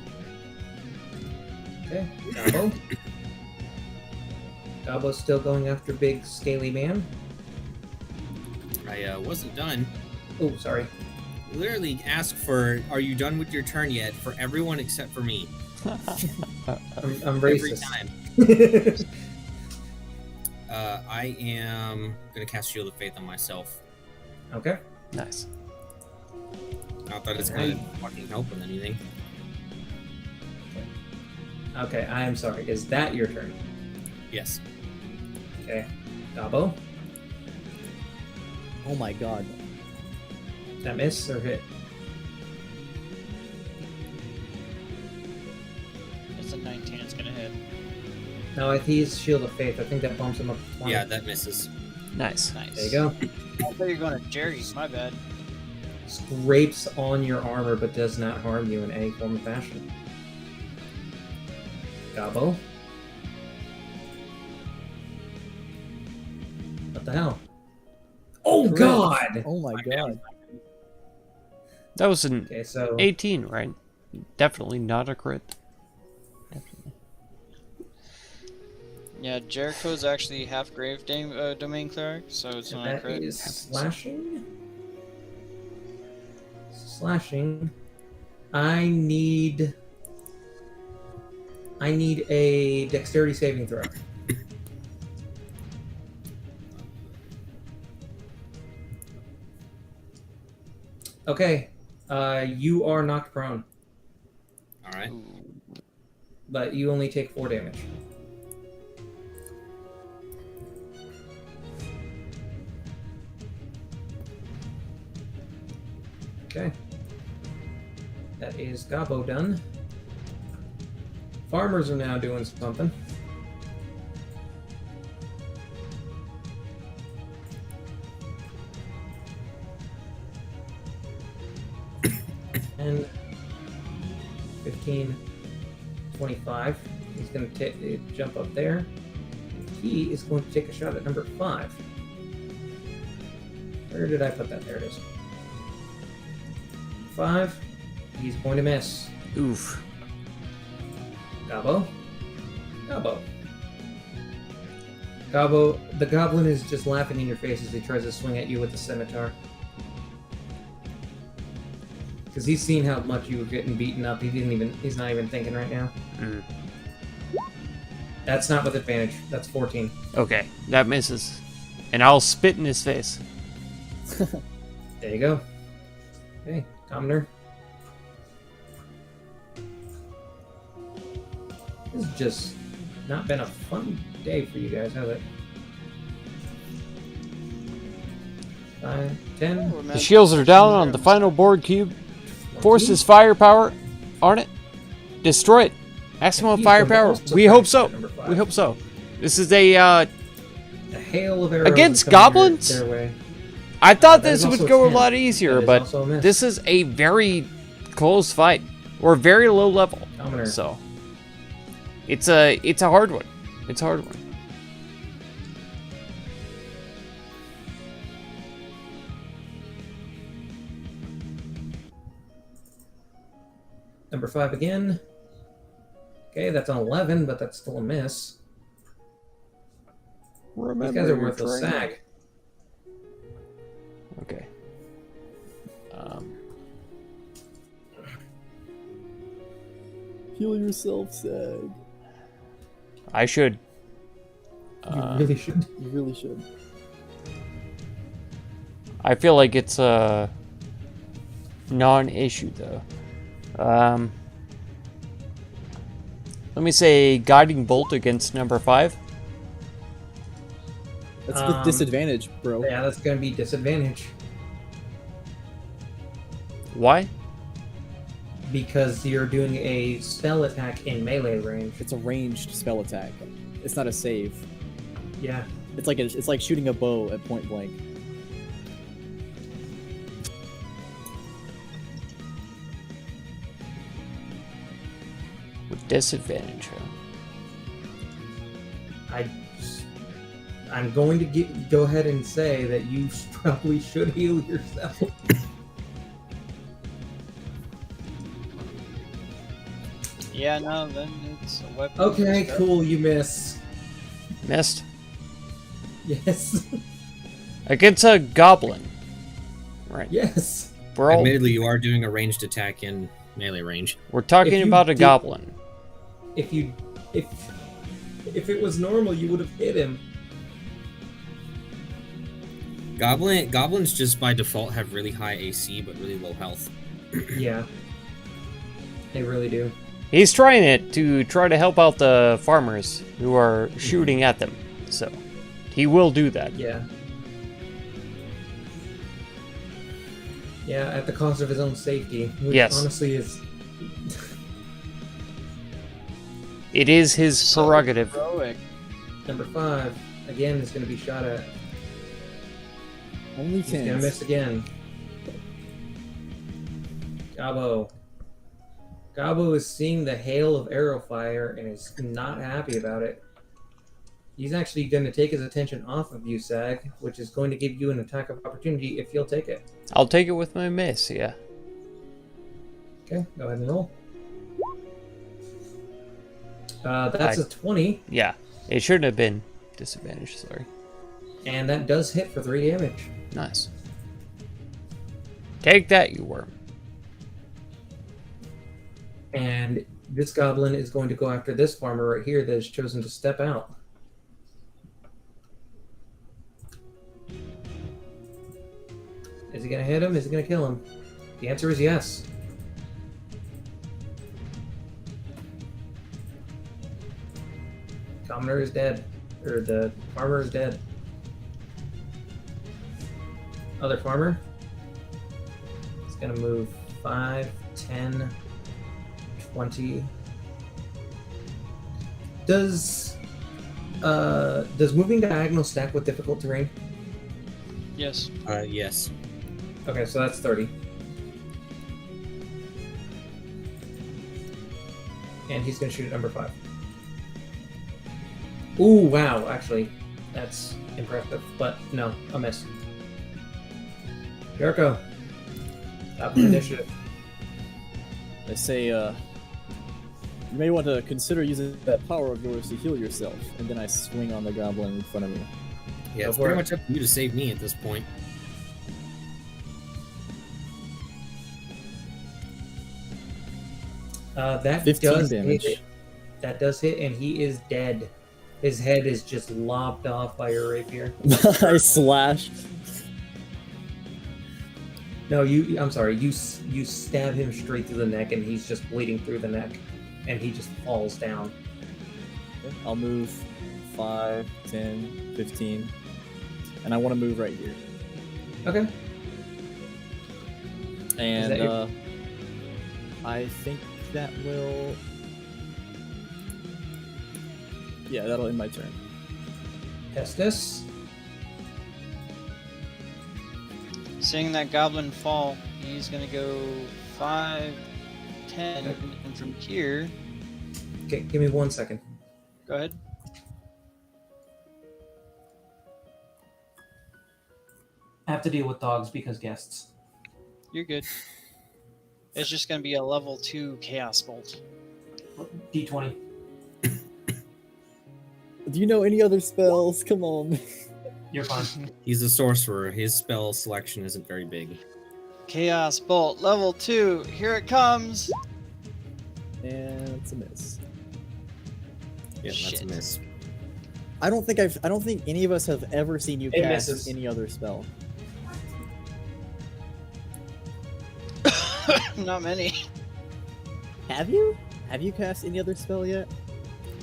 Okay, Gabo. Gabo's still going after big scaly man. I wasn't done. Oh, sorry. Literally asked for, "Are you done with your turn yet?" for everyone except for me. I'm Every racist. time. I am gonna cast Shield of Faith on myself. Okay. Nice. Not that it's gonna fucking help with anything. Okay, I am sorry. Is that your turn? Yes. Okay. Gabo. Oh my god. That miss or hit? It's a 19. It's gonna hit. No, if he's Shield of Faith, I think that bumps him up to 20. Yeah, that misses. Nice. Nice. There you go. I thought you were going to Jerry. My bad. Scrapes on your armor but does not harm you in any form or fashion. Gabo. What the hell? Oh Crit. god! Oh my god. That was an Okay, so 18, right? Definitely not a crit. Definitely. Yeah, Jericho's actually half grave domain cleric, so it's not a that crit. is slashing. Slashing. I need a dexterity saving throw. Okay, you are knocked prone, All right. but you only take 4 damage. Okay. That is Gabo done. Farmers are now doing something. And 15, 25. He's going to jump up there. He is going to take a shot at number 5. Where did I put that? There it is. 5. He's going to miss. Oof. Gabo. Gabo. Gabo. The goblin is just laughing in your face as he tries to swing at you with the scimitar. Because he's seen how much you were getting beaten up. He's not even thinking right now. Mm. That's not with advantage. That's 14. Okay, that misses. And I'll spit in his face. There you go. Okay, Commoner. This has just not been a fun day for you guys, has it? 5, 10. The shields are down on the final board cube. Forces firepower on it. Destroy it. Maximum firepower. We hope so. We hope so. This is a A hail of arrows against is coming goblins? their way. I thought that is this would also go a 10. lot easier, That is but also a miss. this is a very close fight. Or very low level. Commoner. So it's a hard one. It's a hard one. Number 5 again. Okay, that's an 11, but that's still a miss. Remember, These guys are worth a you're trying- sack. Okay. Heal yourself, Sag. I should. You really should. You really should. I feel like it's a non-issue though. Let me say guiding bolt against number 5. That's with disadvantage, bro. Yeah, that's gonna be disadvantage. Why? Because you're doing a spell attack in melee range. It's a ranged spell attack. It's not a save. Yeah. It's like shooting a bow at point blank. With disadvantage, huh? I'm going to go ahead and say that you probably should heal yourself. Yeah, no, then it's a weapon. Okay, cool, you miss. Missed. Yes. Against a goblin. Right. Yes. We're all Admittedly, you are doing a ranged attack in melee range. we're talking If you about a did- goblin. If it was normal, you would have hit him. Goblins just by default have really high AC but really low health. Yeah. They really do. He's trying it to try to help out the farmers who are shooting at them. So he will do that. Yeah. Yeah, at the cost of his own safety. Which Yes. honestly is It is his prerogative. Heroic. number 5. Again, is going to be shot at. Only He's going to 10. miss again. Gabo. Gabo is seeing the hail of arrow fire and is not happy about it. He's actually going to take his attention off of you, Sag, which is going to give you an attack of opportunity if you'll take it. I'll take it with my miss, yeah. Okay, go ahead and roll. That's a 20, Yeah. It shouldn't have been disadvantage, sorry. and that does hit for 3 damage. Nice. Take that, you worm. And this goblin is going to go after this farmer right here that has chosen to step out. Is he going to hit him? Is he going to kill him? The answer is yes. Commoner is dead. Or the farmer is dead. Other farmer. It's going to move 5, 10, 20. Does moving diagonal stack with difficult terrain? Yes. Yes. Okay, so that's 30. And he's gonna shoot at number 5. Ooh, wow, actually. That's impressive. But no, a miss. Jericho. Top of the initiative. I say, you may want to consider using that power of yours to heal yourself. And then I swing on the goblin in front of me. Yeah, Go it's for pretty it. much up to you to save me at this point. That 15 does damage. hit. That does hit, and he is dead. His head is just lopped off by your rapier. I slash. No, I'm sorry. You stab him straight through the neck, and he's just bleeding through the neck, and he just falls down. Okay, I'll move 5, 10, 15. And I want to move right here. Okay. And that your- I think that will... Yeah, that'll end my turn. Estes. Seeing that goblin fall, he's gonna go 5, 10, and from here, Okay, give me 1 second. go ahead. I have to deal with dogs because guests. You're good. It's just gonna be a level 2 chaos bolt. D20. Do you know any other spells? Come on. You're fine. He's a sorcerer. His spell selection isn't very big. Chaos bolt, level 2. Here it comes. And it's a miss. Yeah, that's Shit. a miss. I don't think any of us have ever seen you It cast misses. any other spell. Not many. Have you? Have you cast any other spell yet?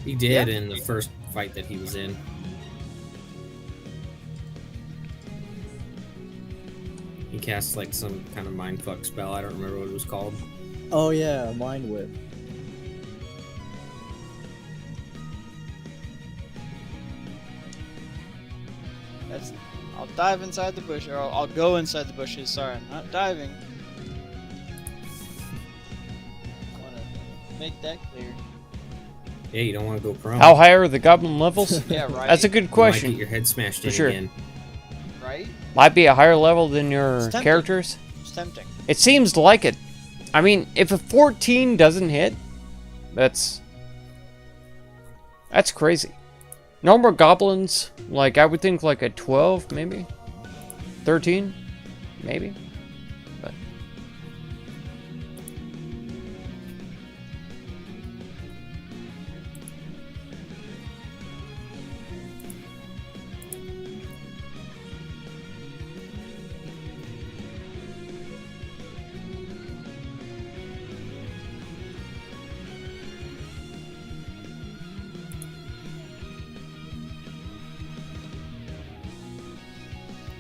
He did in the first fight that he was in. He cast like some kind of mindfuck spell. I don't remember what it was called. Oh yeah, Mind Whip. I'll dive inside the bush, or I'll go inside the bushes. Sorry, I'm not diving. I want to make that clear. Yeah, you don't want to go prone. How high are the goblin levels? Yeah, right. That's a good You might question. get your head smashed For in sure. again. Right? Might be a higher level than your It's tempting. characters. It's tempting. It seems like it. I mean, if a 14 doesn't hit, that's crazy. Normal goblins, like I would think like a 12 maybe. 13 maybe. But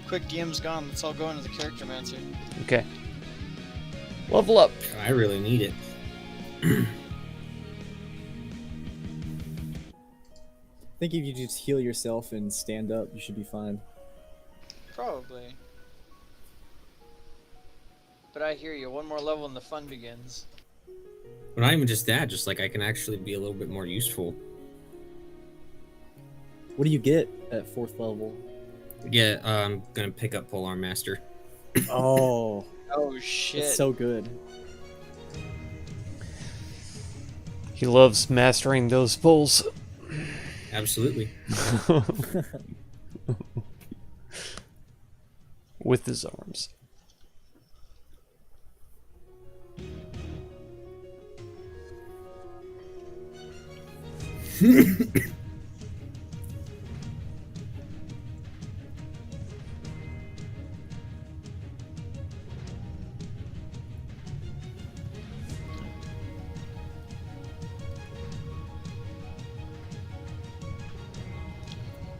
Quick DM's gone. Let's all go into the character mancer. okay. Level up. I really need it. I think if you just heal yourself and stand up, you should be fine. Probably. But I hear you. One more level and the fun begins. But not even just that, just like I can actually be a little bit more useful. What do you get at 4th level? Yeah, I'm gonna pick up Polearm Master. Oh, Oh shit. it's so good. He loves mastering those pulls. Absolutely. With his arms.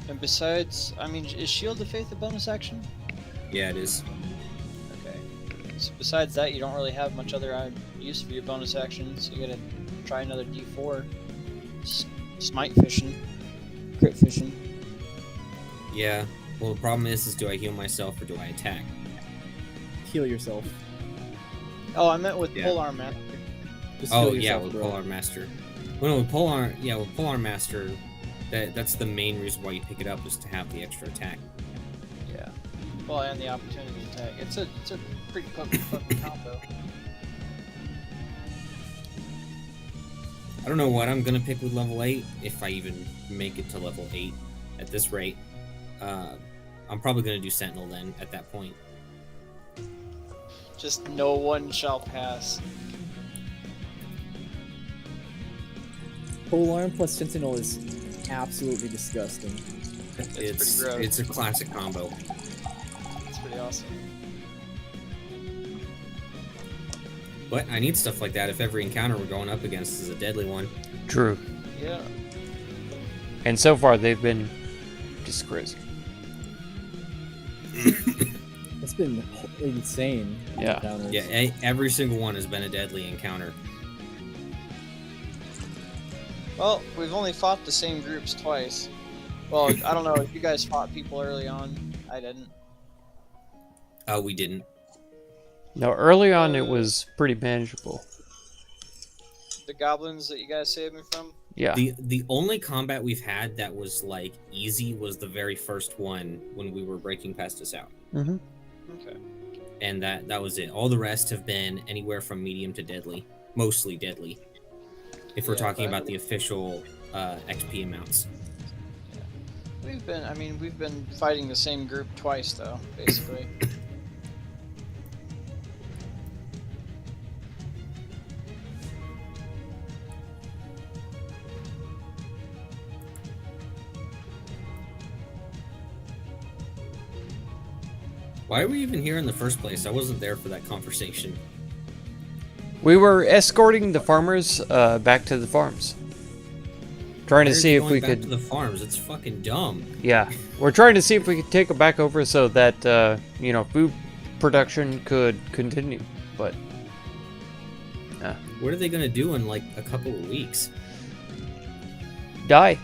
And besides, I mean, is Shield of Faith a bonus action? Yeah, it is. Okay. So besides that, you don't really have much other use for your bonus actions. You gotta try another D4. Smite fishing. Crit fishing. Yeah. Well, the problem is do I heal myself or do I attack? Heal yourself. Oh, I meant with Yeah. Polearm Master. Just Oh heal yeah, yourself, with bro. Polearm Master. Well, no, with Polearm Master, that's the main reason why you pick it up is to have the extra attack. Yeah. Well, and the opportunity attack. It's a pretty fucking combo. I don't know what I'm gonna pick with level 8, if I even make it to level 8 at this rate. I'm probably gonna do Sentinel then at that point. Just no one shall pass. Polearm plus Sentinel is absolutely disgusting. It's pretty gross. It's a classic combo. It's pretty awesome. But I need stuff like that if every encounter we're going up against is a deadly one. True. Yeah. And so far, they've been just crazy. It's been insane. Yeah. encounters. Yeah, every single one has been a deadly encounter. Well, we've only fought the same groups twice. Well, I don't know if you guys fought people early on. I didn't. We didn't. No, early on, it was pretty manageable. The goblins that you guys saved me from? Yeah. The only combat we've had that was like easy was the very first one when we were breaking past us out. Mm-hmm. Okay. And that was it. All the rest have been anywhere from medium to deadly, mostly deadly. If we're Yeah, talking but- about the official XP amounts. We've been fighting the same group twice, though, basically. Why are we even here in the first place? I wasn't there for that conversation. We were escorting the farmers back to the farms. Trying to Where's see if going we back could... to the farms. It's fucking dumb. Yeah. We're trying to see if we could take them back over so that, you know, food production could continue. But... What are they gonna do in like a couple of weeks? die.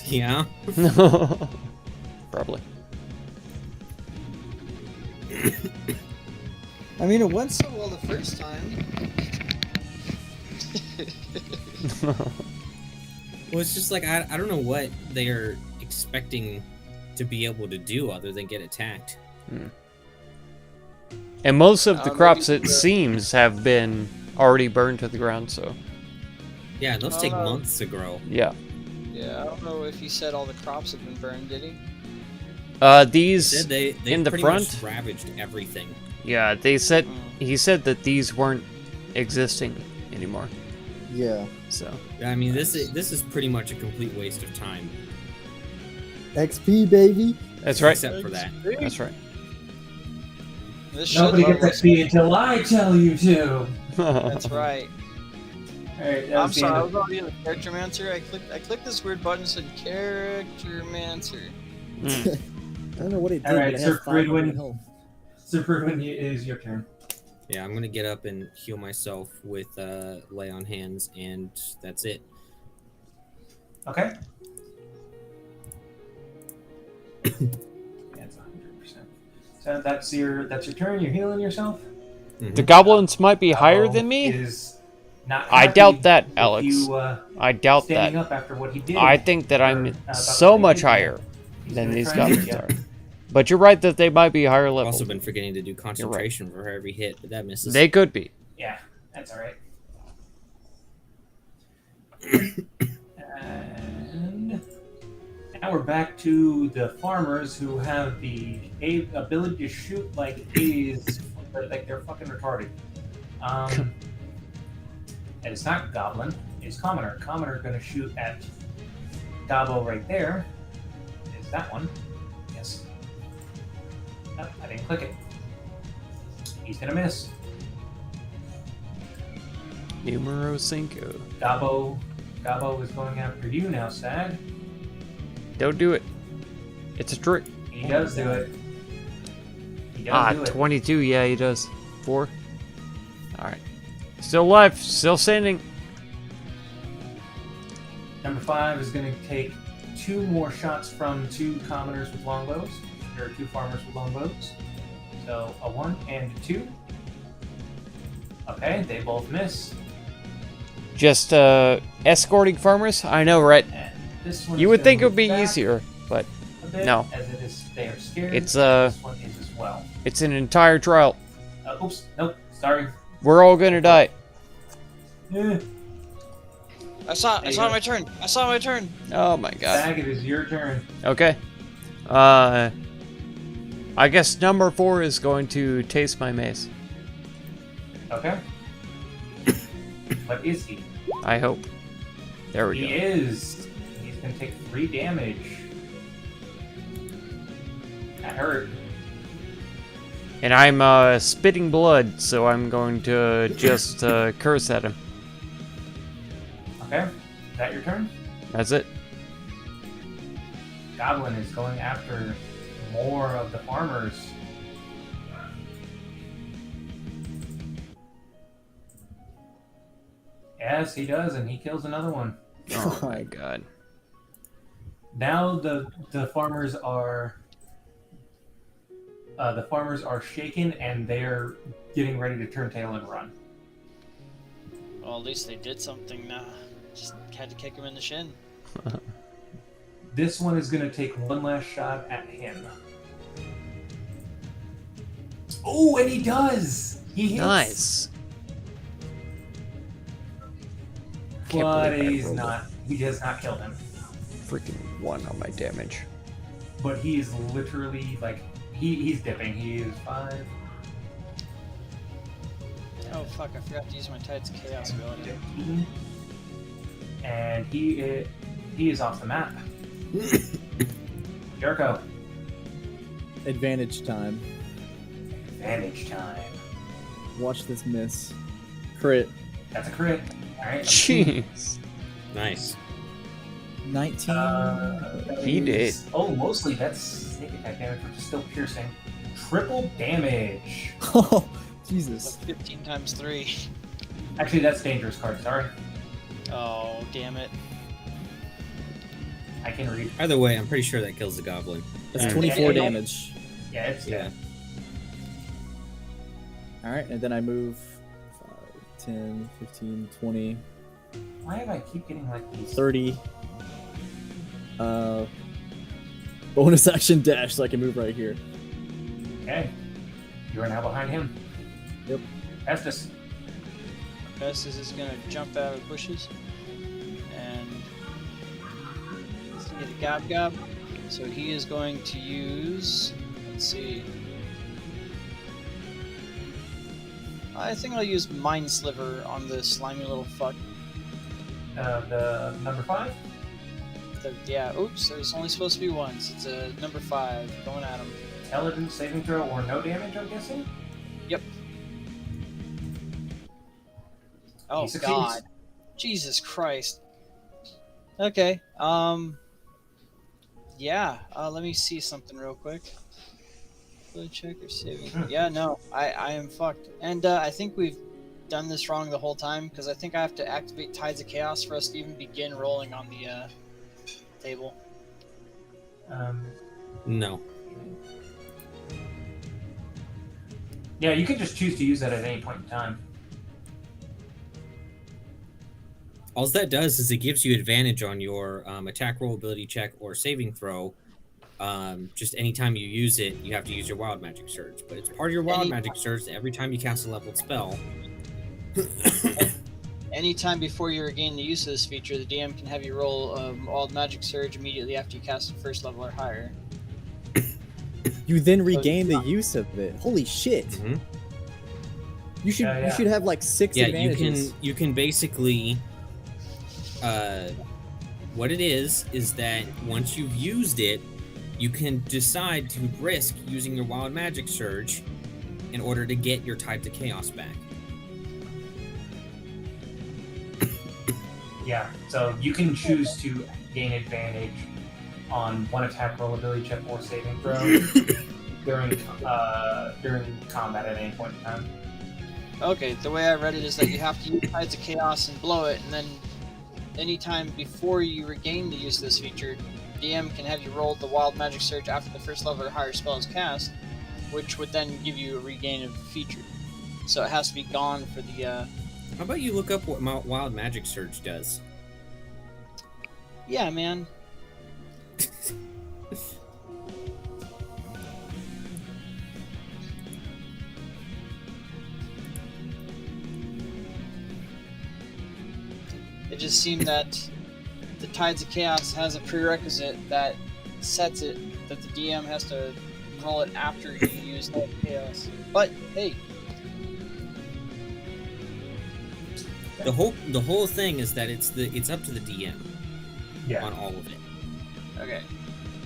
Yeah. Probably. I mean, it went so Well, the first time. Well, it's just like I don't know what they're expecting to be able to do other than get attacked. And most of the Maybe crops, it the- seems, have been already burned to the ground, so... Yeah, those take months to grow. Yeah. Yeah, I don't know if he said all the crops have been burned, did he? These... They in the pretty front? much ravaged everything. Yeah, they said... Mm. He said that these weren't existing anymore, yeah. so... I mean, this is pretty much a complete waste of time. XP, baby. That's right. Except for that. That's right. This should Nobody level gets XP until I tell you to. That's right. Alright, that I'm was the sorry, I end was already in the character mancer. I clicked this weird button that said character mancer. Mm. I don't know what it did. Alright, but it Sir had 500 Fridwin. health. Sir Fridwin, it is your turn. Yeah, I'm gonna get up and heal myself with lay on hands, and that's it. Okay. That's 100%. So that's your turn. You're healing yourself. The goblins might be higher Gobbo than me? Is not I happy doubt that, with Alex. You, I doubt standing that. up after what he did. I think that I'm about so what he much did. higher He's than gonna these try and goblins hit are. But you're right that they might be higher I've level. also been forgetting to do concentration for every hit, but that misses. They could be. Yeah, that's all right. And now we're back to the farmers who have the ability to shoot like A's, like they're fucking retarded. And it's not Goblin, it's Commoner. Commoner's going to shoot at Gobbo right there. Is that one? Yes. No, I didn't click it. He's going to miss. Numero cinco. Gobbo is going after you now, Stag. Don't do it. It's a trick. He does do it. He does do it. 22. Yeah, he does. 4. Alright. Still alive. Still standing. Number 5 is going to take 2 more shots from 2 commoners with longbows. There are 2 farmers with longbows. So a 1 and a 2. Okay, they both miss. Just escorting farmers? I know, right? And this one You is would gonna think it would move be back easier, but a bit, no. As it is, they are scared. It's This one is as well. it's an entire trial. Oops, nope, sorry. We're all gonna die. Eh, I saw There you go. my turn. I saw my turn. Oh my god. Stag, it is your turn. Okay. I guess number 4 is going to taste my mace. Okay. What is he? I hope. There we He go. is. He's gonna take 3 damage. That hurt. And I'm spitting blood, so I'm going to just curse at him. Okay. Is that your turn? That's it. goblin is going after more of the farmers. Yes, he does, and he kills another one. Oh my god. Now the farmers are shaken, and they're getting ready to turn tail and run. Well, at least they did something. Just had to kick him in the shin. This one is going to take one last shot at him. Oh, and he does! He hits! Nice. Can't But believe I he's rolled not. He has not killed him. Freaking 1 on my damage. But he is literally, like, he's dipping. He is 5. Oh fuck! I forgot to use my Tides of Chaos ability. 15. And he is off the map. Jericho. Advantage time. Advantage time. Watch this miss. Crit. That's a crit. Alright. Jeez. Nice. 19. He did. Oh, mostly that's sneak attack damage, which is still piercing. Triple damage. Oh, Jesus. 15 times 3. Actually, that's dangerous card. Sorry. Oh, damn it. I can read. Either way, I'm pretty sure that kills the goblin. That's Yeah. 24 Yeah. damage. Yeah, it's Yeah. dead. Alright, and then I move 5, 10, 15, 20, Why do I keep getting like these? 30. Bonus action dash so I can move right here. Okay. You are now behind him. Yep. Estes. Festus is gonna jump out of the bushes and get a gob gob. So he is going to use. Let's see. I think I'll use Mind Sliver on the slimy little fuck. The number 5. Yeah, oops, there's only supposed to be one. So it's a number 5 going at him. Intelligence saving throw or no damage, I'm guessing? Yep. Oh He succeeds. god. Jesus Christ. Okay. Yeah, let me see something real quick. Ability check or saving. Yeah, no, I am fucked. And I think we've done this wrong the whole time because I think I have to activate Tides of Chaos for us to even begin rolling on the table. No. Yeah, you can just choose to use that at any point in time. All that does is it gives you advantage on your attack roll, ability check, or saving throw. Just anytime you use it, you have to use your Wild Magic Surge. But it's part of your Wild Magic Surge that every time you cast a leveled spell. Anytime before you regain the use of this feature, the DM can have you roll Wild Magic Surge immediately after you cast a first level or higher. You then regain the use of it. Holy shit. Mhm. You should Yeah. you should have like 6 Yeah, advantages. you can basically. What it is that once you've used it, you can decide to risk using your Wild Magic Surge in order to get your Tides of Chaos back. Yeah, so you can choose to gain advantage on one attack roll, ability check, or saving throw during combat at any point in time. Okay, the way I read it is that you have to use Tides of Chaos and blow it, and then anytime before you regain the use of this feature, DM can have you roll the Wild Magic Surge after the first level or higher spell is cast, which would then give you a regain of the feature. So it has to be gone for the, How about you look up what Wild Magic Surge does? Yeah, man. It just seemed that the Tides of Chaos has a prerequisite that sets it that the DM has to roll it after you use that chaos. But hey, The whole thing is that it's up to the DM Yeah. on all of it. okay.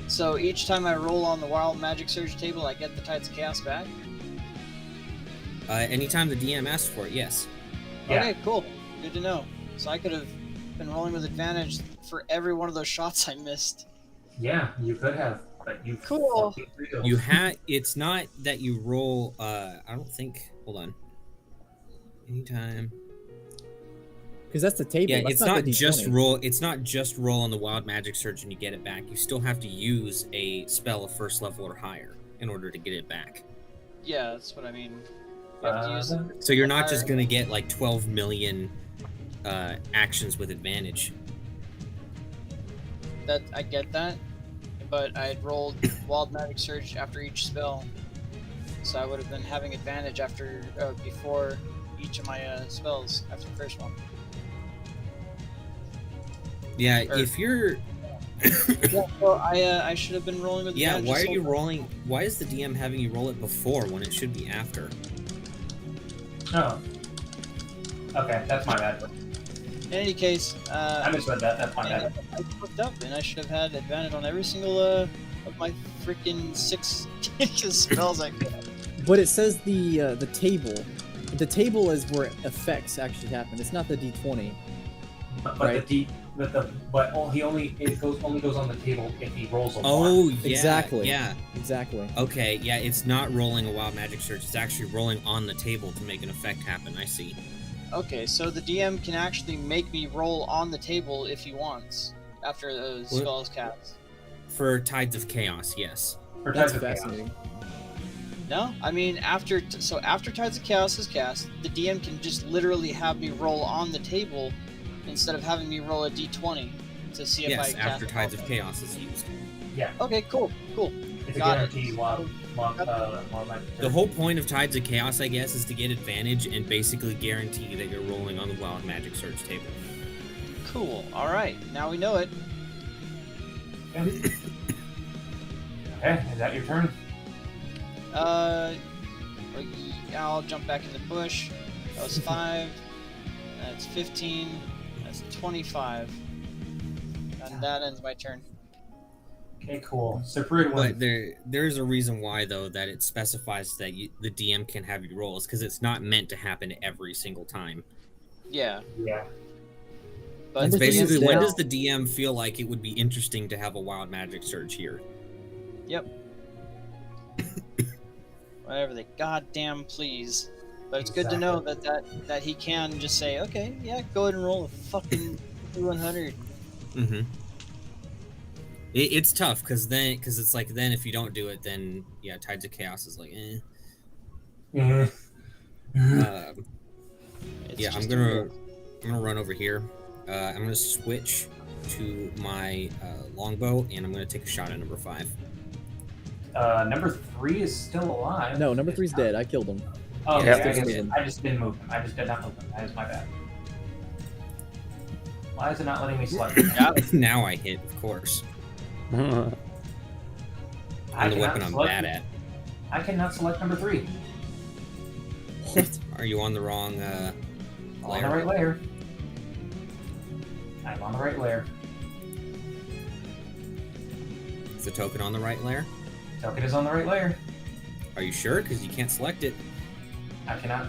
So each time I roll on the Wild Magic Surge table, I get the Tides of Chaos back. Anytime the DM asks for it, yes. Yeah. Okay, cool. Good to know. So I could have been rolling with advantage for every one of those shots I missed. Yeah, you could have, but you Cool. fucking failed. You had. It's not that you roll. I don't think. Hold on. Anytime. Because that's the table. Yeah, that's it's not, not the just D20. roll. It's not just roll on the wild magic surge and you get it back. You still have to use a spell of first level or higher in order to get it back. Yeah, that's what I mean. You have to use So you're not just higher- gonna get like 12 million actions with advantage. that. I get that, but I had rolled Wild Magic Surge after each spell, so I would have been having advantage after before each of my spells after the first one. Yeah, Or- if you're. Yeah, well, I should have been rolling with Yeah, advantage why this are you whole time. rolling? Why is the DM having you roll it before when it should be after? Oh. Okay, that's my bad. In any case, I misread that. That's my bad. I fucked up, and I should have had advantage on every single of my freaking 6 spells I could have. But it says the table. The table is where effects actually happen. It's not the D20. But Right. he only goes on the table if he rolls a one. Oh, yeah. Exactly. Yeah. Exactly. Okay, yeah, it's not rolling a wild magic surge. It's actually rolling on the table to make an effect happen. I see. Okay, so the DM can actually make me roll on the table if he wants after the spell is cast. For Tides of Chaos, yes. For That's Tides of Chaos. fascinating. No, I mean after Tides of Chaos is cast, the DM can just literally have me roll on the table instead of having me roll a d20 to see if I Yes, cast after it. Tides of Chaos is used. Okay, cool. It's a Got it. guaranteed wild magic. The whole point of Tides of Chaos, I guess, is to get advantage and basically guarantee that you're rolling on the wild magic surge table. Cool. All right, now we know it. Okay, is that your turn? Yeah, I'll jump back in the bush. That was 5. That's 15. That's 25. And that ends my turn. Okay, cool. So Fruit But wins. there's a reason why, though, that it specifies that the DM can have you roll, because it's not meant to happen every single time. Yeah, Yeah. but Number It's three is basically, when down. does the DM feel like it would be interesting to have a wild magic surge here? Yep. Whatever they goddamn please. But it's good to know that he can just say, okay, yeah, go ahead and roll a fucking 100. Mm-hmm. It's tough because it's like then if you don't do it, then yeah, Tides of Chaos is like, eh. Mhm. It's Yeah, just I'm a roll. gonna run over here. I'm gonna switch to my longbow, and I'm gonna take a shot at number 5. Number 3 is still alive. No, number 3's dead. I killed him. Oh, Yeah, okay, it's dead. I just didn't move him. I just did not move him. That is my bad. Why is it not letting me select? Now I hit, of course. I On the cannot weapon I'm select- bad at. I cannot select number 3. What? Are you on the wrong On the right layer. I'm on the right layer. Is the token on the right layer? Token is on the right layer. Are you sure? Because you can't select it. I cannot.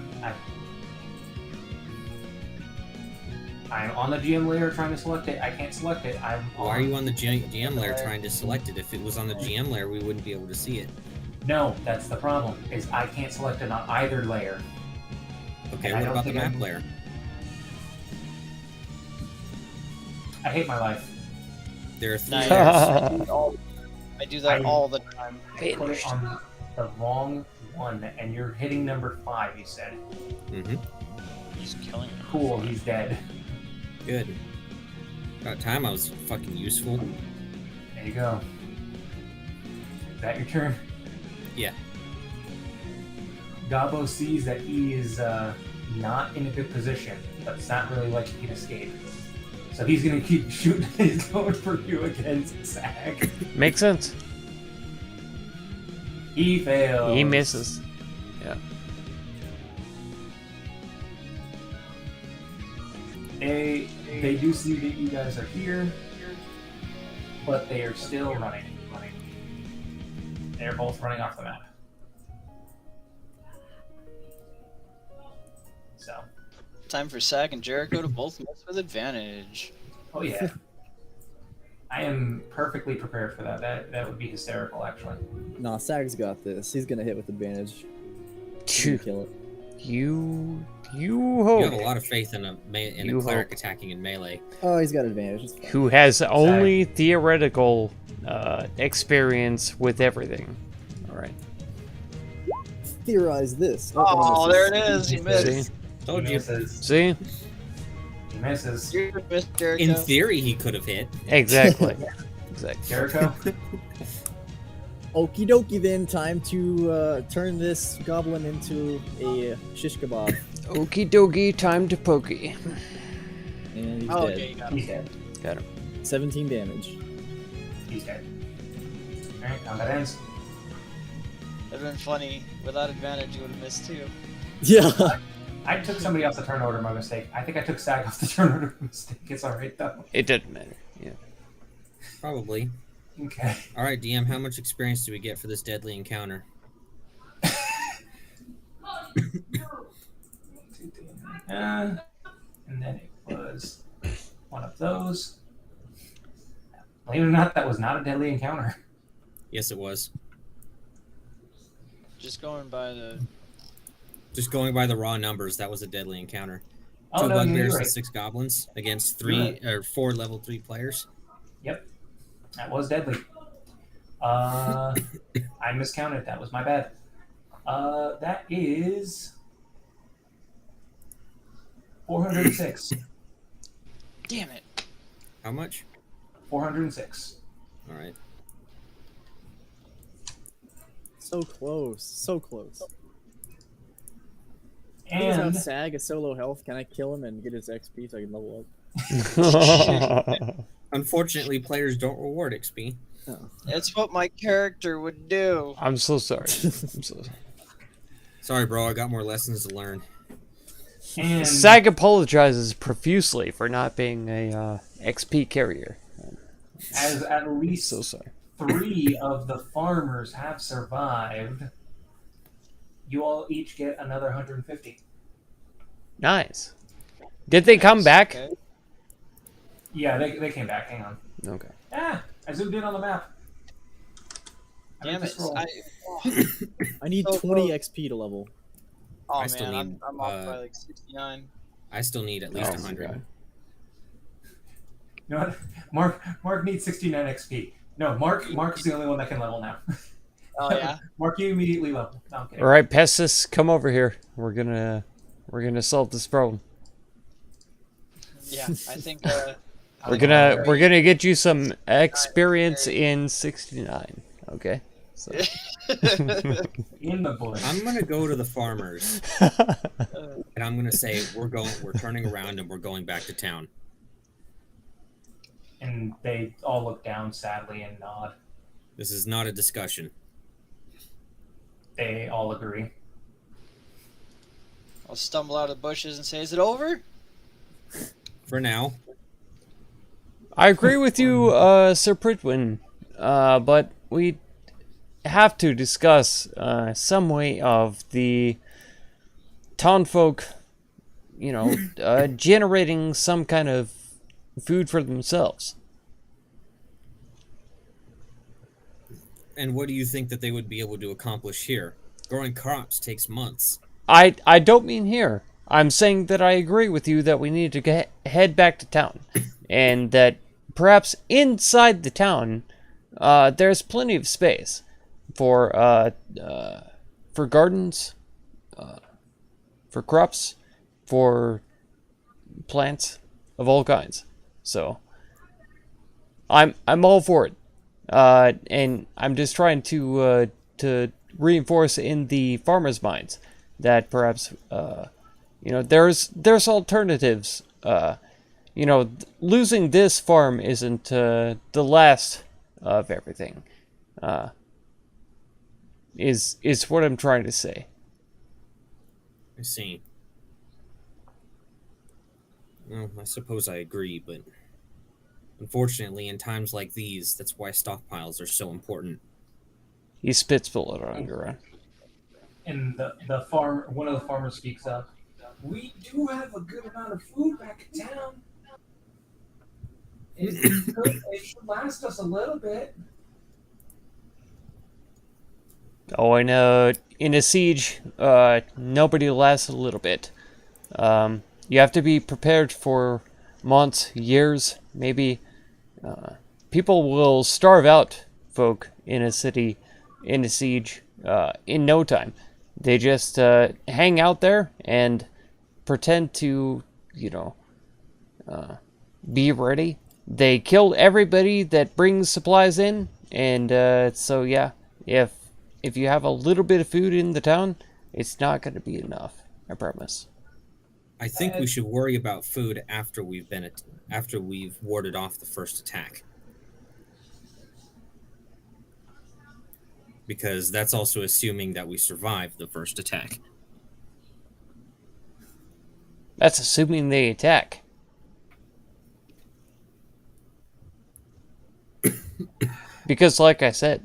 I'm on the GM layer trying to select it. I can't select it. Why are you on the GM layer trying to select it? If it was on the GM layer, we wouldn't be able to see it. No, that's the problem. Is I can't select it on either layer. Okay, I what don't about the think map I'm- layer? I hate my life. There are 3 Nice. layers. I do that all the time. I put it on the wrong one, and you're hitting number 5. You said. Mm-hmm. He's killing me. Cool. He's dead. Good. About time I was fucking useful. There you go. Is that your turn? Yeah. Gabo sees that he is not in a good position, but it's not really like he can escape. So he's gonna keep shooting. He's going for you against Zach. Makes sense. He fails. He misses. Yeah. They do see that you guys are here, but they are still running. They're both running off the map. So, Time for Sack and Jericho to both miss with advantage. oh yeah. I am perfectly prepared for that. That would be hysterical, actually. Nah, Sag's got this. He's gonna hit with advantage. He's gonna kill it. You You hope. have a lot of faith in a You cleric hope. attacking in melee. Oh, he's got advantage. It's fine. Who has only theoretical experience with everything. Alright. Theorize this. Oh, there it is. You See? missed. Told He you. misses. See? He misses. You missed, Jericho. In theory, he could have hit. Exactly. Exactly. Jericho. Okie dokie then. Time to turn this goblin into a shish kebab. Okie dokie, time to pokey. And he's Oh, dead. okay, you got He's it. dead. Got him. 17 damage. He's dead. Alright, combat ends. That'd been funny. Without advantage, you would have missed too. Yeah. I took somebody off the turn order by mistake. I think I took Sag off the turn order by mistake. It's alright though. It didn't matter. Yeah. Probably. Okay. All right, DM. How much experience do we get for this deadly encounter? And then it was one of those. Believe it or not, that was not a deadly encounter. Yes, it was. Just going by the. Just going by the raw numbers, that was a deadly encounter. Oh, Two no, you're bugbears right. and 6 goblins against You're 4 level 3 players. Yep. That was deadly. I miscounted. That was my bad. That is 406. Damn it. How much? 406. All right. So close. So close. He's And out Sag a solo health. Can I kill him and get his XP so I can level up? Unfortunately, players don't reward XP. Oh. That's what my character would do. I'm so sorry. I'm so sorry. Sorry, bro. I got more lessons to learn. and Sag apologizes profusely for not being a XP carrier. as at least So sorry. 3 of the farmers have survived, you all each get another 150. Nice. Did they come back? Okay. Yeah, they came back. Hang on. Okay. Ah, I zoomed in on the map. I Damn meant to it. scroll. I need So 20 close. XP to level. Oh I man, still need, I'm off by like 69. I still need at least Oh, 100. God. You know what? Mark needs 69 XP. No, Mark's the only one that can level now. Oh yeah. Mark, you immediately level. No, I'm kidding. All right, Pestis, come over here. We're gonna solve this problem. Yeah. I think. We're gonna get you some experience in 69. Okay. So. In the bush. I'm gonna go to the farmers and I'm gonna say we're turning around and we're going back to town. And they all look down sadly and nod. This is not a discussion. They all agree. I'll stumble out of the bushes and say, "Is it over?" For now, I agree with you, Sir Pridwin, but we have to discuss some way of the townfolk, generating some kind of food for themselves. and what do you think that they would be able to accomplish here? Growing crops takes months. I don't mean here. I'm saying that I agree with you that we need to head back to town, and that perhaps inside the town, there's plenty of space for gardens, for crops, for plants of all kinds. So I'm all for it, and I'm just trying to reinforce in the farmers' minds that perhaps there's alternatives. Losing this farm isn't the last of everything. Is what I'm trying to say. I see. Well, I suppose I agree, but unfortunately, in times like these, that's why stockpiles are so important. He spits bullet on the ground. And one of the farmers speaks up. We do have a good amount of food back in town. It should last us a little bit. Oh, in a siege, nobody lasts a little bit. You have to be prepared for months, years, maybe. People will starve out folk in a city, in a siege, in no time. They just hang out there and pretend to, be ready. They kill everybody that brings supplies in, and so yeah, if you have a little bit of food in the town, it's not going to be enough. I promise. I think we should worry about food after we've warded off the first attack. Because that's also assuming that we survive the first attack. That's assuming they attack. Because, like I said,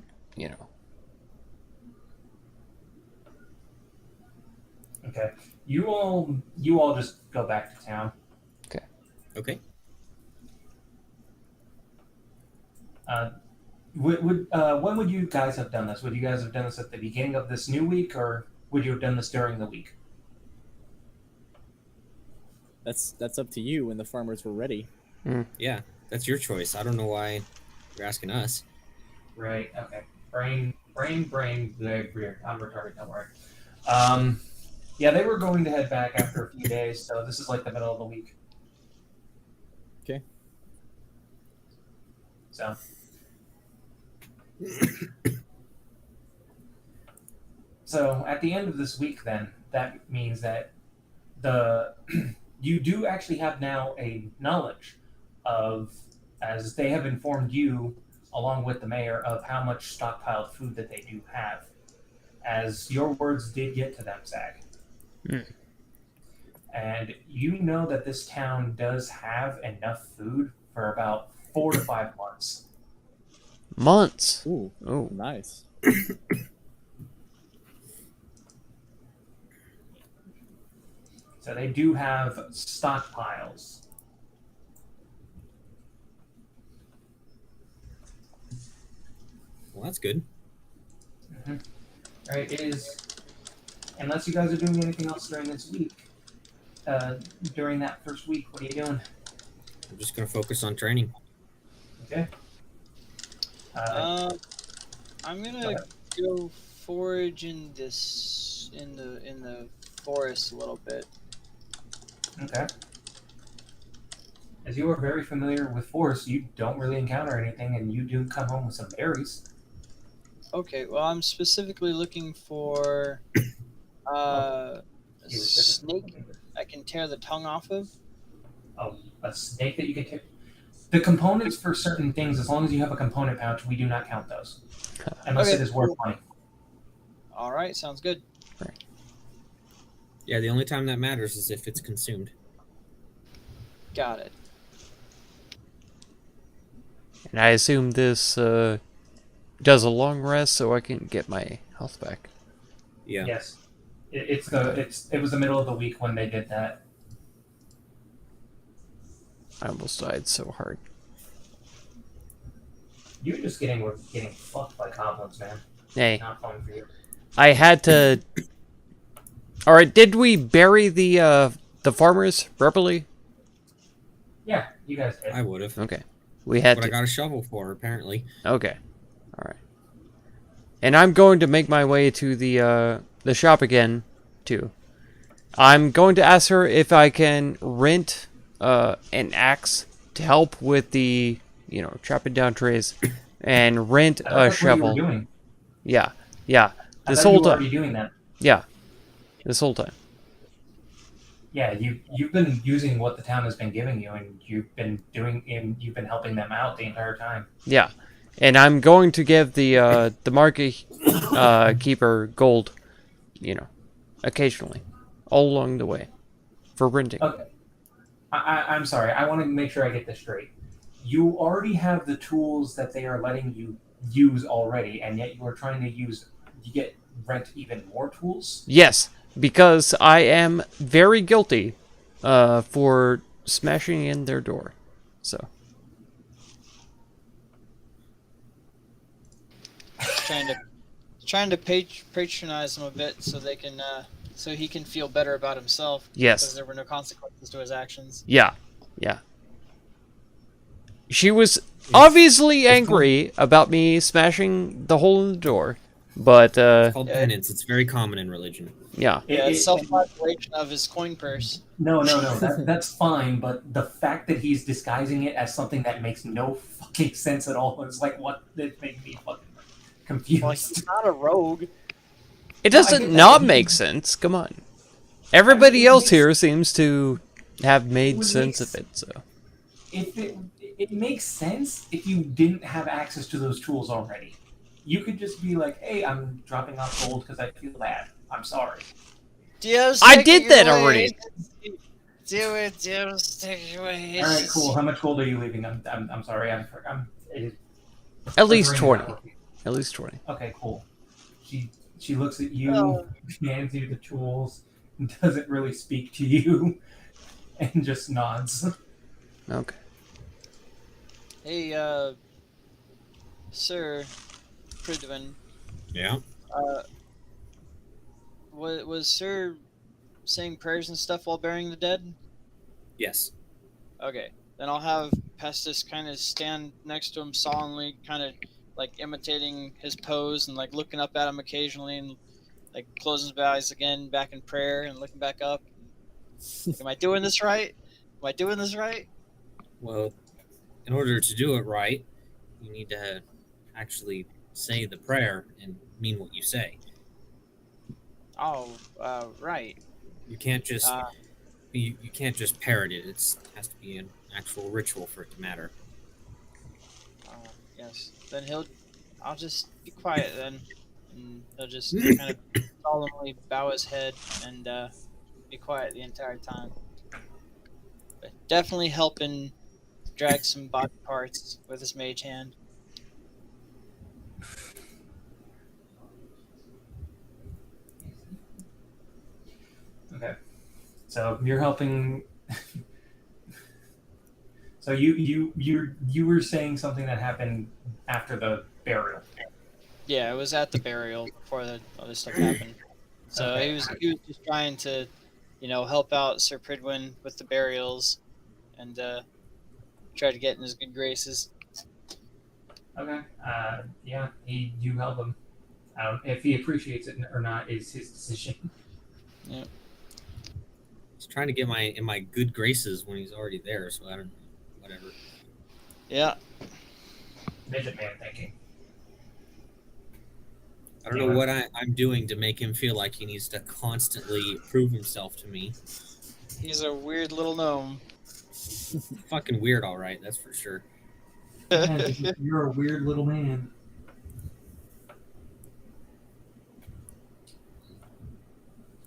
Okay. You all just go back to town. Okay. When would you guys have done this? Would you guys have done this at the beginning of this new week, or would you have done this during the week? That's up to you when the farmers were ready. Yeah, that's your choice. I don't know why you're asking us. Right. Okay. Brain. I'm retarded. Don't worry. Yeah, they were going to head back after a few days, so this is like the middle of the week. Okay. So. So at the end of this week, then that means that you do actually have now a knowledge of, as they have informed you, along with the mayor, of how much stockpiled food that they do have, as your words did get to them, Zach. And you know that this town does have enough food for about 4 to 5 months. Months. Ooh, Oh, nice. So they do have stockpiles. Well, that's good. Mm-hmm. All right, it is. Unless you guys are doing anything else during this week, during that first week, what are you doing? I'm just going to focus on training. Okay. I'm gonna go forage in the forest a little bit. Okay. As you are very familiar with forests, you don't really encounter anything, and you do come home with some berries. Okay, well, I'm specifically looking for a snake I can tear the tongue off of. Oh, a snake that you can take. The components for certain things, as long as you have a component pouch, we do not count those. Unless Okay, it is worth cool. money. All right, sounds good. Yeah, the only time that matters is if it's consumed. Got it. and I assume this does a long rest so I can get my health back. Yeah. Yes. It was the middle of the week when they did that. I almost died so hard. You're just getting fucked by goblins, man. Hey, Not fun for you. I had to. All right, did we bury the farmers properly? Yeah, you guys did. I would have. Okay, we had What I to. got a shovel for, apparently. Okay, all right. And I'm going to make my way to the shop again, too. I'm going to ask her if I can rent an axe to help with the chopping down trees, and rent a That's what you shovel. were doing. Yeah. I This thought whole you were already time. doing that. Yeah. This whole time. Yeah, you've been using what the town has been giving you, and you've been helping them out the entire time. Yeah. And I'm going to give the market keeper gold, occasionally, all along the way, for renting. Okay. I'm sorry. I want to make sure I get this straight. You already have the tools that they are letting you use already, and yet you are trying to rent even more tools? Yes, because I am very guilty for smashing in their door. So, trying to patronize him a bit so they can so he can feel better about himself. Yes. Because there were no consequences to his actions. Yeah. She was obviously angry about me smashing the hole in the door, but It's called penance. It's very common in religion. yeah. Yeah, it's self-flagellation of his coin purse. No, that's fine. But the fact that he's disguising it as something that makes no fucking sense at all is like what it made me fucking confused. Well, he's not a rogue. It Well, I doesn't get that, not but make sense. Come on. Everybody else here seems to have made sense of it. So If it makes sense if you didn't have access to those tools already. You could just be like, "Hey, I'm dropping off gold because I feel bad. I'm sorry." I did that already. Do it, stick your ways. All right, cool. How much gold are you leaving? I'm sorry. At least I'm 20. not- At least 20. Okay, cool. She looks at you, Oh. hands you the tools, and doesn't really speak to you, and just nods. Okay. Hey, Sir Pridwin, Yeah. was Sir saying prayers and stuff while burying the dead? Yes. Okay, then I'll have Pestis kind of stand next to him solemnly, kind of like imitating his pose and like looking up at him occasionally and like closing his eyes again, back in prayer and looking back up. Am I doing this right? Am I doing this right? Well, in order to do it right, you need to actually say the prayer and mean what you say. Oh, right. You can't just Uh, you can't just parrot it. It has to be an actual ritual for it to matter. Yes. Then I'll just be quiet then. And he'll just kind of solemnly bow his head and be quiet the entire time. But definitely helping drag some body parts with his mage hand. Okay. So you're helping. So you were saying something that happened after the burial. Yeah, it was at the burial before the other stuff happened. So Okay. he was just trying to, help out Sir Pridwin with the burials, and try to get in his good graces. Okay. Yeah. You help him. If he appreciates it or not is his decision. He's trying to get in my good graces when he's already there, so I don't know. Whatever. Yeah. Midget man thinking. I don't know what I'm doing to make him feel like he needs to constantly prove himself to me. He's a weird little gnome. Fucking weird, all right, that's for sure. Yeah, you're a weird little man.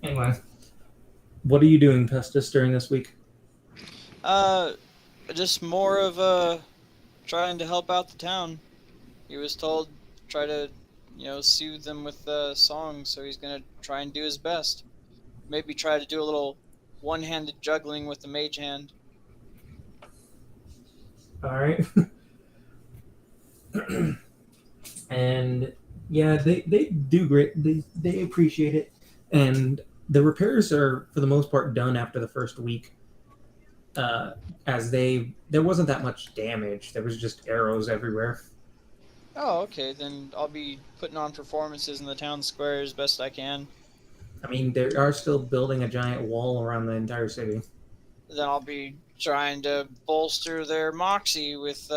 Anyway, what are you doing, Pestis, during this week? Just more of trying to help out the town. He was told try to, soothe them with songs, so he's gonna try and do his best. Maybe try to do a little one-handed juggling with the mage hand. All right. And yeah, they do great. They appreciate it, and the repairs are for the most part done after the first week. As there wasn't that much damage. There was just arrows everywhere. Oh, okay. Then I'll be putting on performances in the town square as best I can. I mean, they are still building a giant wall around the entire city. Then I'll be trying to bolster their moxie with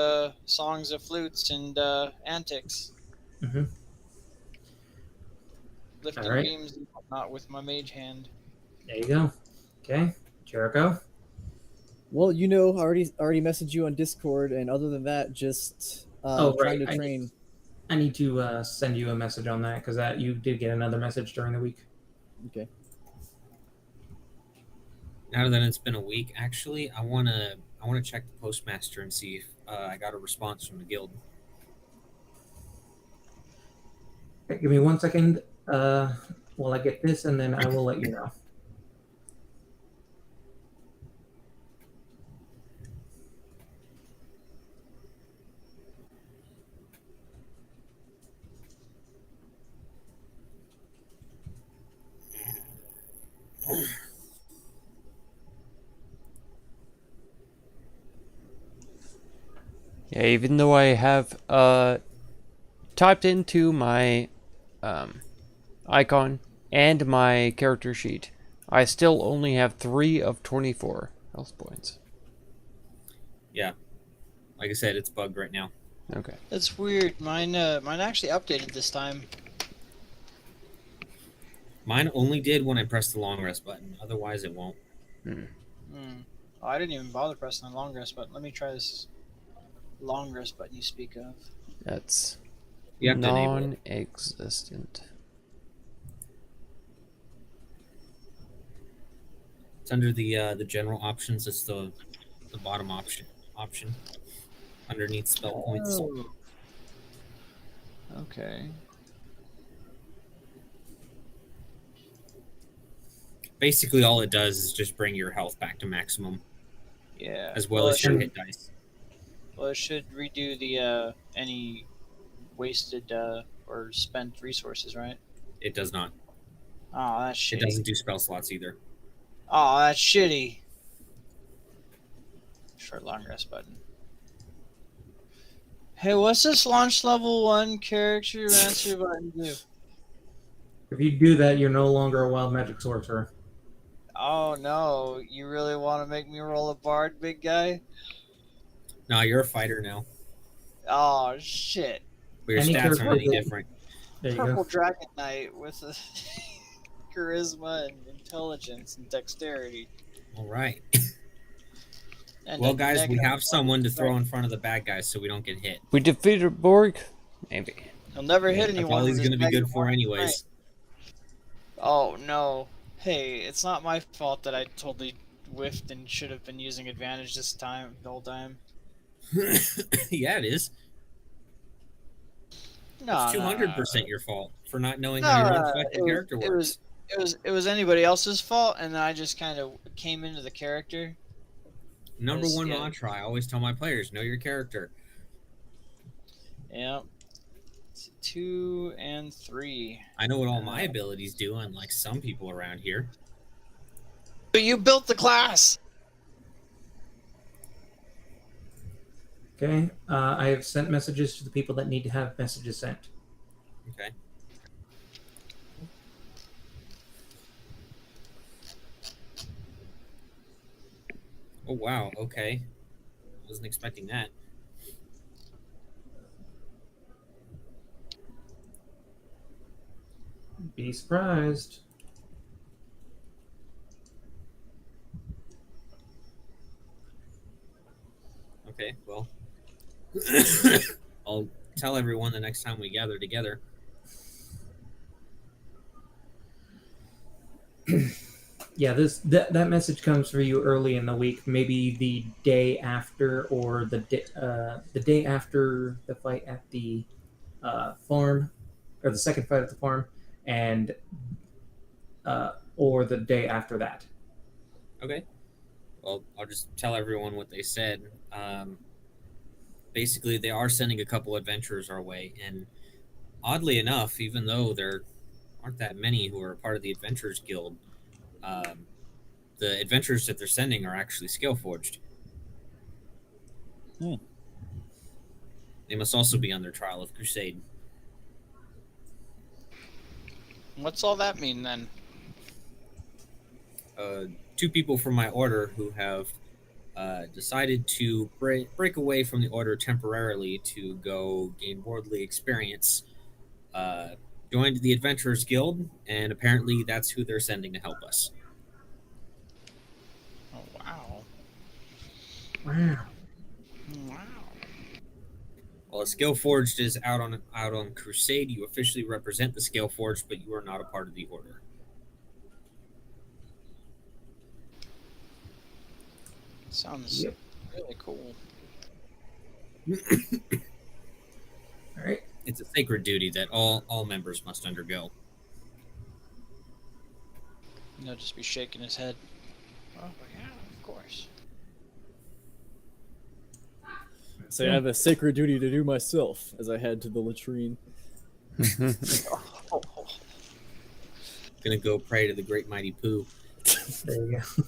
songs of flutes and antics. Mm-hmm. Lifting All right. beams and whatnot with my mage hand. There you go. Okay, Jericho. Well, I already messaged you on Discord, and other than that, just trying to train. I need to send you a message on that because you did get another message during the week. Okay. Now that it's been a week, actually, I wanna check the postmaster and see if I got a response from the guild. Okay, give me 1 second while I get this, and then I will let you know. Yeah, even though I have typed into my icon and my character sheet, I still only have 3 of 24 health points. Yeah. Like I said, it's bugged right now. Okay. That's weird. Mine actually updated this time. Mine only did when I pressed the long rest button. Otherwise, it won't. Oh, I didn't even bother pressing the long rest button. Let me try this long rest button you speak of. That's You have to enable it. non-existent. It's under the general options. It's the bottom option underneath spell points. Oh. Okay. Basically, all it does is just bring your health back to maximum, Yeah. as well as your hit dice. Well, it should redo the any wasted or spent resources, right? It does not. Oh, that's shitty. It doesn't do spell slots either. Oh, that's shitty. Short long rest button. Hey, what's this launch level 1 character answer button do? If you do that, you're no longer a wild magic sorcerer. Oh no, you really want to make me roll a bard, big guy? No, you're a fighter now. Oh shit. But your Any stats character aren't any that- different. There you Purple go. Dragon Knight with a charisma and intelligence and dexterity. All right. And Well, a guys, we negative have someone to throw one. in front of the bad guys so we don't get hit. We defeated Borg? Maybe. He'll never hit That's anyone. all with he's his going to be good negative for one anyways. tonight. Oh no. Hey, it's not my fault that I totally whiffed and should have been using advantage this time, the whole time. Yeah, it is. No, It's 200% your fault for not knowing No, how your no, own no, fucking it was- character it works. It was anybody else's fault, and then I just kind of came into the character. Number one yeah. mantra I always tell my players: know your character. Yep. 2 and 3. I know what all my abilities do, unlike some people around here. But you built the class. Okay. I have sent messages to the people that need to have messages sent. Okay. Oh wow. Okay. Wasn't expecting that. Be surprised. Okay. Well, I'll tell everyone the next time we gather together. Yeah, that message comes for you early in the week, maybe the day after, or the day after the fight at the farm, or the second fight at the farm, and or the day after that. Okay. Well, I'll just tell everyone what they said. Basically, they are sending a couple adventurers our way, and oddly enough, even though there aren't that many who are part of the Adventurers Guild, the adventurers that they're sending are actually skill forged. Hmm. They must also be on their trial of crusade. What's all that mean then? Two people from my order who have decided to break away from the order temporarily to go gain worldly experience, joined the Adventurers Guild, and apparently that's who they're sending to help us. Oh wow. Wow. Wow. While a Skill Forged is out on crusade, you officially represent the Skill Forged, but you are not a part of the order. Sounds Yep. really cool. All right. It's a sacred duty that all members must undergo. He'll just be shaking his head. Oh yeah, of course. So I have a sacred duty to do myself as I head to the latrine. Gonna go pray to the great mighty Pooh. There you go.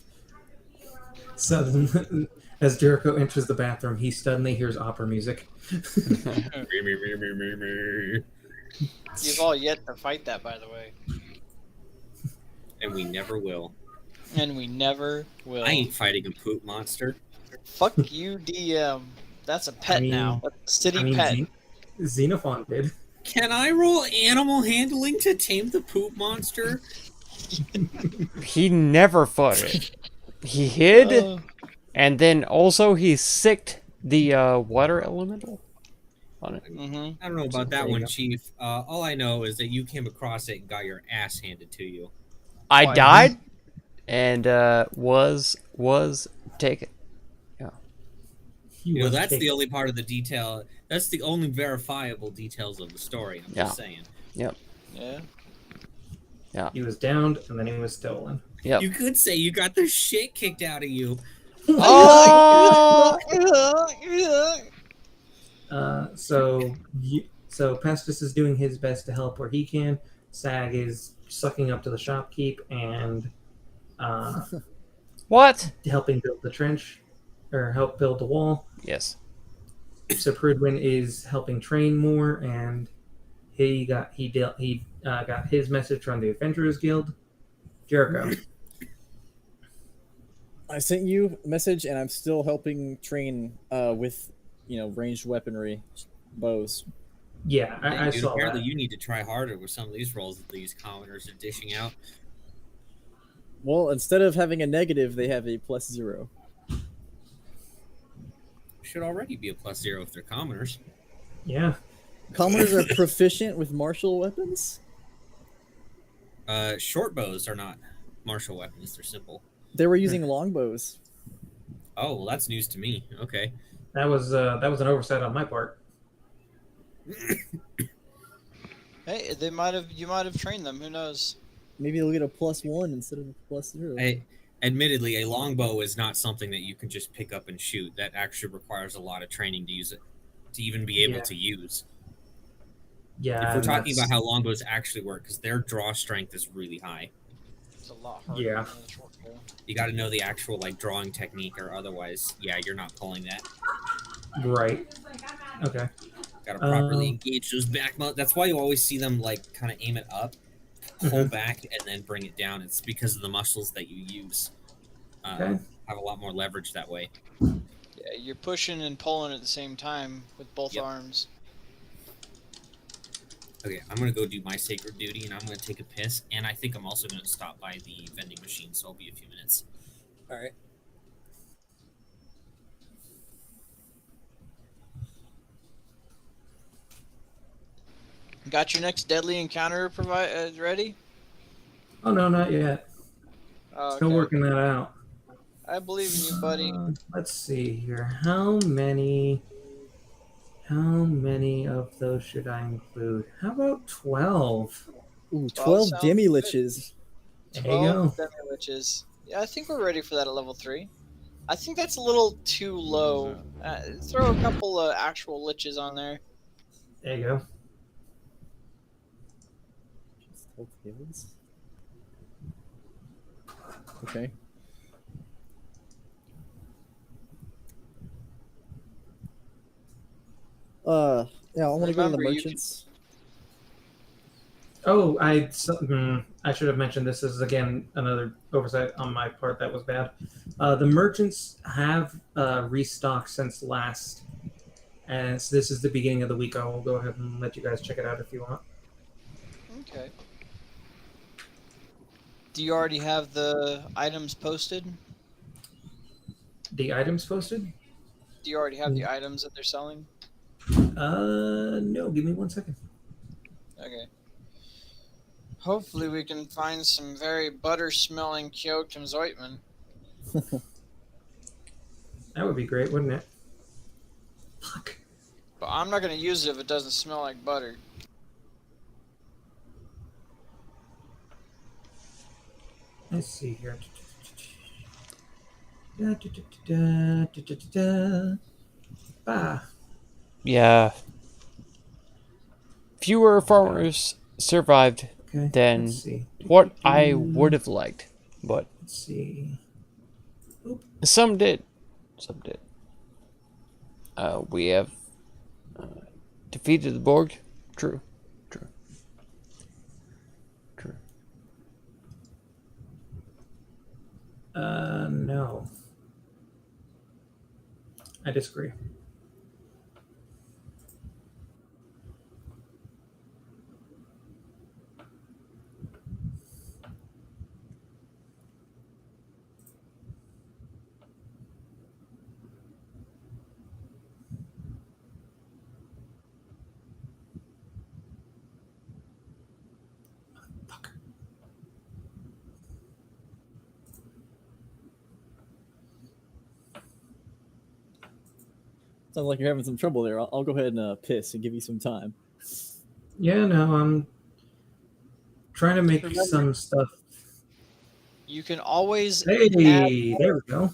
Suddenly, as Jericho enters the bathroom, he suddenly hears opera music. You've all yet to fight that, by the way. And we never will. And we never will. I ain't fighting a poop monster. Fuck you, DM. That's a pet now. That's a city pet. Xenophon did. Can I roll animal handling to tame the poop monster? He never fought it. He hid, and then also he sicked the water elemental on it. Mm-hmm. I don't know about that one, Chief. All I know is that you came across it and got your ass handed to you. I died, and was taken. Yeah. You know, that's the only part of the detail. That's the only verifiable details of the story. I'm just saying. Yep. Yeah. Yeah. He was downed, and then he was stolen. Yep. You could say you got the shit kicked out of you. Oh! So Pestis is doing his best to help where he can. Sag is sucking up to the shopkeep and What? helping build the trench, or help build the wall. Yes. So Prudwin is helping train more, and he got his message from the Adventurers Guild. Jericho. I sent you a message, and I'm still helping train with, ranged weaponry, bows. Yeah, I Dude, saw apparently that. you need to try harder with some of these rolls that these commoners are dishing out. Well, instead of having a negative, they have a +0. Should already be a +0 if they're commoners. Yeah. Commoners are proficient with martial weapons? Short bows are not martial weapons. They're simple. They were using longbows. Oh, well, that's news to me. Okay. That was an oversight on my part. Hey, you might have trained them. Who knows? Maybe they'll get a +1 instead of a +0. Admittedly, a longbow is not something that you can just pick up and shoot. That actually requires a lot of training to use it, to even be able to use. Yeah. If we're talking about how longbows actually work, because their draw strength is really high. It's a lot harder. Yeah. than a short bow. You got to know the actual drawing technique, or otherwise, you're not pulling that. Right. Okay. Got to properly engage those back. That's why you always see them kind of aim it up, pull back, and then bring it down. It's because of the muscles that you use. Have a lot more leverage that way. Yeah, you're pushing and pulling at the same time with both arms. Okay, I'm gonna go do my sacred duty, and I'm gonna take a piss, and I think I'm also gonna stop by the vending machine, so I'll be a few minutes. All right. Got your next deadly encounter ready? Oh no, not yet. Oh, Still working that out. I believe in you, buddy. Let's see here. How many of those should I include? How about 12? Ooh, 12 12 sounds demi-liches. There you go. 12 demi-liches. Yeah, I think we're ready for that at level 3. I think that's a little too low. Throw a couple of actual liches on there. There you go. Okay. Yeah, I want to go to the Remember, you Oh, merchants. I should have mentioned this is again another oversight on my part. That was bad. The merchants have restocked since last, and so this is the beginning of the week. I will go ahead and let you guys check it out if you want. Okay. Do you already have the items posted? The items posted? Do you already have the items that they're selling? No. Give me 1 second. Okay. Hopefully we can find some very butter-smelling Kyokum's ointment. That would be great, wouldn't it? Fuck. But I'm not going to use it if it doesn't smell like butter. Let's see here. Yeah. Fewer farmers survived Okay. than Let's see. what I would have liked, but Let's see. Oop. Some did. Some did. We have defeated the Borg. True. True. True. No. I disagree. Sounds like you're having some trouble there. I'll go ahead and piss and give you some time. Yeah, no, I'm trying to make Remember- some stuff. You can always Hey, add there we go.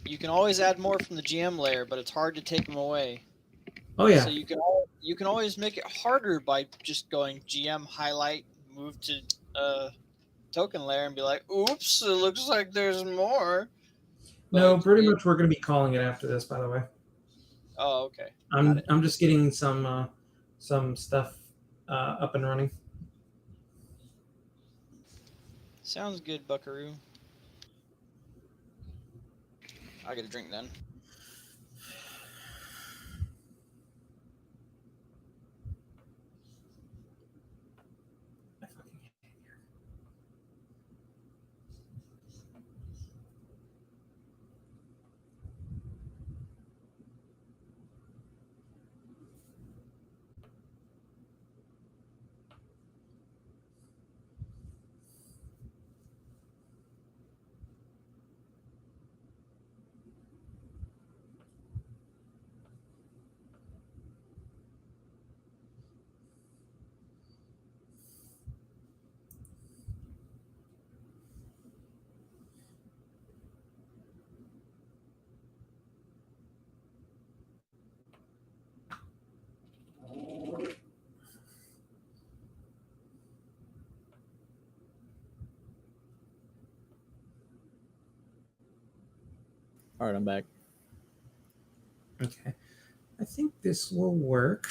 you can always add more from the GM layer, but it's hard to take them away. Oh yeah, So you can always make it harder by just going GM highlight, move to token layer, and be like, "Oops, it looks like there's more." no, But pretty much we're gonna be calling it after this. By the way, Oh, okay. Got I'm it. I'm just getting some stuff up and running. Sounds good, Buckaroo. I get a drink then. All right, I'm back. Okay, I think this will work.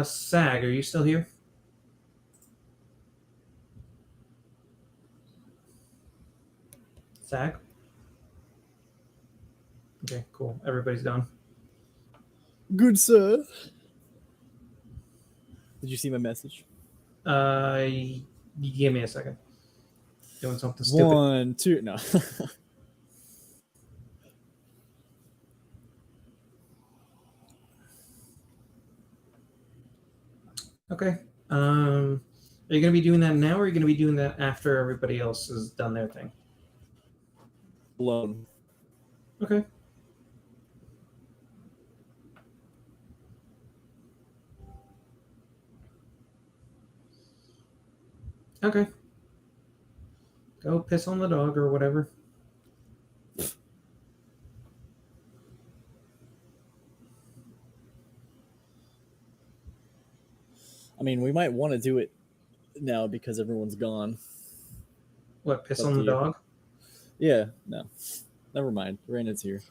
Sag, are you still here? Sag? Okay, cool. Everybody's done. Good sir. Did you see my message? Give me a second. Doing something stupid. 1, 2, no. Okay. Are you gonna be doing that now, or are you gonna be doing that after everybody else has done their thing? Alone. Okay. Okay. Go piss on the dog or whatever. I mean, we might want to do it now because everyone's gone. What, piss Up on to the you. dog? Yeah, no. Never mind. Brandon's here.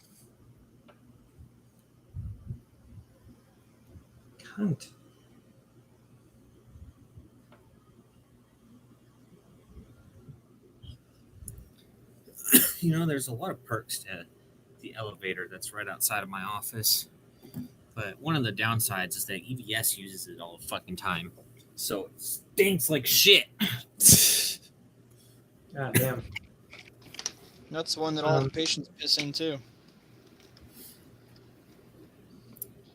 Cunt. You know, there's a lot of perks to the elevator that's right outside of my office. But one of the downsides is that EVS uses it all the fucking time. So it stinks like shit. God damn. That's the one that all the patients piss in too.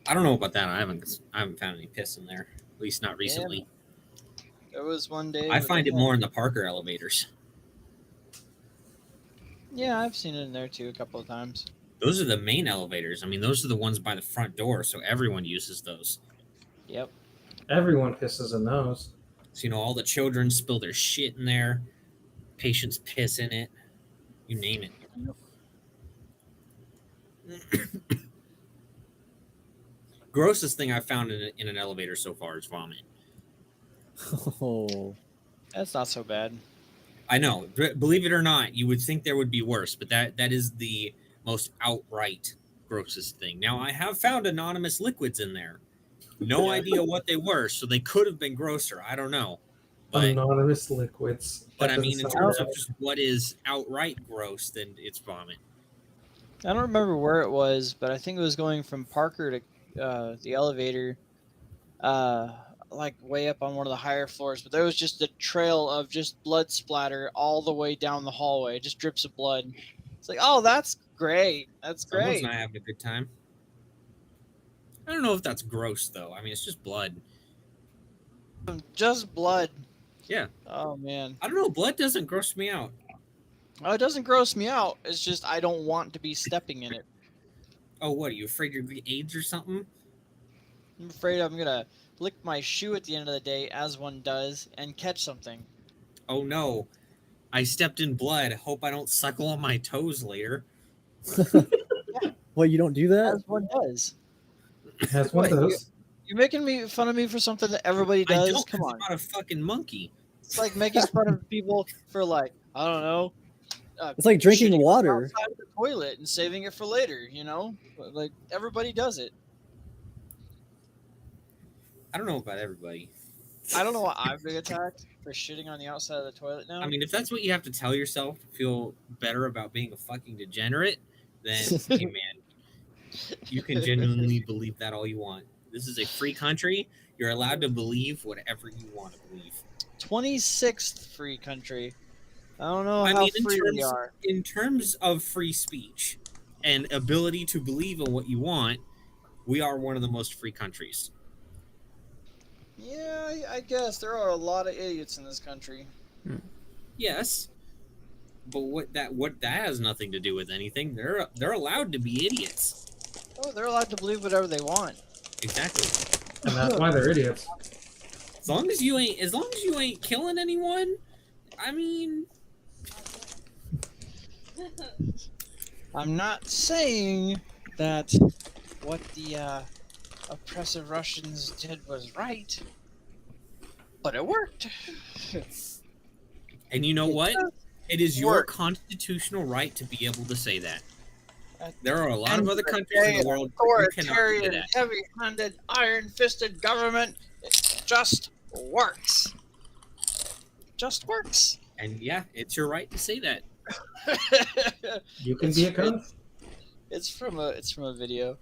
I don't know about that. I haven't found any piss in there. At least not recently. There was one day. I where find they it had- more in the Parker elevators. Yeah, I've seen it in there too a couple of times. Those are the main elevators. I mean, those are the ones by the front door, so everyone uses those. Yep. Everyone pisses in those. So, you know, all the children spill their shit in there. Patients piss in it. You name it. Grossest thing I've found in an elevator so far is vomit. Oh. That's not so bad. I know. Believe it or not, you would think there would be worse, but that is the most outright grossest thing. Now, I have found anonymous liquids in there. No idea what they were, so they could have been grosser. I don't know. But Anonymous liquids. but That I doesn't mean, in sound terms bad. of just what is outright gross, then it's vomit. I don't remember where it was, but I think it was going from Parker to the elevator, like way up on one of the higher floors. But there was just a trail of just blood splatter all the way down the hallway, just drips of blood. It's like, oh, that's great. That's Someone's great. not having a good time. I don't know if that's gross though. I mean, it's just blood. Just blood. Yeah. Oh man. I don't know. Blood doesn't gross me out. Oh, it doesn't gross me out. It's just I don't want to be stepping in it. Oh, what? Are you afraid you're gonna get AIDS or something? I'm afraid I'm gonna lick my shoe at the end of the day, as one does, and catch something. Oh no. I stepped in blood. Hope I don't suckle on my toes later. Well, you don't do that? As one does. Has one of What, those. You're making fun of me for something that everybody I does? don't. Come 'Cause on. I'm not a fucking monkey. It's like making fun of people for like, I don't know. It's like drinking shitting water. outside of the toilet and saving it for later, you know? But, like everybody does it. I don't know about everybody. I don't know why I've been attacked for shitting on the outside of the toilet now. I mean, if that's what you have to tell yourself to feel better about being a fucking degenerate, then hey man, you can genuinely believe that all you want. This is a free country. You're allowed to believe whatever you want to believe. 26th free country. I don't know I how mean, free we are. in terms of free speech and ability to believe in what you want, we are one of the most free countries. Yeah, I guess there are a lot of idiots in this country. Yes, but what that has nothing to do with anything. They're allowed to be idiots. Oh, they're allowed to believe whatever they want. Exactly. And that's why they're idiots. As long as you ain't killing anyone, I mean, I'm not saying that what the oppressive Russians did was right, but it worked. and you know what? It is your Work. constitutional right to be able to say that. Uh, There are a lot of other countries in the world where you cannot do Authoritarian, that. heavy-handed, iron-fisted government, it just works. Just works. And yeah, it's your right to say that. You can be a cunt. It's from a video.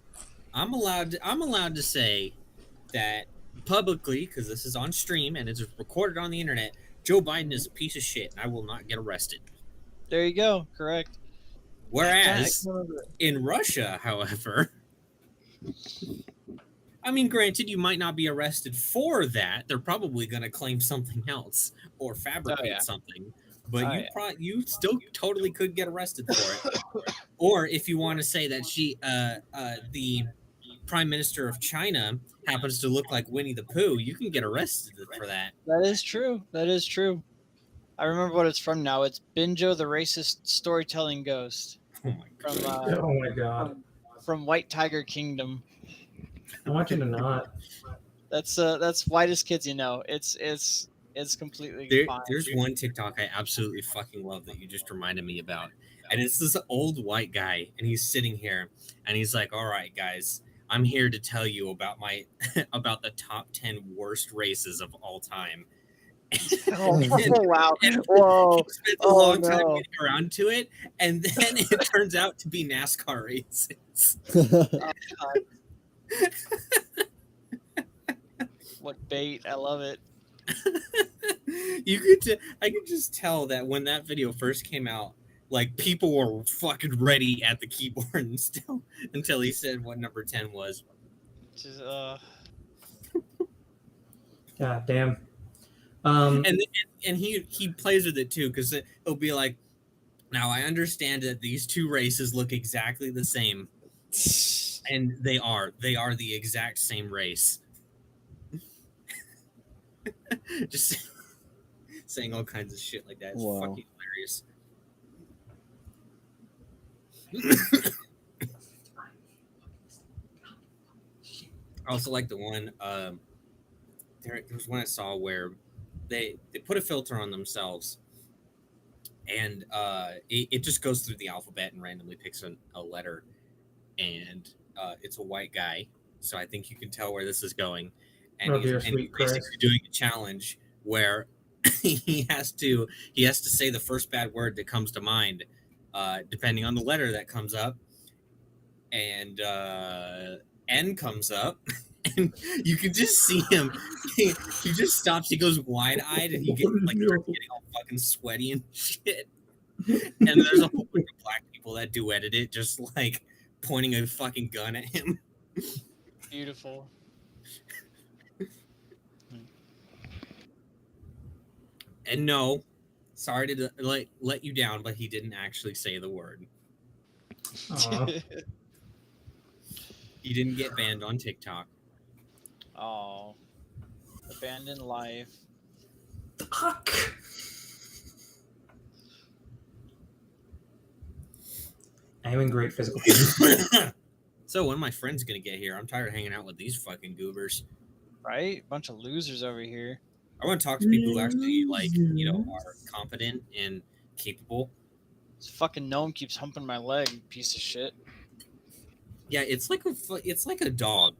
I'm allowed to say that publicly, because this is on stream and it's recorded on the internet. Joe Biden is a piece of shit, and I will not get arrested. There you go. Correct. Whereas in Russia, however, I mean, granted, you might not be arrested for that. They're probably going to claim something else or fabricate something. But you still totally could get arrested for it. Or if you want to say that the Prime Minister of China happens to look like Winnie the Pooh, you can get arrested for that. That is true. That is true. I remember what it's from now. It's Binjo the Racist Storytelling Ghost Oh my god. Oh my god. from White Tiger Kingdom. I want you to not. That's whitest kids you know. It's completely fine. There's one TikTok I absolutely fucking love that you just reminded me about. And it's this old white guy, and he's sitting here, and he's like, all right, guys, I'm here to tell you about my about the top 10 worst races of all time. Oh, wow. And Whoa. he spent a long time getting around to it, and then it turns out to be NASCAR races. What bait. I love it. I could just tell that when that video first came out, like people were fucking ready at the keyboard and still until he said what number 10 was. Just, God damn. And he plays with it too, because he'll be like, now I understand that these two races look exactly the same, and they are the exact same race. Just saying all kinds of shit like that. It's fucking hilarious. I also like the one. There was one I saw where they put a filter on themselves, and it just goes through the alphabet and randomly picks a letter, and it's a white guy, so I think you can tell where this is going. And Oh, dear he's sweet basically Christ. doing a challenge where he has to say the first bad word that comes to mind, depending on the letter that comes up, and N comes up. And you can just see him. He just stops. He goes wide-eyed, and he gets starts getting all fucking sweaty and shit. And there's a whole bunch of black people that duetted it, just like pointing a fucking gun at him. Beautiful. And no, sorry to let you down, but he didn't actually say the word. Aw. He didn't get banned on TikTok. Oh, abandoned life. Fuck. I am in great physical pain. So when my friend's gonna get here? I'm tired of hanging out with these fucking goobers. Right? Bunch of losers over here. I want to talk to people who actually are competent and capable. This fucking gnome keeps humping my leg, piece of shit. Yeah, it's like a dog.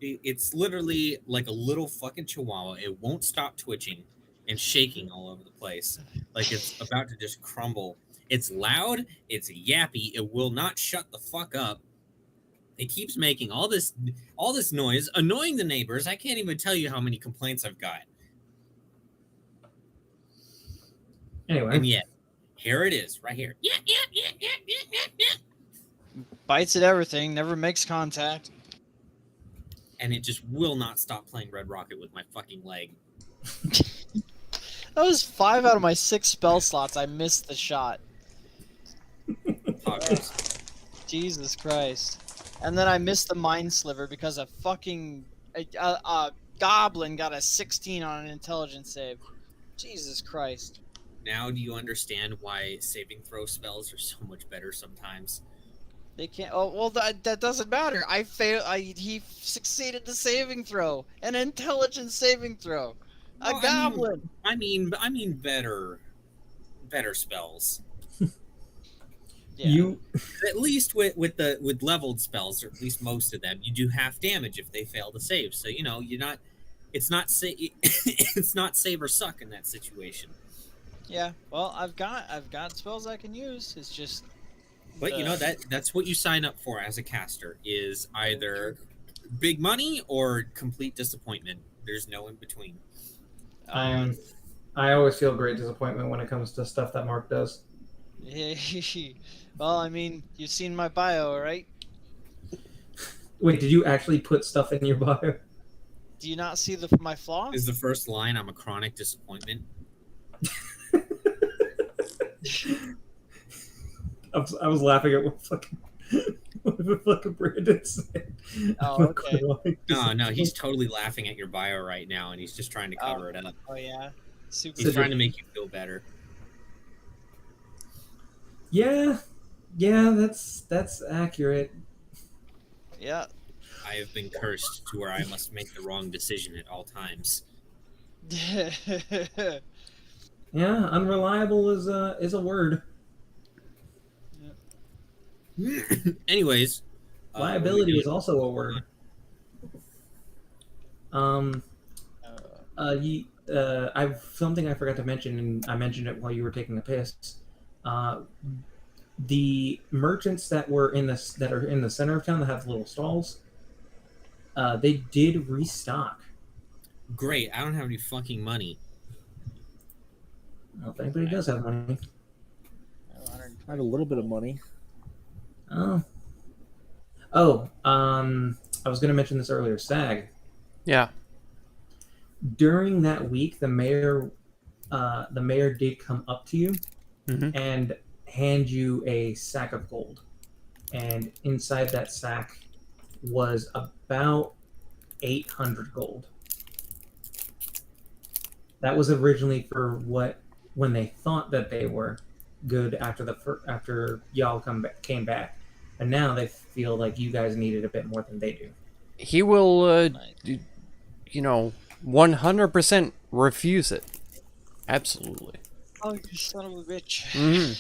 It's literally like a little fucking chihuahua. It won't stop twitching and shaking all over the place, like it's about to just crumble. It's loud. It's yappy. It will not shut the fuck up. It keeps making all this noise, annoying the neighbors. I can't even tell you how many complaints I've got. Anyway. And yet, here it is, right here. Bites at everything, never makes contact. And it just will not stop playing Red Rocket with my fucking leg. That was 5 out of my 6 spell slots. I missed the shot. Jesus Christ. And then I missed the Mind Sliver because a fucking a goblin got a 16 on an intelligence save. Jesus Christ. Now do you understand why saving throw spells are so much better sometimes? They can't. Oh well, that doesn't matter. I failed. He succeeded the saving throw, an intelligence saving throw. A Well, goblin. I mean better spells. Yeah. You At least with leveled spells, or at least most of them, you do half damage if they fail to save. So you're not. It's not it's not save or suck in that situation. Yeah. Well, I've got spells I can use. It's just. But that's what you sign up for as a caster, is either big money or complete disappointment. There's no in between. I always feel great disappointment when it comes to stuff that Mark does. Well, I mean, you've seen my bio, right? Wait, did you actually put stuff in your bio? Do you not see my flaw? Is the first line, I'm a chronic disappointment. I was laughing at what fucking Brandon said. Oh, okay. No, he's totally laughing at your bio right now, and he's just trying to cover it up. Oh yeah. Super. He's trying to make you feel better. Yeah, that's accurate. Yeah. I have been cursed to where I must make the wrong decision at all times. Yeah, unreliable is a word. Anyways, Liability is also a word. I've something I forgot to mention, and I mentioned it while you were taking a piss. The merchants that are in the center of town that have little stalls, they did restock. Great. I don't have any fucking money. Well, if anybody does have money. I have a little bit of money. I was going to mention this earlier. SAG. Yeah. During that week, the mayor did come up to you and hand you a sack of gold, and inside that sack was about 800 gold. That was originally for when they thought that they were good after y'all came back, and now they feel like you guys needed a bit more than they do. He will, 100% refuse it. Absolutely. Oh, you son of a bitch. Hmm.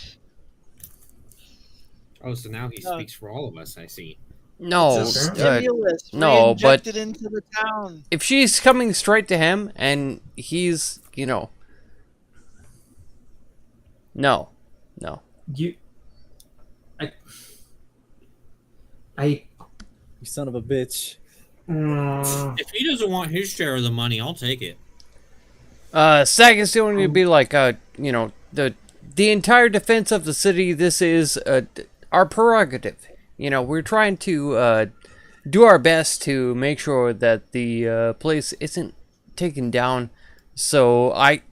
Oh, so now he No. speaks for all of us, I see. No, It's a Apparently. stimulus no, but reinjected into the town. if she's coming straight to him and he's, no. You. I. You son of a bitch. If he doesn't want his share of the money, I'll take it. Sag is going to be like, the entire defense of the city. This is our prerogative. We're trying to do our best to make sure that the place isn't taken down. So I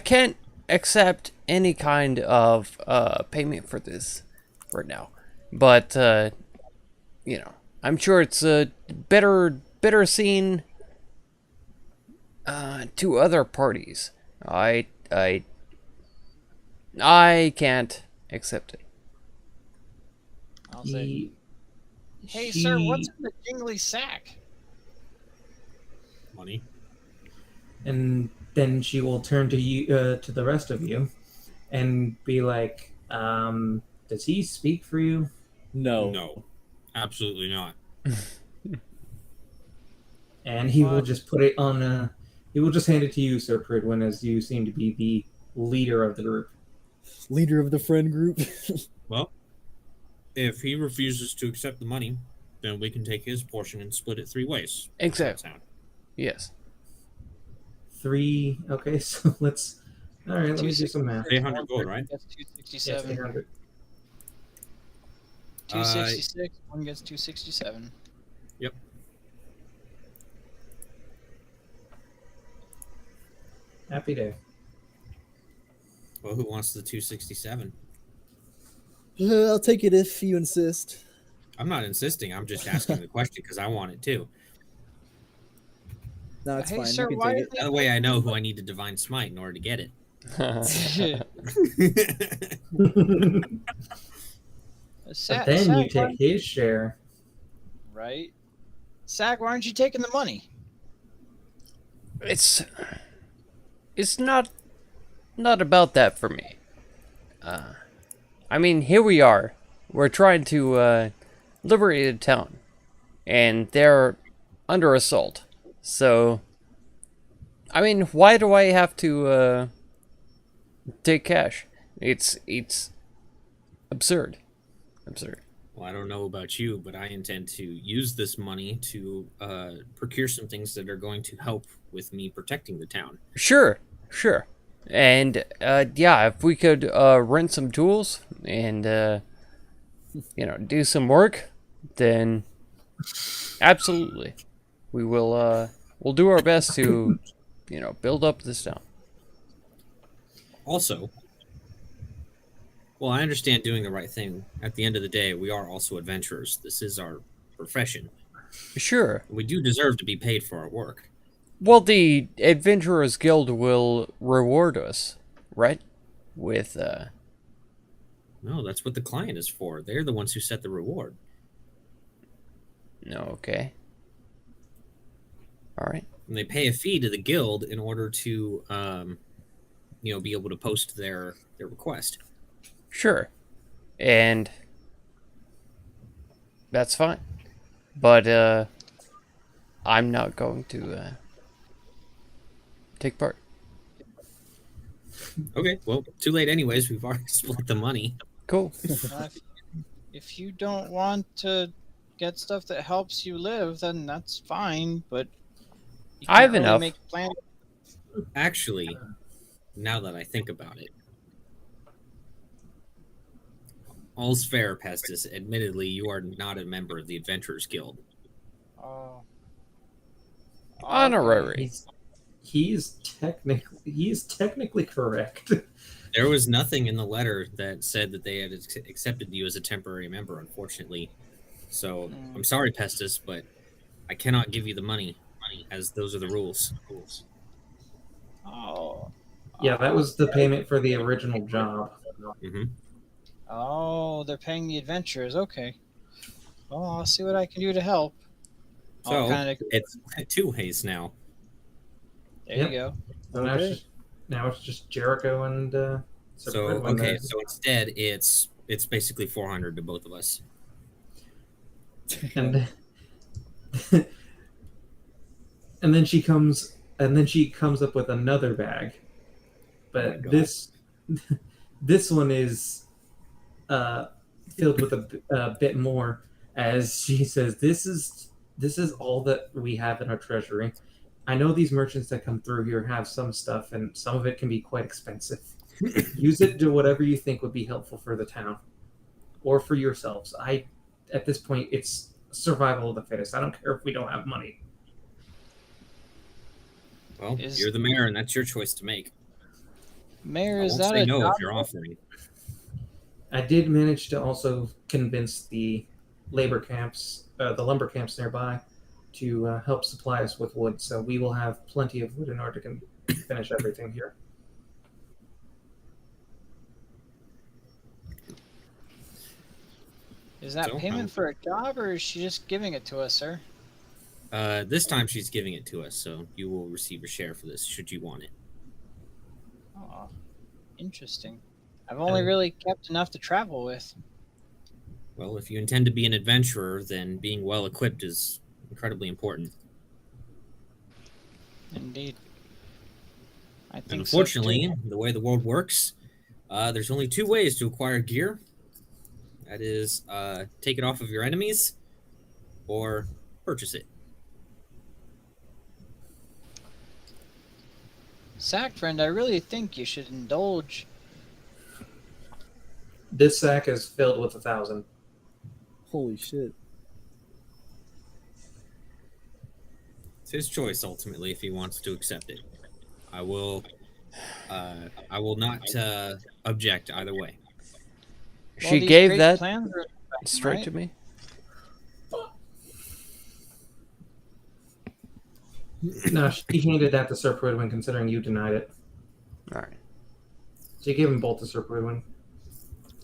can't accept any kind of payment for this right now. But I'm sure it's better seen to other parties. I can't accept it. I'll say, He, hey, he- sir, what's in the jingly sack? Money. And then she will turn to you, to the rest of you, and be like, "Does he speak for you?" No. No, absolutely not. And he will What? just put it on. He will just hand it to you, Sir Pridwin, as you seem to be the leader of the group. Leader of the friend group. Well, if he refuses to accept the money, then we can take his portion and split it 3 ways. How's that Exactly. sound? Yes. 3. Okay, so let's. All right, let me do some math. 800 gold, right? Gets Yes, 267. 800. 266. One gets 267. Yep. Happy day. Well, who wants the 267? I'll take it if you insist. I'm not insisting. I'm just asking the question because I want it too. No, it's Hey, fine. sir, You can why take are it. That way I know who I need to divine smite in order to get it. But then you take his share. Right? Sag, why aren't you taking the money? It's not about that for me. I mean, here we are. We're trying to liberate a town, and they're under assault. So, I mean, why do I have to take cash? It's absurd. Absurd. Well, I don't know about you, but I intend to use this money to procure some things that are going to help with me protecting the town. Sure. And yeah, if we could rent some tools and do some work, then absolutely, we will. We'll do our best to build up this town. Also, well, I understand doing the right thing. At the end of the day, we are also adventurers. This is our profession. Sure. We do deserve to be paid for our work. Well, the Adventurers Guild will reward us, right? With No, that's what the client is for. They're the ones who set the reward. no, okay. All right. And they pay a fee to the guild in order to, be able to post their request. Sure. And that's fine. But I'm not going to take part. Okay, well, too late anyways. We've already split the money. Cool. If you don't want to get stuff that helps you live, then that's fine. But you I have can't really enough. Make plans. Actually, now that I think about it, all's fair, Pestis. Admittedly, you are not a member of the Adventurers Guild. Oh. Honorary. He's technically correct. There was nothing in the letter that said that they had accepted you as a temporary member, unfortunately. So I'm sorry, Pestis, but I cannot give you the money, as those are the rules. Oh. Yeah, that was the payment for the original job. Mm-hmm. Oh, they're paying the adventurers. Okay. Well, I'll see what I can do to help. So I'll kinda- it's 2 ways now. There Yep. you go. So now it's just Jericho and Sir So Fredwin okay, there. so instead it's basically 400 to both of us. and and then she comes up with another bag, but God. this one is filled with a bit more, as she says, this is all that we have in our treasury. I know these merchants that come through here have some stuff, and some of it can be quite expensive. Use it to whatever you think would be helpful for the town or for yourselves. At this point, it's survival of the fittest. I don't care if we don't have money. Well, you're the mayor, and that's your choice to make. Mayor, I is won't that say a no job? if you're offering. I did manage to also convince the labor camps, the lumber camps nearby, to help supply us with wood. So we will have plenty of wood in order to finish everything here. Is that So, payment for a job, or is she just giving it to us, sir? This time she's giving it to us, so you will receive a share for this should you want it. Oh, interesting. I've only really kept enough to travel with. Well, if you intend to be an adventurer, then being well equipped is incredibly important. Indeed. I think And unfortunately, the way the world works, there's only two ways to acquire gear. That is, take it off of your enemies, or purchase it. Sack friend, I really think you should indulge. This sack is filled with 1,000. Holy shit. It's his choice, ultimately, if he wants to accept it. I will not object either way. Well, She these gave great that plans are straight right? to me. No, she handed that to Sir Pridwin, considering you denied it. All right. She gave them both to Sir Pridwin.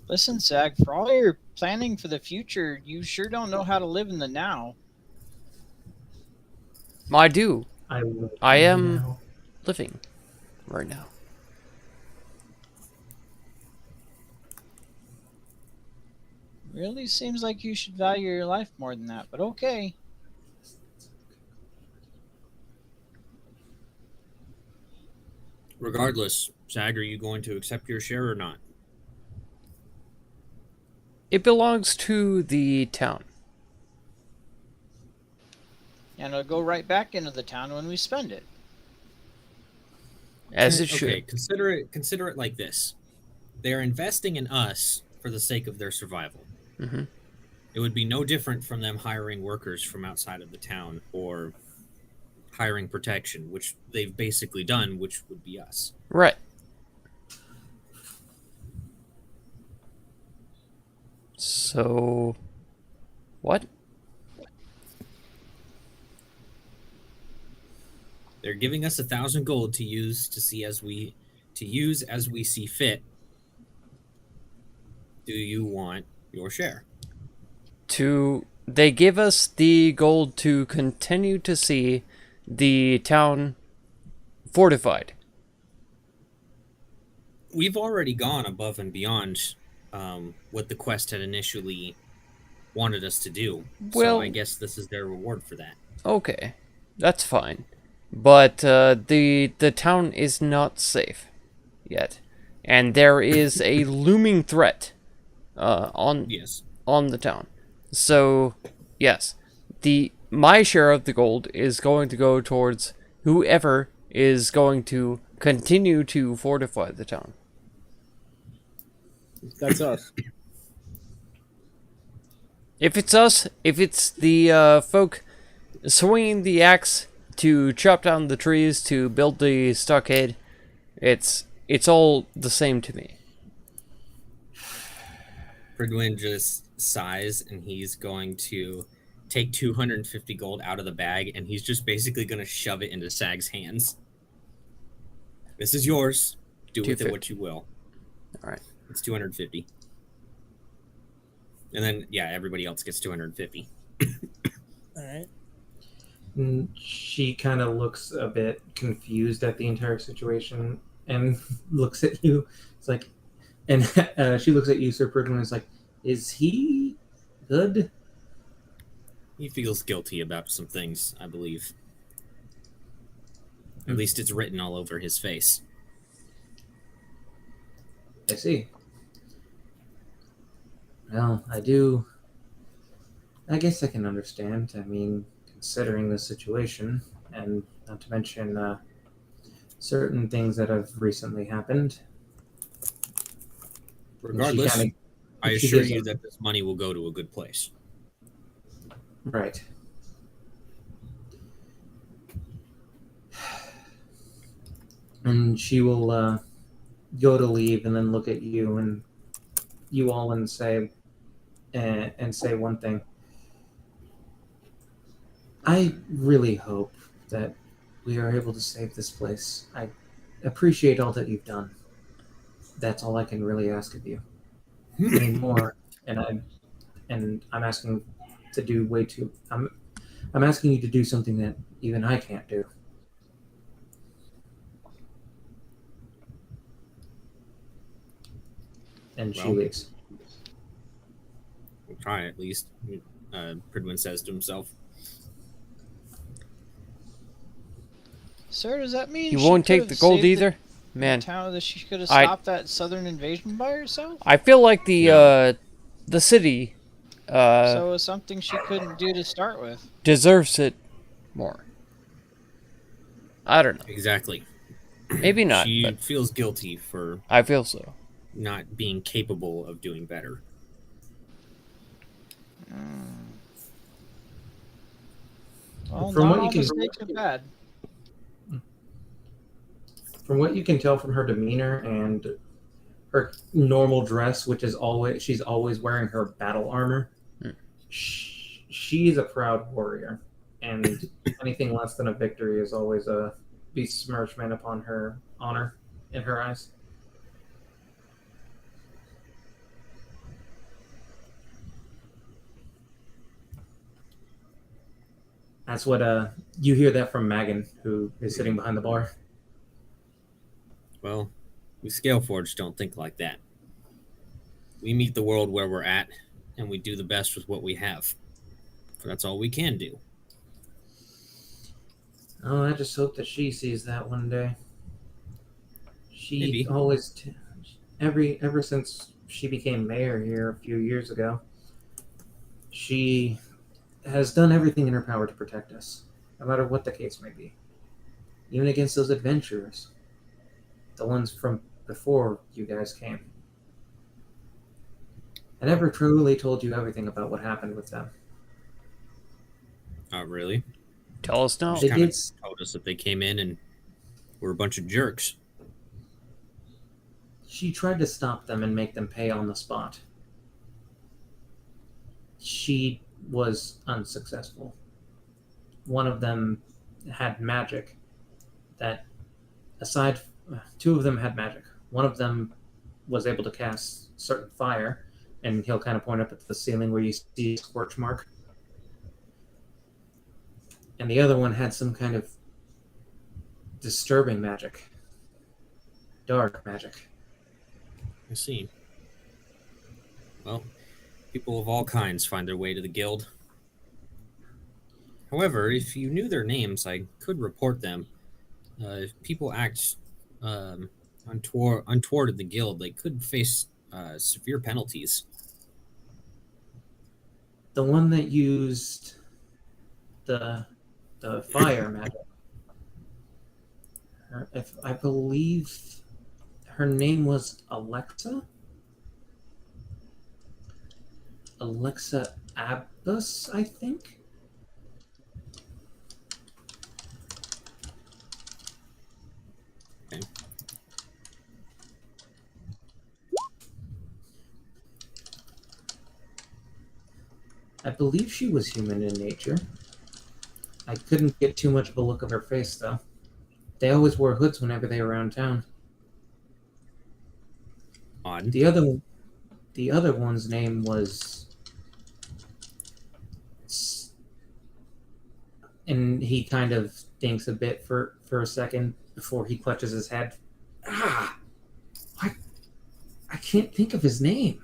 Listen, Sack, for all your planning for the future, you sure don't know how to live in the now. I do. I am now. living right now. Really seems like you should value your life more than that, but okay. Regardless, Zag, are you going to accept your share or not? It belongs to the town. And it'll go right back into the town when we spend it. As it Okay, should. consider it like this. They're investing in us for the sake of their survival. Mm-hmm. It would be no different from them hiring workers from outside of the town or hiring protection, which they've basically done, which would be us. Right. So, what? They're giving us 1,000 gold to use as we see fit. Do you want your share? They give us the gold to continue to see the town fortified. We've already gone above and beyond what the quest had initially wanted us to do. Well, so I guess this is their reward for that. Okay, that's fine. But the town is not safe yet, and there is a looming threat on the town. So, yes, my share of the gold is going to go towards whoever is going to continue to fortify the town. That's us. If it's us, if it's the folk swinging the axe to chop down the trees to build the stockade, it's all the same to me. Pridwin just sighs, and he's going to take 250 gold out of the bag, and he's just basically going to shove it into Sag's hands. This is yours. Do with it what you will. All right. It's 250. And then, yeah, everybody else gets 250. All right. She kind of looks a bit confused at the entire situation and looks at you. It's like, and she looks at you, Sir Pridwin, and is like, "Is he good?" He feels guilty about some things, I believe. At least it's written all over his face. I see. Well, I do. I guess I can understand. I mean, considering the situation, and not to mention certain things that have recently happened. Regardless, kinda, I assure you that this money will go to a good place. Right. And she will go to leave and then look at you and you all and say one thing. I really hope that we are able to save this place. I appreciate all that you've done. That's all I can really ask of you. Anymore, and I'm asking to do way too. I'm asking you to do something that even I can't do. And she leaves. We'll try at least. Pridwin says to himself. Sir, does that mean You she won't take could've the gold saved either? Man, town that she could have I- stopped that southern invasion by herself? I feel like the city So it was something she couldn't do to start with. deserves it more. I don't know. Exactly. Maybe not, She but feels guilty for I feel so. not being capable of doing better. Well, From not what all you can- mistakes are bad. From what you can tell from her demeanor and her normal dress, which is always she's always wearing her battle armor, she's a proud warrior, and anything less than a victory is always a besmirchment upon her honor in her eyes. That's what you hear that from Magan, who is sitting behind the bar. Well, we Scaleforge don't think like that. We meet the world where we're at, and we do the best with what we have. That's all we can do. Oh, I just hope that she sees that one day. She Maybe. always, ever since she became mayor here a few years ago, she has done everything in her power to protect us, no matter what the case may be. Even against those adventurers, the ones from before you guys came. I never truly told you everything about what happened with them. Not really. Tell us now. They Kind of did. told us that they came in and were a bunch of jerks. She tried to stop them and make them pay on the spot. She was unsuccessful. One of them had magic that, two of them had magic. One of them was able to cast certain fire, and he'll kind of point up at the ceiling where you see a scorch mark. And the other one had some kind of disturbing magic. Dark magic. I see. Well, people of all kinds find their way to the guild. However, if you knew their names, I could report them. If people act untoward at the guild, they could face severe penalties. The one that used the fire magic. If I believe her name was Alexa. Alexa Abbas, I think. Okay. I believe she was human in nature. I couldn't get too much of a look of her face, though. They always wore hoods whenever they were around town. Odd. The other one's name was, and he kind of thinks a bit for a second before he clutches his head. Ah, I can't think of his name.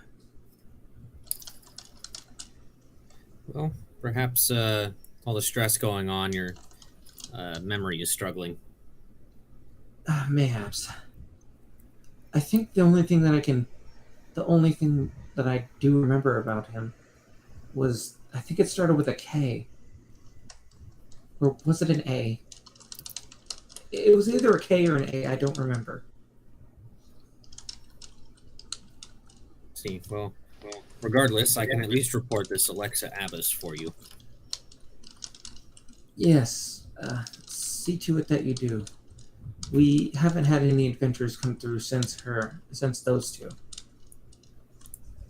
Well, perhaps all the stress going on, your memory is struggling. Mayhaps. I think the only thing that I do remember about him was, I think it started with a K. Or was it an A? It was either a K or an A, I don't remember. See, well, regardless, I can at least report this Alexa Abbas for you. Yes, see to it that you do. We haven't had any adventures come through since those two.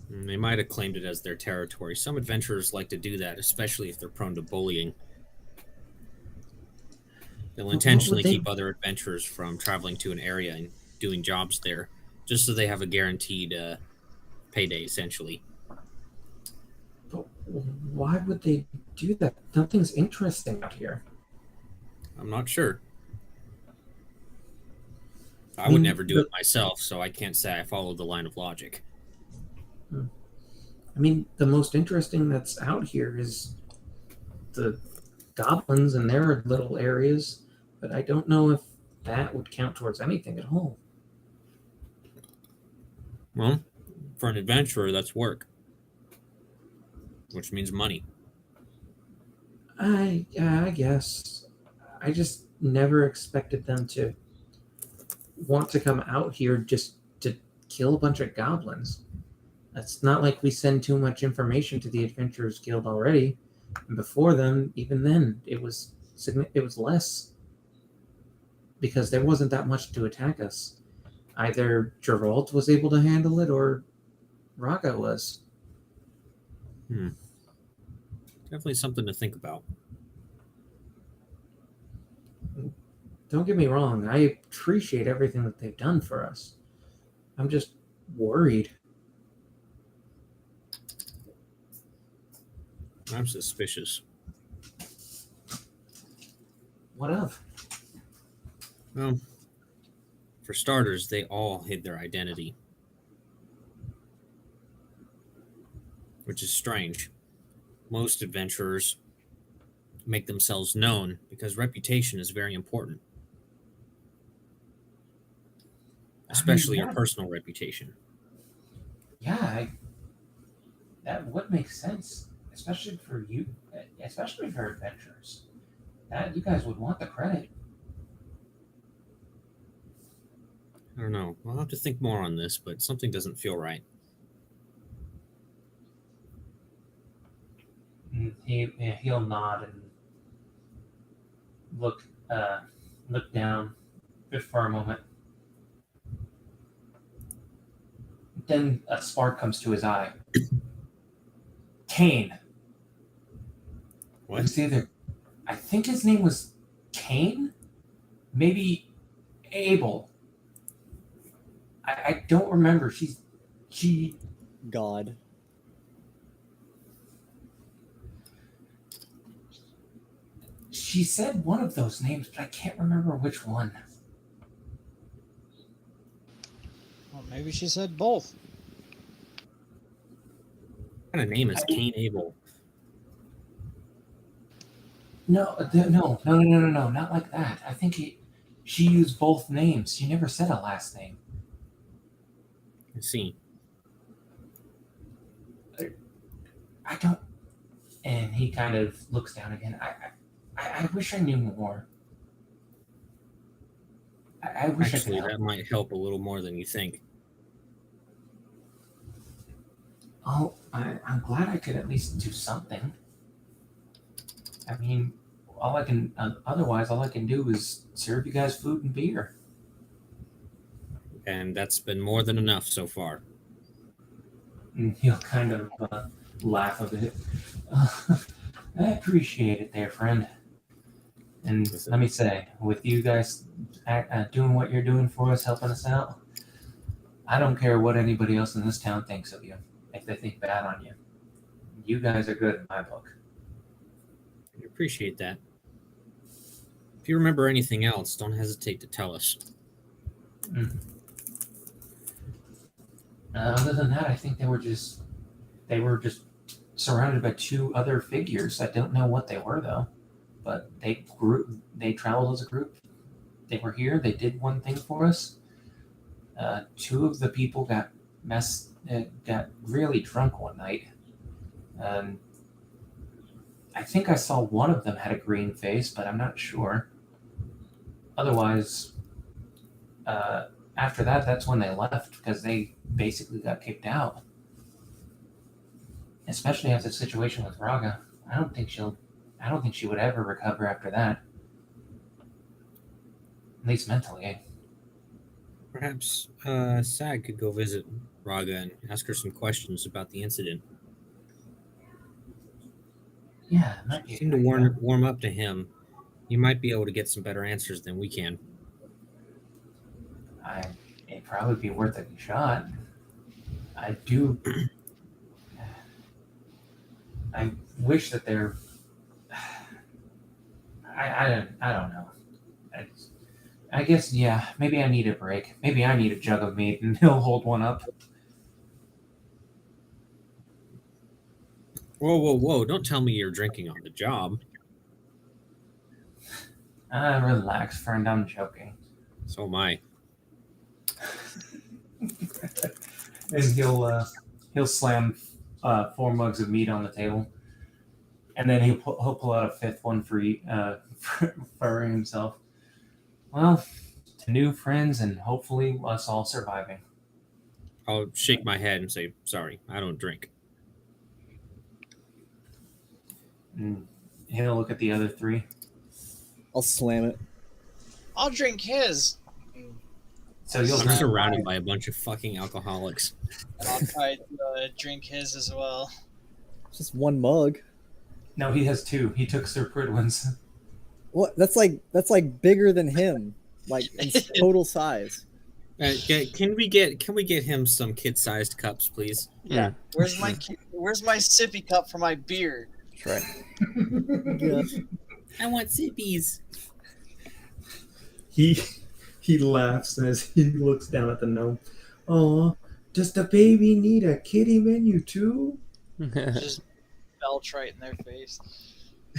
They might have claimed it as their territory. Some adventurers like to do that, especially if they're prone to bullying. They'll intentionally keep other adventurers from traveling to an area and doing jobs there, just so they have a guaranteed payday, essentially. But why would they do that? Nothing's interesting out here. I'm not sure. I would never do it myself, so I can't say I follow the line of logic. I mean, the most interesting that's out here is the goblins and their little areas, but I don't know if that would count towards anything at all. Well, for an adventurer, that's work, which means money. I guess. I just never expected them to want to come out here just to kill a bunch of goblins. It's not like we send too much information to the Adventurers Guild already. And before them, even then, it was less, because there wasn't that much to attack us. Either Geralt was able to handle it, or Raga was. Definitely something to think about. Don't get me wrong, I appreciate everything that they've done for us. I'm just worried. I'm suspicious. What of? Well, for starters, they all hid their identity, which is strange. Most adventurers make themselves known because reputation is very important, especially your personal reputation. Yeah, that would make sense, especially for you, especially for adventurers. That you guys would want the credit. I don't know. I'll have to think more on this, but something doesn't feel right. He'll nod and look down just for a moment. Then a spark comes to his eye. Cain. What? It's either, I think his name was Cain, maybe Abel. I don't remember. She God. She said one of those names, but I can't remember which one. Well, maybe she said both. What kind of name is Cain Abel? No, not like that. I think she used both names. She never said a last name. I see. I don't. And he kind of looks down again. I wish I knew more. I wish Actually, I could help. that might help a little more than you think. Oh, I'm glad I could at least do something. I mean, otherwise, all I can do is serve you guys food and beer. And that's been more than enough so far. And he'll kind of laugh a bit. I appreciate it there, friend. And let me say, with you guys doing what you're doing for us, helping us out, I don't care what anybody else in this town thinks of you. If they think bad on you, you guys are good in my book. I appreciate that. If you remember anything else, don't hesitate to tell us. Other than that, I think they were just surrounded by two other figures. I don't know what they were though, but they traveled as a group. They were here. They did one thing for us. Two of the people got really drunk one night. I think I saw one of them had a green face, but I'm not sure. Otherwise, after that, that's when they left because they basically got kicked out. Especially after the situation with Raga. I don't think she would ever recover after that. At least mentally. Perhaps Sag could go visit Raga and ask her some questions about the incident. Yeah, it might be. Seem to warm up to him. You might be able to get some better answers than we can. It'd probably be worth a shot. I wish that they're. I don't know. I guess, yeah, maybe I need a break. Maybe I need a jug of meat and he'll hold one up. Whoa. Don't tell me you're drinking on the job. Relax, friend. I'm joking. So am I. And he'll slam 4 mugs of meat on the table. And then he'll pull out a 5th one for himself. Well, to new friends and hopefully us all surviving. I'll shake my head and say, sorry, I don't drink. And he'll look at the other 3. I'll slam it. I'll drink his. So you'll I'm surrounded by a bunch of fucking alcoholics. And I'll try to drink his as well. Just 1 mug. No, he has 2. He took Sir Pridwin's. What? That's like bigger than him, like in total size. Can we get him some kid-sized cups, please? Yeah, Where's my sippy cup for my beer? that's right. Yeah. I want sippies. He laughs as he looks down at the gnome. Oh, does the baby need a kitty menu too? Just belch right in their face.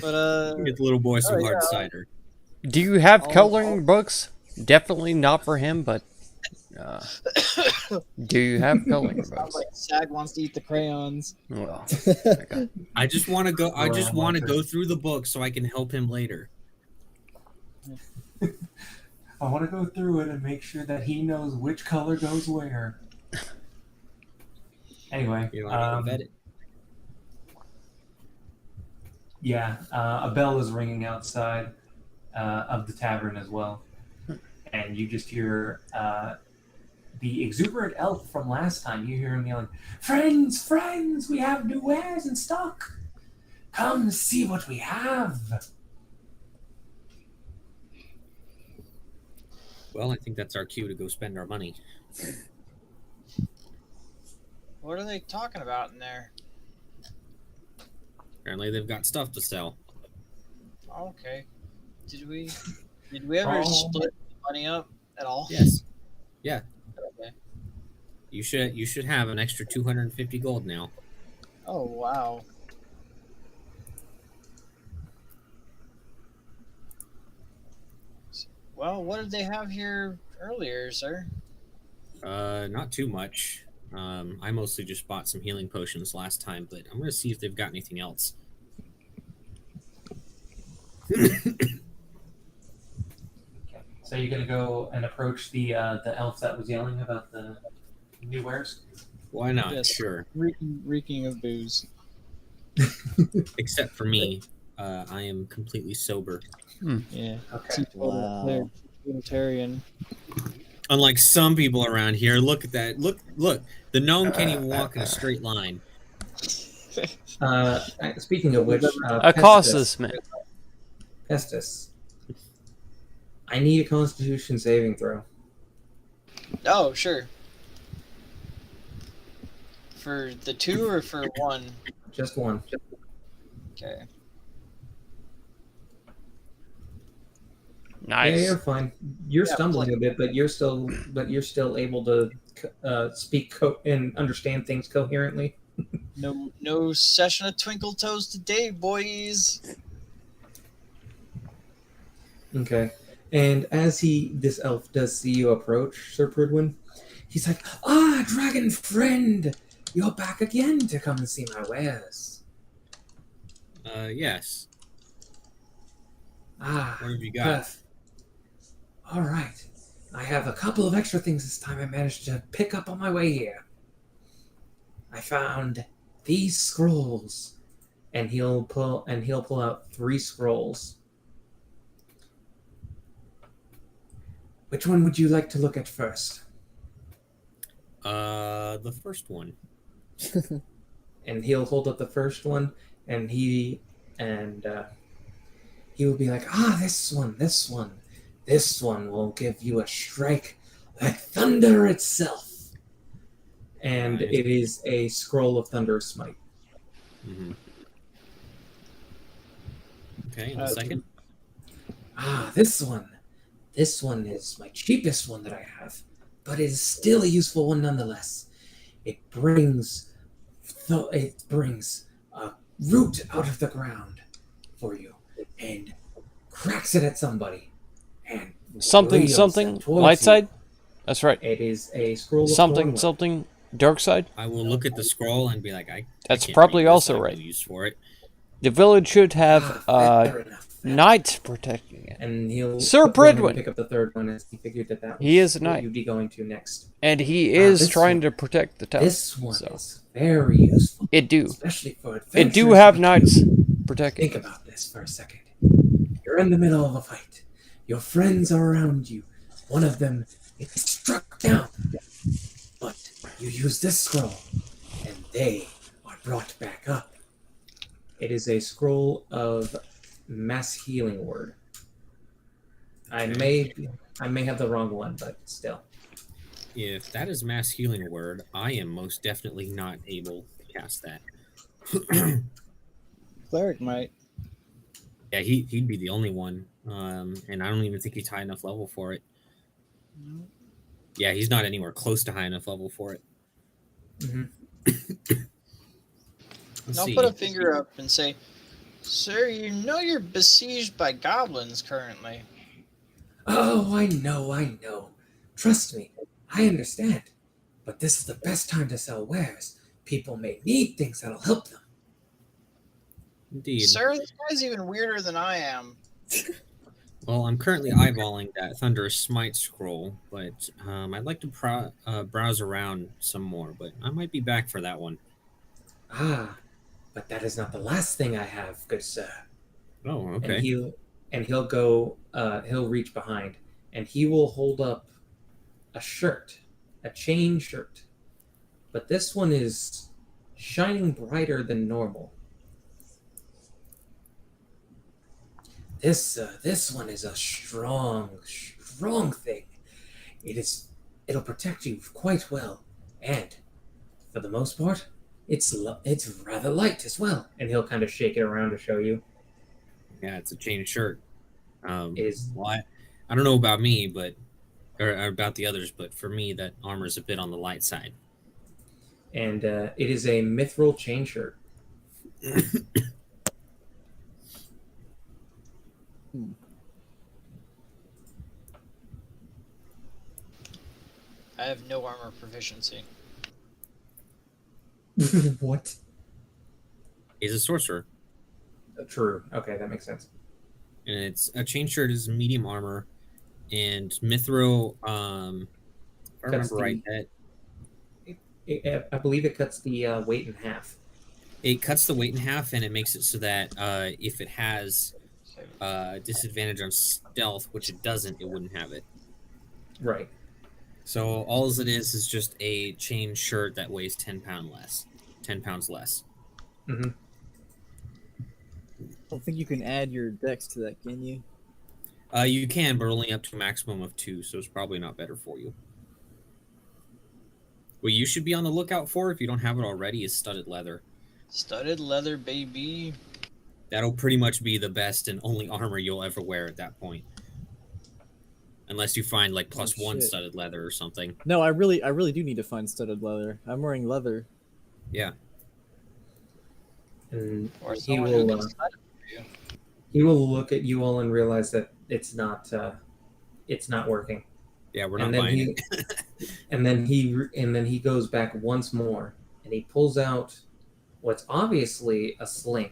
But Get the little boy some hard yeah. cider. Do you have coloring books? Definitely not for him, but do you have coloring sounds books? like Sag wants to eat the crayons. Well, I just want to go. I just Well, want to I'm go through the book so I can help him later. I want to go through it and make sure that he knows which color goes where. Anyway, You want to vet it? yeah, a bell is ringing outside of the tavern as well. And you just hear the exuberant elf from last time. You hear him yelling, "Friends, friends, we have new wares in stock. Come see what we have." Well, I think that's our cue to go spend our money. What are they talking about in there? Apparently, they've got stuff to sell. Okay. Did we ever split the money up at all? Yes. Yeah. Okay. You should have an extra 250 gold now. Oh wow. Well, what did they have here earlier, sir? Not too much. I mostly just bought some healing potions last time, but I'm gonna see if they've got anything else. So you're gonna go and approach the elf that was yelling about the new wares? Why not? Yes. Sure. Reeking of booze. Except for me, I am completely sober. Yeah. Okay. Wow. Unitarian. Unlike some people around here, look at that. Look. The gnome can't even walk in a straight line. Speaking of which, Acosta man. Pestis. I need a Constitution saving throw. Oh, sure. For the 2 or for 1? Just one. Okay. Nice. Yeah, you're fine. You're Yeah, stumbling a bit, but you're still able to speak and understand things coherently. No session of Twinkle Toes today, boys. Okay. And as this elf does see you approach, Sir Prudwin, he's like, "Ah, dragon friend, you're back again to come and see my wares." Yes. Ah, What have you got? perfect. All right. I have a couple of extra things this time I managed to pick up on my way here. I found these scrolls, and he'll pull out 3 scrolls. Which one would you like to look at first? The first one. And he'll hold up the first one, and he will be like, "Ah, this one will give you a strike like thunder itself." And Right. it is a scroll of thunder smite. Mm-hmm. Okay, and the Okay. second? Ah, this one is my cheapest one that I have, but it is still a useful one nonetheless. It brings a root out of the ground for you and cracks it at somebody and Something, reels something, them towards light you. side? That's right. It is a scroll of Something, Thornwood. something, dark side? I will look at the scroll and be like, I That's can't probably read this. also I have right. no use for it. The village should have Fair enough. knights protecting it. And he'll Sir go ahead and Pridwin. pick up the third one as he figured that was He is a what knight. you'd be going to next. And he is this trying one. to protect the town. This one so. is very useful, It do. especially for adventurers. It do have like knights you. protecting Think it. about this for a second. You're in the middle of a fight. Your friends are around you. One of them is struck down. But you use this scroll, and they are brought back up. It is a scroll of mass healing word. I may have the wrong one, but still. If that is mass healing word, I am most definitely not able to cast that. Cleric might. Yeah, he'd be the only one. And I don't even think he's high enough level for it. Yeah, he's not anywhere close to high enough level for it. Mhm. Let's I'll see. put a finger up and say, "Sir, you know you're besieged by goblins currently." Oh, I know. Trust me, I understand. But this is the best time to sell wares. People may need things that'll help them. Indeed. Sir, this guy's even weirder than I am. Well, I'm currently eyeballing that Thunderous Smite scroll, but I'd like to browse around some more, but I might be back for that one. Ah, but that is not the last thing I have, good sir. Oh, okay. And he'll go. He'll reach behind, and he will hold up a shirt, a chain shirt. But this one is shining brighter than normal. This one is a strong thing. It'll protect you quite well, and for the most part, it's rather light as well. And he'll kind of shake it around to show you. Yeah, it's a chain shirt. Is Well, I don't know about me, or about the others, but for me, that armor is a bit on the light side. and it is a mithril chain shirt. I have no armor proficiency. What? He's a sorcerer, True. Okay, that makes sense. and it's a chain shirt is medium armor, and mithril. If I remember right, that I believe it cuts the weight in half. it cuts the weight in half, and it makes it so that if it has disadvantage on stealth, which it doesn't, it wouldn't have it. Right. So all it is just a chain shirt that weighs 10 pounds less. Mm-hmm. I don't think you can add your dex to that, can you? You can, but only up to a maximum of 2, so it's probably not better for you. What you should be on the lookout for, if you don't have it already, is studded leather. Studded leather, baby. That'll pretty much be the best and only armor you'll ever wear at that point. Unless you find like plus one shit. studded leather or something. No, I really do need to find studded leather. I'm wearing leather. Yeah. And Or he someone who will can sled it for you. he will look at you all and realize that it's not working. Yeah, we're And not then buying he it. and then he goes back once more and he pulls out what's obviously a sling,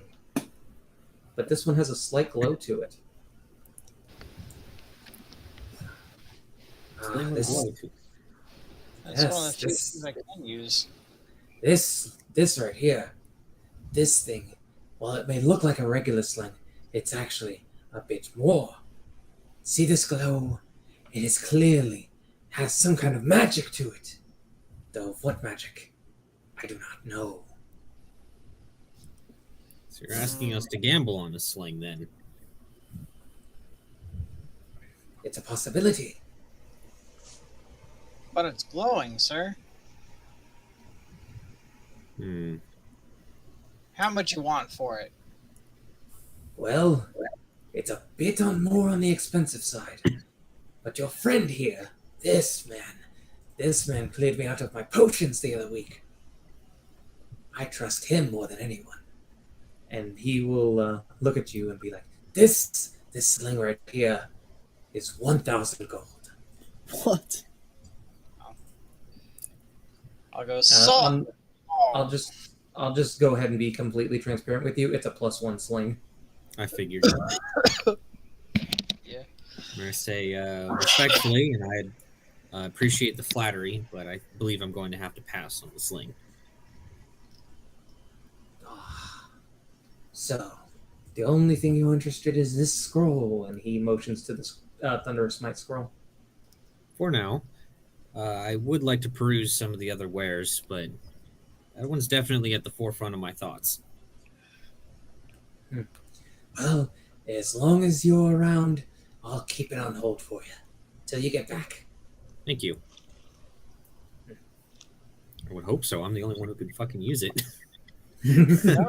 but this one has a slight glow to it. Sling This with glow. That's Yes, one of the few this- things I can use. this right here, this thing, while it may look like a regular sling, it's actually a bit more. See this glow? It is clearly has some kind of magic to it. Though of what magic, I do not know. So you're asking us to gamble on a sling then? It's a possibility. But it's glowing, sir. Hmm. How much you want for it? Well, it's a bit more on the expensive side. But your friend here, this man cleared me out of my potions the other week. I trust him more than anyone. And he will look at you and be like, this sling right here is 1,000 gold. What? I'll go salt. I'll just go ahead and be completely transparent with you. It's a +1 sling. I figured. Yeah. I'm going to say respectfully, and I appreciate the flattery, but I believe I'm going to have to pass on the sling. So, the only thing you're interested in is this scroll, and he motions to this Thunderous Smite scroll. For now, I would like to peruse some of the other wares, but that one's definitely at the forefront of my thoughts. Well, as long as you're around, I'll keep it on hold for you till you get back. Thank you. I would hope so. I'm the only one who could fucking use it. No,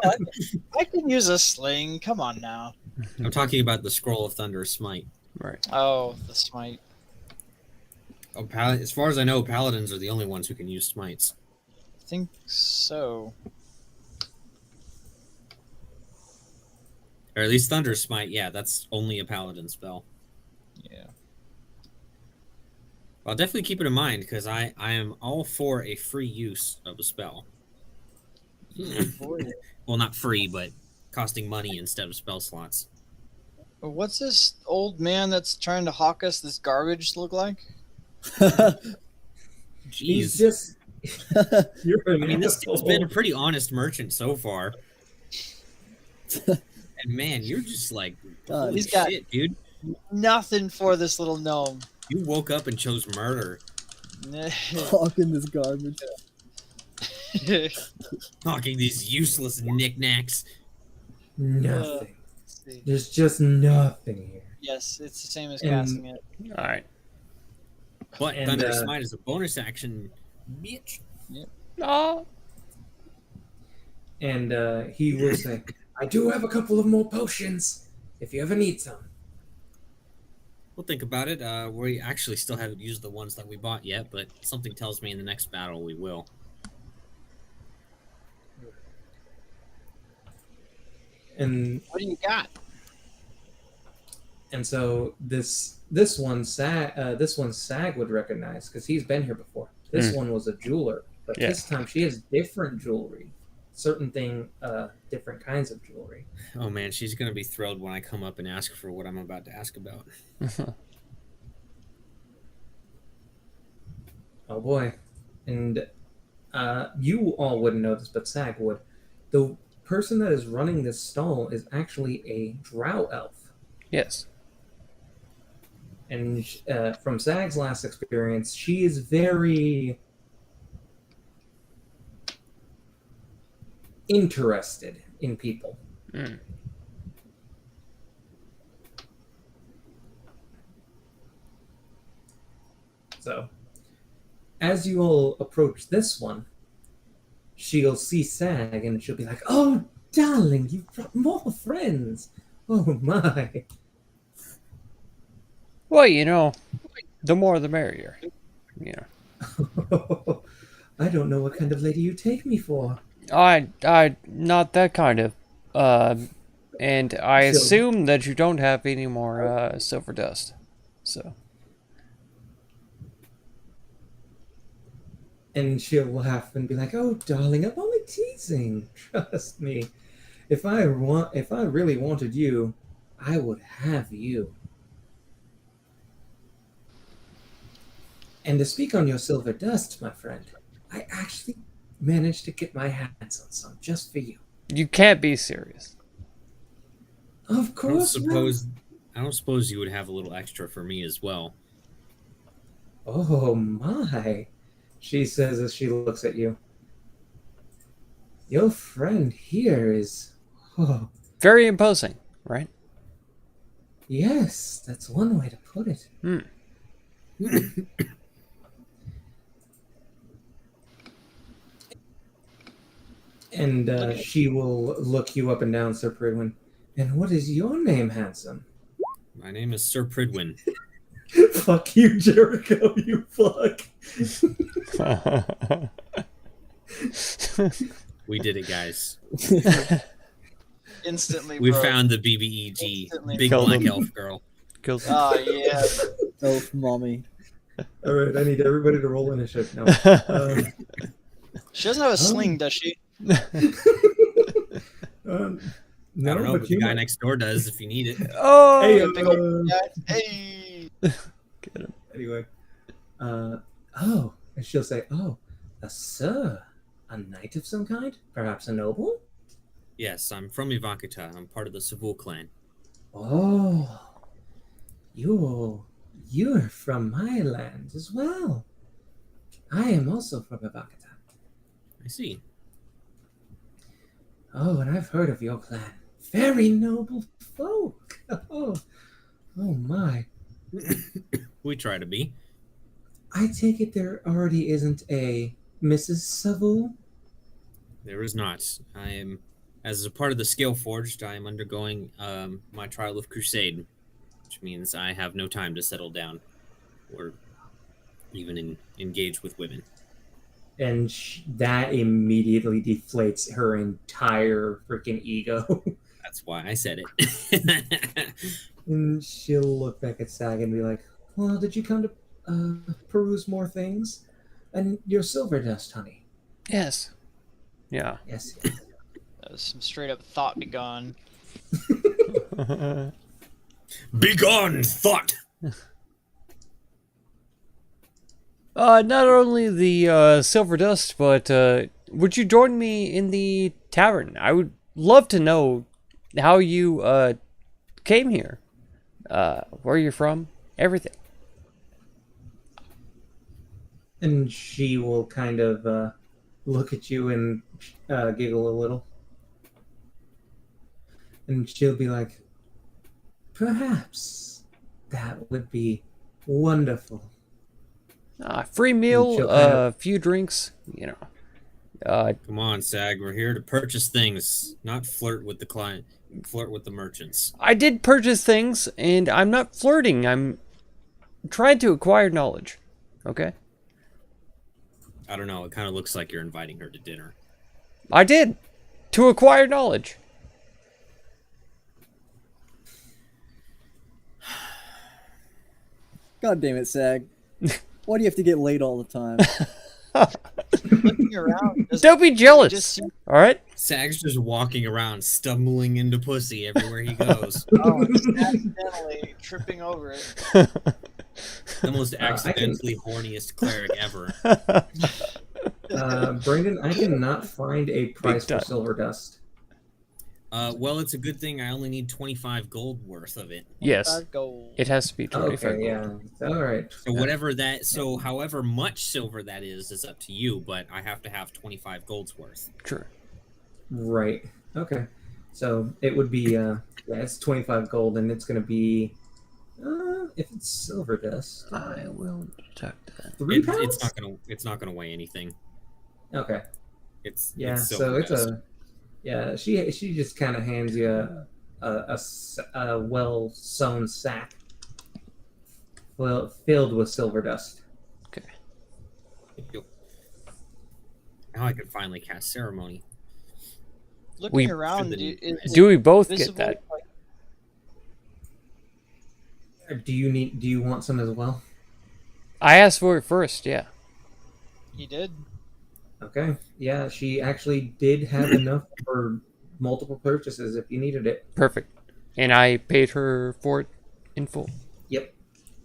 I can use a sling. Come on now. I'm talking about the Scroll of Thunder Smite. Right. Oh, the smite. Oh, as far as I know, paladins are the only ones who can use smites. I think so. Or at least Thunder Smite, yeah, that's only a paladin spell. Yeah. I'll definitely keep it in mind, because I am all for a free use of a spell. Well, not free, but costing money instead of spell slots. What's this old man that's trying to hawk us this garbage look like? He's Jeez. just. You're I mean, this dude's been a pretty honest merchant so far. And man, you're just like, holy He's got- shit, dude. Nothing for this little gnome. You woke up and chose murder. Hawking this garbage. Talking these useless knickknacks. Nothing. There's just nothing here. Yes, it's the same as And- casting it. All right. But And, Thunder Smite is a bonus action, bitch. Oh. And he will say, I do have a couple of more potions if you ever need some. We'll think about it. We actually still haven't used the ones that we bought yet, but something tells me in the next battle we will. And What do you got? and so this one Sag would recognize because he's been here before. This one was a jeweler, but Yeah. this time she has different jewelry, different kinds of jewelry. Oh man, she's gonna be thrilled when I come up and ask for what I'm about to ask about. Oh boy, and you all wouldn't know this, but Sag would. The person that is running this stall is actually a drow elf. Yes. And from Sag's last experience, she is very interested in people. Mm. So, as you all approach this one, she'll see Sag and she'll be like, "Oh, darling, you've brought more friends. Oh my." Well, you know, the more the merrier. You know. I don't know what kind of lady you take me for. I not that kind of. And I So- assume that you don't have any more silver dust. So And she'll laugh and be like, "Oh, darling, I'm only teasing. Trust me. If I really wanted you, I would have you." And to speak on your silver dust, my friend, I actually managed to get my hands on some just for you. you can't be serious. Of course. I don't suppose you would have a little extra for me as well. Oh my, she says as she looks at you. Your friend here is. Oh, Very imposing, right? yes, that's one way to put it. And she will look you up and down, Sir Pridwin. And what is your name, handsome? My name is Sir Pridwin. Fuck you, Jericho, you fuck. We did it, guys. Instantly, We bro. found the BBEG, Instantly. big Killed black him. elf girl. Kills. Oh yeah. Elf mommy. All right, I need everybody to roll initiative now. She doesn't have a sling, does she? No, I don't know, but the you guy might- next door does if you need it. Oh, Hey, Hey. get him. anyway. Oh, and she'll say, "Oh, a sir, a knight of some kind, perhaps a noble." Yes, I'm from Ivankata. I'm part of the Savul clan. Oh, you're from my land as well. I am also from Ivakata. I see. Oh, and I've heard of your clan. Very noble folk. Oh my. We try to be. I take it there already isn't a Mrs. Savul? There is not. I am, as a part of the Scale Forged, I am undergoing my trial of crusade, which means I have no time to settle down or even engage with women. And that immediately deflates her entire freaking ego. That's why I said it. And she'll look back at Sag and be like, "Well, did you come to peruse more things? And your silver dust, honey?" Yes. Yeah. Yes. That was some straight up thought begone. Begone, thought! Not only the silver dust, but would you join me in the tavern? I would love to know how you came here, where you're from, everything. And she will kind of look at you and giggle a little. And she'll be like, "Perhaps that would be wonderful." Free meal, she'll kind a few drinks, you know. Come on, Sag. We're here to purchase things, not flirt with the client. Flirt with the merchants. I did purchase things, and I'm not flirting. I'm trying to acquire knowledge. Okay? I don't know. It kind of looks like you're inviting her to dinner. I did. To acquire knowledge. God damn it, Sag. Why do you have to get laid all the time? Looking around. Don't be jealous. Just Alright? Sag's just walking around, stumbling into pussy everywhere he goes. just accidentally tripping over it. The most accidentally horniest cleric ever. Brandon, I cannot find a price for time. silver dust. Well, it's a good thing I only need 25 gold worth of it. Yes. 5 gold. It has to be 25 Okay, yeah. All right. So however much silver that is up to you, but I have to have 25 gold's worth. Sure. Right. Okay. So it would be it's 25 gold, and it's going to be if it's silver dust, I will detect that. 3 pounds. It's not gonna weigh anything. Okay. It's Yeah. it's So silver it's dust. she just kind of hands you a well sewn sack filled with silver dust. Okay. Now I can finally cast ceremony. Looking We- around, Do we both get that? Do you want some as well? I asked for it first, yeah. He did. Okay. Yeah, she actually did have enough for multiple purchases if you needed it. Perfect. And I paid her for it in full. Yep.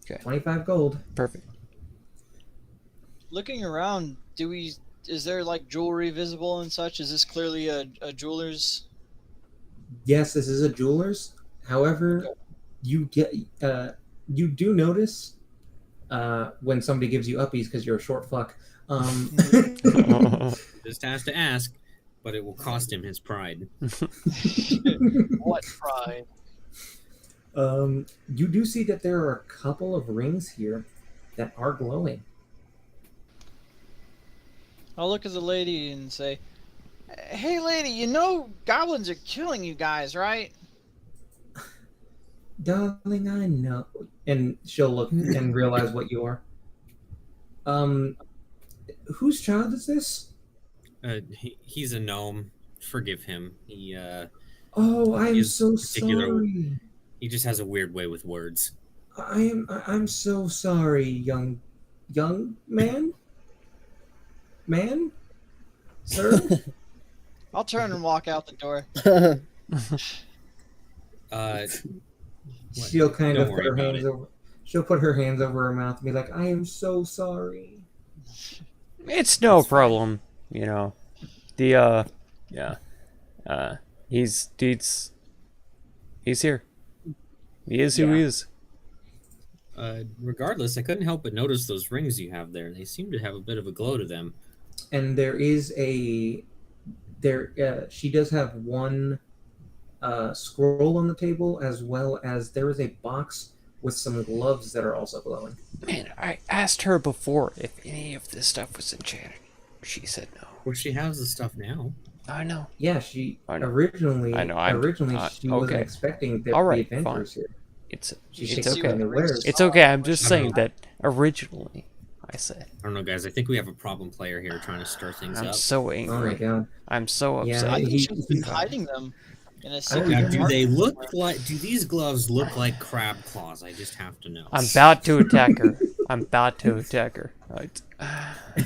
Okay. 25 gold. Perfect. Looking around, is there like jewelry visible and such? Is this clearly a jeweler's? Yes, this is a jeweler's. However, you do notice when somebody gives you uppies because you're a short fuck. Just has to ask, but it will cost him his pride. What pride? You do see that there are a couple of rings here that are glowing. I'll look at the lady and say, "Hey, lady, you know goblins are killing you guys, right?" Darling, I know. And she'll look and realize what you are. Whose child is this? He's a gnome. Forgive him. Oh, I am He's so particular- sorry. He just has a weird way with words. I'm so sorry, young man? Man? Sir? I'll turn and walk out the door. She'll kind Don't of put worry her about hands it. over. She'll put her hands over her mouth and be like, "I am so sorry." It's no problem, you know. The yeah. He's here. He is who he is. Regardless, I couldn't help but notice those rings you have there. They seem to have a bit of a glow to them. And there is she does have one scroll on the table, as well as there is a box with some gloves that are also glowing. Man, I asked her before if any of this stuff was enchanted. She said no. Well, she has the stuff now. I know. Yeah, she I know. originally I know, she wasn't okay. expecting there All to be right, adventures here. It's She's it's taking okay. it unawares. It's okay. I'm just saying that originally, I said I don't know, guys. I think we have a problem player here trying to stir things I'm up. so Oh my angry. god. I'm so Yeah, upset. I think he- she's been he- hiding them in a I secret. don't Now, know. do compartment they look somewhere. like? Do these gloves look like crab claws? I just have to know. I'm about to attack her. I'm about to attack her. Right.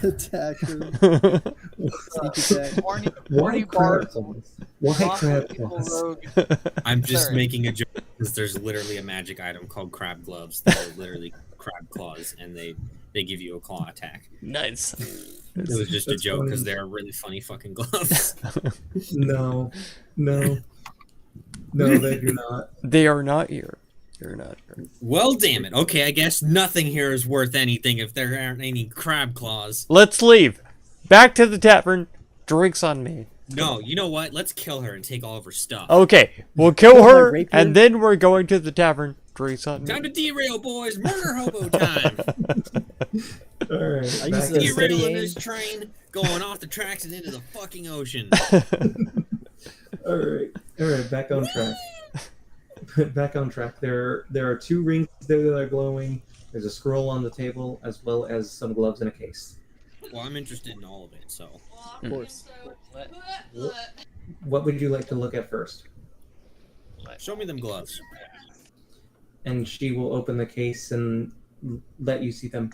Attack her. Sneak attack. Horny, Why horny crab barb, claws? Why sloth crab evil claws? rogue. I'm just Sorry. making a joke because there's literally a magic item called crab gloves that are literally crab claws, and they give you a claw attack. Nice. It was just a That's joke because funny. they're really funny fucking gloves. No, they do not. They are not here. They're not here. Well, damn it. Okay, I guess nothing here is worth anything if there aren't any crab claws. Let's leave. Back to the tavern. Drinks on me. No, you know what? Let's kill her and take all of her stuff. Okay, we'll kill Oh, my her, rapier? and then we're going to the tavern. Drinks on Time me. to derail, boys. Murder hobo time. All right. I back used to in- steady Derailing aim. this train, going off the tracks and into the fucking ocean. All right. Back on track. Back on track. There are two rings there that are glowing. There's a scroll on the table, as well as some gloves in a case. Well, I'm interested in all of it, so. Of course. What would you like to look at first? Show me them gloves. And she will open the case and let you see them.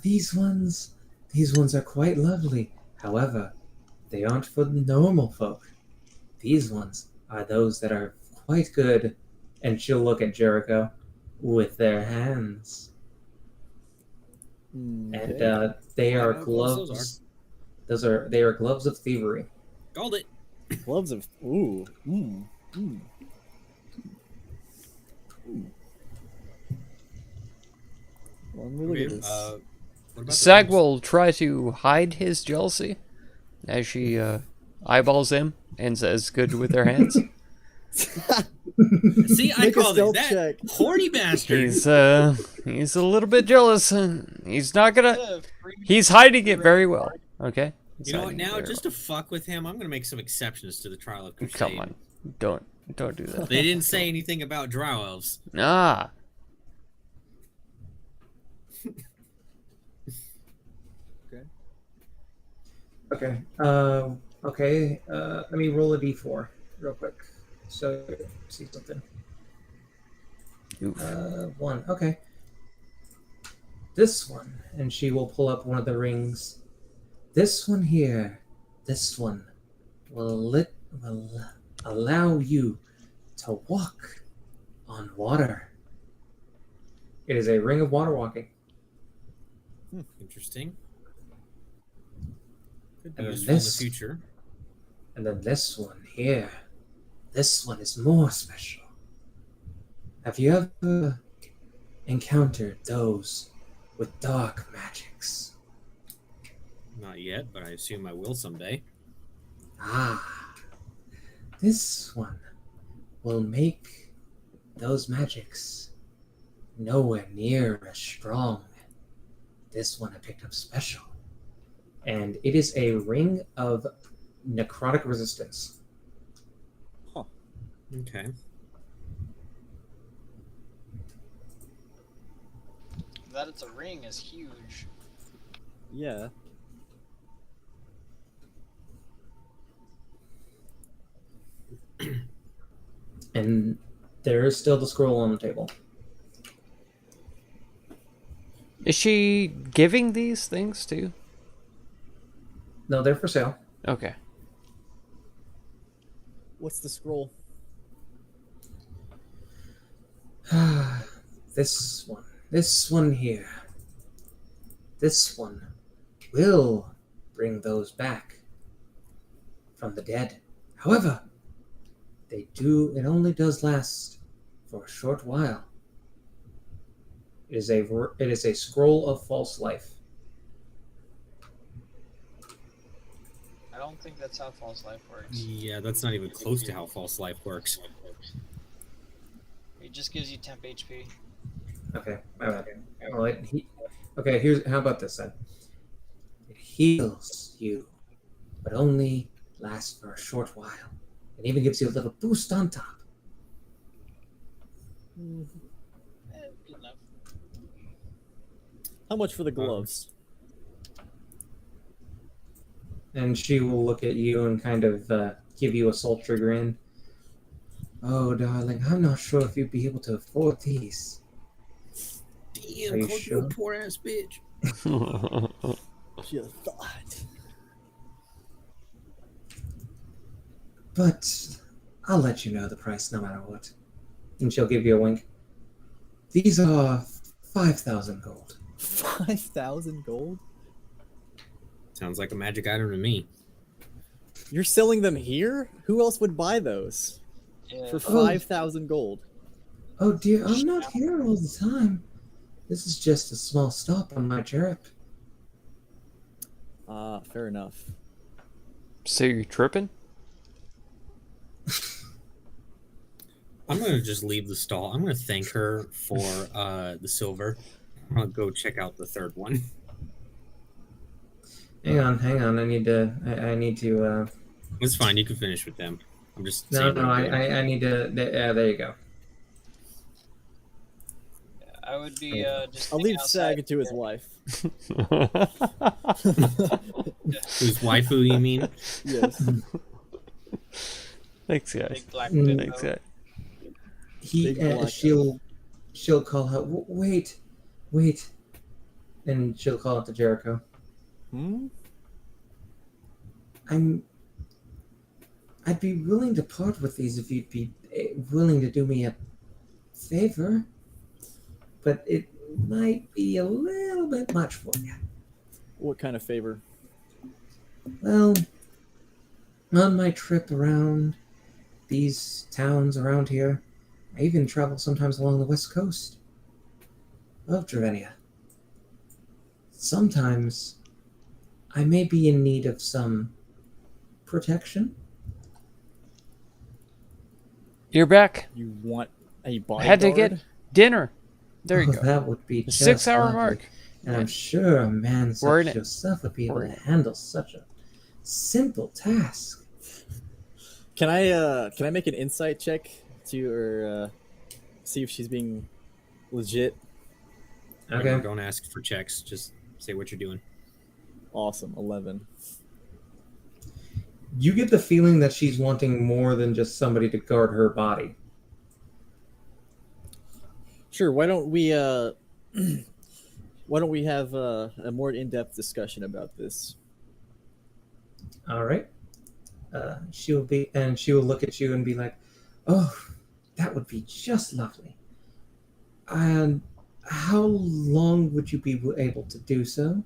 These ones are quite lovely. However, they aren't for the normal folk. These ones are those that are quite good. And she'll look at Jericho with their hands. And they I are don't know what gloves. those They are gloves of thievery. Called it. Gloves of ooh. Well, let me look at this. what about the Sag rings? will try to hide his jealousy as she eyeballs him and says, "Good with their hands." See, I Make a called it stealth that. check. Horny bastard. He's a little bit jealous, and he's not gonna. Yeah, free- He's hiding it very well. Okay. He's You know what? hiding it Now, very just to fuck with him, I'm gonna make some exceptions to the trial of well. Crusade. Come on, don't do that. They didn't say anything about drow elves. Ah, Okay. Okay. Let me roll a d4 real quick. So see something. Oof. 1. Okay. This one, and she will pull up one of the rings. This one here. This one will allow you to walk on water. It is a ring of water walking. Interesting. Could be And then useful in the this- future. And then this one here. This one is more special. Have you ever encountered those with dark magics? Not yet, but I assume I will someday. Ah. This one will make those magics nowhere near as strong. This one I picked up special. And it is a ring of necrotic resistance. Okay. That it's a ring is huge. Yeah. And there is still the scroll on the table. Is she giving these things too? No, they're for sale. Okay. What's the scroll? This one. This one here. This one will bring those back from the dead. However, it only does last for a short while. It is a scroll of false life. I don't think that's how false life works. Yeah, that's not even close to how false life works. It just gives you temp HP. Okay, my bad. Well, okay, how about this then? It heals you, but only lasts for a short while. It even gives you a little boost on top. Good enough. How much for the gloves? And she will look at you and kind of give you a sultry grin. Oh, darling, I'm not sure if you'd be able to afford these. Damn, Are you called you sure? a poor ass bitch. Just thought. But I'll let you know the price no matter what. And she'll give you a wink. These are 5,000 gold. 5,000 gold? Sounds like a magic item to me. You're selling them here? Who else would buy those? Yeah. For 5,000 gold. Oh dear, I'm not here all the time. This is just a small stop on my trip. Ah, fair enough. So you're tripping? I'm gonna just leave the stall. I'm gonna thank her for the silver. I'll go check out the third one. Hang on. I need to. It's fine. You can finish with them. I'm just No, saying no. I need to. There you go. I would be just. I'll hanging leave outside Sag to his here. wife. Whose waifu you mean? Yes. Thanks, guys. Big black Mm. Thanks, ditto. guys. Big black She'll call her. Wait, and she'll call out to Jericho. Hmm? I'd be willing to part with these if you'd be willing to do me a favor, but it might be a little bit much for you. What kind of favor? Well, on my trip around these towns around here, I even travel sometimes along the west coast of Dravenia. Sometimes I may be in need of some protection. You're back. You want a I bodyguard? had to get dinner. There you Oh, go. that would be The just 6 hour lovely. mark. And I'm sure a man We're in such it. as yourself would be able We're to in it. handle such a simple task. Can I make an insight check to or see if she's being legit? Okay. Remember, don't ask for checks. Just say what you're doing. Awesome, 11. You get the feeling that she's wanting more than just somebody to guard her body. Sure. Why don't we why don't we have a more in-depth discussion about this? All right. She will look at you and be like, "Oh, that would be just lovely. And how long would you be able to do so?"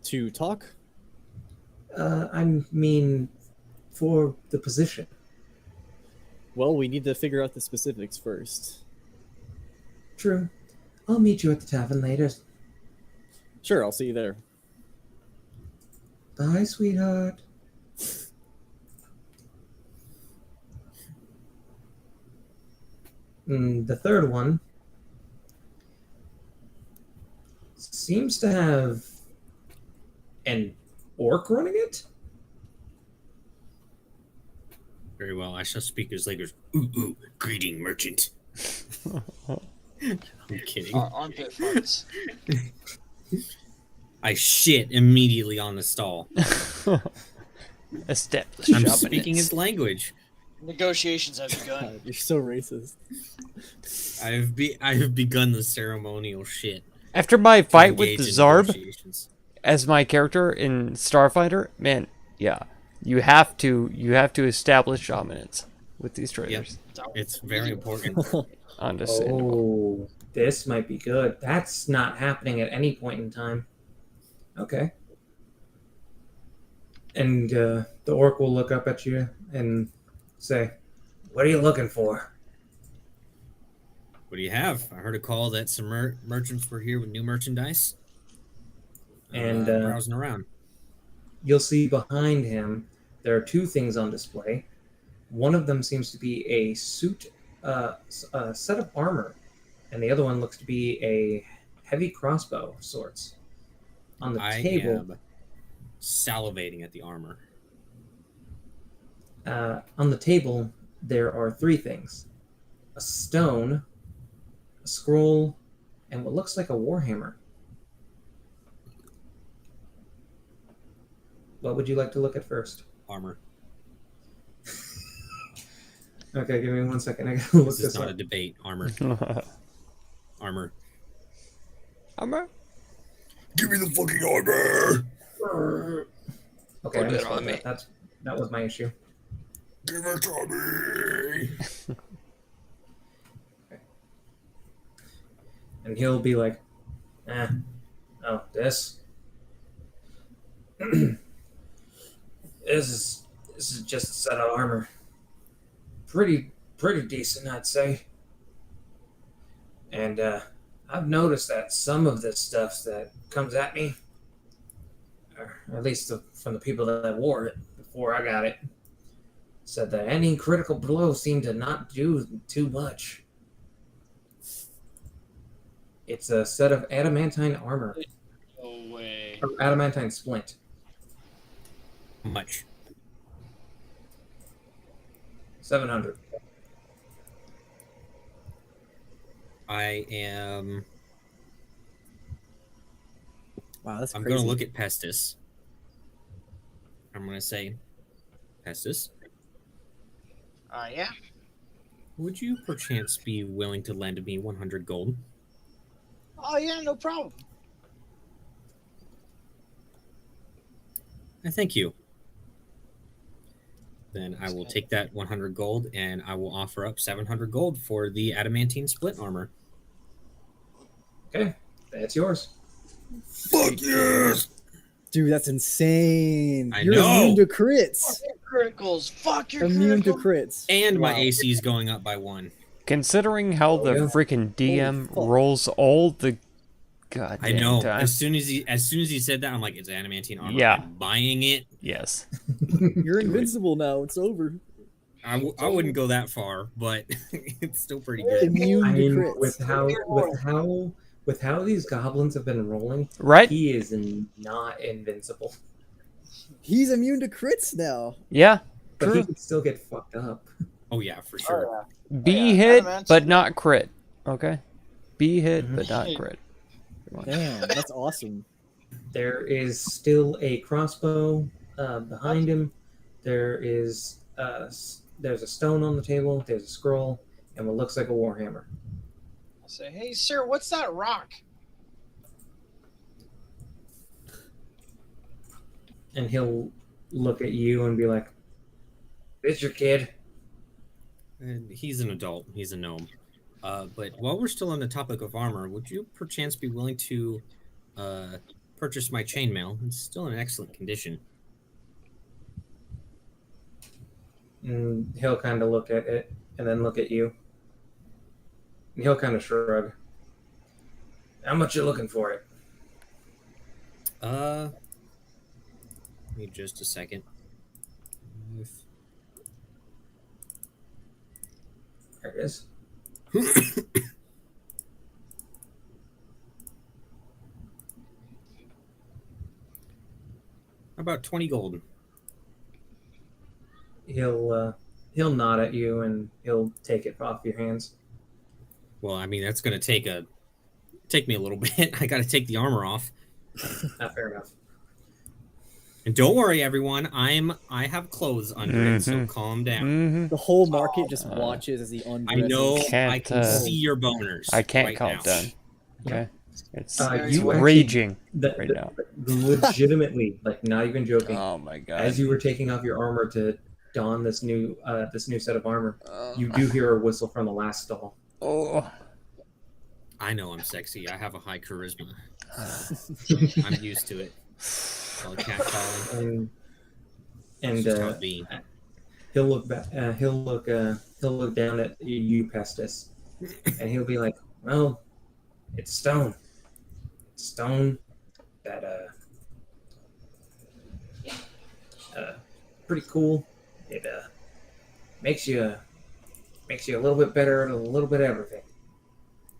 To talk? I mean, for the position. Well, we need to figure out the specifics first. True. I'll meet you at the tavern later. Sure, I'll see you there. Bye, sweetheart. The third one seems to have an orc running it. Very well. I shall speak as later. Ooh, greeting, merchant. I'm kidding. Armpit farts. I shit immediately on the stall. Established I'm dominance. speaking his language. Negotiations have begun. God, you're so racist. I have begun the ceremonial shit. After my to fight with engage the in Zarb negotiations. as my character in Starfighter, man, yeah, you have to establish dominance with these traders. It's very important. Understandable. Oh, this might be good. That's not happening at any point in time. Okay. And the orc will look up at you and say, "What are you looking for?" What do you have? I heard a call that some merchants were here with new merchandise. And browsing around. You'll see behind him there are two things on display. One of them seems to be a suit, a set of armor, and the other one looks to be a heavy crossbow of sorts. On the table, am salivating at the armor. on the table, there are three things: a stone, a scroll, and what looks like a warhammer. What would you like to look at first? Armor. Okay, give me 1 second. I gotta look This this is not up. a debate. Armor. Armor. Armor? Give me the fucking armor! Okay, Put I it misspelled on me. that. That was my issue. Give it to me! And he'll be like, oh, this? This is just a set of armor. Pretty decent, I'd say. And I've noticed that some of this stuff that comes at me, or at least from the people that wore it before I got it, said that any critical blow seemed to not do too much. It's a set of adamantine armor, No way. or adamantine splint. How much? 700. I am. Wow, that's I'm crazy. going to look at Pestis. I'm going to say, Pestis, Yeah. would you perchance be willing to lend me 100 gold? Oh, yeah, no problem. I thank you. Then I will take that 100 gold and I will offer up 700 gold for the adamantine split armor. Okay, that's yours. Fuck yes! Dude, that's insane. I You're know. immune to crits. Criticals. Fuck your Immune to critical. crits. And my Wow. AC is going up by 1. Considering how the yeah. freaking DM fuck. rolls all the goddamn I know. time. As soon as he said that, I'm like, it's adamantine armor. Yeah. I'm buying it. Yes. You're invincible now. It's over. I wouldn't go that far, but it's still pretty good. Immune I to mean, crits. with how these goblins have been rolling, Right? he is not invincible. He's immune to crits now. Yeah. But he True. can still get fucked up. Oh yeah, for sure. Oh, Be yeah, hit, adamant. but not crit. Okay. Be hit, but not crit. Damn, that's awesome. There is still a crossbow behind him. There's a stone on the table. There's a scroll, and what looks like a warhammer. I'll say, hey, sir, what's that rock? And he'll look at you and be like, "This your kid?" And he's an adult. He's a gnome. But while we're still on the topic of armor, would you perchance be willing to purchase my chainmail? It's still in excellent condition. And he'll kind of look at it and then look at you. And he'll kind of shrug. How much you looking for it? Give me just a second. There it is. About 20 gold. He'll nod at you and he'll take it off your hands. Well, I mean, that's going to take me a little bit. I got to take the armor off. Fair enough. And don't worry, everyone. I have clothes under it, so calm down. The whole market just watches as he I undresses. know I Can't, can see your boners. I can't right calm now. down. Okay, it's You actually- raging The- right the- now. Legitimately, like not even joking. Oh my god! As you were taking off your armor to don this new set of armor, you do hear a whistle from the last stall. Oh. I know I'm sexy. I have a high charisma. I'm used to it. All catcalling. And It's just how it be. he'll look back. He'll look down at you, Pestis, and he'll be like, "Well, it's stone. It's stone that pretty cool. It makes you a little bit better at a little bit of everything.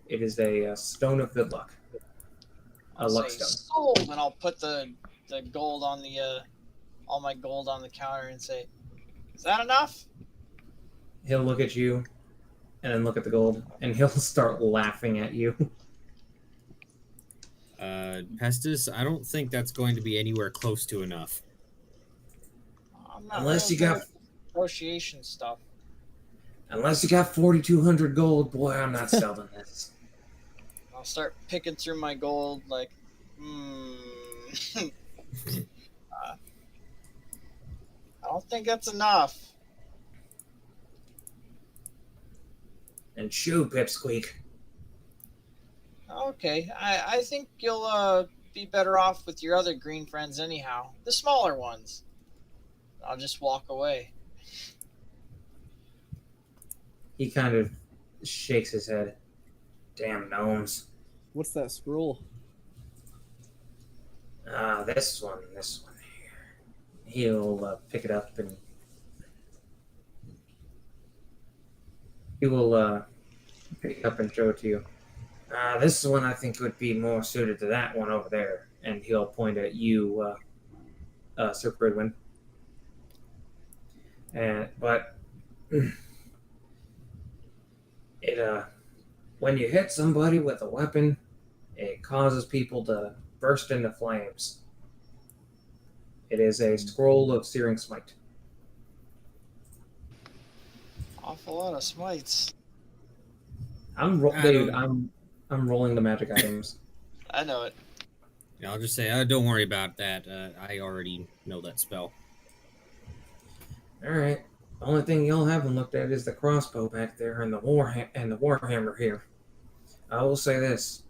It is a stone of good luck. A I'll luck say, stone." sold, and I'll put the gold on the all my gold on the counter and say, is that enough? He'll look at you, and then look at the gold, and he'll start laughing at you. Pestis, I don't think that's going to be anywhere close to enough. I'm not Unless really you got- good at negotiation stuff. Unless you got 4,200 gold, boy, I'm not selling this. I'll start picking through my gold like, I don't think that's enough. And shoo, Pipsqueak. Okay, I think you'll be better off with your other green friends anyhow. The smaller ones. I'll just walk away. He kind of shakes his head. Damn gnomes. What's that scroll? This one here. He'll pick it up and he will pick it up and show it to you. This one I think would be more suited to that one over there. And he'll point at you, Sir Pridwin. But it when you hit somebody with a weapon, it causes people to burst into flames. It is a scroll of searing smite. Awful lot of smites. Dude, I'm rolling the magic items. I know it. Yeah, I'll just say, don't worry about that. I already know that spell. All right. The only thing y'all haven't looked at is the crossbow back there and the warhammer here. I will say this: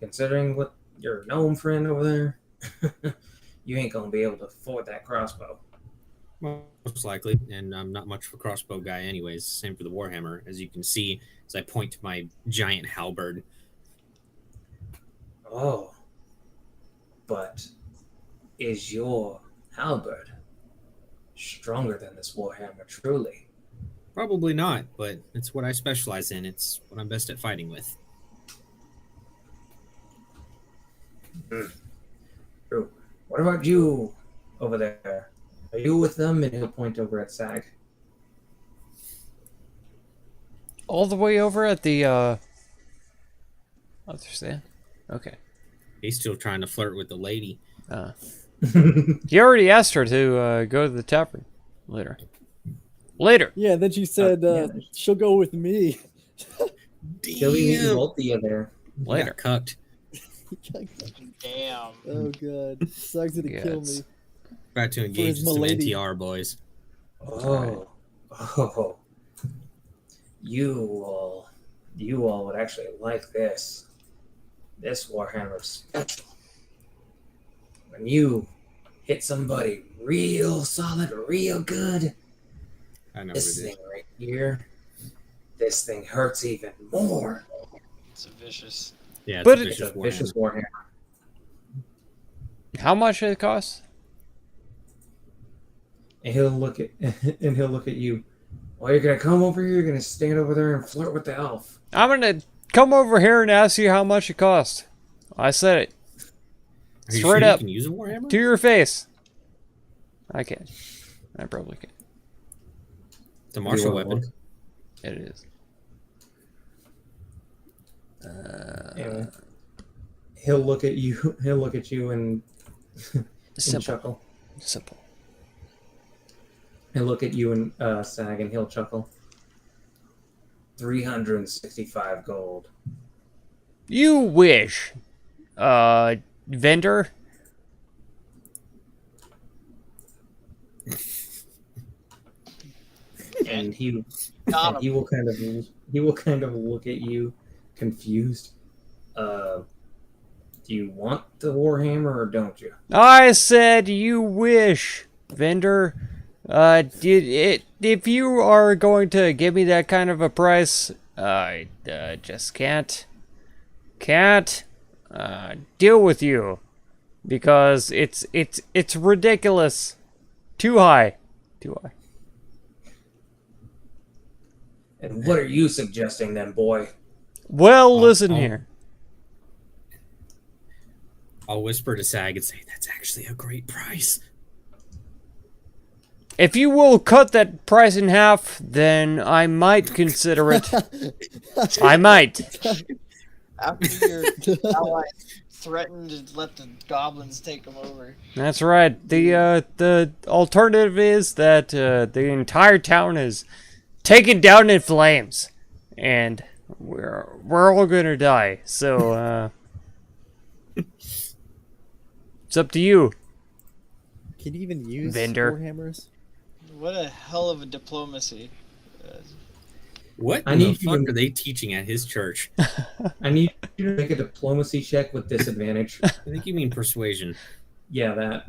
considering what your gnome friend over there, you ain't gonna be able to afford that crossbow. Most likely, and I'm not much of a crossbow guy anyways. Same for the warhammer, as you can see as I point to my giant halberd. Oh, but is your halberd stronger than this warhammer? Truly. Probably not, but it's what I specialize in. It's what I'm best at fighting with. True. What about you over there? Are you with them? And he'll point over at Sag. All the way over at the Understand? Okay. He's still trying to flirt with the lady. He already asked her to go to the tavern later. Later. Yeah, then she said she'll go with me. Joey meeting Damn. both of you there. Later. Got cucked. Damn. Oh god, Sug's gonna kill me. About to engage his in some milady. NTR, boys. Oh, you all would actually like this. This Warhammer special. When you hit somebody real solid, real good, I know this what it thing is. right here, this thing hurts even more. It's a vicious. Yeah, it's But a it- It's vicious a vicious Warhammer. How much did it cost? And he'll look at you. Well, you're gonna come over here. You're gonna stand over there and flirt with the elf. I'm gonna come over here and ask you how much it cost. I said it. Are you Straight sure up. you can use a Warhammer? To your face. I can. I probably can. It's a martial You wanna weapon. look? It is. And he'll look at you. He'll look at you and Simple. chuckle. Simple. He'll look at you and Sag, and he'll chuckle. 365 gold. You wish. Vendor. And he Got and he will kind of look at you, confused. Do you want the Warhammer or don't you? I said you wish, vendor. If you are going to give me that kind of a price, I just can't deal with you because it's ridiculous. Too high. And what are you suggesting then, boy? Well, listen here. I'll whisper to Sag and say, that's actually a great price. If you will cut that price in half, then I might consider it. I might. After your ally threatened to let the goblins take them over. That's right. The alternative is that the entire town is taken down in flames, and we're all gonna die. So it's up to you. Can you even use Vendor. warhammers? What a hell of a diplomacy. What I in the need you fuck to- are they teaching at his church? I need you to make a diplomacy check with disadvantage. I think you mean persuasion. Yeah, that.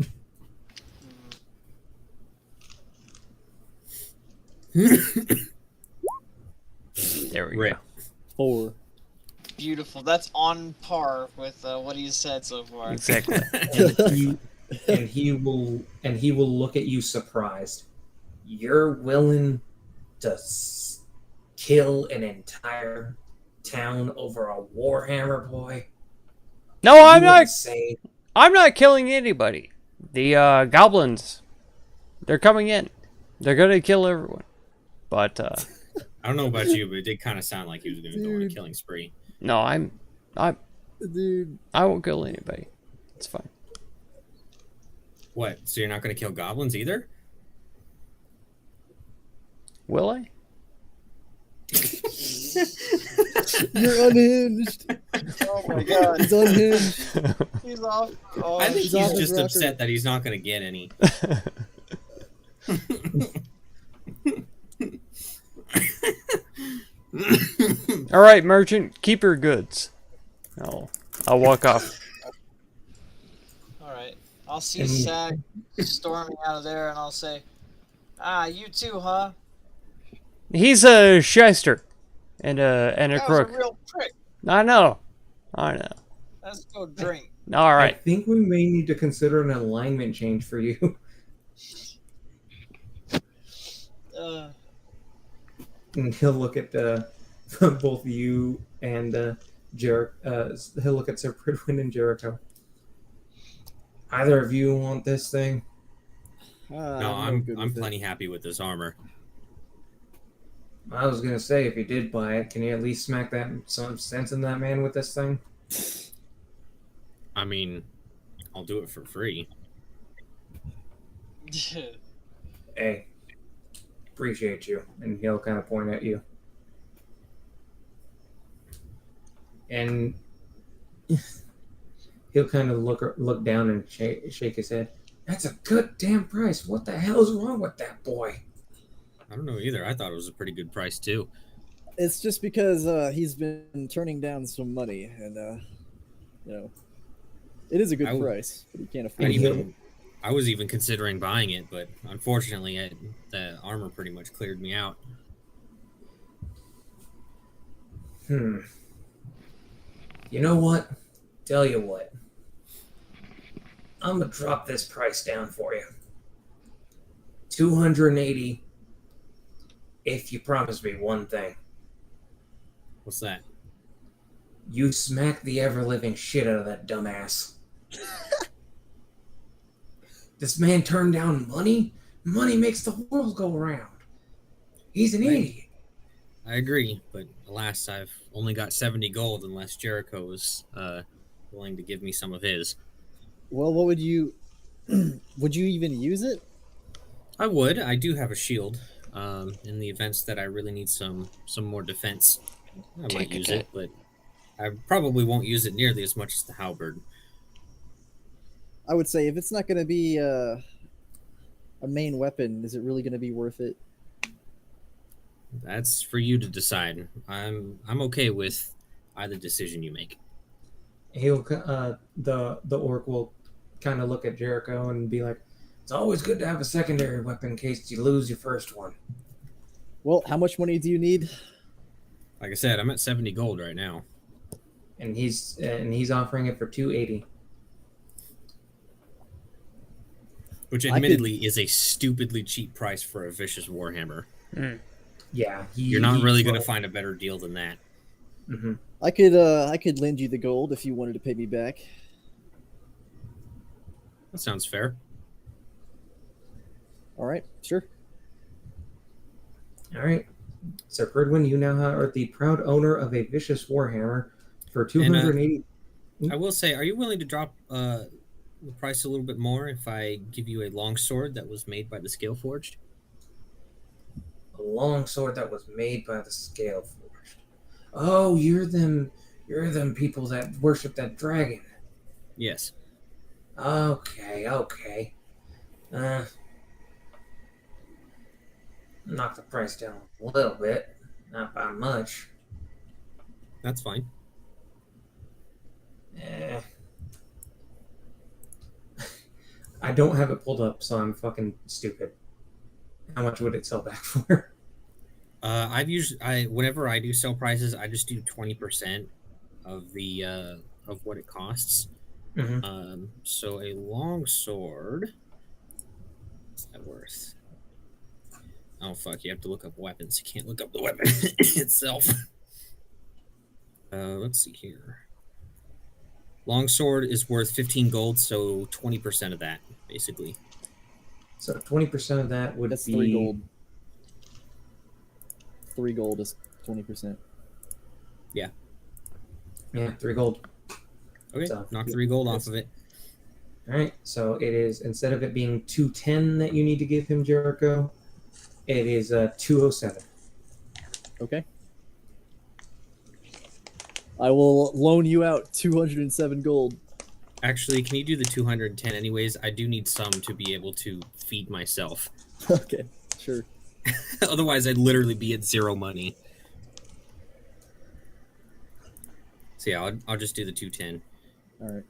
There we Rip. go. 4. Beautiful. That's on par with what he's said so far. Exactly. And he will look at you surprised. You're willing to kill an entire town over a Warhammer, boy? No, Are I'm you not. insane? I'm not killing anybody. The goblins, they're coming in. They're gonna kill everyone. But I don't know about you, but it did kind of sound like he was going to go on a Dude. killing spree. no, I Dude, won't kill anybody. It's fine. What? So you're not going to kill goblins either? Will I? you're unhinged. Oh my god. He's unhinged. He's off. Oh, I think he's he's off his just rocker. upset that he's not going to get any. All right, merchant, keep your goods. I'll walk off. Alright. I'll see And- Sag storming out of there and I'll say, "Ah, you too, huh? He's a shyster and a That was crook. a real prick. I know. Let's go drink." All I right. think we may need to consider an alignment change for you. And he'll look at both you and Jericho. He'll look at Sir Pridwin and Jericho. Either of you want this thing? No, I'm plenty happy with this armor. I was gonna say, if you did buy it, can you at least smack that some sense in that man with this thing? I mean, I'll do it for free. Hey, appreciate you. And he'll kind of point at you. And he'll kind of look down and shake his head. That's a good damn price. What the hell's wrong with that boy? I don't know either. I thought it was a pretty good price too. It's just because he's been turning down some money, and you know, it is a good price, but he can't afford it. I was even considering buying it, but unfortunately, the armor pretty much cleared me out. You know what? Tell you what. I'm gonna drop this price down for you. 280 if you promise me one thing. What's that? You smack the ever-living shit out of that dumbass. This man turned down money? Money makes the world go around. He's an idiot. I agree, but alas, I've only got 70 gold unless Jericho was willing to give me some of his. Well, what would you... would you even use it? I would. I do have a shield. In the events that I really need some more defense, I might use it, but I probably won't use it nearly as much as the halberd. I would say if it's not going to be a main weapon, is it really going to be worth it? That's for you to decide. I'm okay with either decision you make. He'll the orc will kind of look at Jericho and be like, "It's always good to have a secondary weapon in case you lose your first one." Well, how much money do you need? Like I said, I'm at 70 gold right now. And he's offering it for 280. Which admittedly is a stupidly cheap price for a vicious warhammer. Yeah, you're not really going to find a better deal than that. Mm-hmm. I could lend you the gold if you wanted to pay me back. That sounds fair. All right, sure. All right. So, Ferdwin, you now are the proud owner of a vicious warhammer for 280. I will say, are you willing to drop the price a little bit more if I give you a longsword that was made by the Scale Forged? A longsword that was made by the Scale Forged. Oh, you're them people that worship that dragon. Yes. Okay. Knock the price down a little bit, not by much. That's fine. I don't have it pulled up, so I'm fucking stupid. How much would it sell back for? Whenever I do sell prices, I just do 20% of the of what it costs. Mm-hmm. So a long sword, what's that worth? Oh fuck! You have to look up weapons. You can't look up the weapon itself. Let's see here. Longsword is worth 15 gold, so 20% of that, basically. So 20% of that would That's be 3 gold. 3 gold is 20%. Yeah. Yeah, 3 gold. Okay, So, knock 3 gold off of it. All right. So it is, instead of it being 210 that you need to give him, Jericho, it is 207. Okay. I will loan you out 207 gold. Actually, can you do the 210 anyways? I do need some to be able to feed myself. Okay, sure. Otherwise, I'd literally be at 0 money. So yeah, I'll just do the 210. All right.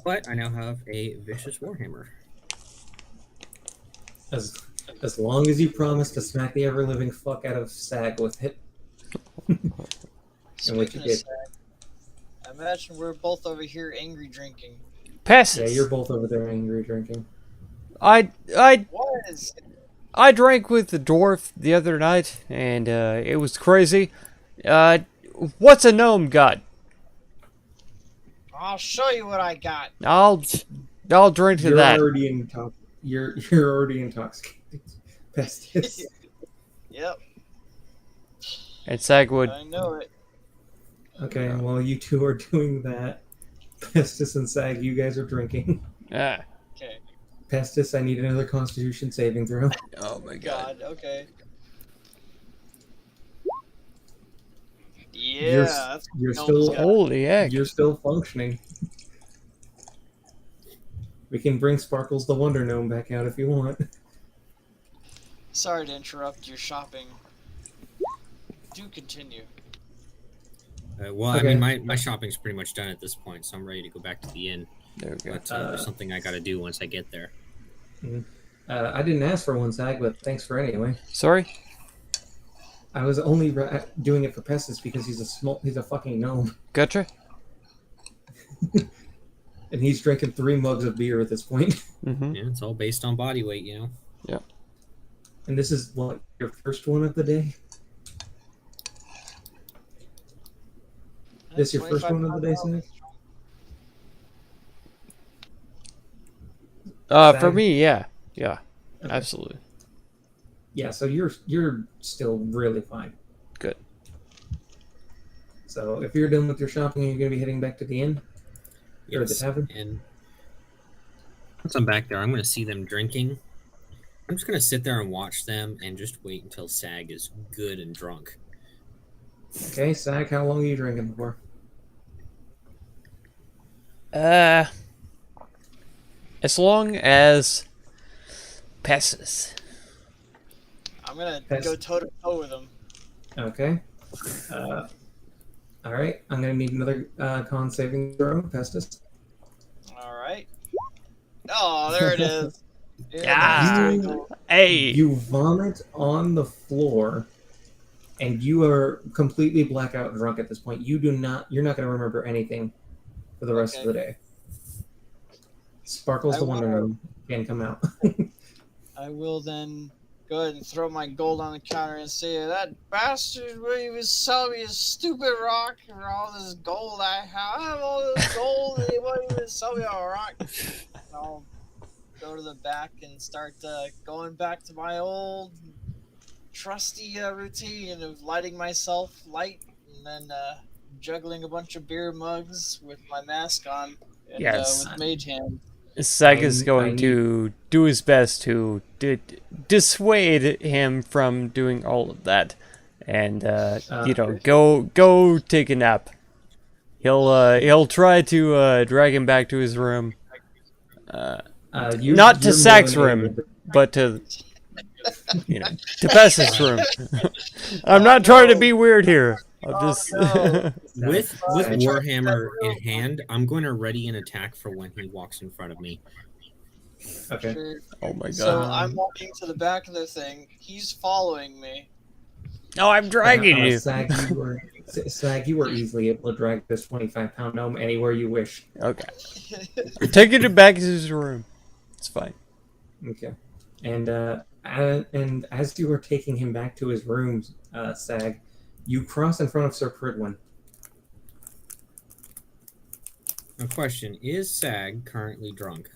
But I now have a vicious warhammer. As long as you promise to smack the ever living fuck out of Sag with it. And what you Speaking of did. Sag, I imagine we're both over here angry drinking. Passes. Yeah, you're both over there angry drinking. I What is it? I drank with the dwarf the other night, and it was crazy. What's a gnome got? I'll show you what I got. I'll drink to You're that. already you're already intoxicated. Pestis. Yep, And Sag would. I know it. Okay, while you two are doing that, Pestis and Sag, you guys are drinking. Ah. Okay. Pestis, I need another Constitution saving throw. Oh my god. God, okay. You're, Yeah, that's you're Gnome's still got. Holy heck. you're still functioning. We can bring Sparkles the Wonder Gnome back out if you want. Sorry to interrupt your shopping. Do continue. Well, I Okay. mean, my shopping's pretty much done at this point, so I'm ready to go back to the inn. There we go. But there's something I got to do once I get there. I didn't ask for one, Sag, but thanks for anyway. Sorry? I was only doing it for Pestis because he's a fucking gnome, Gotcha. and he's drinking 3 mugs of beer at this point. Mm-hmm. Yeah, it's all based on body weight, And this is what, your first one of the day? This your first one of the day, Sag? For Sag? me, yeah. Yeah. Okay. Absolutely. Yeah, so you're still really fine. Good. So if you're done with your shopping, you're gonna be heading back to the inn or the Yes, tavern. and once I'm back there, I'm going to see them drinking. I'm just going to sit there and watch them and just wait until Sag is good and drunk. Okay, Sag, how long are you drinking for? As long as passes. I'm gonna Pass. go toe to toe with him. Okay. All right. I'm gonna need another con saving throw, Pestis. All right. Oh, there it is. Ah. That's cool. Hey. You vomit on the floor, and you are completely blackout drunk at this point. You're not gonna remember anything for the rest of the day. Sparkles I the Wonder will- Gnome can come out. I will then go ahead and throw my gold on the counter and say, that bastard really was selling me a stupid rock for all this gold I have. I have all this gold and he won't even sell me a rock. And I'll go to the back and start going back to my old trusty routine of lighting myself light and then juggling a bunch of beer mugs with my mask on and Yes. with mage hand. Sag is I going need- to do his best to dissuade him from doing all of that, and go take a nap. He'll try to drag him back to his room, not to you're Sag's more than able room, to- but to to Pes's room. I'm not trying to be weird here. I'm just no. With Sag. Warhammer in hand, I'm going to ready an attack for when he walks in front of me. Okay. Sure. Oh my god! So I'm walking to the back of the thing. He's following me. No, I'm dragging you. Sag, you were easily able to drag this 25-pound gnome anywhere you wish. Okay, I'm taking him back to his room. It's fine. Okay. And as you were taking him back to his room, Sag, you cross in front of Sir Pridwin. Now, question: is Sag currently drunk?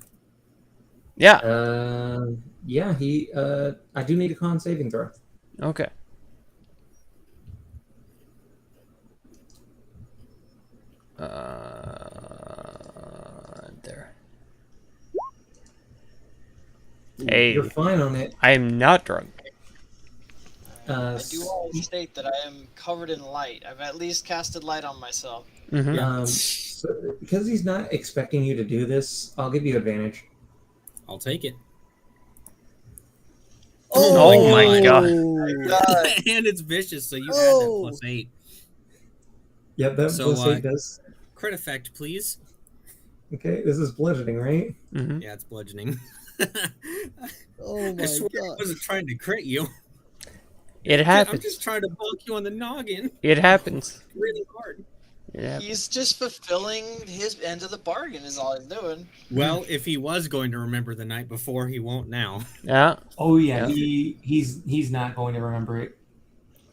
Yeah. Yeah, he. I do need a con saving throw. Okay. There. Hey, You're fine on it. I am not drunk. I do want to state that I am covered in light. I've at least casted light on myself. Mm-hmm. So, because he's not expecting you to do this, I'll give you advantage. I'll take it. Oh my god. And it's vicious, so you add that +8. Yep, that So, plus 8 does. Crit effect, please. Okay, this is bludgeoning, right? Mm-hmm. Yeah, it's bludgeoning. Oh my I swear I god. wasn't trying to crit you. It I'm happens. just trying to bonk you on the noggin It happens. really hard. It happens. He's just fulfilling his end of the bargain is all he's doing. Well, if he was going to remember the night before, he won't now. Yeah. Oh yeah, Yeah. he's not going to remember it.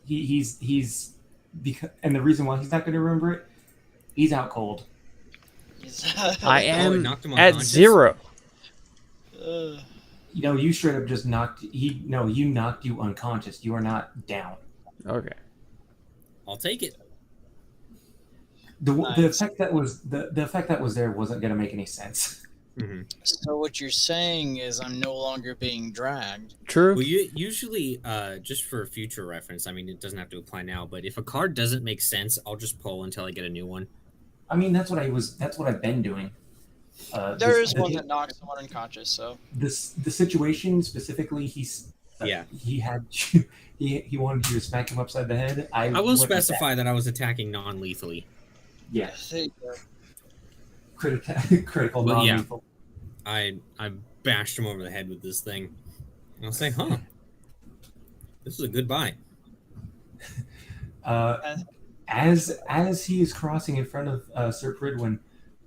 He's because and the reason why he's not going to remember it, he's out cold. I it am knocked him at unconscious? 0. You straight up just knocked. You knocked you unconscious. You are not down. Okay. I'll take it. The Nice. effect that was the effect that was there wasn't going to make any sense. So what you're saying is I'm no longer being dragged. True. Well, usually, just for future reference, I mean, it doesn't have to apply now, but if a card doesn't make sense, I'll just pull until I get a new one. I mean, that's what I've been doing. There is one that knocks someone unconscious, so The situation specifically, he had he wanted you to smack him upside the head. I will went with specify that I was attacking non-lethally. that. Yeah, there you go. critical Well, yeah. non-lethal. I bashed him over the head with this thing. And I'll say, huh, this is a good buy. As he is crossing in front of Sir Pridwin,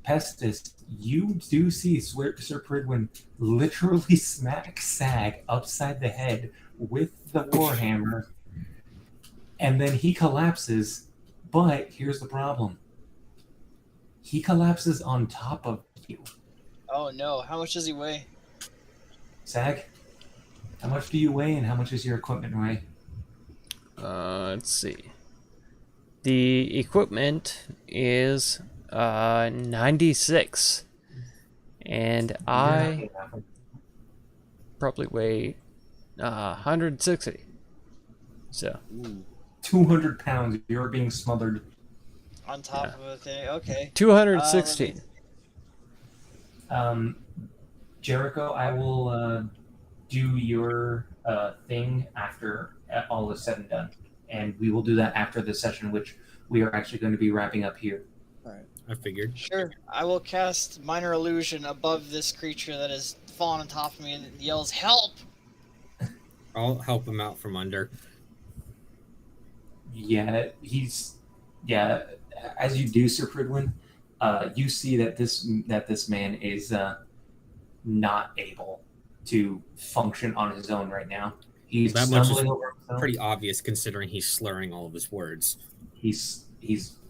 Pestis, you do see Sir Pridwin literally smack Sag upside the head with the warhammer, and then he collapses. But here's the problem: he collapses on top of you. Oh no, how much does he weigh? Sag, how much do you weigh, and how much does your equipment weigh? Let's see. The equipment is 96, and I probably weigh 160. So 200 pounds. You're being smothered. On top of a thing, okay. 216. Jericho, I will do your thing after all is said and done, and we will do that after this session, which we are actually going to be wrapping up here. I figured. Sure, I will cast Minor Illusion above this creature that has fallen on top of me and yells, "Help!" I'll help him out from under. Yeah, as you do, Sir Pridwin, you see that this man is not able to function on his own right now. He's That much is stumbling over himself. pretty obvious considering he's slurring all of his words. He's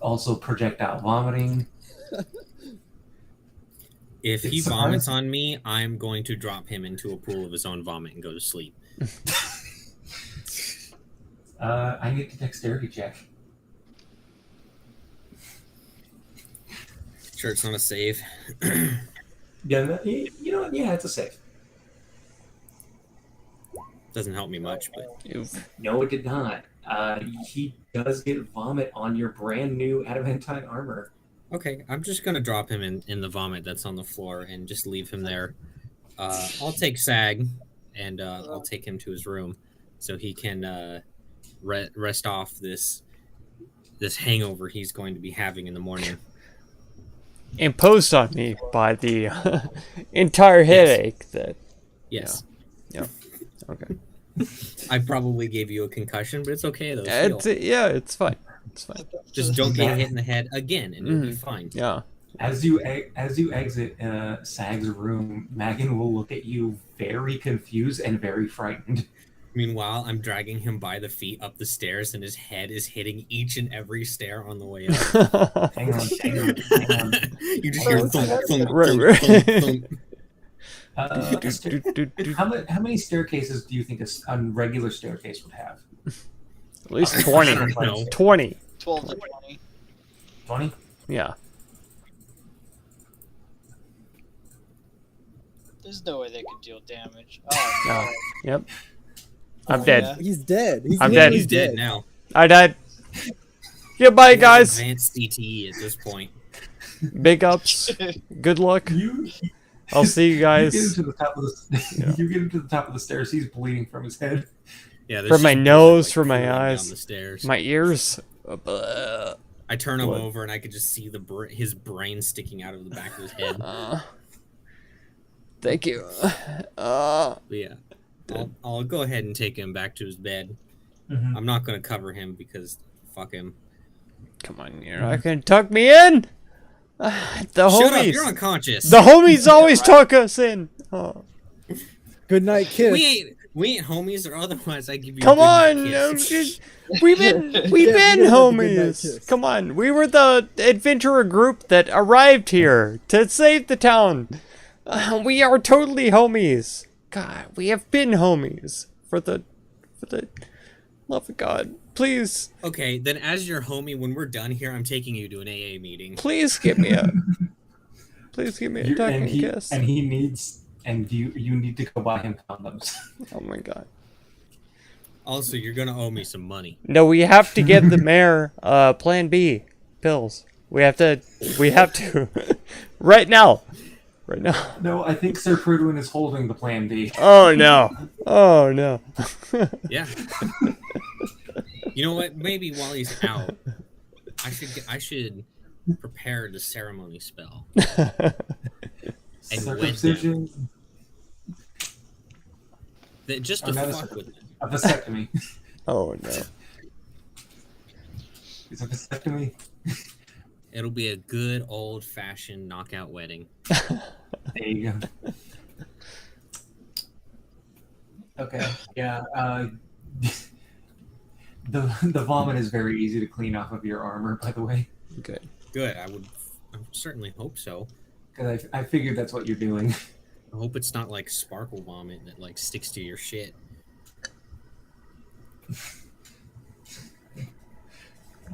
also projectile vomiting. If he It's vomits on me, I'm going to drop him into a pool of his own vomit and go to sleep. I need a dexterity check. Sure, it's not a save. Yeah, you know what? Yeah, it's a save. Doesn't help me much, but Oof. No, it did not. He does get vomit on your brand new adamantine armor. okay. I'm just gonna drop him in the vomit that's on the floor and just leave him there. I'll take Sag and I'll take him to his room so he can rest off this hangover he's going to be having in the morning. Imposed on me by the entire headache that. Yes. Yeah. Okay. I probably gave you a concussion, but it's okay though. Still. It's fine. It's fine. Just don't get hit in the head again, and you'll be fine. Yeah. As you exit Sag's room, Megan will look at you very confused and very frightened. Meanwhile, I'm dragging him by the feet up the stairs, and his head is hitting each and every stair on the way up. Hang on. You just hear thump, thump, Right. thump, thump. How many staircases do you think a regular staircase would have? At least I 20. don't know. 20. 12 to 20. 20? Yeah. There's no way they could deal damage. Oh, no. No. Yep. I'm Oh, dead. yeah. He's dead. I'm literally dead. He's dead now. I died. Goodbye, He has guys. Advanced CTE at this point. Big ups. Good luck. I'll see you guys. You get him to the top of the. You get him to the top of the stairs. He's bleeding from his head. Yeah, there's From my just blood, nose, like, from my pouring eyes. down the stairs. My ears. I turn him blood. over, and I could just see his brain sticking out of the back of his head. Thank you. But yeah, I'll go ahead and take him back to his bed. Mm-hmm. I'm not going to cover him because fuck him. Come on, you're not gonna tuck me in. The Shut up! homies. You're unconscious. The homies always tuck us in. Oh. Good night, kiss. We ain't. We ain't homies, or otherwise I give you. Come a on, good night kiss. we've been Yeah, we been gotta have a good night homies. kiss. Come on, we were the adventurer group that arrived here to save the town. We are totally homies. God, we have been homies for the love of God. Please, Okay, then as your homie, when we're done here, I'm taking you to an AA meeting. please give me a talking kiss. And he needs, and you need to go buy him condoms. Oh my God. Also, you're gonna owe me some money. No, we have to give the mayor Plan B pills. We have to right now. Right now. No, I think Sir Prudwin is holding the Plan B. Oh no. Oh no. Yeah. You know what? Maybe while he's out, I should prepare the ceremony spell and wed them. Circumcision. Just to not a fuck with them. A vasectomy. Oh no. Is a vasectomy? It'll be a good old-fashioned knockout wedding. There you go. Okay. Yeah. The vomit is very easy to clean off of your armor, by the way, Good. Good. I would certainly hope so. because I figured that's what you're doing. I hope it's not like sparkle vomit that like sticks to your shit.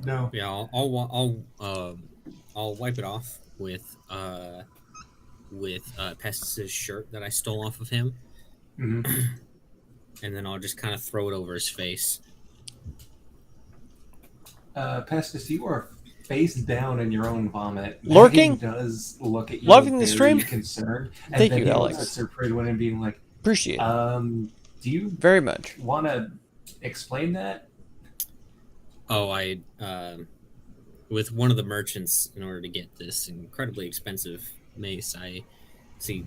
No. Yeah, I'll wipe it off with Pestis' shirt that I stole off of him, Mm-hmm. and then I'll just kind of throw it over his face. Pestis, you are face down in your own vomit. Lurking? He does look at you Loving the very stream? concerned. And Thank then you, he Alex. looks at Sir Prudwin and being like, Appreciate it. do you Very much. want to explain that? Oh, I with one of the merchants in order to get this incredibly expensive mace. I see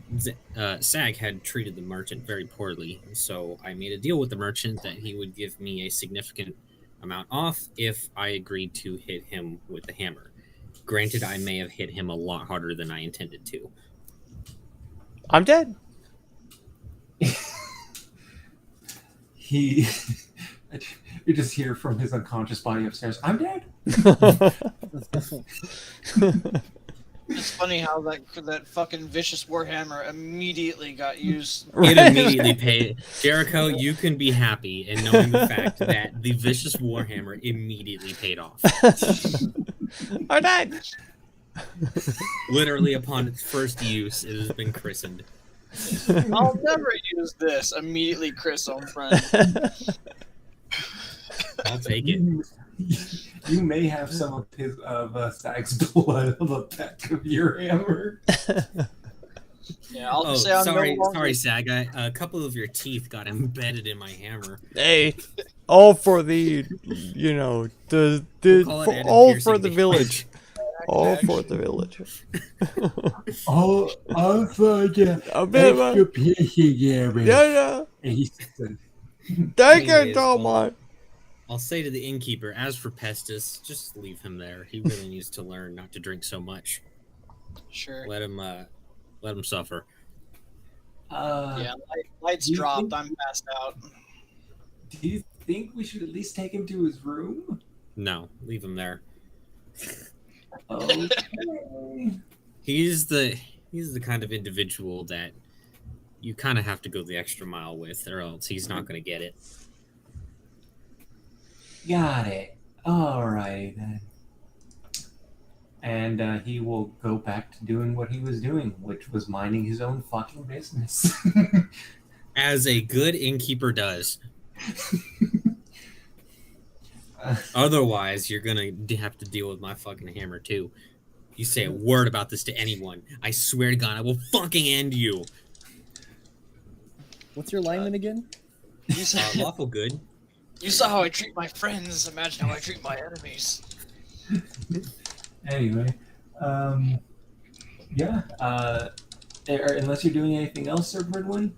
Sag had treated the merchant very poorly, so I made a deal with the merchant that he would give me a significant amount off if I agreed to hit him with the hammer. Granted, I may have hit him a lot harder than I intended to. I'm dead. You just hear from his unconscious body upstairs, I'm dead. It's funny how that fucking vicious warhammer immediately got used. It immediately paid. Jericho, you can be happy in knowing the fact that the vicious warhammer immediately paid off. I'm dead. Literally upon its first use, it has been christened. I'll never use this. Immediately, Chris on friend. I'll take it. You may have some of his Stag's blood on the back of your hammer. Yeah, I'll Oh, say I'm sorry, no longer... sorry, Sag. A couple of your teeth got embedded in my hammer. Hey, all for the, the We'll call it for, added all piercing for the damage. village. All for the village. Oh, for the A bit of a- piercing damage. yeah. He said, Thank you Anyways, so well, much. I'll say to the innkeeper, as for Pestis, just leave him there. He really needs to learn not to drink so much. Sure. Let him suffer. Yeah, lights do you dropped. think- I'm passed out. do you think we should at least take him to his room? No, leave him there. Okay. He's the kind of individual that you kind of have to go the extra mile with, or else he's not going to get it. Got it. Alright then. And he will go back to doing what he was doing, which was minding his own fucking business. As a good innkeeper does. Otherwise, you're going to have to deal with my fucking hammer, too. You say a word about this to anyone, I swear to God, I will fucking end you. What's your alignment again? Lawful good. You saw how I treat my friends. Imagine how I treat my enemies. Anyway, yeah. Unless you're doing anything else, Sir Bridwin?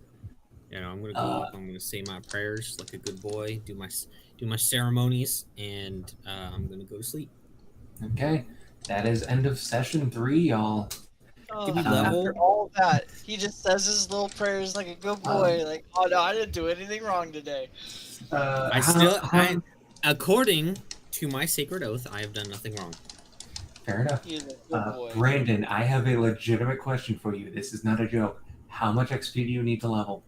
You know, I'm gonna go up. I'm gonna say my prayers like a good boy. Do my ceremonies, and I'm gonna go to sleep. Okay. That is end of session 3, y'all. Did we Uh, level? After all of that, he just says his little prayers like a good boy. Like, oh no, I didn't do anything wrong today. According to my sacred oath, I have done nothing wrong. Fair enough. He is a good boy. Brandon, I have a legitimate question for you. This is not a joke. How much XP do you need to level?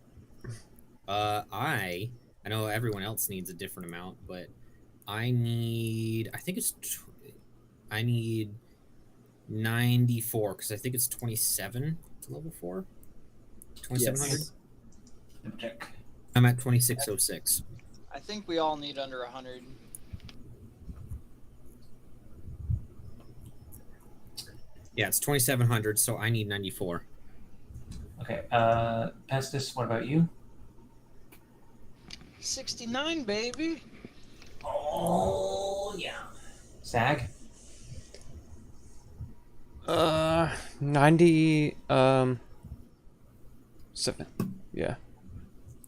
I know everyone else needs a different amount, but I need 94 because I think it's 27 to level 4. 2700. Yes. Let me check. I'm at 2606. I think we all need under 100. Yeah, it's 2700, so I need 94. Okay. Pestis, what about you? 69, baby. Oh yeah. Sag? 90, 7. Yeah.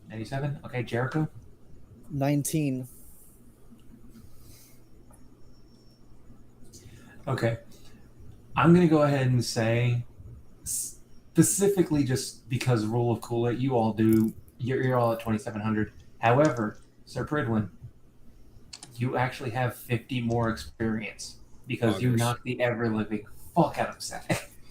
97? Okay, Jericho? 19. Okay. I'm going to go ahead and say, specifically just because rule of cool it, you all do, you're all at 2,700. However, Sir Pridwin, you actually have 50 more experience because you Buggers. knocked the ever-living fuck out of Sag.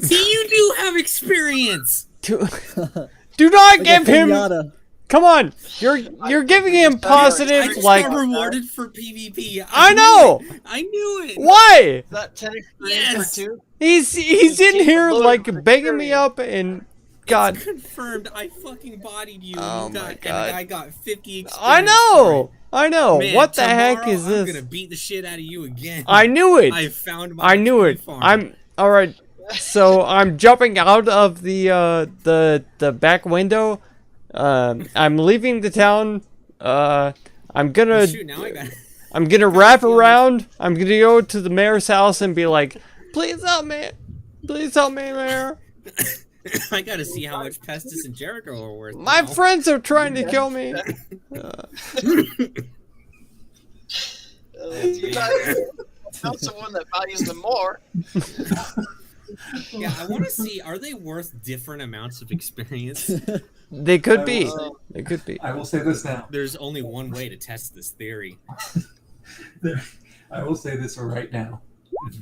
See, you do have experience. Do not Like a give him. pinata. Come on, you're giving him I positive just like. got rewarded for PvP. I know. I knew it. Why? Is that 10 experience Yes. for 2? He's Just in keep here loading like for begging me experience. up and God. It's confirmed. I fucking bodied you. Oh and you my got, God. And I got 50 experience. I know. I know. Man, What the heck tomorrow is I'm this? gonna beat the shit out of you again. I knew it. I found my I knew XP it. farm. I'm all right. So I'm jumping out of the back window. I'm leaving the town. I'm gonna Oh, shoot, now I got. I'm gonna wrap around. I'm gonna go to the mayor's house and be like, "Please help me, mayor. I gotta see how much Pestis and Jericho are worth. My now. friends are trying to kill me." You found someone that values them more. Yeah, I want to see. Are they worth different amounts of experience? They could I be. will say- They could be. I will say this now. There's only one way to test this theory. I will say this right now.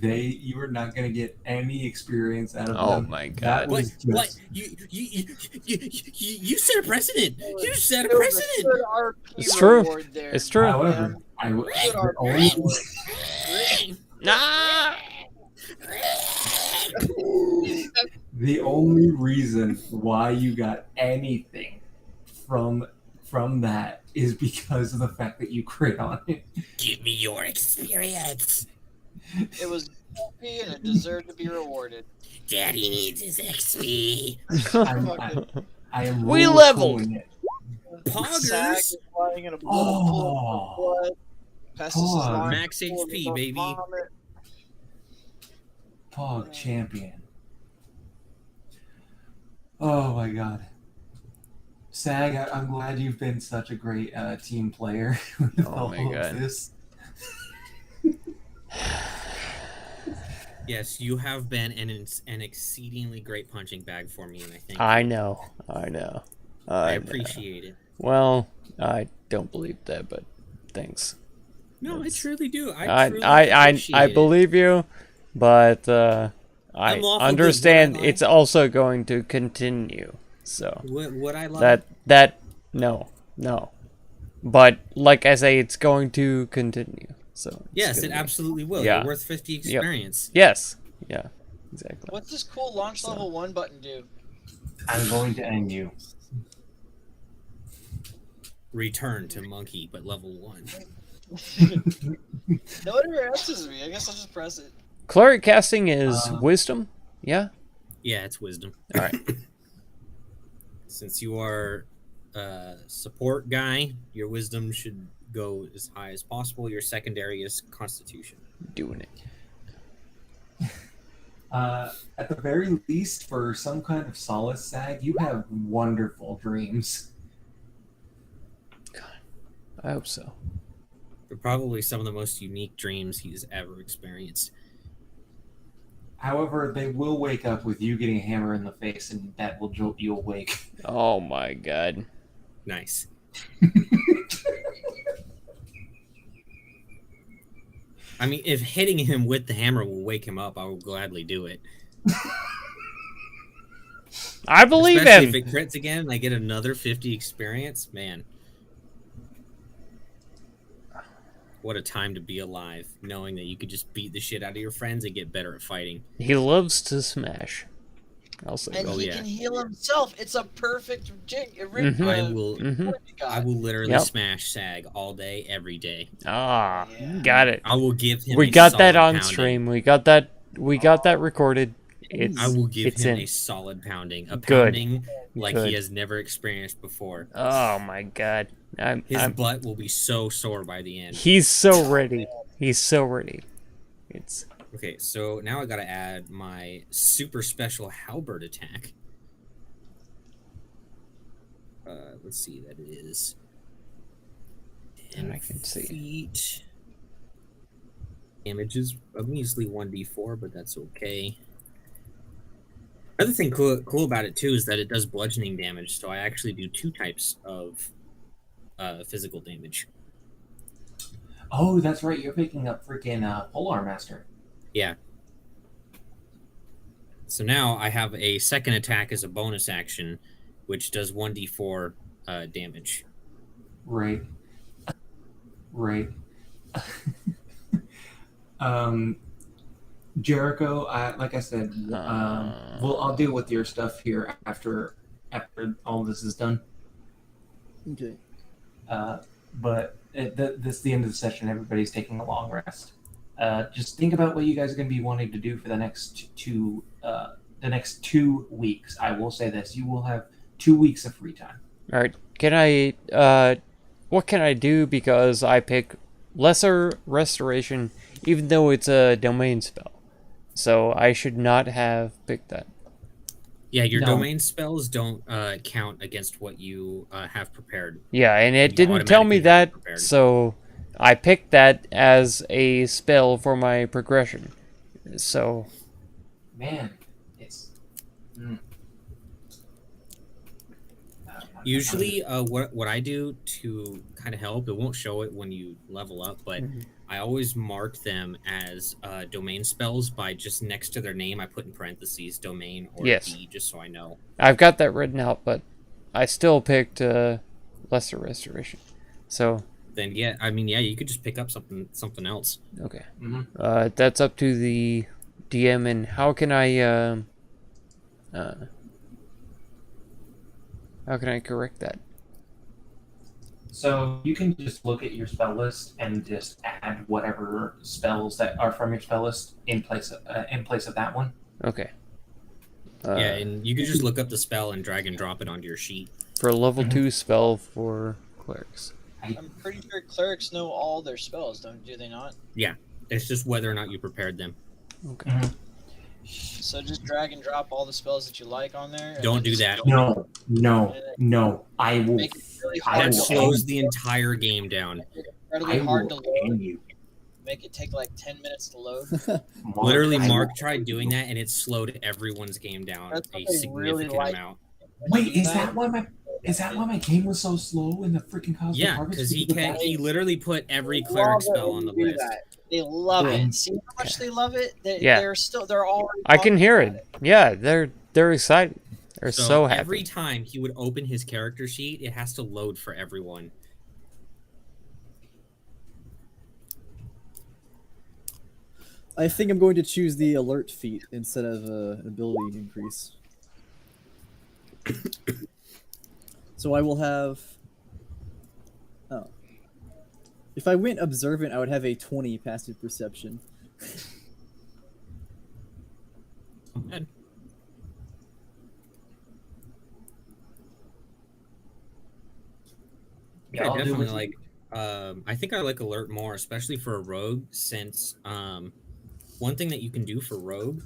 You are not going to get any experience out of Oh them. my That God. was What? just... You set a precedent. You set a There was precedent. good RP It's true. reward there. It's true. However, Good the RP only, reward. Nah. the only reason why you got anything from that is because of the fact that you crit on it. Give me your experience. It was RP and it deserved to be rewarded. Daddy needs his XP. I am We rule leveled. calling it. Sag Poggers. is lying in a pool Oh. of blood. Pestis is Pog. lying Max in a pool of HP, baby. vomit. Pog champion. Oh my god. Sag, I'm glad you've been such a great team player with Oh all my of God. this. Yes, you have been an exceedingly great punching bag for me, and I think I know. I know. appreciate it. Well, I don't believe that, but thanks. No, I truly do. I truly I appreciate it. believe you, but I'm I lawful good, understand would I lie? it's also going to continue. So Would I lie? that no. But like I say, it's going to continue. So it's Yes, it gonna be- absolutely will. Yeah. You're worth 50 experience. Yes. Yeah. Exactly. What's this cool launch level 1 button do? I'm going to end you. Return to monkey, but level 1. No one ever answers me. I guess I'll just press it. Cleric casting is wisdom. Yeah. Yeah, it's wisdom. All right. Since you are a support guy, your wisdom should go as high as possible. Your secondary is constitution. Doing it. At the very least, for some kind of solace, Sag, you have wonderful dreams. I hope so. They're probably some of the most unique dreams he's ever experienced. However, they will wake up with you getting a hammer in the face, and that will jolt you awake. Oh my god. Nice. I mean, if hitting him with the hammer will wake him up, I will gladly do it. I believe Especially him. if it crits again and I get another 50 experience, man. What a time to be alive, knowing that you could just beat the shit out of your friends and get better at fighting. He loves to smash. I'll say And that. Oh, he yeah. can heal himself. It's a perfect Mhm. I will literally Yep. smash Sag all day, every day. Ah, Yeah. got it. I will give him. We a got that solid on pounding. stream. We got that. We got that recorded. It's. I will give it's him in. a solid pounding, a Good. pounding like Good. he has never experienced before. Oh my god. His butt will be so sore by the end. He's so ready. He's so ready. It's. Okay, so now I gotta add my super special halberd attack. Let's see, that is 10 I can see. feet. Damage is a measly 1d4, but that's okay. Another thing cool about it too is that it does bludgeoning damage, so I actually do 2 types of physical damage. Oh, that's right. You're picking up freaking Polar Master. Yeah. So now I have a second attack as a bonus action, which does 1d4 damage. Right. Right. Jericho, like I said, I'll deal with your stuff here after all this is done. Okay. But this is the end of the session. Everybody's taking a long rest. Just think about what you guys are going to be wanting to do for the next 2 weeks. I will say this: you will have 2 weeks of free time. All right. Can I? What can I do? Because I pick Lesser Restoration, even though it's a domain spell. So I should not have picked that. Yeah, your No. domain spells don't count against what you have prepared. Yeah, and it You didn't tell me automatically have that, it prepared. so I picked that as a spell for my progression. So Man, it's. Usually, what I do to kind of help, it won't show it when you level up, but I always mark them as domain spells by just next to their name. I put in parentheses domain or Yes. D, just so I know. I've got that written out, but I still picked Lesser Restoration. So Then yeah, I mean you could just pick up something else. okay, Mhm. that's up to the DM. And how can I correct that? So you can just look at your spell list and just add whatever spells that are from your spell list in place of that one. Okay. Yeah, and you can just look up the spell and drag and drop it onto your sheet. For a level 2 spell for clerics. I'm pretty sure clerics know all their spells, do they not? Yeah, it's just whether or not you prepared them. Okay. Mhm. So just drag and drop all the spells that you like on there. and Don't then do just that. No. I will. Make it really I hard That will to slows load. the entire game down. Incredibly I hard will to load. end you. Make it take like 10 minutes to load. Literally, I Mark will tried end doing you. that, and it slowed everyone's game down That's a what they really significant like. amount. Wait, is that why my game was so slow in the freaking Cosmic Yeah, Harvest? because he of can't. that? He literally put every They cleric love it spell when on the you do list. that. They love Yeah. it. See how much they love it? Yeah. They're already. I can talking hear about it. Yeah, they're excited. They're so happy. Every time he would open his character sheet, it has to load for everyone. I think I'm going to choose the alert feat instead of an ability increase. So I will have. Oh. If I went observant, I would have a 20 passive perception. And Yeah, I I'll do definitely what you- like. I think I like alert more, especially for a rogue, since one thing that you can do for rogue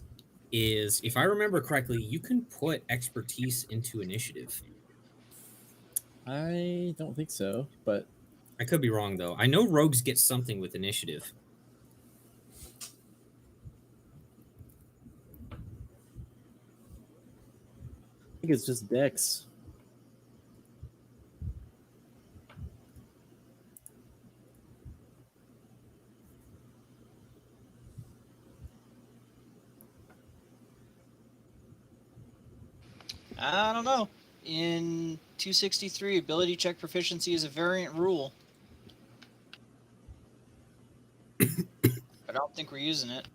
is, if I remember correctly, you can put expertise into initiative. I don't think so, but I could be wrong though. I know rogues get something with initiative. think it's just Dex. I don't know. In 263, ability check proficiency is a variant rule. I don't think we're using it.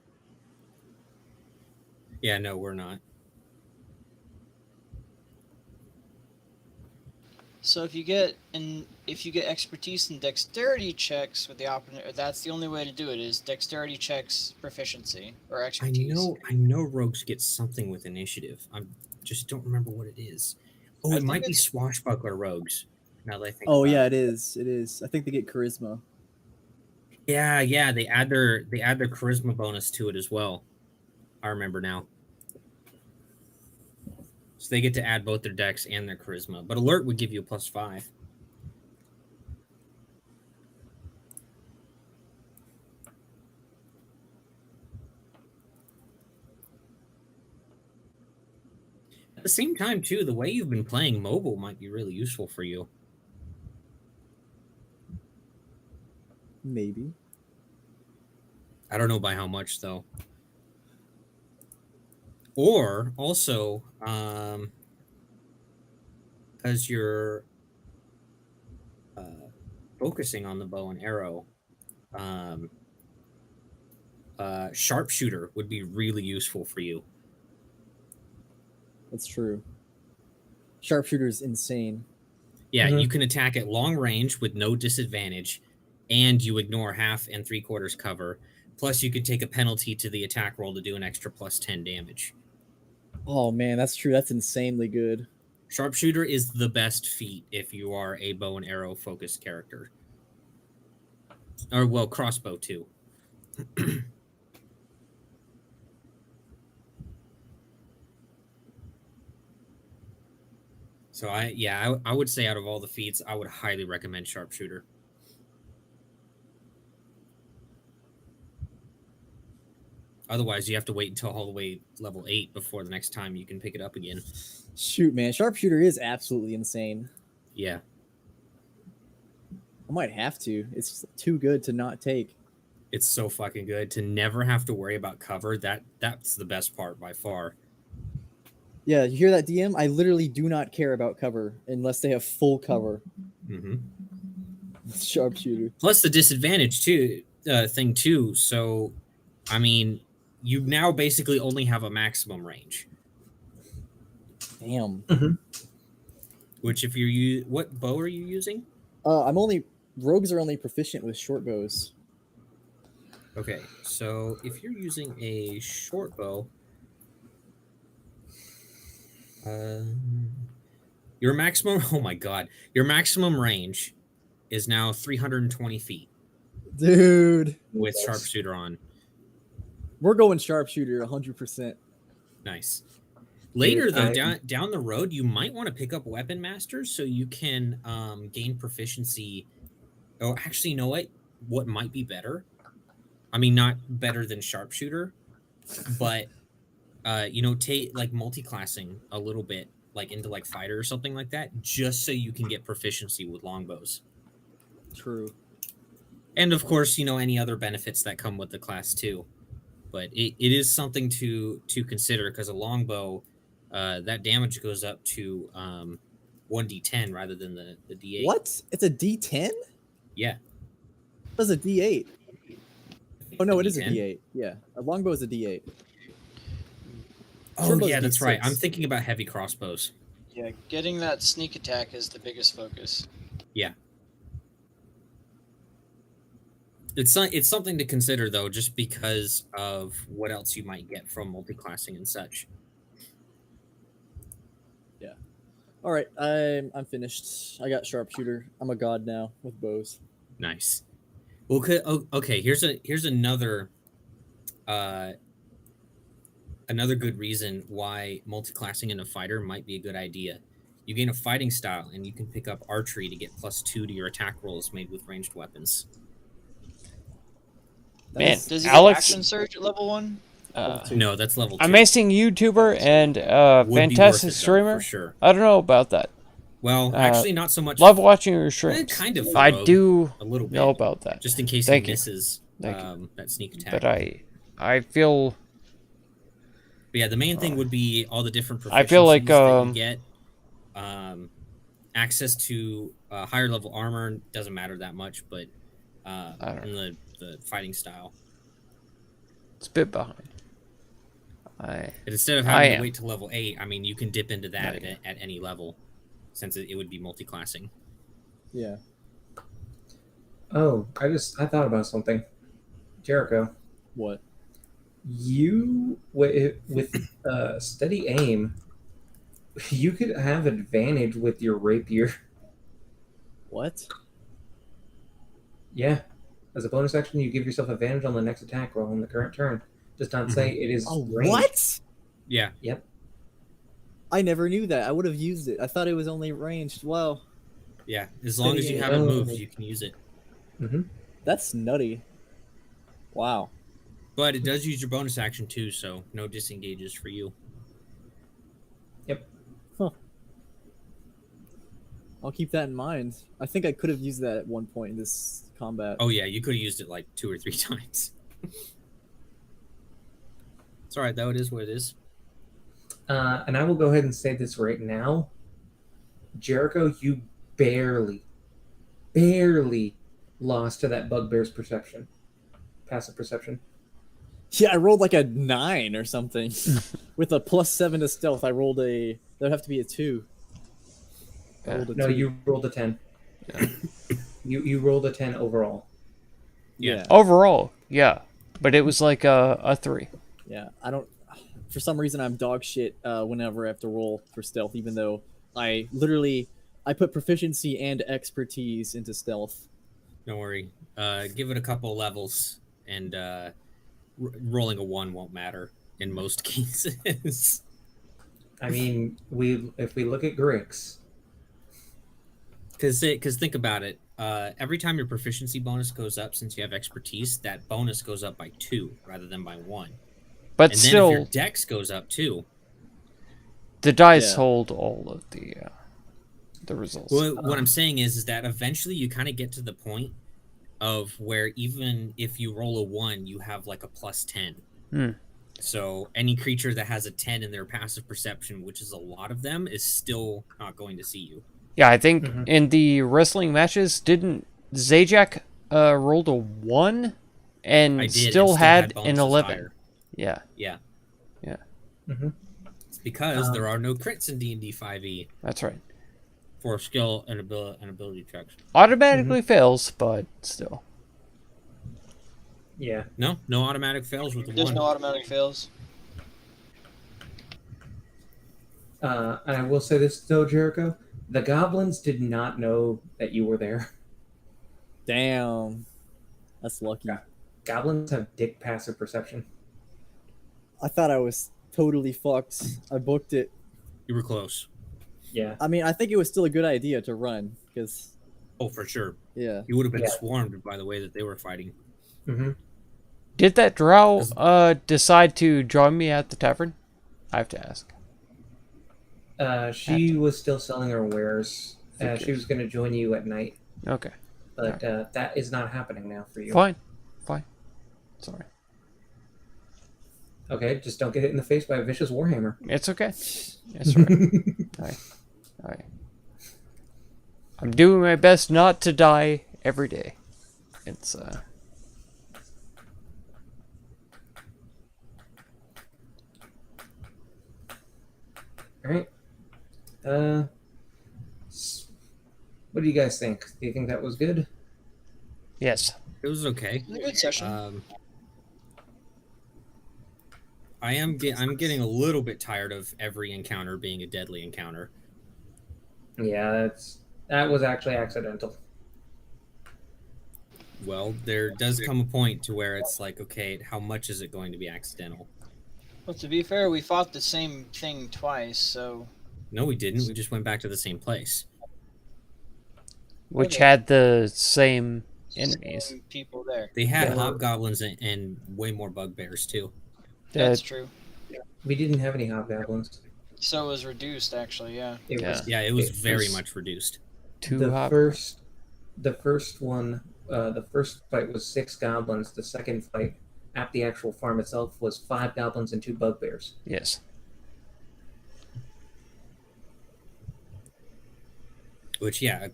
Yeah, no, we're not. So if you get expertise in dexterity checks with the opponent, that's the only way to do it is dexterity checks proficiency or expertise. I know rogues get something with initiative. I just don't remember what it is. Oh, I it think might be it's- swashbuckler rogues. Now that I think Oh about yeah, it. it is. It is. I think they get charisma. Yeah, they add their charisma bonus to it as well. I remember now. So they get to add both their dex and their charisma. But alert would give you a +5. At the same time, too, the way you've been playing mobile might be really useful for you. Maybe. I don't know by how much, though. Or also, because you're focusing on the bow and arrow, sharpshooter would be really useful for you. That's true. Sharpshooter's insane. Yeah, Mhm. you can attack at long range with no disadvantage, and you ignore 1/2 and 3/4 cover. Plus, you could take a penalty to the attack roll to do an extra +10 damage. Oh man, that's true. That's insanely good. Sharpshooter is the best feat if you are a bow and arrow focused character. Or, well, crossbow too. So I would say out of all the feats, I would highly recommend sharpshooter. Otherwise, you have to wait until all the way level 8 before the next time you can pick it up again. Shoot, man, sharpshooter is absolutely insane. Yeah. I might have to. It's too good to not take. It's so fucking good to never have to worry about cover. That's the best part by far. Yeah, you hear that, DM? I literally do not care about cover unless they have full cover. Mm-hmm. Sharpshooter. Plus the disadvantage too, thing too. So, I mean, you now basically only have a maximum range. Damn. Which, if you what bow are you using? Rogues are only proficient with short bows. Okay, so if you're using a short bow, your maximum, oh my god, your maximum range is now 320 feet Dude, with sharpshooter on. we're going sharpshooter 100%. Nice. Later, though, I- down the road, you might want to pick up Weapon Masters so you can gain proficiency. Oh, actually, you know what? What might be better? I mean, not better than Sharpshooter, but, take, like, multi-classing a little bit, like, into, like, Fighter or something like that, just so you can get proficiency with longbows. True. And, of course, any other benefits that come with the class, too. But it is something to consider, because a longbow... that damage goes up to 1d10 rather than the d8. What? It's a D10? Yeah. It was a D8. Oh no, A it is a D10? D8. Yeah, a longbow is a D8. Oh, Shortbow's yeah, that's right. D6. I'm thinking about heavy crossbows. Yeah, getting that sneak attack is the biggest focus. Yeah. It's something to consider, though, just because of what else you might get from multiclassing and such. All right, I'm finished. I got sharpshooter. I'm a god now with bows. Nice. Well, okay. Here's another good reason why multiclassing in a fighter might be a good idea. You gain a fighting style, and you can pick up archery to get +2 to your attack rolls made with ranged weapons. Man, Does he Alex- get action surge at level 1? Level 2. No, that's level 2. amazing YouTuber and Would be worth fantastic it, though, streamer. for sure. I don't know about that. Well, actually, not so much. Love watching your streams. Kind of. I Rogue, do a little bit, know about that. just in case Thank he you. misses Thank you. that sneak attack. But I feel But yeah, the main thing would be all the different proficiencies I feel like, that you get. Access to higher level armor doesn't matter that much, but in the fighting style. it's a bit behind. But instead of having to wait till level 8, I mean, you can dip into that at any level, since it would be multi-classing. Yeah. Oh, I thought about something. Jericho, What? you with steady aim, you could have advantage with your rapier. What? Yeah. As a bonus action, you give yourself advantage on the next attack roll in the current turn. Does not say it is Oh, ranged. what? Yeah. Yep. I never knew that. I would have used it. I thought it was only ranged. Wow. Yeah. As long as you haven't moved, you can use it. Mm-hmm. That's nutty. Wow. But it does use your bonus action too, so no disengages for you. I'll keep that in mind. I think I could have used that at one point in this combat. Oh yeah, you could have used it like 2 or 3 times. It's alright though, it is what it is. And I will go ahead and say this right now. Jericho, you barely lost to that bugbear's perception. Passive perception. Yeah, I rolled like a 9 or something. With a +7 to stealth, I rolled a... There'd have to be a 2. I rolled a No, 2. you rolled a 10. Yeah. You rolled a 10 overall. Yeah. overall, yeah, but it was like a 3. Yeah, I don't... For some reason, I'm dog shit whenever I have to roll for stealth, even though I put proficiency and expertise into stealth. Don't worry. Give it a couple levels, and rolling a 1 won't matter in most cases. I mean, if we look at Grix, Because think about it. Every time your proficiency bonus goes up, since you have expertise, that bonus goes up by 2 rather than by 1. But And still, then if your dex goes up too. the dice Yeah. hold all of the results. Well, what I'm saying is that eventually you kind of get to the point of where even if you roll a 1, you have like a +10. Hmm. So any creature that has a 10 in their passive perception, which is a lot of them, is still not going to see you. Yeah, I think Mhm. in the wrestling matches, didn't Zajac rolled a 1 and I did. still and had an bonuses 11. higher. Yeah, Yeah. yeah, It's because there are no crits in D&D 5e that's right. for skill and ability checks. Automatically fails, but still. yeah. No automatic fails with the There's 1. no automatic fails. And I will say this though, Jericho, the goblins did not know that you were there. Damn. That's lucky. Yeah. Goblins have dick passive perception. I thought I was totally fucked. I booked it. You were close. Yeah. I mean, I think it was still a good idea to run, because, Oh, for sure. yeah. You would have been Yeah. swarmed by the way that they were fighting. Mm-hmm. Did that drow decide to join me at the tavern? I have to ask. She was still selling her wares. She Figures. was going to join you at night, Okay, but that is not happening now for you. fine. Sorry. Okay, just don't get hit in the face by a vicious warhammer. It's okay. It's alright. Alright. I'm doing my best not to die every day. It's All right. What do you guys think? Do you think that was good? yes. It was okay. It was a good session. I'm getting a little bit tired of every encounter being a deadly encounter. Yeah, that was actually accidental. Well, there does come a point to where it's like, okay, how much is it going to be accidental? Well, to be fair, we fought the same thing twice, so No, we didn't. We just went back to the same place. Which Okay. had the same enemies. same people there. They had Yeah. hobgoblins and way more bugbears too. That's true. We didn't have any hobgoblins. So it was reduced, actually. Yeah. It Yeah. was Yeah, it was very was- much reduced. Two hop. the first one, the first fight was 6 goblins. The second fight at the actual farm itself was 5 goblins and 2 bugbears. Yes. Which, yeah,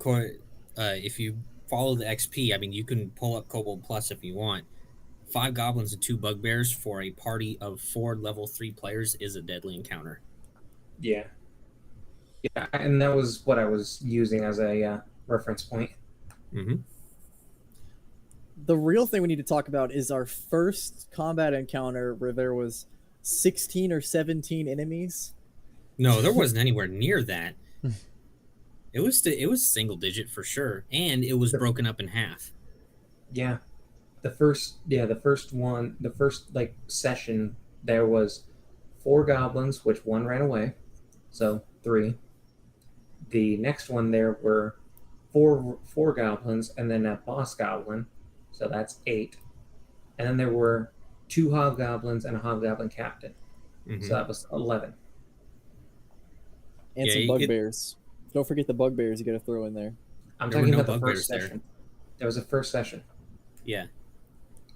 if you follow the XP, I mean, you can pull up Kobold Plus if you want. 5 goblins and 2 bugbears for a party of 4 level 3 players is a deadly encounter. Yeah. Yeah, and that was what I was using as a reference point. Mm-hmm. The real thing we need to talk about is our first combat encounter where there was 16 or 17 enemies. No, there wasn't anywhere near that. It was single digit for sure, and it was broken up in half. Yeah. The first session, there was 4 goblins, which 1 ran away, so 3. The next one there were four goblins, and then a boss goblin, so that's 8. And then there were 2 hobgoblins and a hobgoblin captain, Mm-hmm. so that was 11. And Yeah, some bugbears. Don't forget the bugbears you gotta throw in there. I'm There talking were no about the bugbears first there. session. There was a first session. Yeah.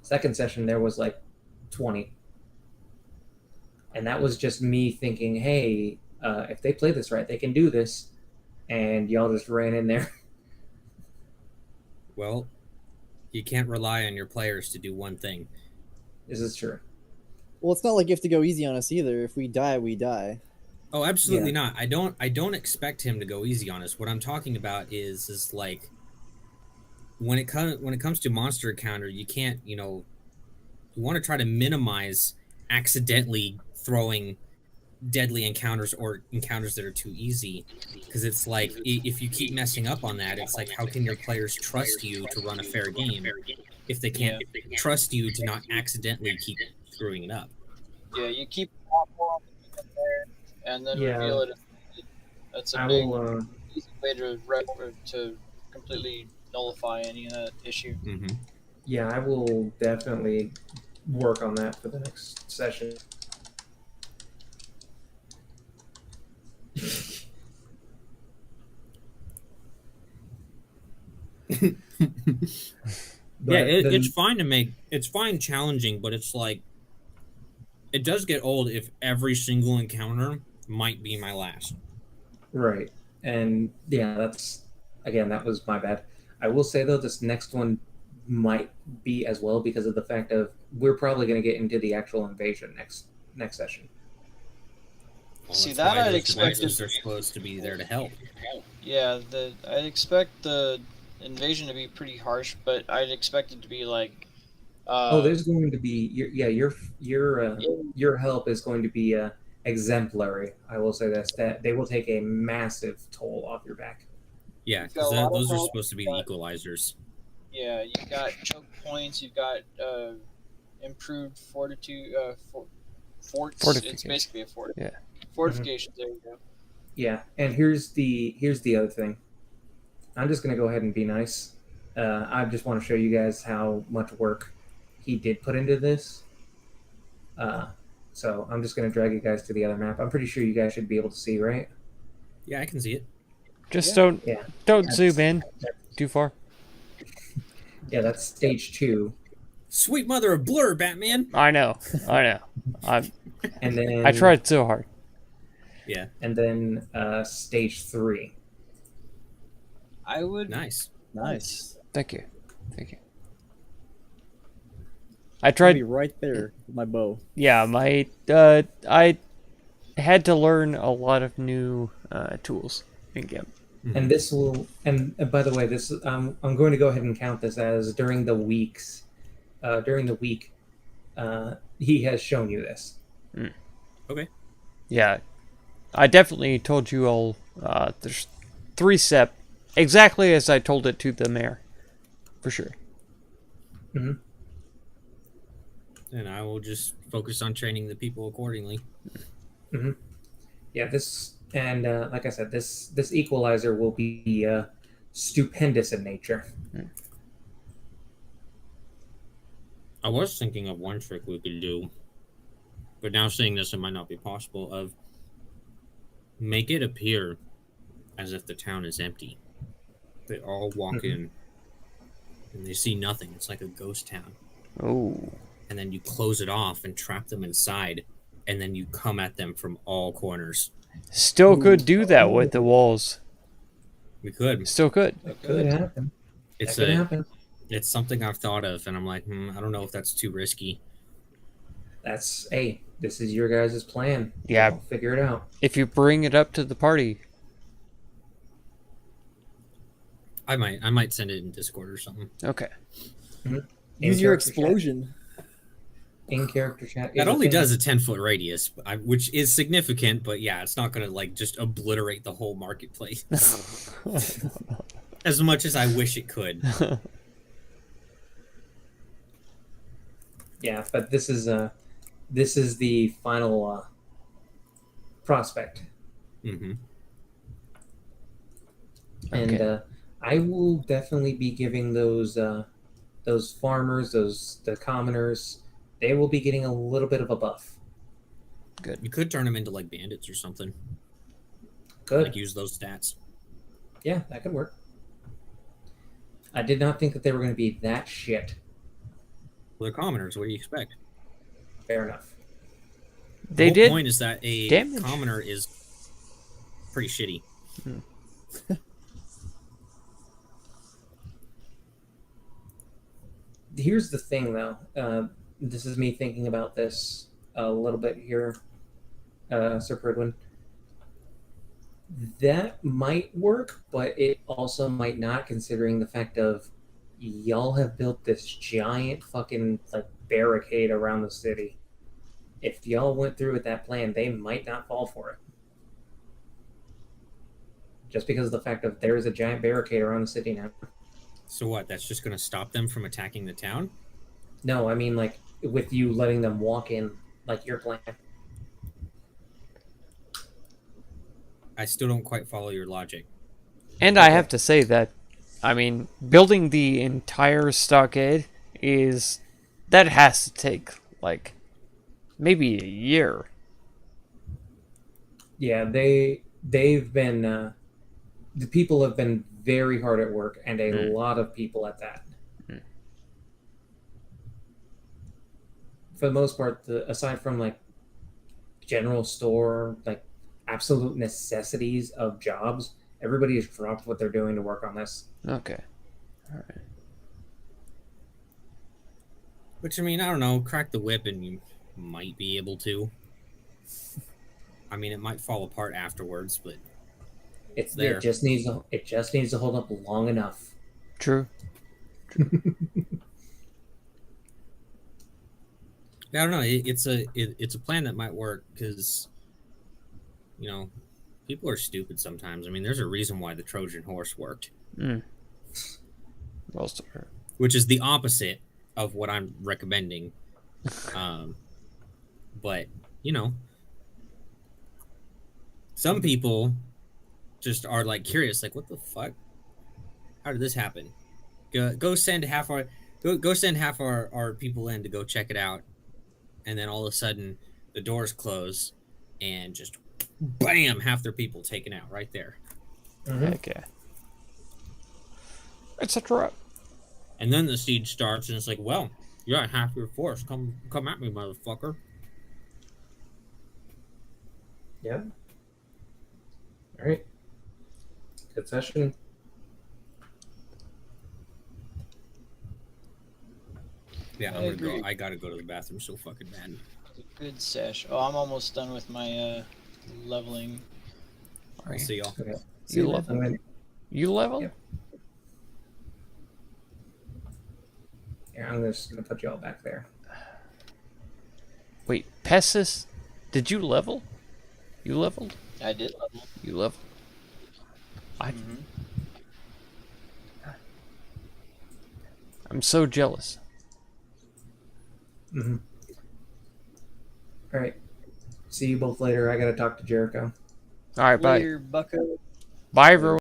Second session, there was like 20. And that was just me thinking, hey, if they play this right, they can do this. And y'all just ran in there. Well, you can't rely on your players to do one thing. This is true. Well, it's not like you have to go easy on us either. If we die, we die. Oh, absolutely not. I don't expect him to go easy on us. What I'm talking about is like when it comes to monster encounter, you can't, you want to try to minimize accidentally throwing deadly encounters or encounters that are too easy, because it's like if you keep messing up on that, it's like how can your players trust you to run a fair game if they can't trust you to not accidentally keep screwing it up? Yeah, you keep a lot more on the there, and then Yeah. reveal it. That's a I big, will, easy way to completely nullify any of that issue. Mm-hmm. yeah, I will definitely work on that for the next session. Yeah, But it's fine to make. It's fine challenging, but it's like it does get old if every single encounter might be my last. right. And yeah, that was my bad. I will say though, this next one might be as well because of the fact of we're probably going to get into the actual invasion next session. Well, See, that's that why I'd those expect devices it- are supposed to be there to help. Yeah, I'd expect the invasion to be pretty harsh, but I'd expect it to be like. There's going to be your help is going to be exemplary. I will say this, that they will take a massive toll off your back. Yeah, Got a because lot of those are help, supposed to be the but- equalizers. Yeah, you've got choke points. You've got improved fortitude. Forts. It's Fortification. basically a fort. Yeah. Fortifications. There you go. Yeah, and here's the other thing. I'm just gonna go ahead and be nice. I just want to show you guys how much work he did put into this. So I'm just gonna drag you guys to the other map. I'm pretty sure you guys should be able to see, right? Yeah, I can see it. Just Yeah. Yeah. don't zoom in too far. Yeah, that's stage 2, Sweet mother of blur, Batman. I know. I and then I tried so hard. Yeah, and then stage 3. I would. nice. Nice. Thank you. I I'd tried. be right there with my bow. Yeah, I had to learn a lot of new tools in GIMP. And this will, and by the way, this I'm going to go ahead and count this as during the week, he has shown you this. Okay. Yeah, I definitely told you all. There's 3-step, exactly as I told it to the mayor, for sure. And I will just focus on training the people accordingly. Yeah, this and like I said, this equalizer will be stupendous in nature. I was thinking of one trick we could do, but now seeing this, it might not be possible. Of make it appear as if the town is empty. They all walk in, and they see nothing. It's like a ghost town. Oh. And then you close it off and trap them inside, and then you come at them from all corners. Still could do that with the walls. We could. Still could. That could happen. It's That could happen. It's something I've thought of, and I'm like, I don't know if that's too risky. Hey, this is your guys' plan. Yeah. I'll figure it out. If you bring it up to the party. I might send it in Discord or something. Okay. Use your In-character explosion. In-character chat. That only does a 10-foot radius, which is significant, but yeah, it's not going to like just obliterate the whole marketplace. As much as I wish it could. Yeah, but this is the final prospect, Mm-hmm. and Okay. I will definitely be giving those farmers, the commoners, they will be getting a little bit of a buff. Good. You could turn them into like bandits or something. Good. Like use those stats. Yeah, that could work. I did not think that they were going to be that shit. Well, they're commoners. What do you expect? Fair enough. They The whole did. point is that a damage. commoner is pretty shitty. Here's the thing, though. This is me thinking about this a little bit here, Sir Pridwin. That might work, but it also might not, considering the fact of y'all have built this giant fucking like barricade around the city. If y'all went through with that plan, they might not fall for it. Just because of the fact of there's a giant barricade around the city now. So what? That's just going to stop them from attacking the town? No, I mean like with you letting them walk in, like your plan. I still don't quite follow your logic. And I have to say that, I mean, building the entire stockade that has to take, like, maybe a year. Yeah, they've been the people have been very hard at work, and a lot of people at that. For the most part, aside from like general store, like absolute necessities of jobs, everybody has dropped what they're doing to work on this. Okay. All right. Which, I mean, I don't know. Crack the whip and you might be able to. I mean, it might fall apart afterwards, but It's there. It just needs to hold up long enough. True. I don't know. It's a plan that might work because, you know, people are stupid sometimes. I mean, there's a reason why the Trojan horse worked, Well, sir. which is the opposite of what I'm recommending. But you know, some people just are like curious, like, what the fuck? How did this happen? Go send half our people in to go check it out, and then all of a sudden the doors close, and just bam, half their people taken out right there. Okay. It's a trap. And then the siege starts, and it's like, well, you're at half your force. Come at me, motherfucker. Yeah. All right. Good session. Yeah, I I'm gonna agree. go. I gotta go to the bathroom so fucking bad. Good sesh. Oh, I'm almost done with my leveling. I'll see y'all. Okay. You level? I'm gonna, You level? Yep. yeah, I'm just gonna put you all back there. Wait, Pessis, did you level? You leveled? I did level. You leveled? I'm so jealous. Mm-hmm. All right. See you both later. I gotta talk to Jericho. All right, bye. Later, bucko. Bye, everyone.